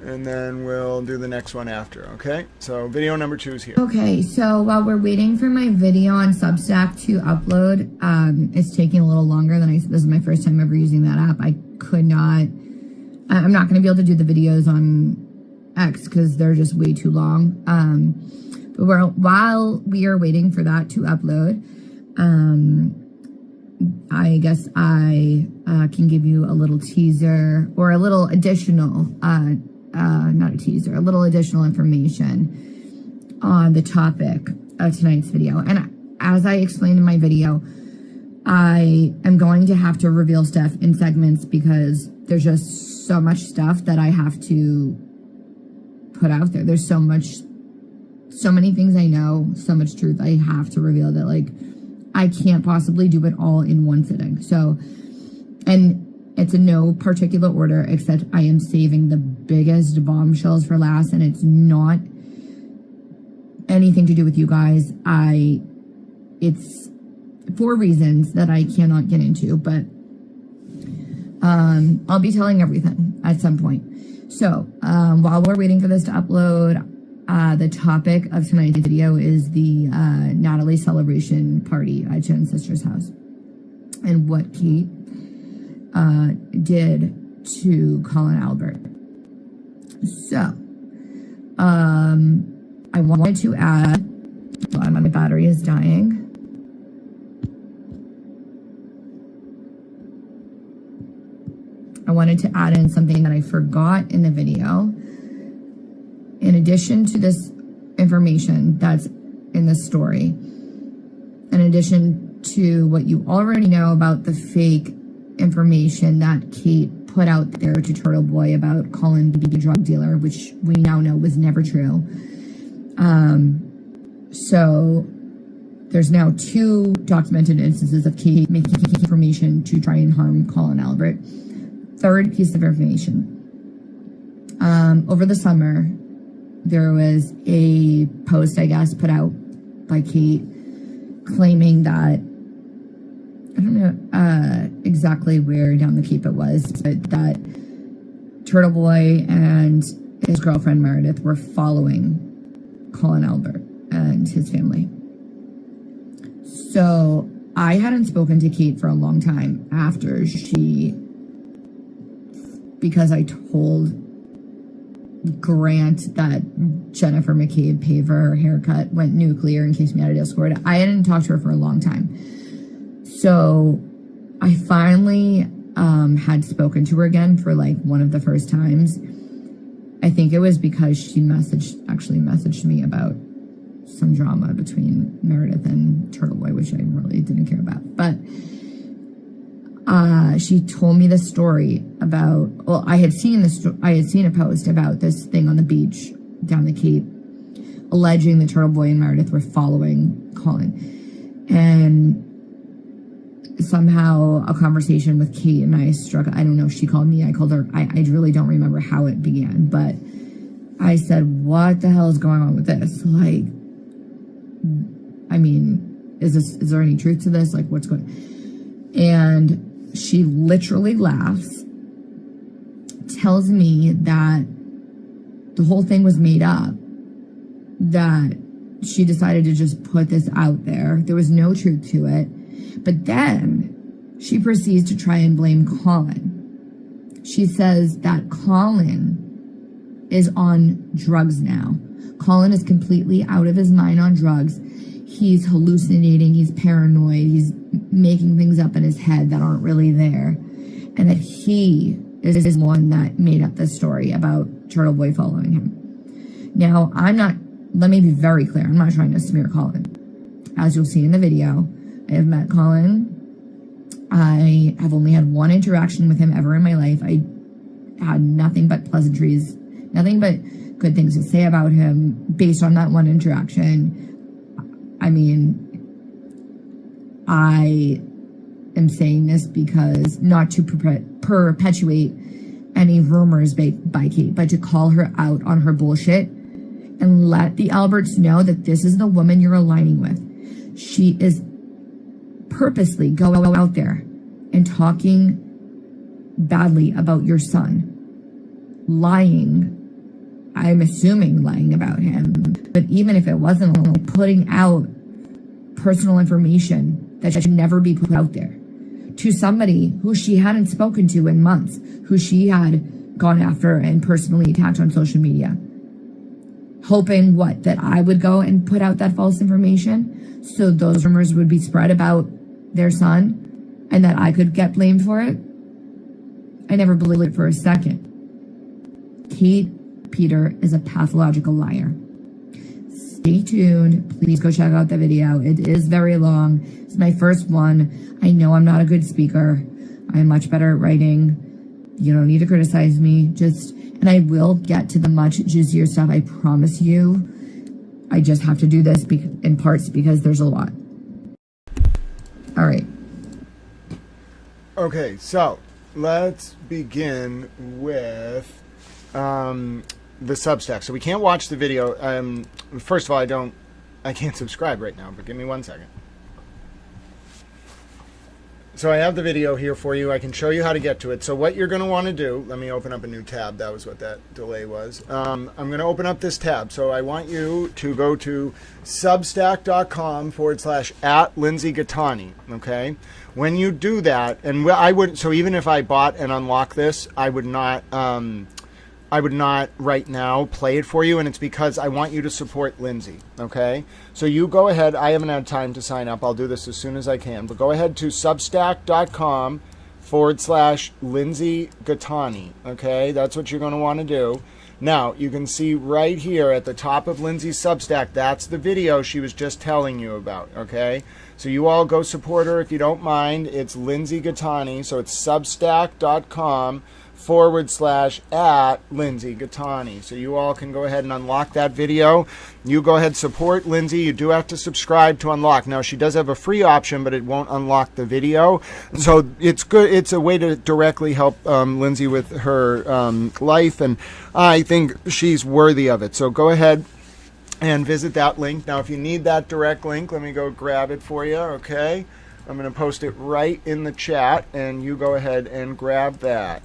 and then we'll do the next one after, okay? So video number 2 is here. Okay, so while we're waiting for my video on Substack to upload, it's taking a little longer than this is my first time ever using that app. I'm not going to be able to do the videos on X because they're just way too long. But while we are waiting for that to upload, I guess I can give you a little teaser or a little additional, not a teaser, a little additional information on the topic of tonight's video. And as I explained in my video, I am going to have to reveal stuff in segments because there's just so much stuff that I have to put out there. There's so many things I know, so much truth I have to reveal that, like, I can't possibly do it all in one sitting. So, and it's in no particular order, except I am saving the biggest bombshells for last, and it's not anything to do with you guys. It's for reasons that I cannot get into, but I'll be telling everything at some point. So, while we're waiting for this to upload, the topic of tonight's video is the Natalie celebration party at Jen's sister's house and what Kate did to Colin Albert. So, I wanted to add, my battery is dying. I wanted to add in something that I forgot in the video. In addition to this information that's in the story, in addition to what you already know about the fake information that Kate put out there to TurtleBoy about Colin being a drug dealer, which we now know was never true. So there's now 2 documented instances of Kate making information to try and harm Colin Albert. Third piece of information. Over the summer, there was a post, I guess, put out by Kate claiming that, I don't know exactly where down the Cape it was, but that TurtleBoy and his girlfriend Meredith were following Colin Albert and his family. So I hadn't spoken to Kate for a long time after because I told Grant that Jennifer McCabe paid for her haircut, went nuclear in case we had a Discord. I hadn't talked to her for a long time. So I finally had spoken to her again for like one of the first times. I think it was because she messaged me about some drama between Meredith and TurtleBoy, which I really didn't care about. But she told me the story about, well, I had seen a post about this thing on the beach down the Cape, alleging that TurtleBoy and Meredith were following Colin. And somehow a conversation with Kate and I struck. I don't know if she called me, I called her. I really don't remember how it began, but I said, what the hell is going on with this? Like, I mean, is there any truth to this? Like, what's going on? And she literally laughs, tells me that the whole thing was made up, that she decided to just put this out there. There was no truth to it. But then she proceeds to try and blame Colin. She says that Colin is on drugs now. Colin is completely out of his mind on drugs. He's hallucinating, he's paranoid, he's making things up in his head that aren't really there. And that he is one that made up this story about TurtleBoy following him. Now, let me be very clear, I'm not trying to smear Colin. As you'll see in the video, I have met Colin. I have only had one interaction with him ever in my life. I had nothing but pleasantries, nothing but good things to say about him based on that one interaction. I mean, I am saying this because not to perpetuate any rumors by Kate, but to call her out on her bullshit and let the Alberts know that this is the woman you're aligning with. She is purposely going out there and talking badly about your son, lying. I'm assuming lying about him, but even if it wasn't, like, putting out personal information that should never be put out there to somebody who she hadn't spoken to in months, who she had gone after and personally attacked on social media, hoping that I would go and put out that false information so those rumors would be spread about their son and that I could get blamed for it. I never believed it for a second. Kate Peter is a pathological liar. Stay tuned. Please go check out the video. It is very long. It's my first one. I know I'm not a good speaker. I'm much better at writing. You don't need to criticize me. And I will get to the much juicier stuff. I promise you. I just have to do this in parts because there's a lot. All right. Okay, so let's begin with the Substack. So we can't watch the video. First of all, I can't subscribe right now, but give me 1 second. So I have the video here for you. I can show you how to get to it. So what you're going to want to do, let me open up a new tab. That was what that delay was. I'm going to open up this tab. So I want you to go to substack.com/@LindsayGattani. Okay. When you do that, and so even if I bought and unlock this, I would not right now play it for you, and it's because I want you to support Lindsay, okay? So you go ahead. I haven't had time to sign up. I'll do this as soon as I can, but go ahead to substack.com/LindsayGattani, okay? That's what you're going to want to do. Now, you can see right here at the top of Lindsay's Substack, that's the video she was just telling you about, okay? So you all go support her if you don't mind. It's Lindsay Gattani, so it's substack.com/@LindsayGattani. So you all can go ahead and unlock that video. You go ahead, support Lindsay. You do have to subscribe to unlock. Now, she does have a free option, but it won't unlock the video. So it's good. It's a way to directly help Lindsay with her life, and I think she's worthy of it. So go ahead and visit that link. Now, if you need that direct link, let me go grab it for you, okay? I'm going to post it right in the chat, and you go ahead and grab that.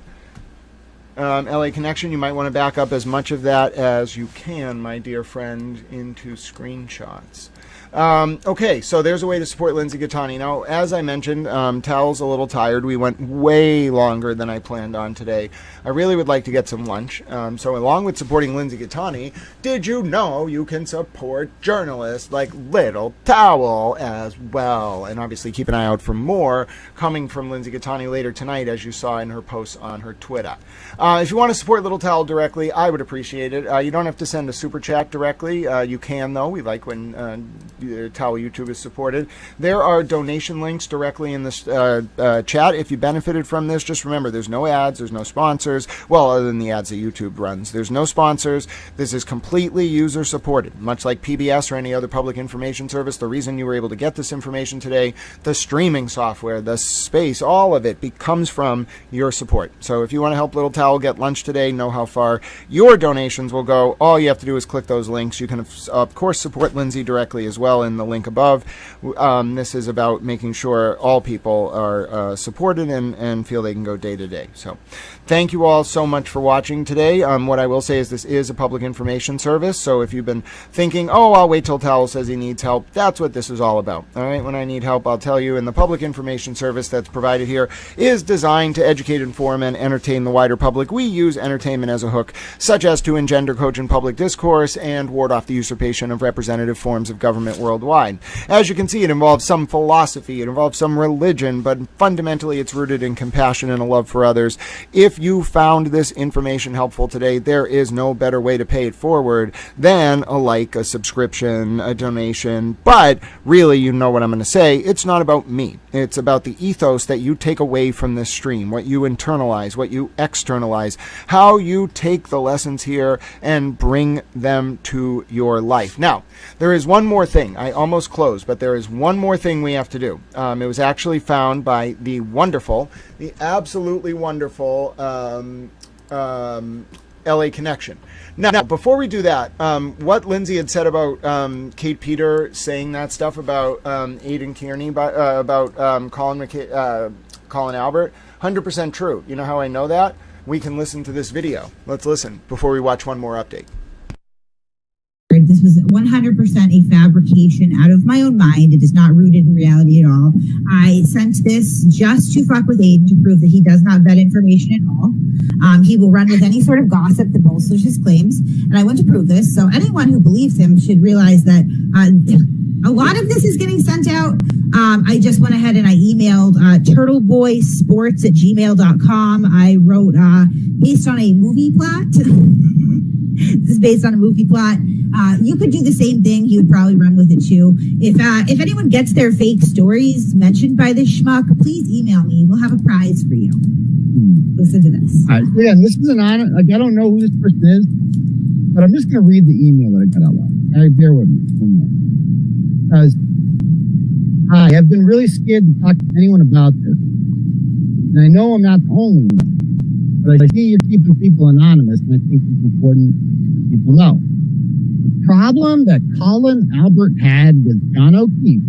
LA Connection, you might want to back up as much of that as you can, my dear friend, into screenshots. Okay, so there's a way to support Lindsay Gattani. Now, as I mentioned, Tal's a little tired. We went way longer than I planned on today. I really would like to get some lunch. So along with supporting Lindsay Gattani, did you know you can support journalists like Little Towel as well? And obviously keep an eye out for more coming from Lindsay Gattani later tonight, as you saw in her posts on her Twitter. If you want to support Little Towel directly, I would appreciate it. You don't have to send a super chat directly. You can, though. We like when Towel YouTube is supported. There are donation links directly in this chat. If you benefited from this, just remember there's no ads, there's no sponsors. Well, other than the ads that YouTube runs. There's no sponsors. This is completely user supported. Much like PBS or any other public information service, the reason you were able to get this information today, the streaming software, the space, all of it comes from your support. So if you want to help Little Towel get lunch today, know how far your donations will go. All you have to do is click those links. You can, of course, support Lindsay directly as well. well in the link above. This is about making sure all people are supported and feel they can go day to day. So thank you all so much for watching today. What I will say is this is a public information service. So if you've been thinking, oh, I'll wait till Towel says he needs help, that's what this is all about. All right. When I need help, I'll tell you. And the public information service that's provided here is designed to educate, inform, and entertain the wider public. We use entertainment as a hook, such as to engender cogent public discourse and ward off the usurpation of representative forms of government worldwide. As you can see, it involves some philosophy, it involves some religion, but fundamentally it's rooted in compassion and a love for others. If you found this information helpful today, there is no better way to pay it forward than a like, a subscription, a donation. But really, you know what I'm going to say. It's not about me. It's about the ethos that you take away from this stream, what you internalize, what you externalize, how you take the lessons here and bring them to your life. Now, there is one more thing. I almost closed, but there is one more thing we have to do. It was actually found by the absolutely wonderful LA Connection. Now, before we do that, what Lindsay had said about Kate Peter saying that stuff about Aidan Kearney, about Colin Albert, 100% true. You know how I know that? We can listen to this video. Let's listen before we watch one more update. This was 100% a fabrication out of my own mind. It is not rooted in reality at all. I sent this just to fuck with Aiden to prove that he does not vet information at all. He will run with any sort of gossip that bolsters his claims. And I want to prove this. So anyone who believes him should realize that a lot of this is getting sent out. I just went ahead and I emailed turtleboysports@gmail.com. I wrote based on a movie plot. This is based on a movie plot. You could do the same thing. He would probably run with it too. If anyone gets their fake stories mentioned by this schmuck, please email me. We'll have a prize for you. Listen to this. All right. Again, this is an honor. Like, I don't know who this person is, but I'm just going to read the email that I got out loud. All right, bear with me. Because I have been really scared to talk to anyone about this. And I know I'm not the only one. But I see you're keeping people anonymous, and I think it's important people know. The problem that Colin Albert had with John O'Keefe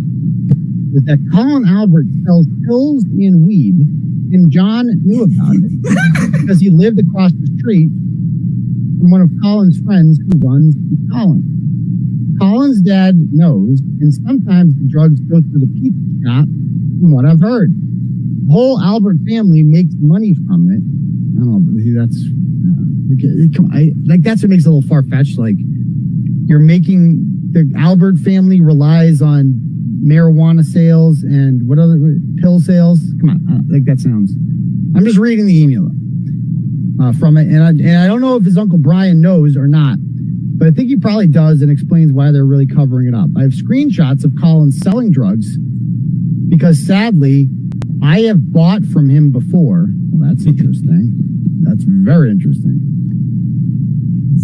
is that Colin Albert sells pills and weed, and John knew about it because he lived across the street from one of Colin's friends who runs Colin. Colin's dad knows, and sometimes the drugs go through the pizza shop, from what I've heard. The whole Albert family makes money from it. I don't know, that's that's what makes it a little far-fetched. Like, you're making the Albert family relies on marijuana sales and what other pill sales. Come on, that sounds. I'm just reading the email from it, and I don't know if his Uncle Brian knows or not, but I think he probably does, and explains why they're really covering it up. I have screenshots of Colin selling drugs because sadly I have bought from him before. Well, that's interesting. That's very interesting.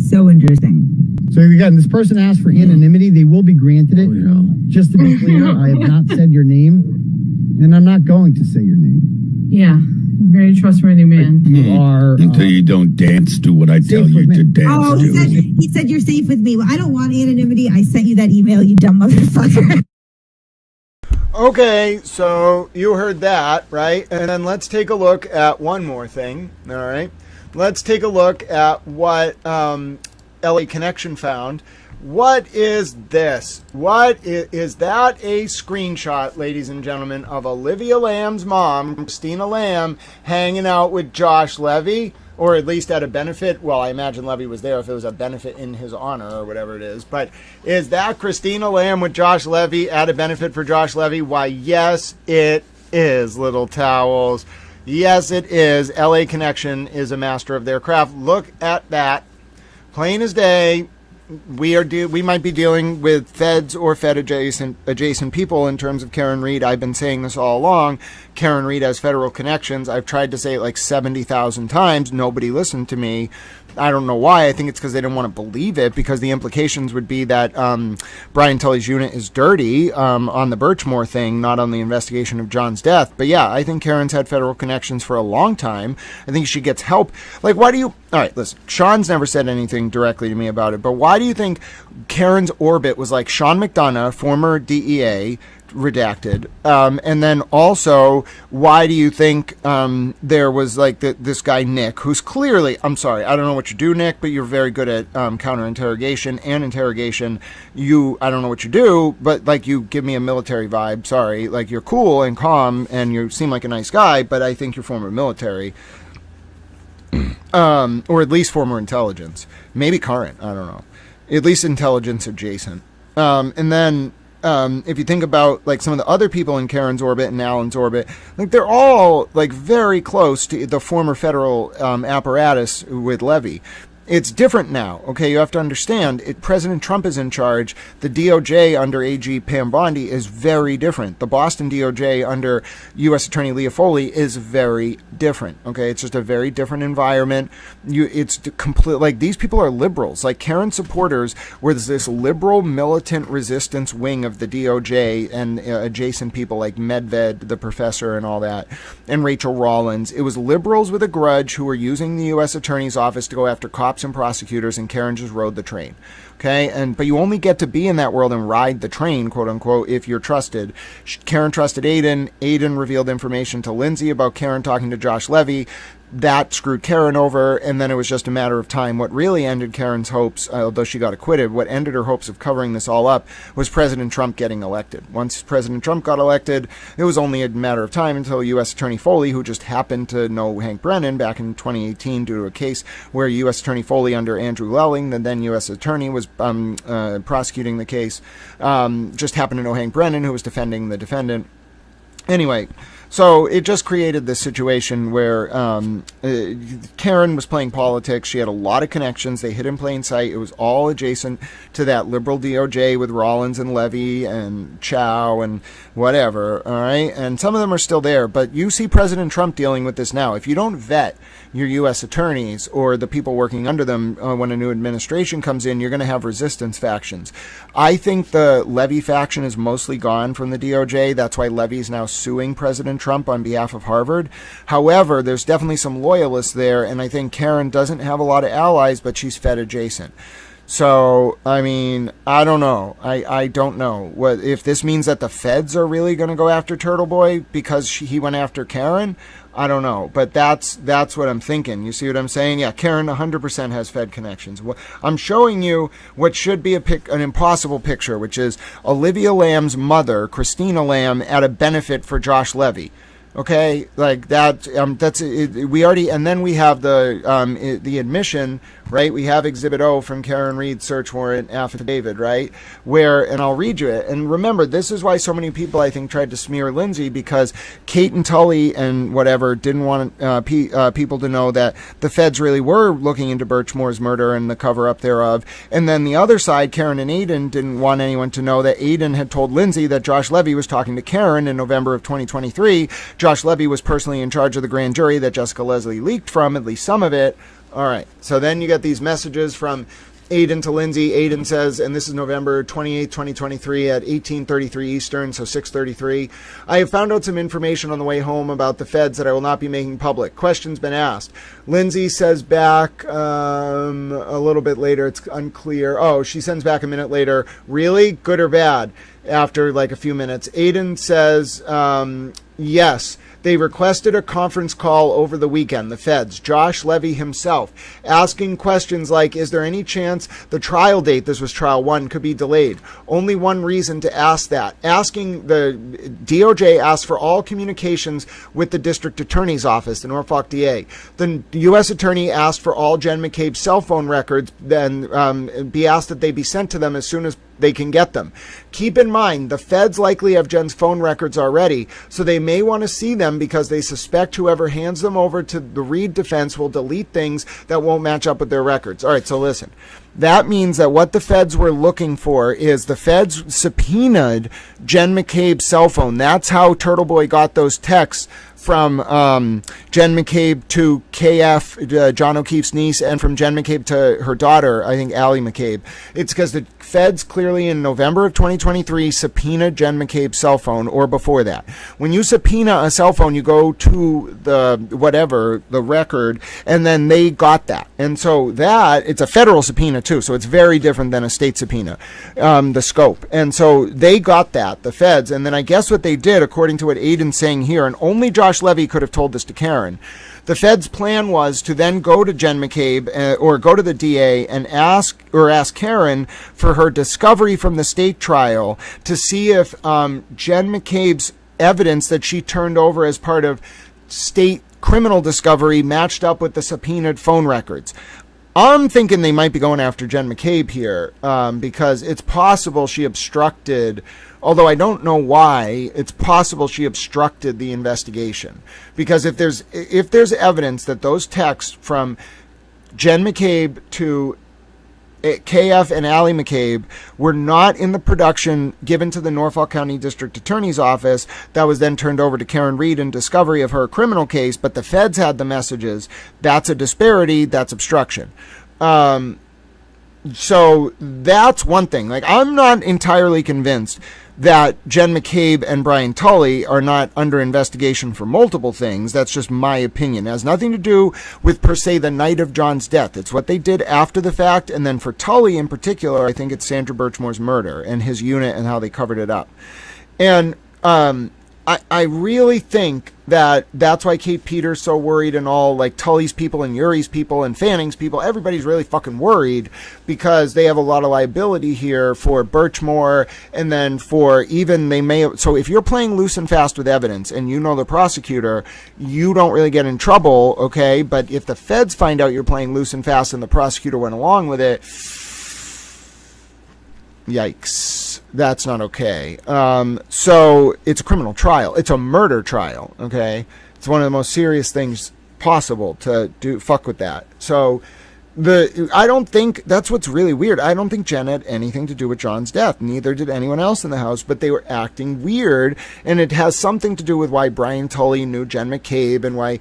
So interesting. So again, this person asked for anonymity. They will be granted it. Just to be clear, I have not said your name, and I'm not going to say your name. Yeah, very trustworthy man. You are until you don't dance to what I tell you to dance Oh, he said you're safe with me. Well, I don't want anonymity. I sent you that email, you dumb motherfucker. Okay, so you heard that, right? And then let's take a look at one more thing, all right? Let's take a look at what LA Connection found. What is this? Is that a screenshot, ladies and gentlemen, of Olivia Lamb's mom, Christina Lamb, hanging out with Josh Levy? Or at least at a benefit. Well, I imagine Levy was there if it was a benefit in his honor or whatever it is. But is that Christina Lamb with Josh Levy at a benefit for Josh Levy? Why, yes, it is, little towels. Yes, it is. LA Connection is a master of their craft. Look at that. Plain as day. We might be dealing with feds or Fed adjacent people in terms of Karen Reed. I've been saying this all along. Karen Reed has federal connections. I've tried to say it like 70,000 times. Nobody listened to me. I don't know why. I think it's because they didn't want to believe it, because the implications would be that Brian Tully's unit is dirty on the Birchmore thing, not on the investigation of John's death. But yeah, I think Karen's had federal connections for a long time. I think she gets help. Like, why do you... All right, listen, Sean's never said anything directly to me about it, but why do you think Karen's orbit was like Sean McDonough, former DEA, redacted, and then also why do you think there was like this guy Nick, who's clearly, I'm sorry, I don't know what you do, Nick, but you're very good at counter interrogation and interrogation. I don't know what you do, but like you give me a military vibe. Sorry, like you're cool and calm and you seem like a nice guy, but I think you're former military, or at least former intelligence, maybe current, I don't know, at least intelligence adjacent. And then if you think about like some of the other people in Karen's orbit and Alan's orbit, like they're all like very close to the former federal apparatus with Levy. It's different now. Okay, you have to understand, President Trump is in charge. The DOJ under AG Pam Bondi is very different. The Boston DOJ under U.S. Attorney Leah Foley is very different. Okay, it's just a very different environment. It's complete. Like these people are liberals. Like Karen supporters were this liberal militant resistance wing of the DOJ and adjacent people like Medved, the professor, and all that, and Rachel Rollins. It was liberals with a grudge who were using the U.S. Attorney's office to go after cops and prosecutors, and Karen just rode the train. Okay, but you only get to be in that world and ride the train, quote unquote, if you're trusted. Karen trusted Aiden. Aiden revealed information to Lindsay about Karen talking to Josh Levy. That screwed Karen over, and then it was just a matter of time. What really ended Karen's hopes, although she got acquitted, what ended her hopes of covering this all up was President Trump getting elected. Once President Trump got elected, it was only a matter of time until U.S. Attorney Foley, who just happened to know Hank Brennan back in 2018 due to a case where U.S. Attorney Foley under Andrew Lelling, the then U.S. Attorney, was prosecuting the case, just happened to know Hank Brennan, who was defending the defendant. Anyway, so it just created this situation where Karen was playing politics. She had a lot of connections. They hid in plain sight. It was all adjacent to that liberal DOJ with Rollins and Levy and Chow and whatever, all right? And some of them are still there. But you see President Trump dealing with this now. If you don't vet your U.S. attorneys or the people working under them when a new administration comes in, you're going to have resistance factions. I think the Levy faction is mostly gone from the DOJ. That's why Levy's now suing President Trump on behalf of Harvard. However, there's definitely some loyalists there, and I think Karen doesn't have a lot of allies, but she's Fed adjacent. So, I mean, I don't know. I don't know what if this means that the feds are really going to go after TurtleBoy because he went after Karen. I don't know, but that's what I'm thinking. You see what I'm saying? Yeah, Karen 100% has Fed connections. I'm showing you what should be an impossible picture, which is Olivia Lamb's mother, Christina Lamb, at a benefit for Josh Levy. Okay, like that. That's it. We already, and then we have the admission, right? We have Exhibit O from Karen Reed's search warrant affidavit, right? And I'll read you it. And remember, this is why so many people, I think, tried to smear Lindsay, because Kate and Tully and whatever didn't want people to know that the feds really were looking into Birch Moore's murder and the cover-up thereof. And then the other side, Karen and Aiden, didn't want anyone to know that Aiden had told Lindsay that Josh Levy was talking to Karen in November of 2023. Josh Levy was personally in charge of the grand jury that Jessica Leslie leaked from, at least some of it. All right. So then you get these messages from Aiden to Lindsay. Aiden says, and this is November 28, 2023 at 18:33 Eastern, so 6:33. I have found out some information on the way home about the feds that I will not be making public. Questions been asked. Lindsay says back a little bit later, it's unclear. Oh, she sends back a minute later. Really? Good or bad? After like a few minutes. Aiden says, yes. They requested a conference call over the weekend, the feds, Josh Levy himself, asking questions like, is there any chance the trial date, this was trial 1, could be delayed? Only one reason to ask that. Asking, the DOJ asked for all communications with the district attorney's office, the Norfolk DA. The U.S. attorney asked for all Jen McCabe's cell phone records, then be asked that they be sent to them as soon as they can get them. Keep in mind, the feds likely have Jen's phone records already, so they may want to see them because they suspect whoever hands them over to the Reed defense will delete things that won't match up with their records. All right, so listen. That means that what the feds were looking for is the feds subpoenaed Jen McCabe's cell phone. That's how TurtleBoy got those texts from Jen McCabe to KF, John O'Keefe's niece, and from Jen McCabe to her daughter, I think Allie McCabe. It's because the feds clearly in November of 2023 subpoenaed Jen McCabe's cell phone, or before that. When you subpoena a cell phone, you go to the record, and then they got that. And so that, it's a federal subpoena too, so it's very different than a state subpoena, the scope. And so they got that, the feds, and then I guess what they did, according to what Aiden's saying here, and only Josh Levy could have told this to Karen, the Fed's plan was to then go to Jen McCabe or go to the DA and ask Karen for her discovery from the state trial to see if Jen McCabe's evidence that she turned over as part of state criminal discovery matched up with the subpoenaed phone records. I'm thinking they might be going after Jen McCabe here because it's possible she obstructed, although I don't know why, it's possible she obstructed the investigation. Because if there's evidence that those texts from Jen McCabe to KF and Allie McCabe were not in the production given to the Norfolk County District Attorney's Office that was then turned over to Karen Reed in discovery of her criminal case, but the feds had the messages, that's a disparity, that's obstruction. So that's one thing. Like, I'm not entirely convinced that Jen McCabe and Brian Tully are not under investigation for multiple things. That's just my opinion. It has nothing to do with, per se, the night of John's death. It's what they did after the fact. And then for Tully in particular, I think it's Sandra Birchmore's murder and his unit and how they covered it up. And I really think that that's why Kate Peter's so worried, and all, like, Tully's people and Yuri's people and Fanning's people, everybody's really fucking worried because they have a lot of liability here for Birchmore, and then for even they may have, so if you're playing loose and fast with evidence and you know the prosecutor, you don't really get in trouble, okay? But if the feds find out you're playing loose and fast and the prosecutor went along with it, yikes. That's not okay. So it's a criminal trial. It's a murder trial, okay? It's one of the most serious things possible to fuck with that. So I don't think, that's what's really weird. I don't think Jen had anything to do with John's death. Neither did anyone else in the house, but they were acting weird, and it has something to do with why Brian Tully knew Jen McCabe and why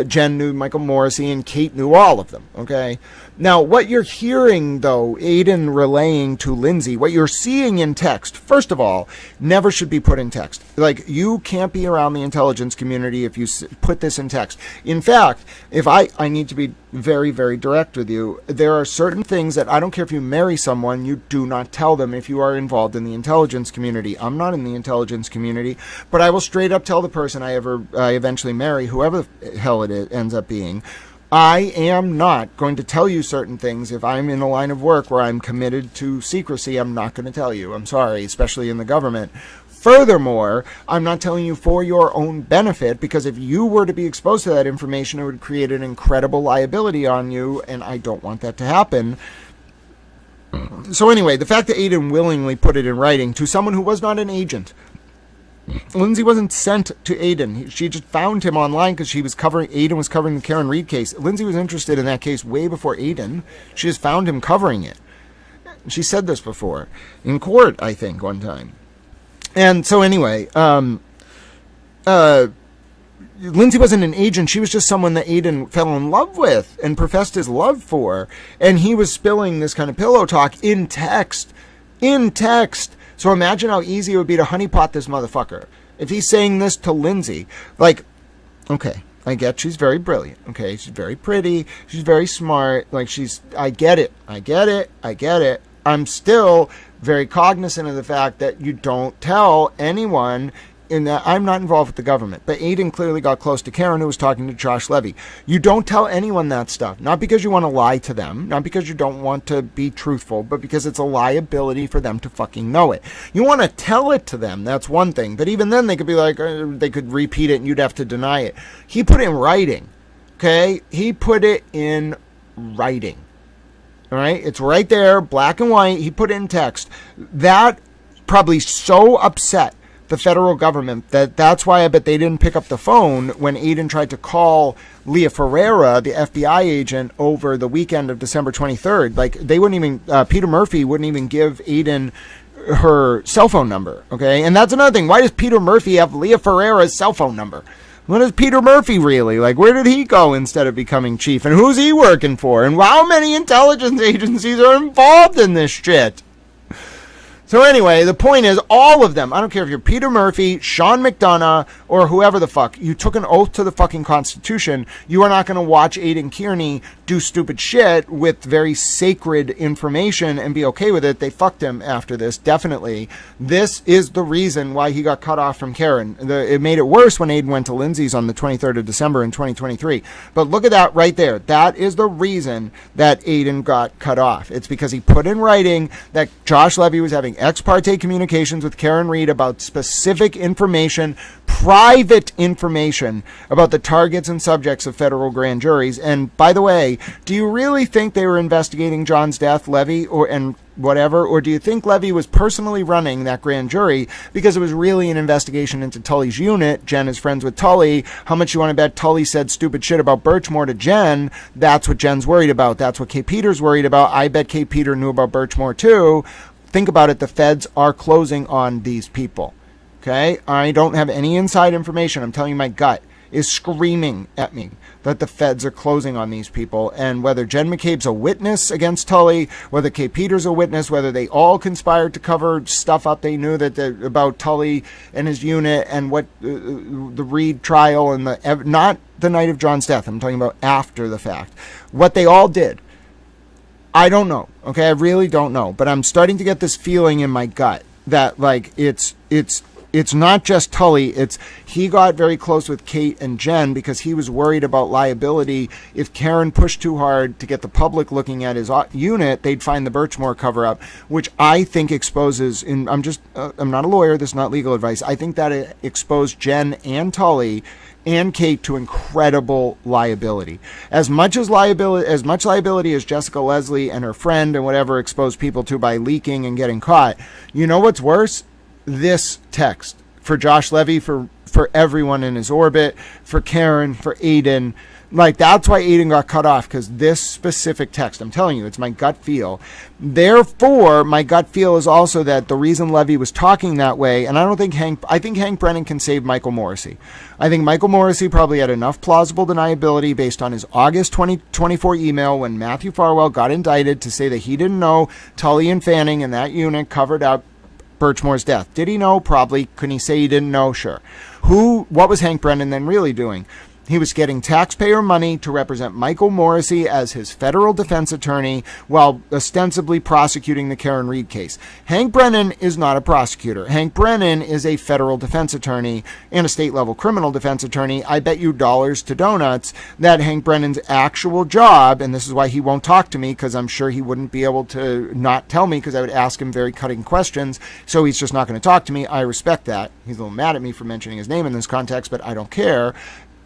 Jen knew Michael Morrissey and Kate knew all of them, okay? Now, what you're hearing, though, Aiden relaying to Lindsay, what you're seeing in text, first of all, never should be put in text. Like, you can't be around the intelligence community if you put this in text. In fact, if I need to be very, very direct with you, there are certain things that I don't care if you marry someone, you do not tell them if you are involved in the intelligence community. I'm not in the intelligence community, but I will straight up tell the person I eventually marry, whoever the hell it ends up being, I am not going to tell you certain things. If I'm in a line of work where I'm committed to secrecy, I'm not going to tell you. I'm sorry, especially in the government. Furthermore, I'm not telling you for your own benefit, because if you were to be exposed to that information, it would create an incredible liability on you, and I don't want that to happen. So anyway, the fact that Aiden willingly put it in writing to someone who was not an agent. Lindsay wasn't sent to Aiden. She just found him online because Aiden was covering the Karen Reed case. Lindsay was interested in that case way before Aiden. She just found him covering it. She said this before in court, I think, one time. And so anyway, Lindsay wasn't an agent. She was just someone that Aiden fell in love with and professed his love for. And he was spilling this kind of pillow talk in text. So imagine how easy it would be to honeypot this motherfucker. If he's saying this to Lindsay, like, okay, I get she's very brilliant. Okay, she's very pretty. She's very smart. Like, I get it. I'm still very cognizant of the fact that you don't tell anyone, in that I'm not involved with the government. But Aiden clearly got close to Karen, who was talking to Josh Levy. You don't tell anyone that stuff. Not because you want to lie to them, not because you don't want to be truthful, but because it's a liability for them to fucking know it. You want to tell it to them, that's one thing. But even then, they could be like, they could repeat it and you'd have to deny it. He put it in writing, okay? He put it in writing. All right? It's right there, black and white. He put it in text. That probably so upset the federal government that's why I bet they didn't pick up the phone when Aiden tried to call Leah Ferreira, the FBI agent, over the weekend of December 23rd. Like, they wouldn't even, Peter Murphy wouldn't even give Aiden her cell phone number, okay? And that's another thing. Why does Peter Murphy have Leah Ferreira's cell phone number? What is Peter Murphy really? Like, where did he go instead of becoming chief? And who's he working for? And how many intelligence agencies are involved in this shit? So anyway, the point is, all of them, I don't care if you're Peter Murphy, Sean McDonough, or whoever the fuck, you took an oath to the fucking Constitution. You are not going to watch Aidan Kearney do stupid shit with very sacred information and be okay with it. They fucked him after this, definitely. This is the reason why he got cut off from Karen. It made it worse when Aidan went to Lindsay's on the 23rd of December in 2023. But look at that right there. That is the reason that Aidan got cut off. It's because he put in writing that Josh Levy was having ex parte communications with Karen Reed about specific information, private information about the targets and subjects of federal grand juries. And by the way, do you really think they were investigating John's death, Levy, or do you think Levy was personally running that grand jury because it was really an investigation into Tully's unit? Jen is friends with Tully. How much you want to bet Tully said stupid shit about Birchmore to Jen? That's what Jen's worried about. That's what Kay Peter's worried about. I bet Kay Peter knew about Birchmore too. Think about it. The feds are closing on these people. Okay? I don't have any inside information. I'm telling you, my gut is screaming at me that the feds are closing on these people. And whether Jen McCabe's a witness against Tully, whether Kay Peter's a witness, whether they all conspired to cover stuff up they knew about Tully and his unit and what the Reed trial and not the night of John's death. I'm talking about after the fact. What they all did. I don't know. Okay, I really don't know. But I'm starting to get this feeling in my gut that like it's not just Tully. It's he got very close with Kate and Jen because he was worried about liability. If Karen pushed too hard to get the public looking at his unit, they'd find the Birchmore cover up, which I think exposes. I'm not a lawyer. This is not legal advice. I think that it exposed Jen and Tully and Kate to incredible liability. As much liability as Jessica Leslie and her friend and whatever exposed people to by leaking and getting caught. You know what's worse? This text for Josh Levy, for everyone in his orbit, for Karen, for Aiden. Like, that's why Aiden got cut off, because this specific text, I'm telling you, it's my gut feel. Therefore, my gut feel is also that the reason Levy was talking that way, and I think Hank Brennan can save Michael Morrissey. I think Michael Morrissey probably had enough plausible deniability based on his August 2024 email when Matthew Farwell got indicted to say that he didn't know Tully and Fanning and that unit covered up Birchmore's death. Did he know? Probably. Can he say he didn't know? Sure. What was Hank Brennan then really doing? He was getting taxpayer money to represent Michael Morrissey as his federal defense attorney while ostensibly prosecuting the Karen Reed case. Hank Brennan is not a prosecutor. Hank Brennan is a federal defense attorney and a state-level criminal defense attorney. I bet you dollars to donuts that Hank Brennan's actual job, and this is why he won't talk to me, because I'm sure he wouldn't be able to not tell me because I would ask him very cutting questions, so he's just not going to talk to me. I respect that. He's a little mad at me for mentioning his name in this context, but I don't care.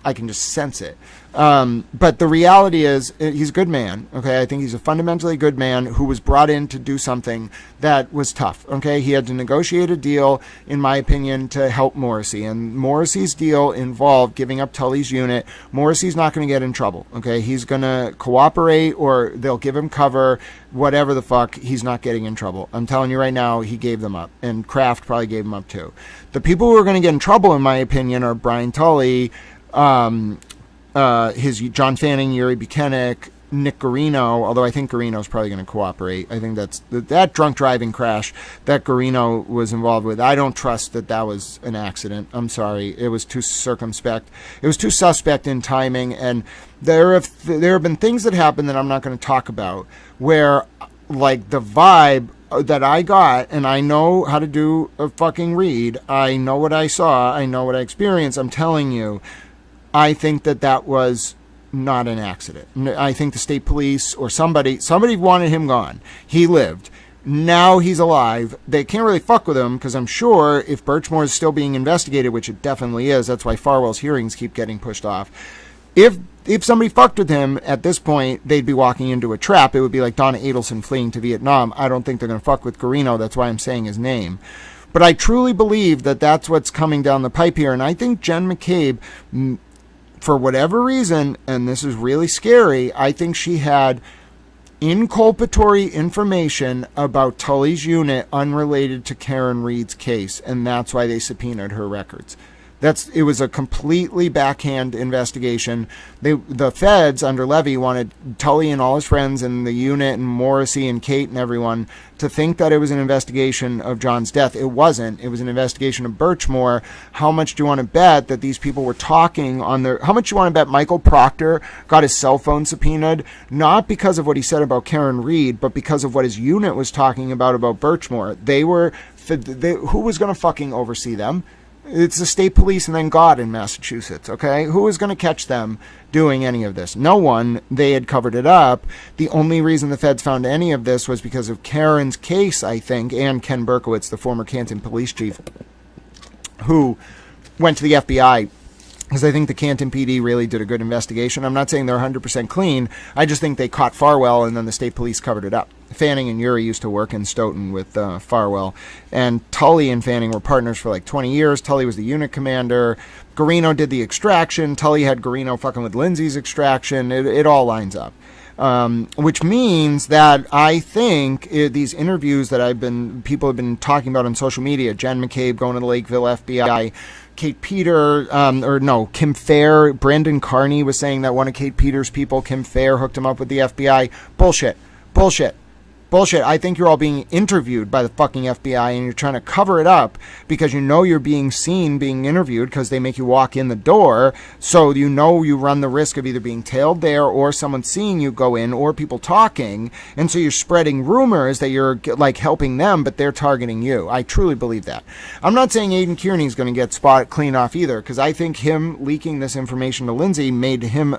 I can just sense it. But the reality is he's a good man. Okay. I think he's a fundamentally good man who was brought in to do something that was tough. Okay. He had to negotiate a deal, in my opinion, to help Morrissey, and Morrissey's deal involved giving up Tully's unit. Morrissey's not going to get in trouble. Okay. He's going to cooperate, or they'll give him cover, whatever the fuck. He's not getting in trouble. I'm telling you right now, he gave them up, and Kraft probably gave him up too. The people who are going to get in trouble, in my opinion, are Brian Tully, his John Fanning, Yuri Buchanan, Nick Garino, although I think Garino's probably going to cooperate. I think that drunk driving crash that Garino was involved with, I don't trust that was an accident. I'm sorry. It was too circumspect. It was too suspect in timing, and there have been things that happened that I'm not going to talk about where, like, the vibe that I got, and I know how to do a fucking read. I know what I saw. I know what I experienced. I'm telling you, I think that was not an accident. I think the state police or somebody wanted him gone. He lived. Now he's alive. They can't really fuck with him, because I'm sure if Birchmore is still being investigated, which it definitely is, that's why Farwell's hearings keep getting pushed off. If somebody fucked with him at this point, they'd be walking into a trap. It would be like Donna Adelson fleeing to Vietnam. I don't think they're going to fuck with Garino. That's why I'm saying his name. But I truly believe that that's what's coming down the pipe here. And I think Jen McCabe, for whatever reason, and this is really scary, I think she had inculpatory information about Tully's unit unrelated to Karen Reed's case, and that's why they subpoenaed her records. It was a completely backhand investigation. The feds under Levy wanted Tully and all his friends and the unit and Morrissey and Kate and everyone to think that it was an investigation of John's death. It wasn't. It was an investigation of Birchmore. How much do you want to bet that these people were talking on their... How much do you want to bet Michael Proctor got his cell phone subpoenaed, not because of what he said about Karen Reed, but because of what his unit was talking about Birchmore? Who was going to fucking oversee them? It's the state police and then God in Massachusetts, okay? Who was going to catch them doing any of this? No one. They had covered it up. The only reason the feds found any of this was because of Karen's case, I think, and Ken Berkowitz, the former Canton police chief, who went to the FBI, because I think the Canton PD really did a good investigation. I'm not saying they're 100% clean. I just think they caught Farwell, and then the state police covered it up. Fanning and Urey used to work in Stoughton with Farwell. And Tully and Fanning were partners for like 20 years. Tully was the unit commander. Garino did the extraction. Tully had Garino fucking with Lindsay's extraction. It all lines up. Which means that I think these interviews that people have been talking about on social media, Jen McCabe going to the Lakeville FBI, Kate Peter, Kim Fair, Brandon Kearney was saying that one of Kate Peter's people, Kim Fair, hooked him up with the FBI. Bullshit. I think you're all being interviewed by the fucking FBI and you're trying to cover it up because you know you're being seen being interviewed because they make you walk in the door. So you know you run the risk of either being tailed there or someone seeing you go in or people talking. And so you're spreading rumors that you're like helping them, but they're targeting you. I truly believe that. I'm not saying Aidan Kearney is going to get spot clean off either, because I think him leaking this information to Lindsay made him...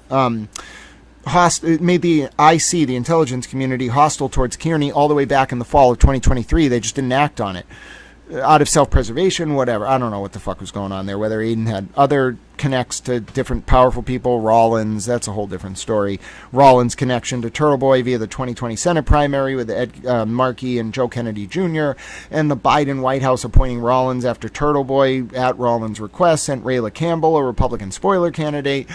It made the IC, the intelligence community, hostile towards Kierney all the way back in the fall of 2023. They just didn't act on it. Out of self-preservation, whatever. I don't know what the fuck was going on there. Whether Aiden had other connects to different powerful people. Rollins, that's a whole different story. Rollins' connection to TurtleBoy via the 2020 Senate primary with Ed Markey and Joe Kennedy Jr. And the Biden White House appointing Rollins after TurtleBoy, at Rollins' request, sent Rayla Campbell, a Republican spoiler candidate,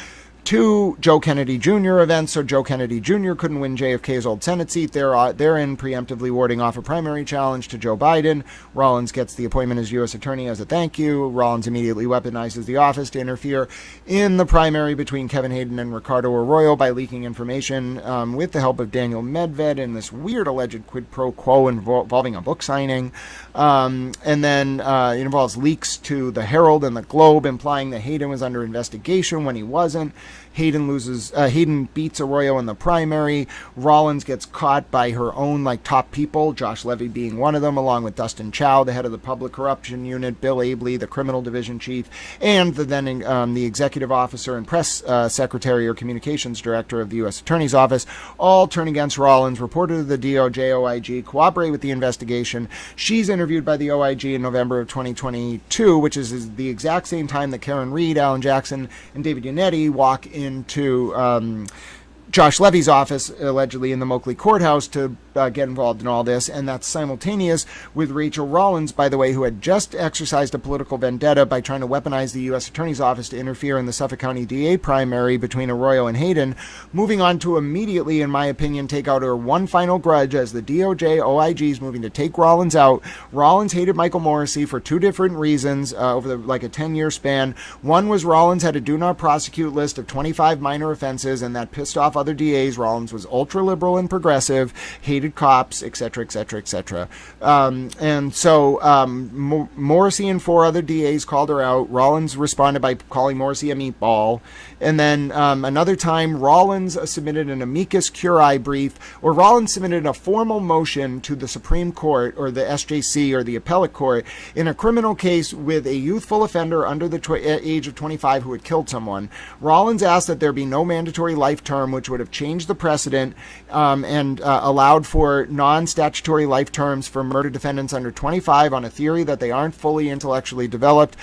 to Joe Kennedy Jr. events, so Joe Kennedy Jr. couldn't win JFK's old Senate seat. They're in preemptively warding off a primary challenge to Joe Biden. Rollins gets the appointment as U.S. attorney as a thank you. Rollins immediately weaponizes the office to interfere in the primary between Kevin Hayden and Ricardo Arroyo by leaking information with the help of Daniel Medved in this weird alleged quid pro quo involving a book signing. And then it involves leaks to the Herald and the Globe implying that Hayden was under investigation when he wasn't. Hayden beats Arroyo in the primary. Rollins gets caught by her own top people, Josh Levy being one of them, along with Dustin Chow, the head of the public corruption unit, Bill Abley, the criminal division chief, and the executive officer and press secretary or communications director of the U.S. Attorney's Office, all turn against Rollins, reported to the DOJ OIG, cooperate with the investigation. She's interviewed by the OIG in November of 2022, which is the exact same time that Karen Reed, Alan Jackson, and David Yannetti walk into Josh Levy's office, allegedly in the Moakley courthouse, to get involved in all this, and that's simultaneous with Rachel Rollins, by the way, who had just exercised a political vendetta by trying to weaponize the U.S. Attorney's Office to interfere in the Suffolk County DA primary between Arroyo and Hayden, moving on to immediately, in my opinion, take out her one final grudge as the DOJ OIG is moving to take Rollins out. Rollins hated Michael Morrissey for two different reasons over a 10-year span. One was Rollins had a do not prosecute list of 25 minor offenses, and that pissed off other DAs. Rollins was ultra-liberal and progressive, hated cops, etc., etc., etc. And so Morrissey and four other DAs called her out. Rollins responded by calling Morrissey a meatball. And then another time, Rollins submitted an amicus curiae brief, or Rollins submitted a formal motion to the Supreme Court, or the SJC, or the appellate court, in a criminal case with a youthful offender under the age of 25 who had killed someone. Rollins asked that there be no mandatory life term, which would have changed the precedent and allowed for non-statutory life terms for murder defendants under 25 on a theory that they aren't fully intellectually developed.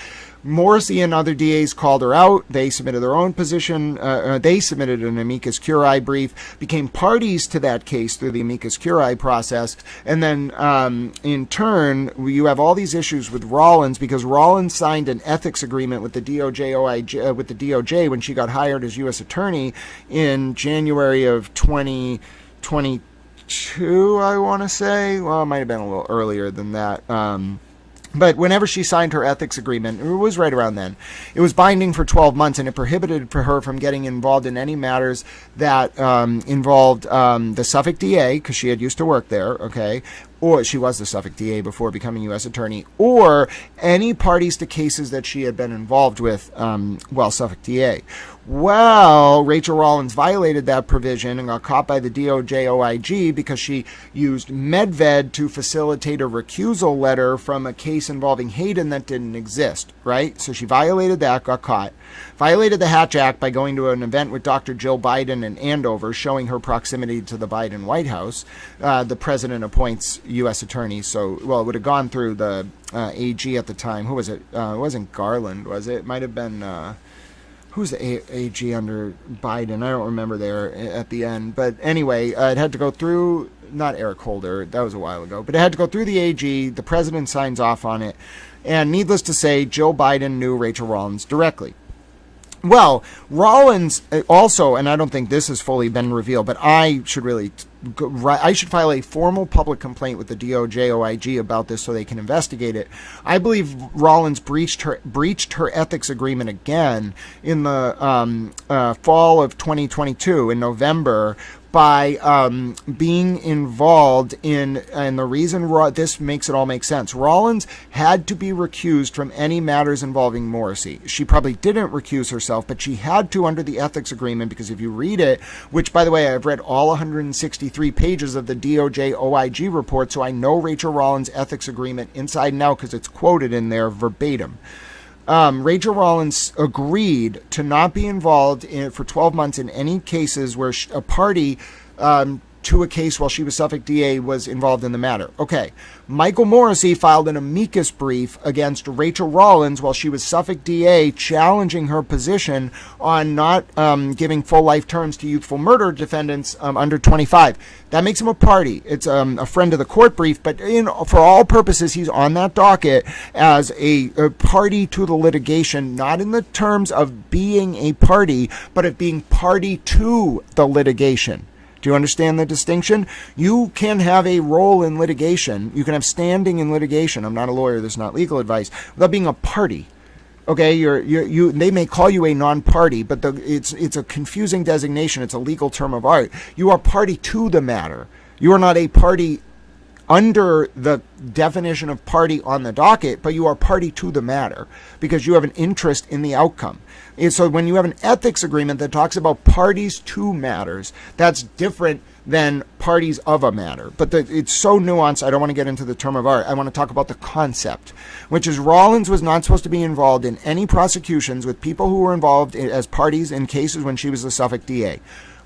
Morrissey and other DAs called her out. They submitted their own position. They submitted an amicus curiae brief, became parties to that case through the amicus curiae process. And then in turn, you have all these issues with Rollins because Rollins signed an ethics agreement with the DOJ when she got hired as U.S. attorney in January of 2022, I want to say. Well, it might have been a little earlier than that. But whenever she signed her ethics agreement, it was right around then, it was binding for 12 months, and it prohibited for her from getting involved in any matters that involved the Suffolk DA, because she had used to work there, okay, or she was the Suffolk DA before becoming U.S. Attorney, or any parties to cases that she had been involved with while Suffolk DA. Well, Rachel Rollins violated that provision and got caught by the DOJ OIG because she used Medved to facilitate a recusal letter from a case involving Hayden that didn't exist, right? So she violated that, got caught. Violated the Hatch Act by going to an event with Dr. Jill Biden in Andover, showing her proximity to the Biden White House. The president appoints U.S. attorneys, so, well, it would have gone through the AG at the time. Who was it? It wasn't Garland, was it? It might have been... who's the AG under Biden? I don't remember there at the end. But anyway, it had to go through, not Eric Holder, that was a while ago, but it had to go through the AG. The president signs off on it. And needless to say, Jill Biden knew Rachel Rollins directly. Well, Rollins also, and I don't think this has fully been revealed, but I should file a formal public complaint with the DOJ OIG about this so they can investigate it. I believe Rollins breached her ethics agreement again in the fall of 2022 in November by being involved in, and the reason this makes it all make sense, Rollins had to be recused from any matters involving Morrissey. She probably didn't recuse herself, but she had to under the ethics agreement, because if you read it, which, by the way, I've read all 163 pages of the DOJ OIG report, so I know Rachel Rollins' ethics agreement inside and out because it's quoted in there verbatim. Rachel Rollins agreed to not be involved for 12 months in any cases where a party to a case while she was Suffolk DA was involved in the matter. Okay, Michael Morrissey filed an amicus brief against Rachel Rollins while she was Suffolk DA, challenging her position on not giving full life terms to youthful murder defendants under 25. That makes him a party. It's a friend of the court brief, but for all purposes, he's on that docket as a party to the litigation, not in the terms of being a party, but of being party to the litigation. Do you understand the distinction? You can have a role in litigation. You can have standing in litigation. I'm not a lawyer. This is not legal advice. Without being a party. Okay, they may call you a non-party, but it's a confusing designation. It's a legal term of art. You are party to the matter. You are not a party under the definition of party on the docket, but you are party to the matter because you have an interest in the outcome. And so when you have an ethics agreement that talks about parties to matters, that's different than parties of a matter. But it's so nuanced, I don't want to get into the term of art. I want to talk about the concept, which is Rollins was not supposed to be involved in any prosecutions with people who were involved as parties in cases when she was the Suffolk DA.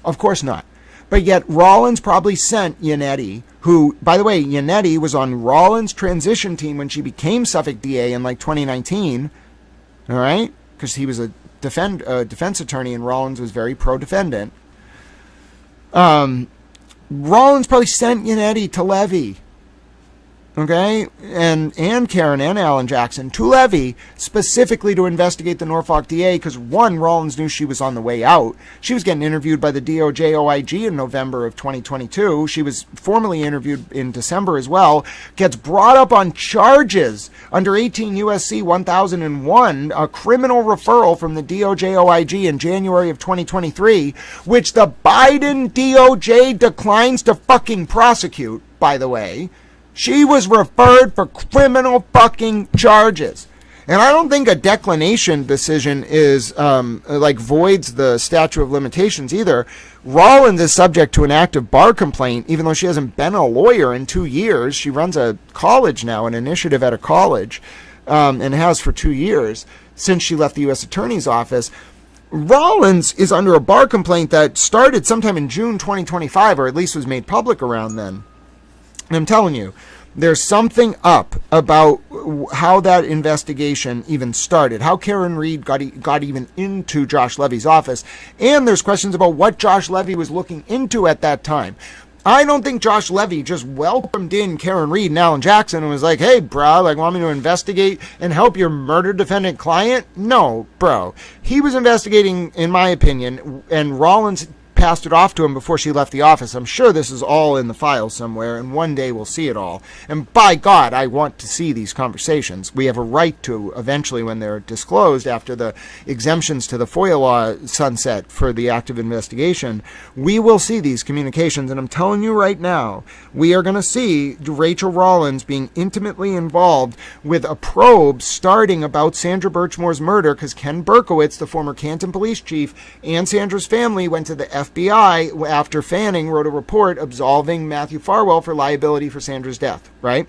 Of course not. But yet Rollins probably sent Yannetti, who, by the way, Yannetti was on Rollins' transition team when she became Suffolk DA in like 2019, all right? Because he was a defense attorney and Rollins was very pro-defendant. Rollins probably sent Yannetti to Levy, okay, and Karen and Alan Jackson to Levy specifically to investigate the Norfolk DA because, one, Rollins knew she was on the way out. She was getting interviewed by the DOJ OIG in November of 2022. She was formally interviewed in December as well, gets brought up on charges under 18 U.S.C. 1001, a criminal referral from the DOJ OIG in January of 2023, which the Biden DOJ declines to fucking prosecute, by the way. She was referred for criminal fucking charges. And I don't think a declination decision is voids the statute of limitations either. Rollins is subject to an active bar complaint, even though she hasn't been a lawyer in 2 years. She runs a college now, an initiative at a college, and has for 2 years since she left the U.S. Attorney's Office. Rollins is under a bar complaint that started sometime in June 2025, or at least was made public around then. And I'm telling you, there's something up about how that investigation even started, how Karen Reed got even into Josh Levy's office, and there's questions about what Josh Levy was looking into at that time. I don't think Josh Levy just welcomed in Karen Reed and Alan Jackson and was like, hey, bro, want me to investigate and help your murder defendant client? No, bro. He was investigating, in my opinion, and Rollins passed it off to him before she left the office. I'm sure this is all in the file somewhere, and one day we'll see it all. And by God, I want to see these conversations. We have a right to, eventually, when they're disclosed after the exemptions to the FOIA law sunset for the active investigation, we will see these communications. And I'm telling you right now, we are going to see Rachel Rollins being intimately involved with a probe starting about Sandra Birchmore's murder, because Ken Berkowitz, the former Canton police chief, and Sandra's family went to the FBI after Fanning wrote a report absolving Matthew Farwell for liability for Sandra's death, right?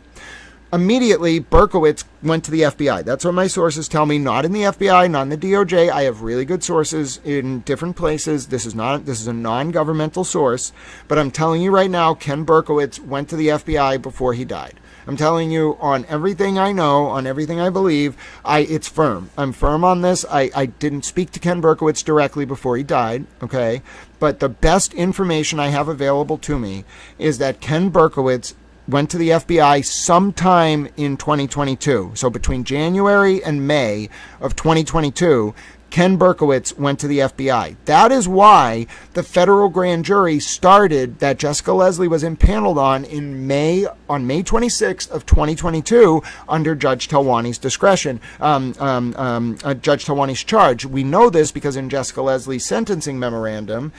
Immediately, Berkowitz went to the FBI. That's what my sources tell me, not in the FBI, not in the DOJ. I have really good sources in different places. This is a non-governmental source, but I'm telling you right now, Ken Berkowitz went to the FBI before he died. I'm telling you on everything I know, on everything I believe, it's firm. I'm firm on this. I didn't speak to Ken Berkowitz directly before he died, okay? But the best information I have available to me is that Ken Berkowitz went to the FBI sometime in 2022. So between January and May of 2022, Ken Berkowitz went to the FBI. That is why the federal grand jury started that Jessica Leslie was impaneled on May 26th of 2022 under Judge Talwani's discretion, Judge Talwani's charge. We know this because in Jessica Leslie's sentencing memorandum,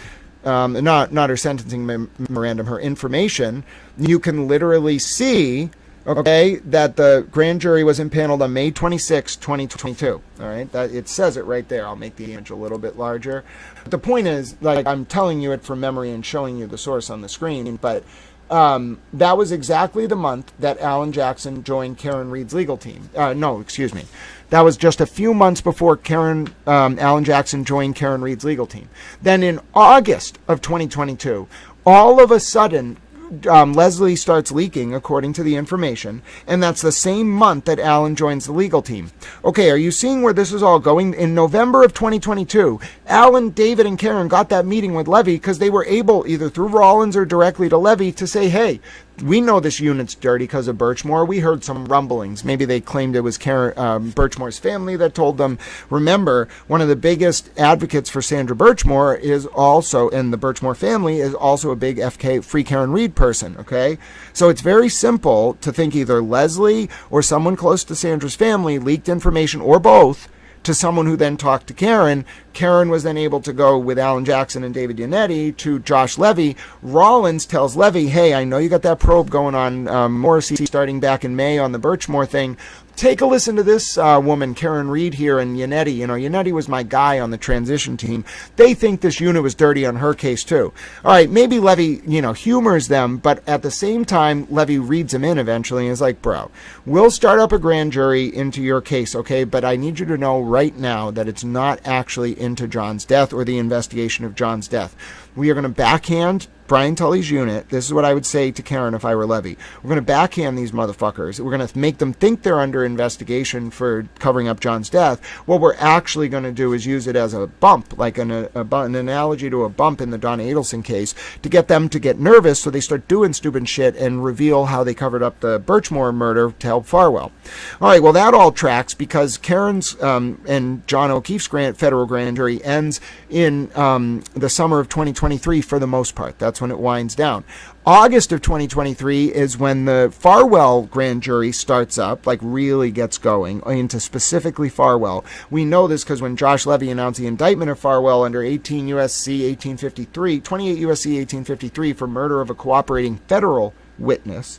not her sentencing memorandum, her information, you can literally see, okay, that the grand jury was impaneled on May 26, 2022. All right, that it says it right there. I'll make the image a little bit larger. But the point is, like, I'm telling you it from memory and showing you the source on the screen, but that was exactly the month that Alan Jackson joined Karen Reed's legal team. That was just a few months before Alan Jackson joined Karen Reed's legal team. Then in August of 2022, all of a sudden, Leslie starts leaking, according to the information, and that's the same month that Alan joins the legal team. Okay, are you seeing where this is all going? In November of 2022, Alan, David, and Karen got that meeting with Levy because they were able, either through Rollins or directly to Levy, to say, hey, we know this unit's dirty because of Birchmore. We heard some rumblings. Maybe they claimed it was Birchmore's family that told them. Remember, one of the biggest advocates for Sandra Birchmore is also, and the Birchmore family is also a big Free Karen Reed person, okay? So it's very simple to think either Leslie or someone close to Sandra's family leaked information, or both, to someone who then talked to Karen. Karen was then able to go with Alan Jackson and David Yannetti to Josh Levy. Rollins tells Levy, hey, I know you got that probe going on Morrissey starting back in May on the Birchmore thing. Take a listen to this woman, Karen Reed here, and Yannetti. You know, Yannetti was my guy on the transition team. They think this unit was dirty on her case, too. All right, maybe Levy, humors them, but at the same time, Levy reads him in eventually and is like, bro, we'll start up a grand jury into your case, okay? But I need you to know right now that it's not actually into John's death or the investigation of John's death. We are going to backhand Brian Tully's unit. This is what I would say to Karen if I were Levy. We're going to backhand these motherfuckers. We're going to make them think they're under investigation for covering up John's death. What we're actually going to do is use it as a bump, like an analogy to a bump in the Donna Adelson case, to get them to get nervous so they start doing stupid shit and reveal how they covered up the Birchmore murder to help Farwell. All right, well, that all tracks because Karen's and John O'Keefe's federal grand jury ends in the summer of 2023 for the most part. That's when it winds down. August of 2023 is when the Farwell grand jury starts up, like really gets going into specifically Farwell. We know this because when Josh Levy announced the indictment of Farwell under 28 USC 1853 for murder of a cooperating federal witness,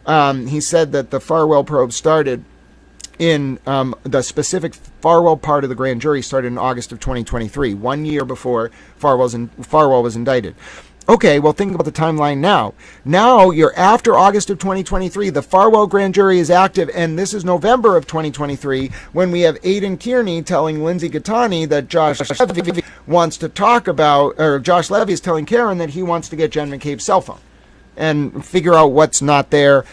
he said that the Farwell probe started in the specific Farwell part of the grand jury started in August of 2023, 1 year before Farwell was indicted. Okay, well, think about the timeline now. Now you're after August of 2023. The Farwell grand jury is active, and this is November of 2023 when we have Aidan Kearney telling Lindsay Gattani that Josh Levy wants to talk about, or Josh Levy is telling Karen that he wants to get Jen McCabe's cell phone and figure out what's not there.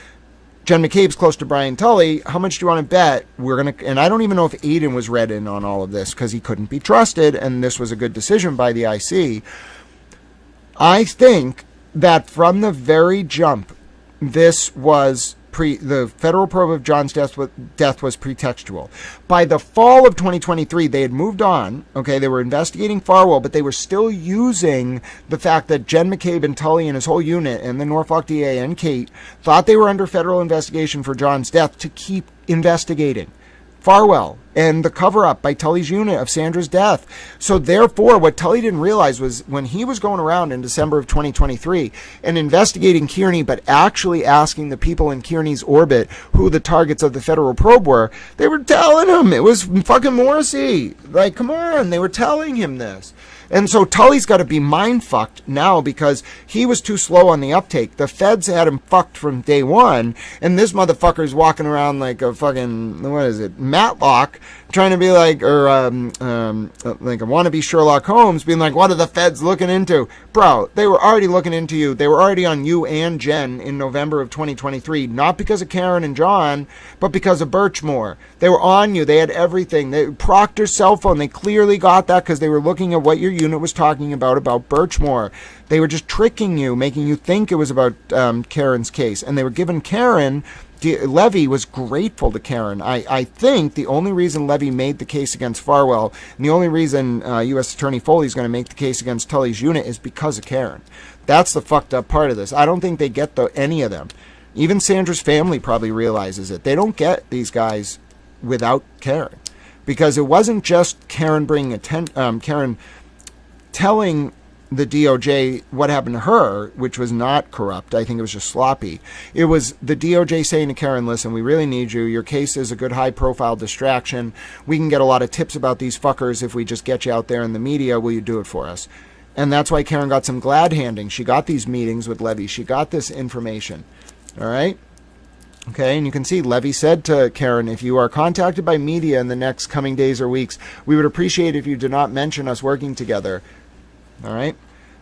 Jen McCabe's close to Brian Tully. How much do you want to bet we're going to... And I don't even know if Aiden was read in on all of this because he couldn't be trusted, and this was a good decision by the IC. I think that from the very jump, this was the federal probe of John's death was pretextual. By the fall of 2023, they had moved on. Okay, they were investigating Farwell, but they were still using the fact that Jen McCabe and Tully and his whole unit and the Norfolk DA and Kate thought they were under federal investigation for John's death to keep investigating Farwell and the cover-up by Tully's unit of Sandra's death. So therefore, what Tully didn't realize was when he was going around in December of 2023 and investigating Kierney, but actually asking the people in Kierney's orbit who the targets of the federal probe were, they were telling him it was fucking Morrissey. Like, come on, they were telling him this. And so Tully's got to be mind-fucked now because he was too slow on the uptake. The feds had him fucked from day one, and this motherfucker's walking around like a fucking, what is it, Matlock, trying to be like, or like a wannabe Sherlock Holmes, being like, what are the feds looking into? Bro, they were already looking into you. They were already on you and Jen in November of 2023, not because of Karen and John, but because of Birchmore. They were on you. They had everything. Proctor's cell phone, they clearly got that because they were looking at what your unit was talking about Birchmore. They were just tricking you, making you think it was about Karen's case. And they were giving Karen, Levy was grateful to Karen. I think the only reason Levy made the case against Farwell, and the only reason U.S. Attorney Foley is going to make the case against Tully's unit is because of Karen. That's the fucked up part of this. I don't think they get any of them. Even Sandra's family probably realizes it. They don't get these guys without Karen. Because it wasn't just Karen bringing Karen telling the DOJ what happened to her, which was not corrupt. I think it was just sloppy. It was the DOJ saying to Karen, listen, we really need you. Your case is a good high-profile distraction. We can get a lot of tips about these fuckers if we just get you out there in the media. Will you do it for us? And that's why Karen got some glad handing. She got these meetings with Levy. She got this information. All right? Okay, and you can see Levy said to Karen, if you are contacted by media in the next coming days or weeks, we would appreciate if you do not mention us working together. All right?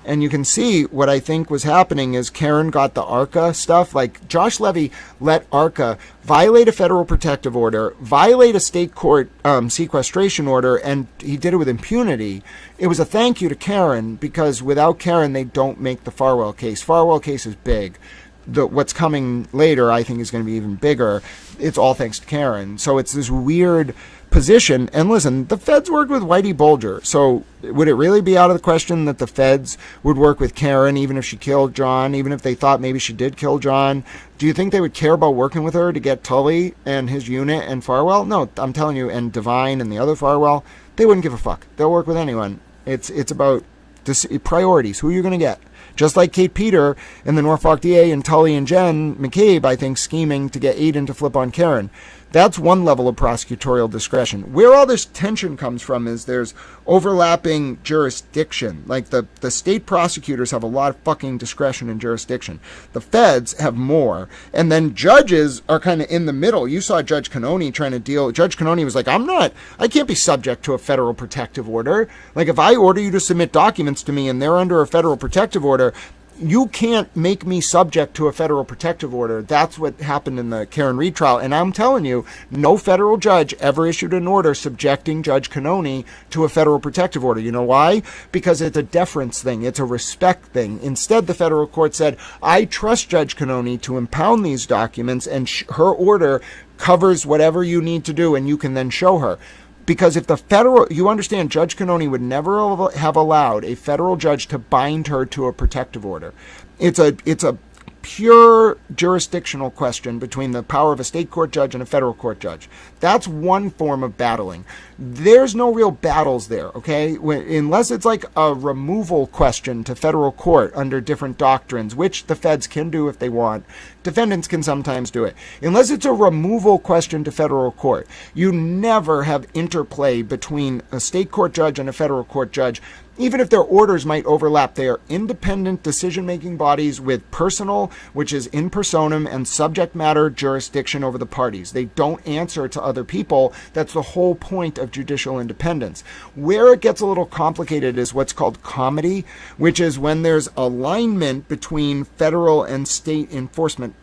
And you can see what I think was happening is Karen got the ARCA stuff. Like, Josh Levy let ARCA violate a federal protective order, violate a state court sequestration order, and he did it with impunity. It was a thank you to Karen because without Karen, they don't make the Farwell case. Farwell case is big. What's coming later, I think, is going to be even bigger. It's all thanks to Karen. So it's this weird position. And listen, the feds worked with Whitey Bulger. So would it really be out of the question that the feds would work with Karen even if she killed John, even if they thought maybe she did kill John? Do you think they would care about working with her to get Tully and his unit and Farwell? No, I'm telling you, and Devine and the other Farwell, they wouldn't give a fuck. They'll work with anyone. It's about priorities. Who are you going to get? Just like Kate Peter and the Norfolk DA and Tully and Jen McCabe, I think, scheming to get Aidan to flip on Karen. That's one level of prosecutorial discretion. Where all this tension comes from is there's overlapping jurisdiction. Like the state prosecutors have a lot of fucking discretion and jurisdiction. The feds have more. And then judges are kind of in the middle. You saw Judge Kierney trying to deal. Judge Kierney was like, I can't be subject to a federal protective order. Like if I order you to submit documents to me and they're under a federal protective order, you can't make me subject to a federal protective order. That's what happened in the Karen Reed trial. And I'm telling you, no federal judge ever issued an order subjecting Judge Kierney to a federal protective order. You know why? Because it's a deference thing. It's a respect thing. Instead, the federal court said, I trust Judge Kierney to impound these documents, and her order covers whatever you need to do, and you can then show her. Because if you understand, Judge Kierney would never have allowed a federal judge to bind her to a protective order. It's a pure jurisdictional question between the power of a state court judge and a federal court judge. That's one form of battling. There's no real battles there, okay? Unless it's like a removal question to federal court under different doctrines, which the feds can do if they want. Defendants can sometimes do it. Unless it's a removal question to federal court, you never have interplay between a state court judge and a federal court judge. Even if their orders might overlap, they are independent decision-making bodies with personal, which is in personam, and subject matter jurisdiction over the parties. They don't answer to other people. That's the whole point of judicial independence. Where it gets a little complicated is what's called comity, which is when there's alignment between federal and state enforcement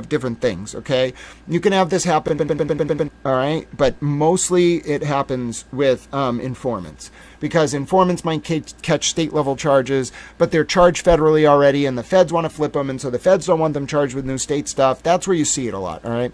different things. Okay, you can have this happen, all right, but mostly it happens with informants, because informants might catch state level charges, but they're charged federally already, and the feds want to flip them, and so the feds don't want them charged with new state stuff. That's where you see it a lot. All right.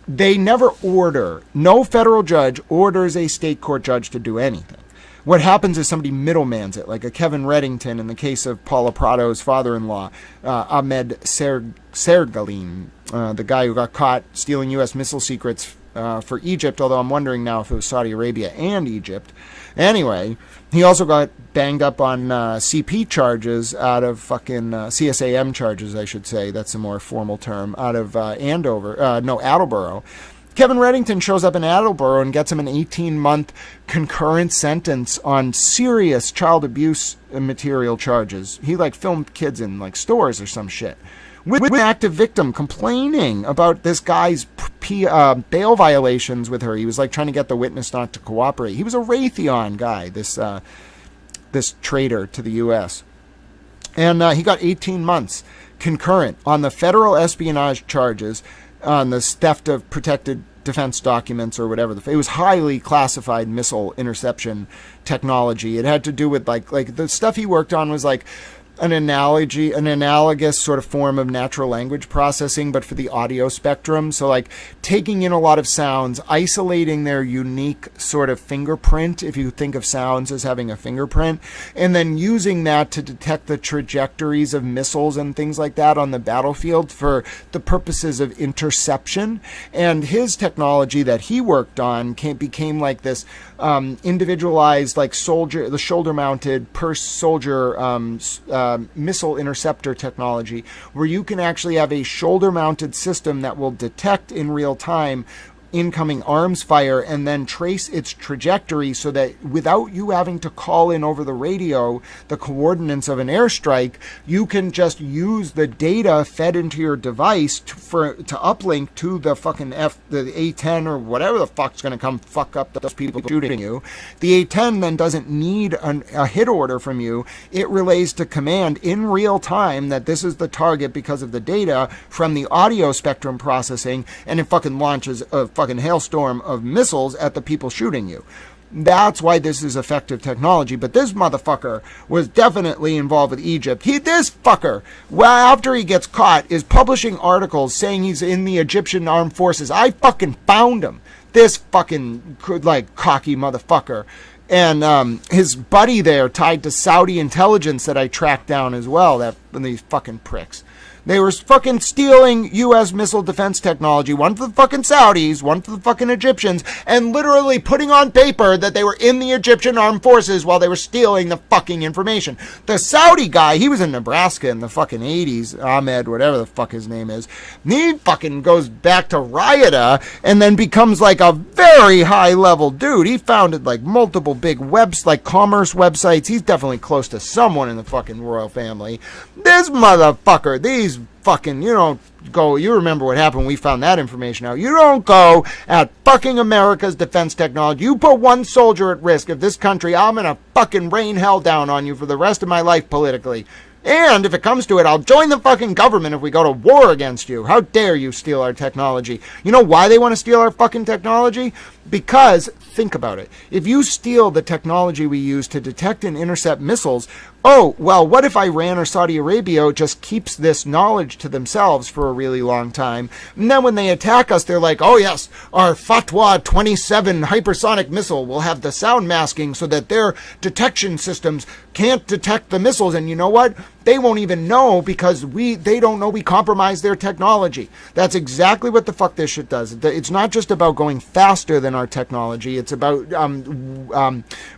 They never order. No federal judge orders a state court judge to do anything. What happens is somebody middlemans it, like a Kevin Reddington in the case of Paula Prado's father-in-law, Ahmed Sergalin, the guy who got caught stealing U.S. missile secrets for Egypt, although I'm wondering now if it was Saudi Arabia and Egypt. Anyway, he also got banged up on CP charges out of fucking CSAM charges, I should say. That's a more formal term, out of Attleboro. Kevin Reddington shows up in Attleboro and gets him an 18-month concurrent sentence on serious child abuse material charges. He filmed kids in stores or some shit. With an active victim complaining about this guy's bail violations with her. He was trying to get the witness not to cooperate. He was a Raytheon guy, this traitor to the U.S. And he got 18 months concurrent on the federal espionage charges, on the theft of protected defense documents or whatever. It was highly classified missile interception technology. It had to do with the stuff he worked on was an analogous sort of form of natural language processing, but for the audio spectrum. So taking in a lot of sounds, isolating their unique sort of fingerprint, if you think of sounds as having a fingerprint, and then using that to detect the trajectories of missiles and things like that on the battlefield for the purposes of interception. And his technology that he worked on became this individualized, the shoulder-mounted per soldier missile interceptor technology, where you can actually have a shoulder-mounted system that will detect in real time incoming arms fire and then trace its trajectory, so that without you having to call in over the radio the coordinates of an airstrike, you can just use the data fed into your device to uplink to the fucking the A-10 or whatever the fuck's going to come fuck up those people shooting you. The A-10 then doesn't need a hit order from you. It relays to command in real time that this is the target because of the data from the audio spectrum processing, and it fucking launches a fucking hailstorm of missiles at the people shooting you. That's why this is effective technology. But this motherfucker was definitely involved with Egypt. This fucker, well, after he gets caught, is publishing articles saying he's in the Egyptian armed forces. I fucking found him. This fucking cocky motherfucker. And his buddy there tied to Saudi intelligence that I tracked down as well. These fucking pricks. They were fucking stealing U.S. missile defense technology, one for the fucking Saudis, one for the fucking Egyptians, and literally putting on paper that they were in the Egyptian armed forces while they were stealing the fucking information. The Saudi guy, he was in Nebraska in the fucking 80s, Ahmed, whatever the fuck his name is. He fucking goes back to Riyadh and then becomes a very high level dude. He founded multiple big commerce websites. He's definitely close to someone in the fucking royal family. This motherfucker, these fucking, you remember what happened when we found that information out. You don't go at fucking America's defense technology. You put one soldier at risk of this country, I'm gonna fucking rain hell down on you for the rest of my life politically. And if it comes to it, I'll join the fucking government if we go to war against you. How dare you steal our technology? You know why they want to steal our fucking technology? Because, think about it. If you steal the technology we use to detect and intercept missiles, what if Iran or Saudi Arabia just keeps this knowledge to themselves for a really long time? And then when they attack us, they're like, oh yes, our Fatwa 27 hypersonic missile will have the sound masking so that their detection systems can't detect the missiles. And you know what? They won't even know because they don't know we compromised their technology. That's exactly what the fuck this shit does. It's not just about going faster than our technology. It's about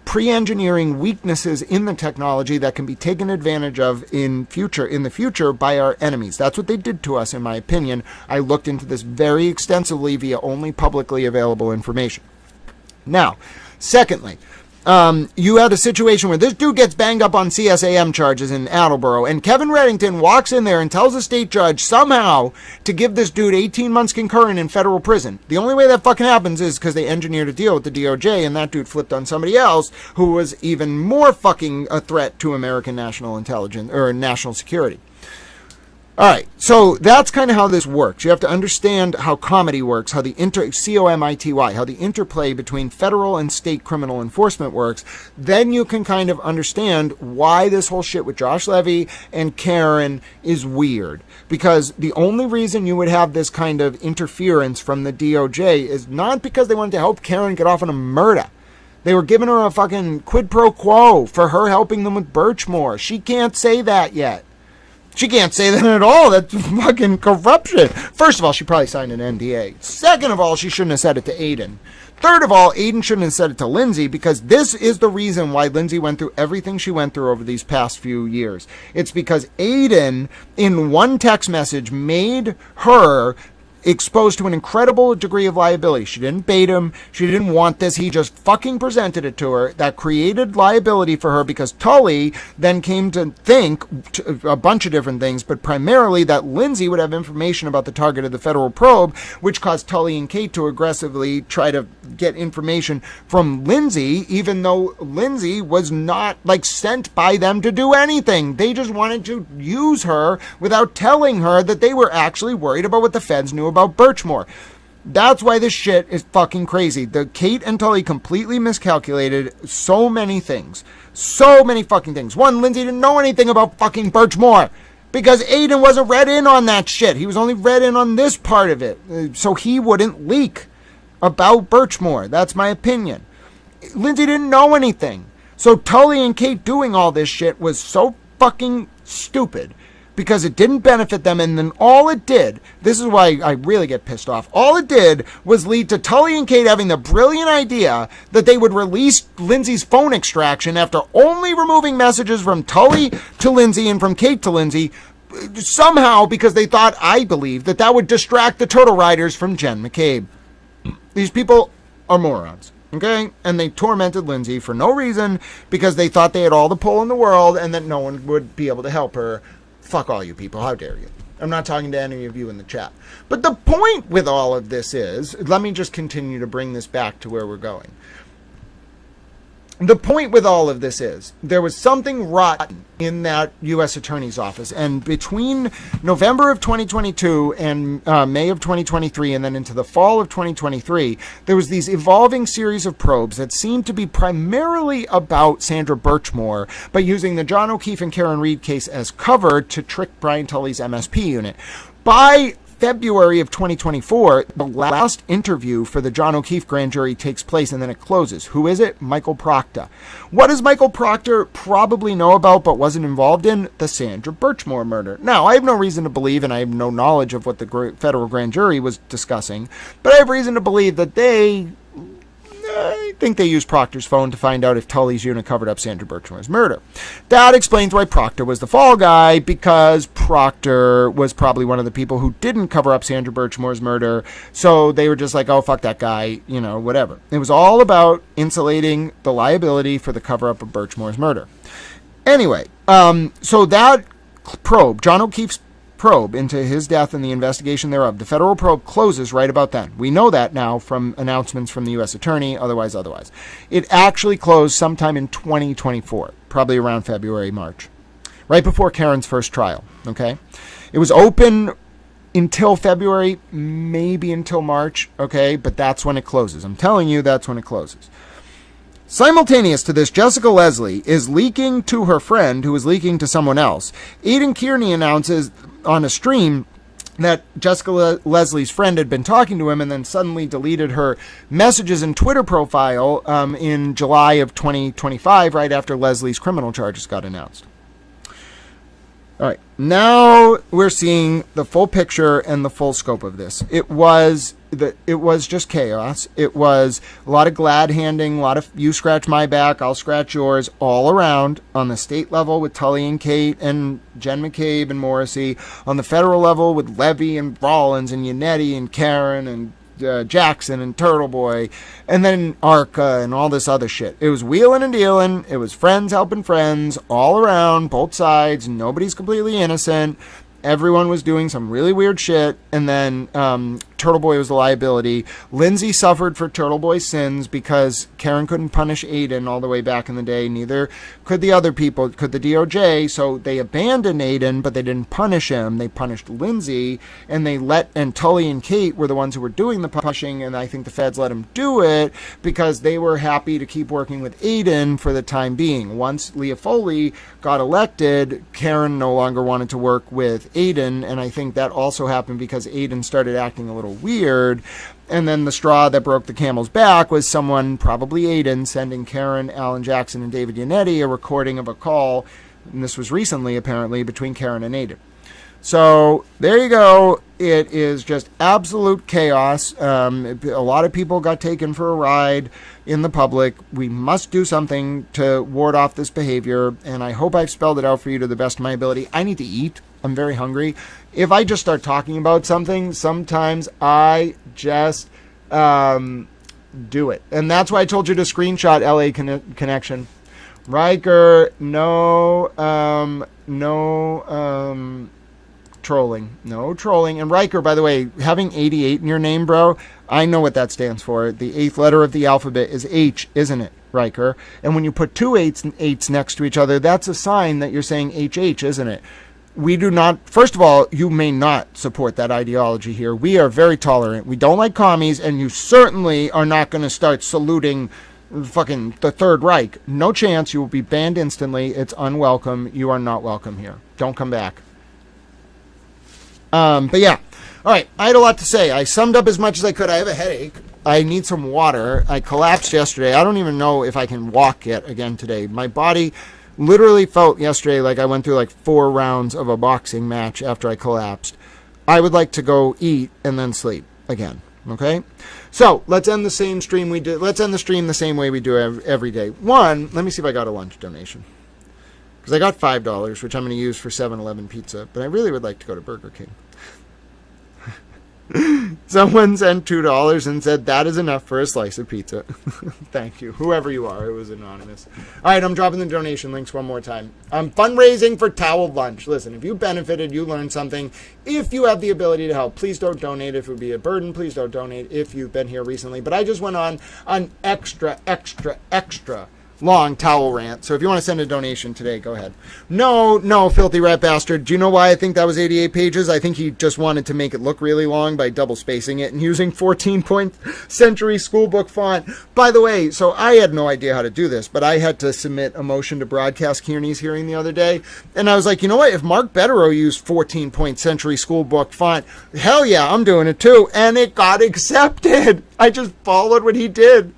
pre-engineering weaknesses in the technology that can be taken advantage of in the future by our enemies. That's what they did to us, in my opinion. I looked into this very extensively via only publicly available information. Now, secondly, you had a situation where this dude gets banged up on CSAM charges in Attleboro, and Kevin Reddington walks in there and tells the state judge somehow to give this dude 18 months concurrent in federal prison. The only way that fucking happens is because they engineered a deal with the DOJ, and that dude flipped on somebody else who was even more fucking a threat to American national intelligence or national security. All right, so that's kind of how this works. You have to understand how comedy works, how the COMITY, how the interplay between federal and state criminal enforcement works. Then you can kind of understand why this whole shit with Josh Levy and Karen is weird. Because the only reason you would have this kind of interference from the DOJ is not because they wanted to help Karen get off on a murder. They were giving her a fucking quid pro quo for her helping them with Birchmore. She can't say that yet. She can't say that at all. That's fucking corruption. First of all, she probably signed an NDA. Second of all, she shouldn't have said it to Aiden. Third of all, Aiden shouldn't have said it to Lindsay, because this is the reason why Lindsay went through everything she went through over these past few years. It's because Aiden, in one text message, made her exposed to an incredible degree of liability. She didn't bait him. She didn't want this. He just fucking presented it to her. That created liability for her, because Tully then came to think a bunch of different things, but primarily that Lindsay would have information about the target of the federal probe, which caused Tully and Kate to aggressively try to get information from Lindsay, even though Lindsay was not sent by them to do anything. They just wanted to use her without telling her that they were actually worried about what the feds knew about Birchmore. That's why this shit is fucking crazy. The Kate and Tully completely miscalculated so many things. So many fucking things. One, Lindsay didn't know anything about fucking Birchmore, because Aiden wasn't read in on that shit. He was only read in on this part of it, so he wouldn't leak about Birchmore. That's my opinion. Lindsay didn't know anything. So Tully and Kate doing all this shit was so fucking stupid, because it didn't benefit them. And then all it did, this is why I really get pissed off, all it did was lead to Tully and Kate having the brilliant idea that they would release Lindsay's phone extraction after only removing messages from Tully to Lindsay and from Kate to Lindsay, somehow because they thought, I believe, that that would distract the Turtle Riders from Jen McCabe. These people are morons. Okay? And they tormented Lindsay for no reason, because they thought they had all the pull in the world and that no one would be able to help her. Fuck all you people. How dare you? I'm not talking to any of you in the chat. But the point with all of this is, let me just continue to bring this back to where we're going. The point with all of this is, there was something rotten in that U.S. Attorney's Office. And between November of 2022 and May of 2023, and then into the fall of 2023, there was these evolving series of probes that seemed to be primarily about Sandra Birchmore, but using the John O'Keefe and Karen Reed case as cover to trick Brian Tully's MSP unit. By February of 2024, the last interview for the John O'Keefe grand jury takes place, and then it closes. Who is it? Michael Proctor. What does Michael Proctor probably know about but wasn't involved in? The Sandra Birchmore murder. Now, I have no reason to believe, and I have no knowledge of what the federal grand jury was discussing, but I have reason to believe that I think they used Proctor's phone to find out if Tully's unit covered up Sandra Birchmore's murder. That explains why Proctor was the fall guy, because Proctor was probably one of the people who didn't cover up Sandra Birchmore's murder, so they were just like, oh, fuck that guy, whatever. It was all about insulating the liability for the cover-up of Birchmore's murder. Anyway, so that probe, John O'Keefe's probe into his death and the investigation thereof, the federal probe closes right about then. We know that now from announcements from the U.S. Attorney, otherwise. It actually closed sometime in 2024, probably around February, March, right before Karen's first trial, okay? It was open until February, maybe until March, okay? But that's when it closes. I'm telling you, that's when it closes. Simultaneous to this, Jessica Leslie is leaking to her friend, who is leaking to someone else. Aidan Kearney announces on a stream that Jessica Leslie's friend had been talking to him and then suddenly deleted her messages and Twitter profile in July of 2025, right after Leslie's criminal charges got announced. All right, now we're seeing the full picture and the full scope of this. It was just chaos. It was a lot of glad handing, a lot of you scratch my back, I'll scratch yours, all around on the state level with Tully and Kate and Jen McCabe and Morrissey, on the federal level with Levy and Rollins and Yannetti and Karen and Jackson and TurtleBoy, and then Arca and all this other shit. It was wheeling and dealing. It was friends helping friends all around, both sides. Nobody's completely innocent. everyone was doing some really weird shit, and then TurtleBoy was the liability. Lindsay suffered for TurtleBoy's sins because Karen couldn't punish Aiden all the way back in the day. Neither could the other people, could the DOJ. So they abandoned Aiden, but they didn't punish him. They punished Lindsay, and and Tully and Kate were the ones who were doing the punishing, and I think the feds let them do it because they were happy to keep working with Aiden for the time being. Once Leah Foley got elected, Karen no longer wanted to work with Aiden, and I think that also happened because Aiden started acting a little weird. And then the straw that broke the camel's back was someone, probably Aiden, sending Karen, Alan Jackson, and David Yannetti a recording of a call, and this was recently apparently, between Karen and Aiden. So there you go. It is just absolute chaos. A lot of people got taken for a ride in the public. We must do something to ward off this behavior, and I hope I've spelled it out for you to the best of my ability. I need to eat. I'm very hungry. If I just start talking about something, sometimes I just do it. And that's why I told you to screenshot LA Connection. Riker, no trolling. No trolling. And Riker, by the way, having 88 in your name, bro, I know what that stands for. The 8th letter of the alphabet is H, isn't it, Riker? And when you put two eights next to each other, that's a sign that you're saying HH, isn't it? We do not, first of all, you may not support that ideology here. We are very tolerant. We don't like commies, and you certainly are not going to start saluting fucking the Third Reich. No chance. You will be banned instantly. It's unwelcome. You are not welcome here. Don't come back. But yeah. All right. I had a lot to say. I summed up as much as I could. I have a headache. I need some water. I collapsed yesterday. I don't even know if I can walk yet again today. My body literally felt yesterday like I went through like 4 rounds of a boxing match after I collapsed. I would like to go eat and then sleep again. Okay? So let's end the same stream we did. Let's end the stream the same way we do every day. One, let me see if I got a lunch donation. Because I got $5, which I'm going to use for 7-Eleven pizza. But I really would like to go to Burger King. Someone sent $2 and said that is enough for a slice of pizza. Thank you. Whoever you are, it was anonymous. All right, I'm dropping the donation links one more time. I'm fundraising for Towel Lunch. Listen, if you benefited, you learned something. If you have the ability to help, please don't donate if it would be a burden. Please don't donate if you've been here recently. But I just went on an extra long towel rant. So if you want to send a donation today, go ahead. No, filthy rat bastard. Do you know why I think that was 88 pages? I think he just wanted to make it look really long by double spacing it and using 14-point century schoolbook font. By the way, so I had no idea how to do this, but I had to submit a motion to broadcast Kierney's hearing the other day. And I was like, you know what? If Mark Betterow used 14-point century schoolbook font, hell yeah, I'm doing it too. And it got accepted. I just followed what he did.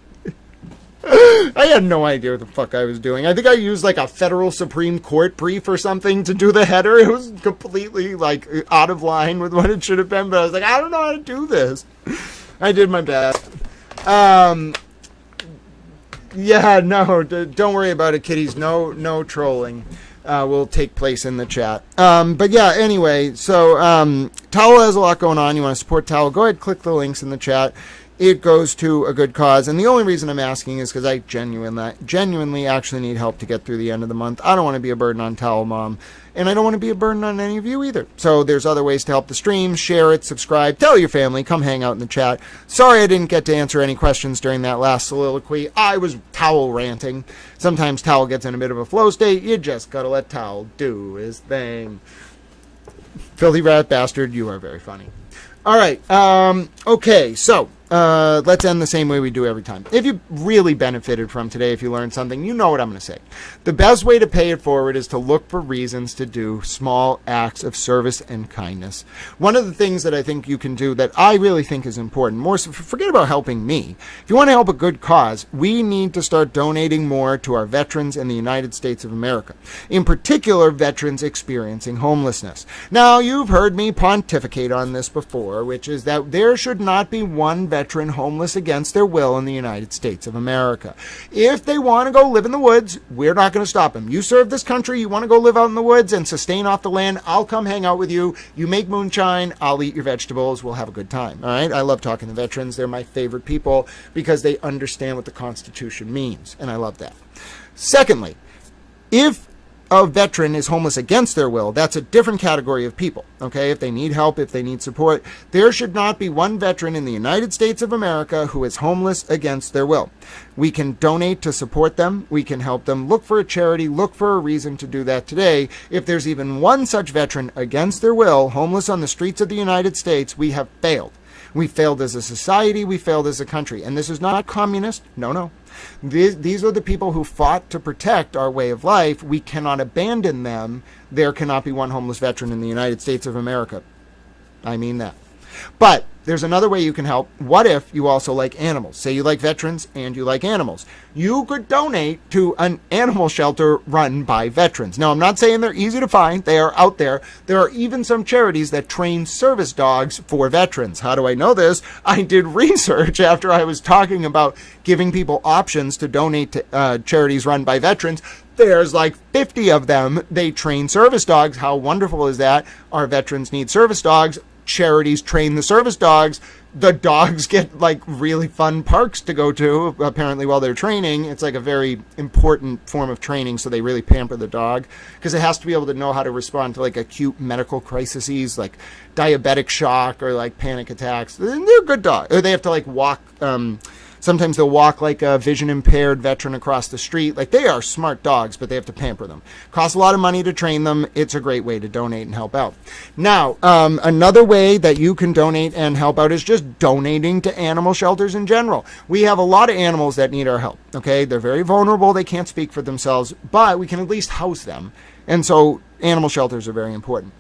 I had no idea what the fuck I was doing. I think I used like a federal Supreme Court brief or something to do the header. It was completely like out of line with what it should have been, but I was like, I don't know how to do this. I did my best. Yeah, no, don't worry about it, kiddies. No trolling will take place in the chat. But yeah, anyway, so Towel has a lot going on. You want to support Towel, go ahead, click the links in the chat. It goes to a good cause. And the only reason I'm asking is because I genuinely actually need help to get through the end of the month. I don't want to be a burden on Towel Mom. And I don't want to be a burden on any of you either. So there's other ways to help the stream. Share it, subscribe, tell your family, come hang out in the chat. Sorry I didn't get to answer any questions during that last soliloquy. I was Towel ranting. Sometimes Towel gets in a bit of a flow state. You just gotta let Towel do his thing. Filthy rat bastard, you are very funny. All right. Okay, so let's end the same way we do every time. If you really benefited from today, if you learned something, you know what I'm going to say. The best way to pay it forward is to look for reasons to do small acts of service and kindness. One of the things that I think you can do that I really think is important, more so, forget about helping me. If you want to help a good cause, we need to start donating more to our veterans in the United States of America. In particular, veterans experiencing homelessness. Now, you've heard me pontificate on this before, which is that there should not be one veteran homeless against their will in the United States of America. If they want to go live in the woods, we're not going to stop them. You serve this country, you want to go live out in the woods and sustain off the land, I'll come hang out with you. You make moonshine, I'll eat your vegetables, we'll have a good time. All right? I love talking to veterans. They're my favorite people because they understand what the Constitution means, and I love that. Secondly, if a veteran is homeless against their will, that's a different category of people, okay? If they need help, if they need support, there should not be one veteran in the United States of America who is homeless against their will. We can donate to support them. We can help them. Look for a charity. Look for a reason to do that today. If there's even one such veteran against their will, homeless on the streets of the United States, we have failed. We failed as a society. We failed as a country. And this is not communist. No. These are the people who fought to protect our way of life. We cannot abandon them. There cannot be one homeless veteran in the United States of America. I mean that. But there's another way you can help. What if you also like animals? Say you like veterans and you like animals. You could donate to an animal shelter run by veterans. Now, I'm not saying they're easy to find. They are out there. There are even some charities that train service dogs for veterans. How do I know this? I did research after I was talking about giving people options to donate to charities run by veterans. There's like 50 of them. They train service dogs. How wonderful is that? Our veterans need service dogs. Charities train the service dogs. The dogs get like really fun parks to go to apparently while they're training. It's like a very important form of training, so they really pamper the dog because it has to be able to know how to respond to like acute medical crises like diabetic shock or like panic attacks. They're good dogs. Or they have to like walk sometimes they'll walk like a vision impaired veteran across the street. Like, they are smart dogs, but they have to pamper them. Costs a lot of money to train them. It's a great way to donate and help out. Now, another way that you can donate and help out is just donating to animal shelters in general. We have a lot of animals that need our help. Okay, they're very vulnerable. They can't speak for themselves, but we can at least house them. And so animal shelters are very important.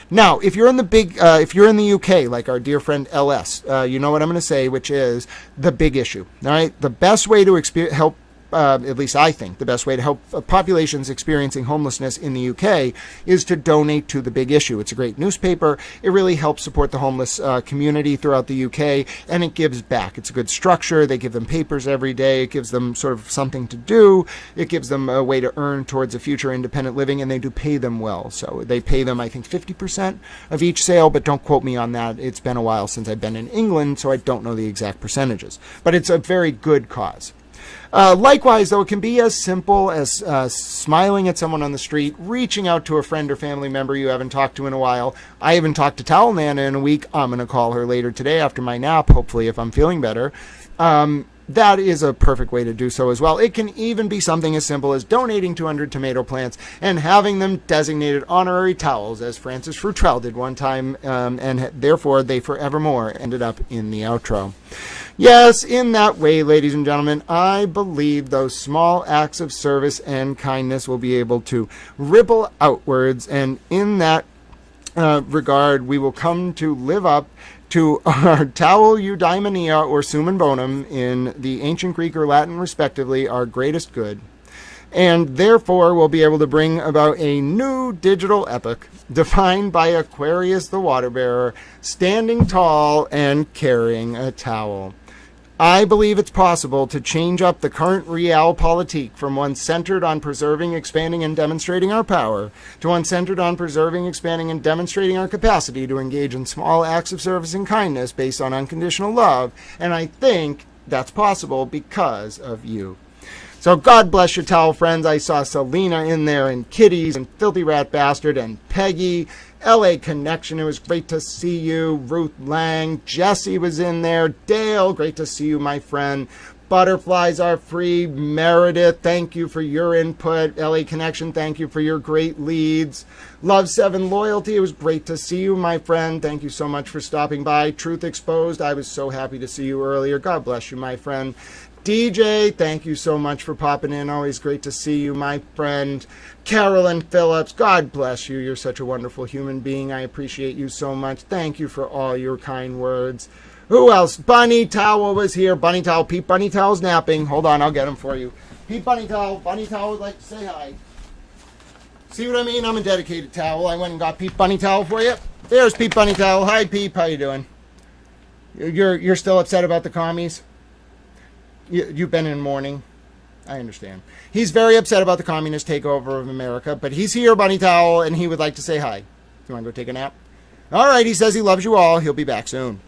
Now, if you're in the UK, like our dear friend LS, you know what I'm going to say, which is the big issue. All right, the best way to help. At least I think the best way to help populations experiencing homelessness in the UK is to donate to the big issue. It's a great newspaper. It really helps support the homeless community throughout the UK, and it gives back. It's a good structure. They give them papers every day. It gives them sort of something to do. It gives them a way to earn towards a future independent living, and they do pay them well. So they pay them, I think, 50% of each sale, but don't quote me on that. It's been a while since I've been in England, so I don't know the exact percentages. But it's a very good cause. Likewise, though, it can be as simple as smiling at someone on the street, reaching out to a friend or family member you haven't talked to in a while. I haven't talked to Towel Nana in a week. I'm going to call her later today after my nap, hopefully, if I'm feeling better. That is a perfect way to do so as well. It can even be something as simple as donating 200 tomato plants and having them designated honorary towels, as Francis Frutrell did one time, and therefore they forevermore ended up in the outro. Yes, in that way, ladies and gentlemen, I believe those small acts of service and kindness will be able to ripple outwards, and in that regard, we will come to live up to our towel eudaimonia or summum bonum in the ancient Greek or Latin, respectively, our greatest good, and therefore will be able to bring about a new digital epoch defined by Aquarius the water bearer, standing tall and carrying a towel. I believe it's possible to change up the current realpolitik from one centered on preserving, expanding, and demonstrating our power to one centered on preserving, expanding, and demonstrating our capacity to engage in small acts of service and kindness based on unconditional love. And I think that's possible because of you. So God bless your towel friends. I saw Selena in there, and Kitties, and Filthy Rat Bastard, and Peggy, LA Connection, it was great to see you. Ruth Lang, Jesse was in there. Dale, great to see you, my friend. Butterflies are free. Meredith, thank you for your input. LA Connection, thank you for your great leads. Love 7 Loyalty, it was great to see you, my friend. Thank you so much for stopping by. Truth Exposed, I was so happy to see you earlier. God bless you, my friend. DJ, thank you so much for popping in. Always great to see you, my friend. Carolyn Phillips, God bless you. You're such a wonderful human being. I appreciate you so much. Thank you for all your kind words. Who else? Bunny Towel was here. Bunny Towel. Pete Bunny Towel's napping. Hold on, I'll get him for you. Pete Bunny Towel. Bunny Towel would like to say hi. See what I mean? I'm a dedicated towel. I went and got Pete Bunny Towel for you. There's Pete Bunny Towel. Hi, Pete. How you doing? You're still upset about the commies? You've been in mourning. I understand. He's very upset about the communist takeover of America, but he's here, Bunny Towel, and he would like to say hi. You want to go take a nap? All right, he says he loves you all. He'll be back soon.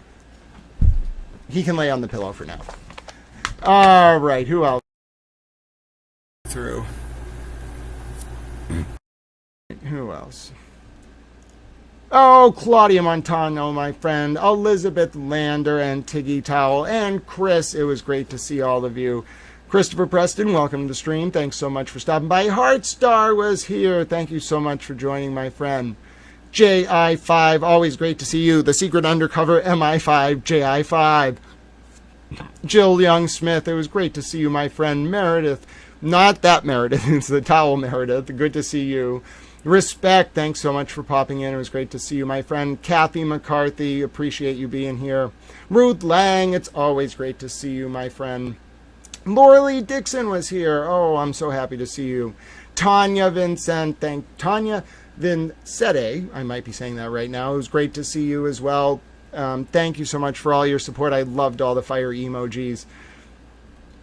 He can lay on the pillow for now. All right, who else? Through. Who else? Oh, Claudia Montano, my friend, Elizabeth Lander, and Tiggy Towel, and Chris. It was great to see all of you. Christopher Preston, welcome to the stream. Thanks so much for stopping by. Heartstar was here. Thank you so much for joining, my friend. JI5, always great to see you. The Secret Undercover MI5, JI5. Jill Young Smith, it was great to see you, my friend. Meredith, not that Meredith, it's the towel Meredith. Good to see you. Respect, thanks so much for popping in. It was great to see you, my friend. Kathy McCarthy, appreciate you being here. Ruth Lang, it's always great to see you, my friend. Laura Lee Dixon was here. Oh, I'm so happy to see you. Tanya Vincent, Tanya Vincete, I might be saying that right now. It was great to see you as well. Thank you so much for all your support. I loved all the fire emojis.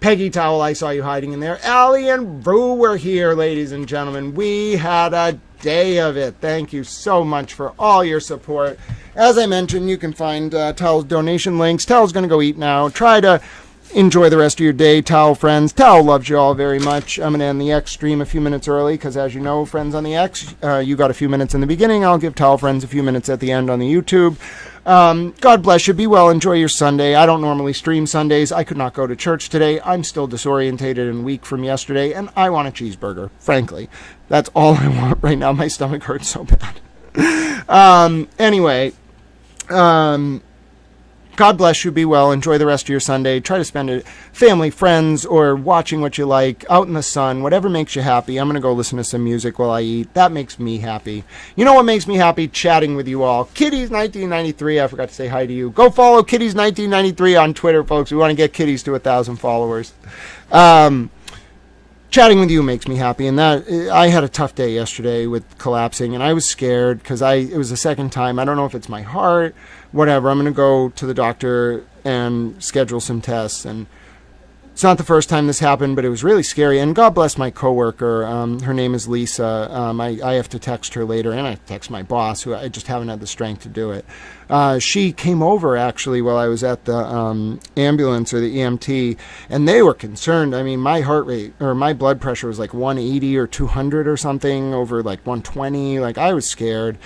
Peggy Towel, I saw you hiding in there. Allie and Rue were here, ladies and gentlemen. We had a day of it. Thank you so much for all your support. As I mentioned, you can find Towel's donation links. Towel's going to go eat now. Try to enjoy the rest of your day, Towel friends. Towel loves you all very much. I'm going to end the X stream a few minutes early because, as you know, friends on the X, you got a few minutes in the beginning. I'll give Towel friends a few minutes at the end on the YouTube. God bless you. Be well. Enjoy your Sunday. I don't normally stream Sundays. I could not go to church today. I'm still disorientated and weak from yesterday, and I want a cheeseburger, frankly. That's all I want right now. My stomach hurts so bad. Anyway, God bless you. Be well. Enjoy the rest of your Sunday. Try to spend it family, friends, or watching what you like, out in the sun, whatever makes you happy. I'm going to go listen to some music while I eat. That makes me happy. You know what makes me happy? Chatting with you all. Kitties1993, I forgot to say hi to you. Go follow Kitties1993 on Twitter, folks. We want to get Kitties to 1,000 followers. Chatting with you makes me happy, and that I had a tough day yesterday with collapsing, and I was scared because it was the second time. I don't know if it's my heart, whatever. I'm going to go to the doctor and schedule some tests, and it's not the first time this happened, but it was really scary. And God bless my coworker. Her name is Lisa. I have to text her later, and I text my boss, who I just haven't had the strength to do it. She came over, actually, while I was at the ambulance or the EMT, and they were concerned. I mean, my heart rate or my blood pressure was like 180 or 200 or something over like 120. Like, I was scared.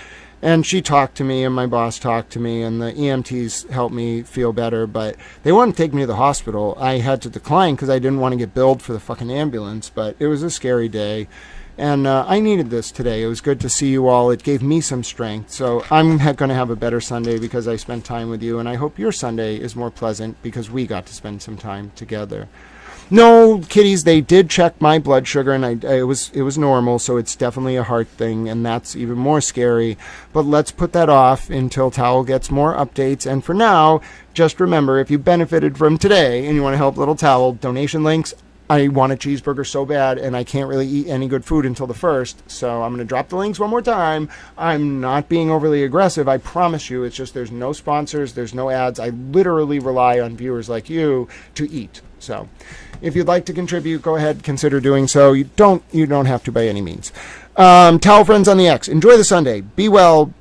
And she talked to me, and my boss talked to me, and the EMTs helped me feel better, but they wanted to take me to the hospital. I had to decline because I didn't want to get billed for the fucking ambulance, but it was a scary day, and I needed this today. It was good to see you all. It gave me some strength, so I'm going to have a better Sunday because I spent time with you, and I hope your Sunday is more pleasant because we got to spend some time together. No, kitties, they did check my blood sugar, and it was normal, so it's definitely a heart thing, and that's even more scary. But let's put that off until Towel gets more updates. And for now, just remember, if you benefited from today and you want to help Little Towel, donation links. I want a cheeseburger so bad, and I can't really eat any good food until the 1st, so I'm going to drop the links one more time. I'm not being overly aggressive, I promise you. It's just there's no sponsors, there's no ads. I literally rely on viewers like you to eat. So if you'd like to contribute, go ahead, consider doing so. You don't have to by any means. Towel friends on the X, enjoy the Sunday. Be well.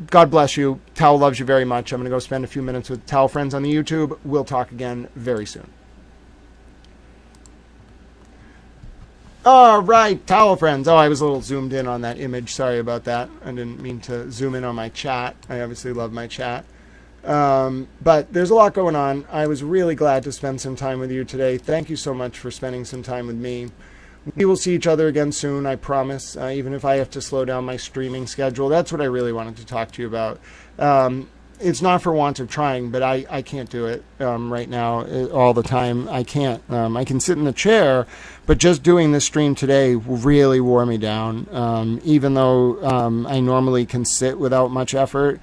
God bless you. Towel loves you very much. I'm going to go spend a few minutes with Towel friends on the YouTube. We'll talk again very soon. All right, Towel friends. Oh, I was a little zoomed in on that image. Sorry about that. I didn't mean to zoom in on my chat. I obviously love my chat. But there's a lot going on. I was really glad to spend some time with you today. Thank you so much for spending some time with me. We will see each other again soon, I promise, even if I have to slow down my streaming schedule. That's what I really wanted to talk to you about. It's not for want of trying, but I can't do it right now all the time. I can't. I can sit in the chair, but just doing this stream today really wore me down. Even though I normally can sit without much effort,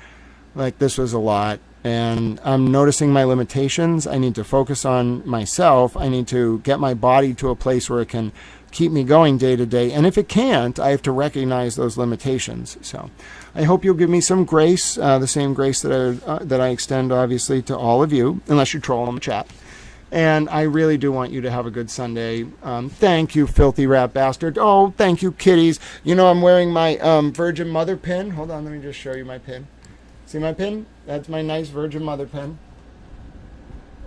like this was a lot. And I'm noticing my limitations. I need to focus on myself. I need to get my body to a place where it can keep me going day to day. And if it can't, I have to recognize those limitations. So I hope you'll give me some grace, the same grace that I extend, obviously, to all of you, unless you troll in the chat. And I really do want you to have a good Sunday. Thank you, filthy rat bastard. Oh, thank you, kitties. You know, I'm wearing my Virgin Mother pin. Hold on, let me just show you my pin. See my pin? That's my nice Virgin Mother pin.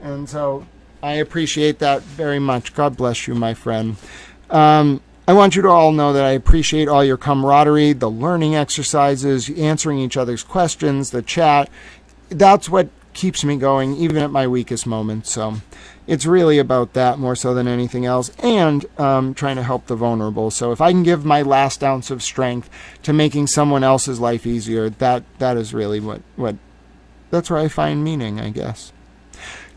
And so I appreciate that very much. God bless you, my friend. I want you to all know that I appreciate all your camaraderie, the learning exercises, answering each other's questions, the chat. That's what keeps me going, even at my weakest moments. So it's really about that more so than anything else, and trying to help the vulnerable. So if I can give my last ounce of strength to making someone else's life easier, that is really what that's where I find meaning, I guess.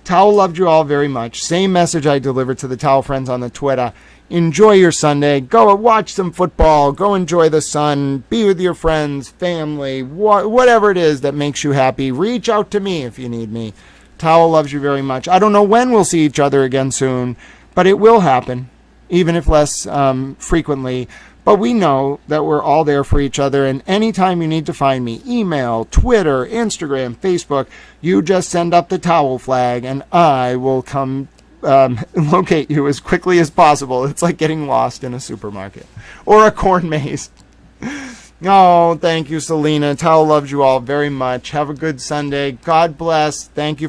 Towel loved you all very much. Same message I delivered to the Towel friends on the Twitter. Enjoy your Sunday. Go watch some football. Go enjoy the sun. Be with your friends, family, whatever it is that makes you happy. Reach out to me if you need me. Towel loves you very much. I don't know when we'll see each other again soon, but it will happen, even if less frequently. But we know that we're all there for each other, and anytime you need to find me, email, Twitter, Instagram, Facebook, you just send up the towel flag, and I will come locate you as quickly as possible. It's like getting lost in a supermarket or a corn maze. Oh, thank you, Selena. Towel loves you all very much. Have a good Sunday. God bless. Thank you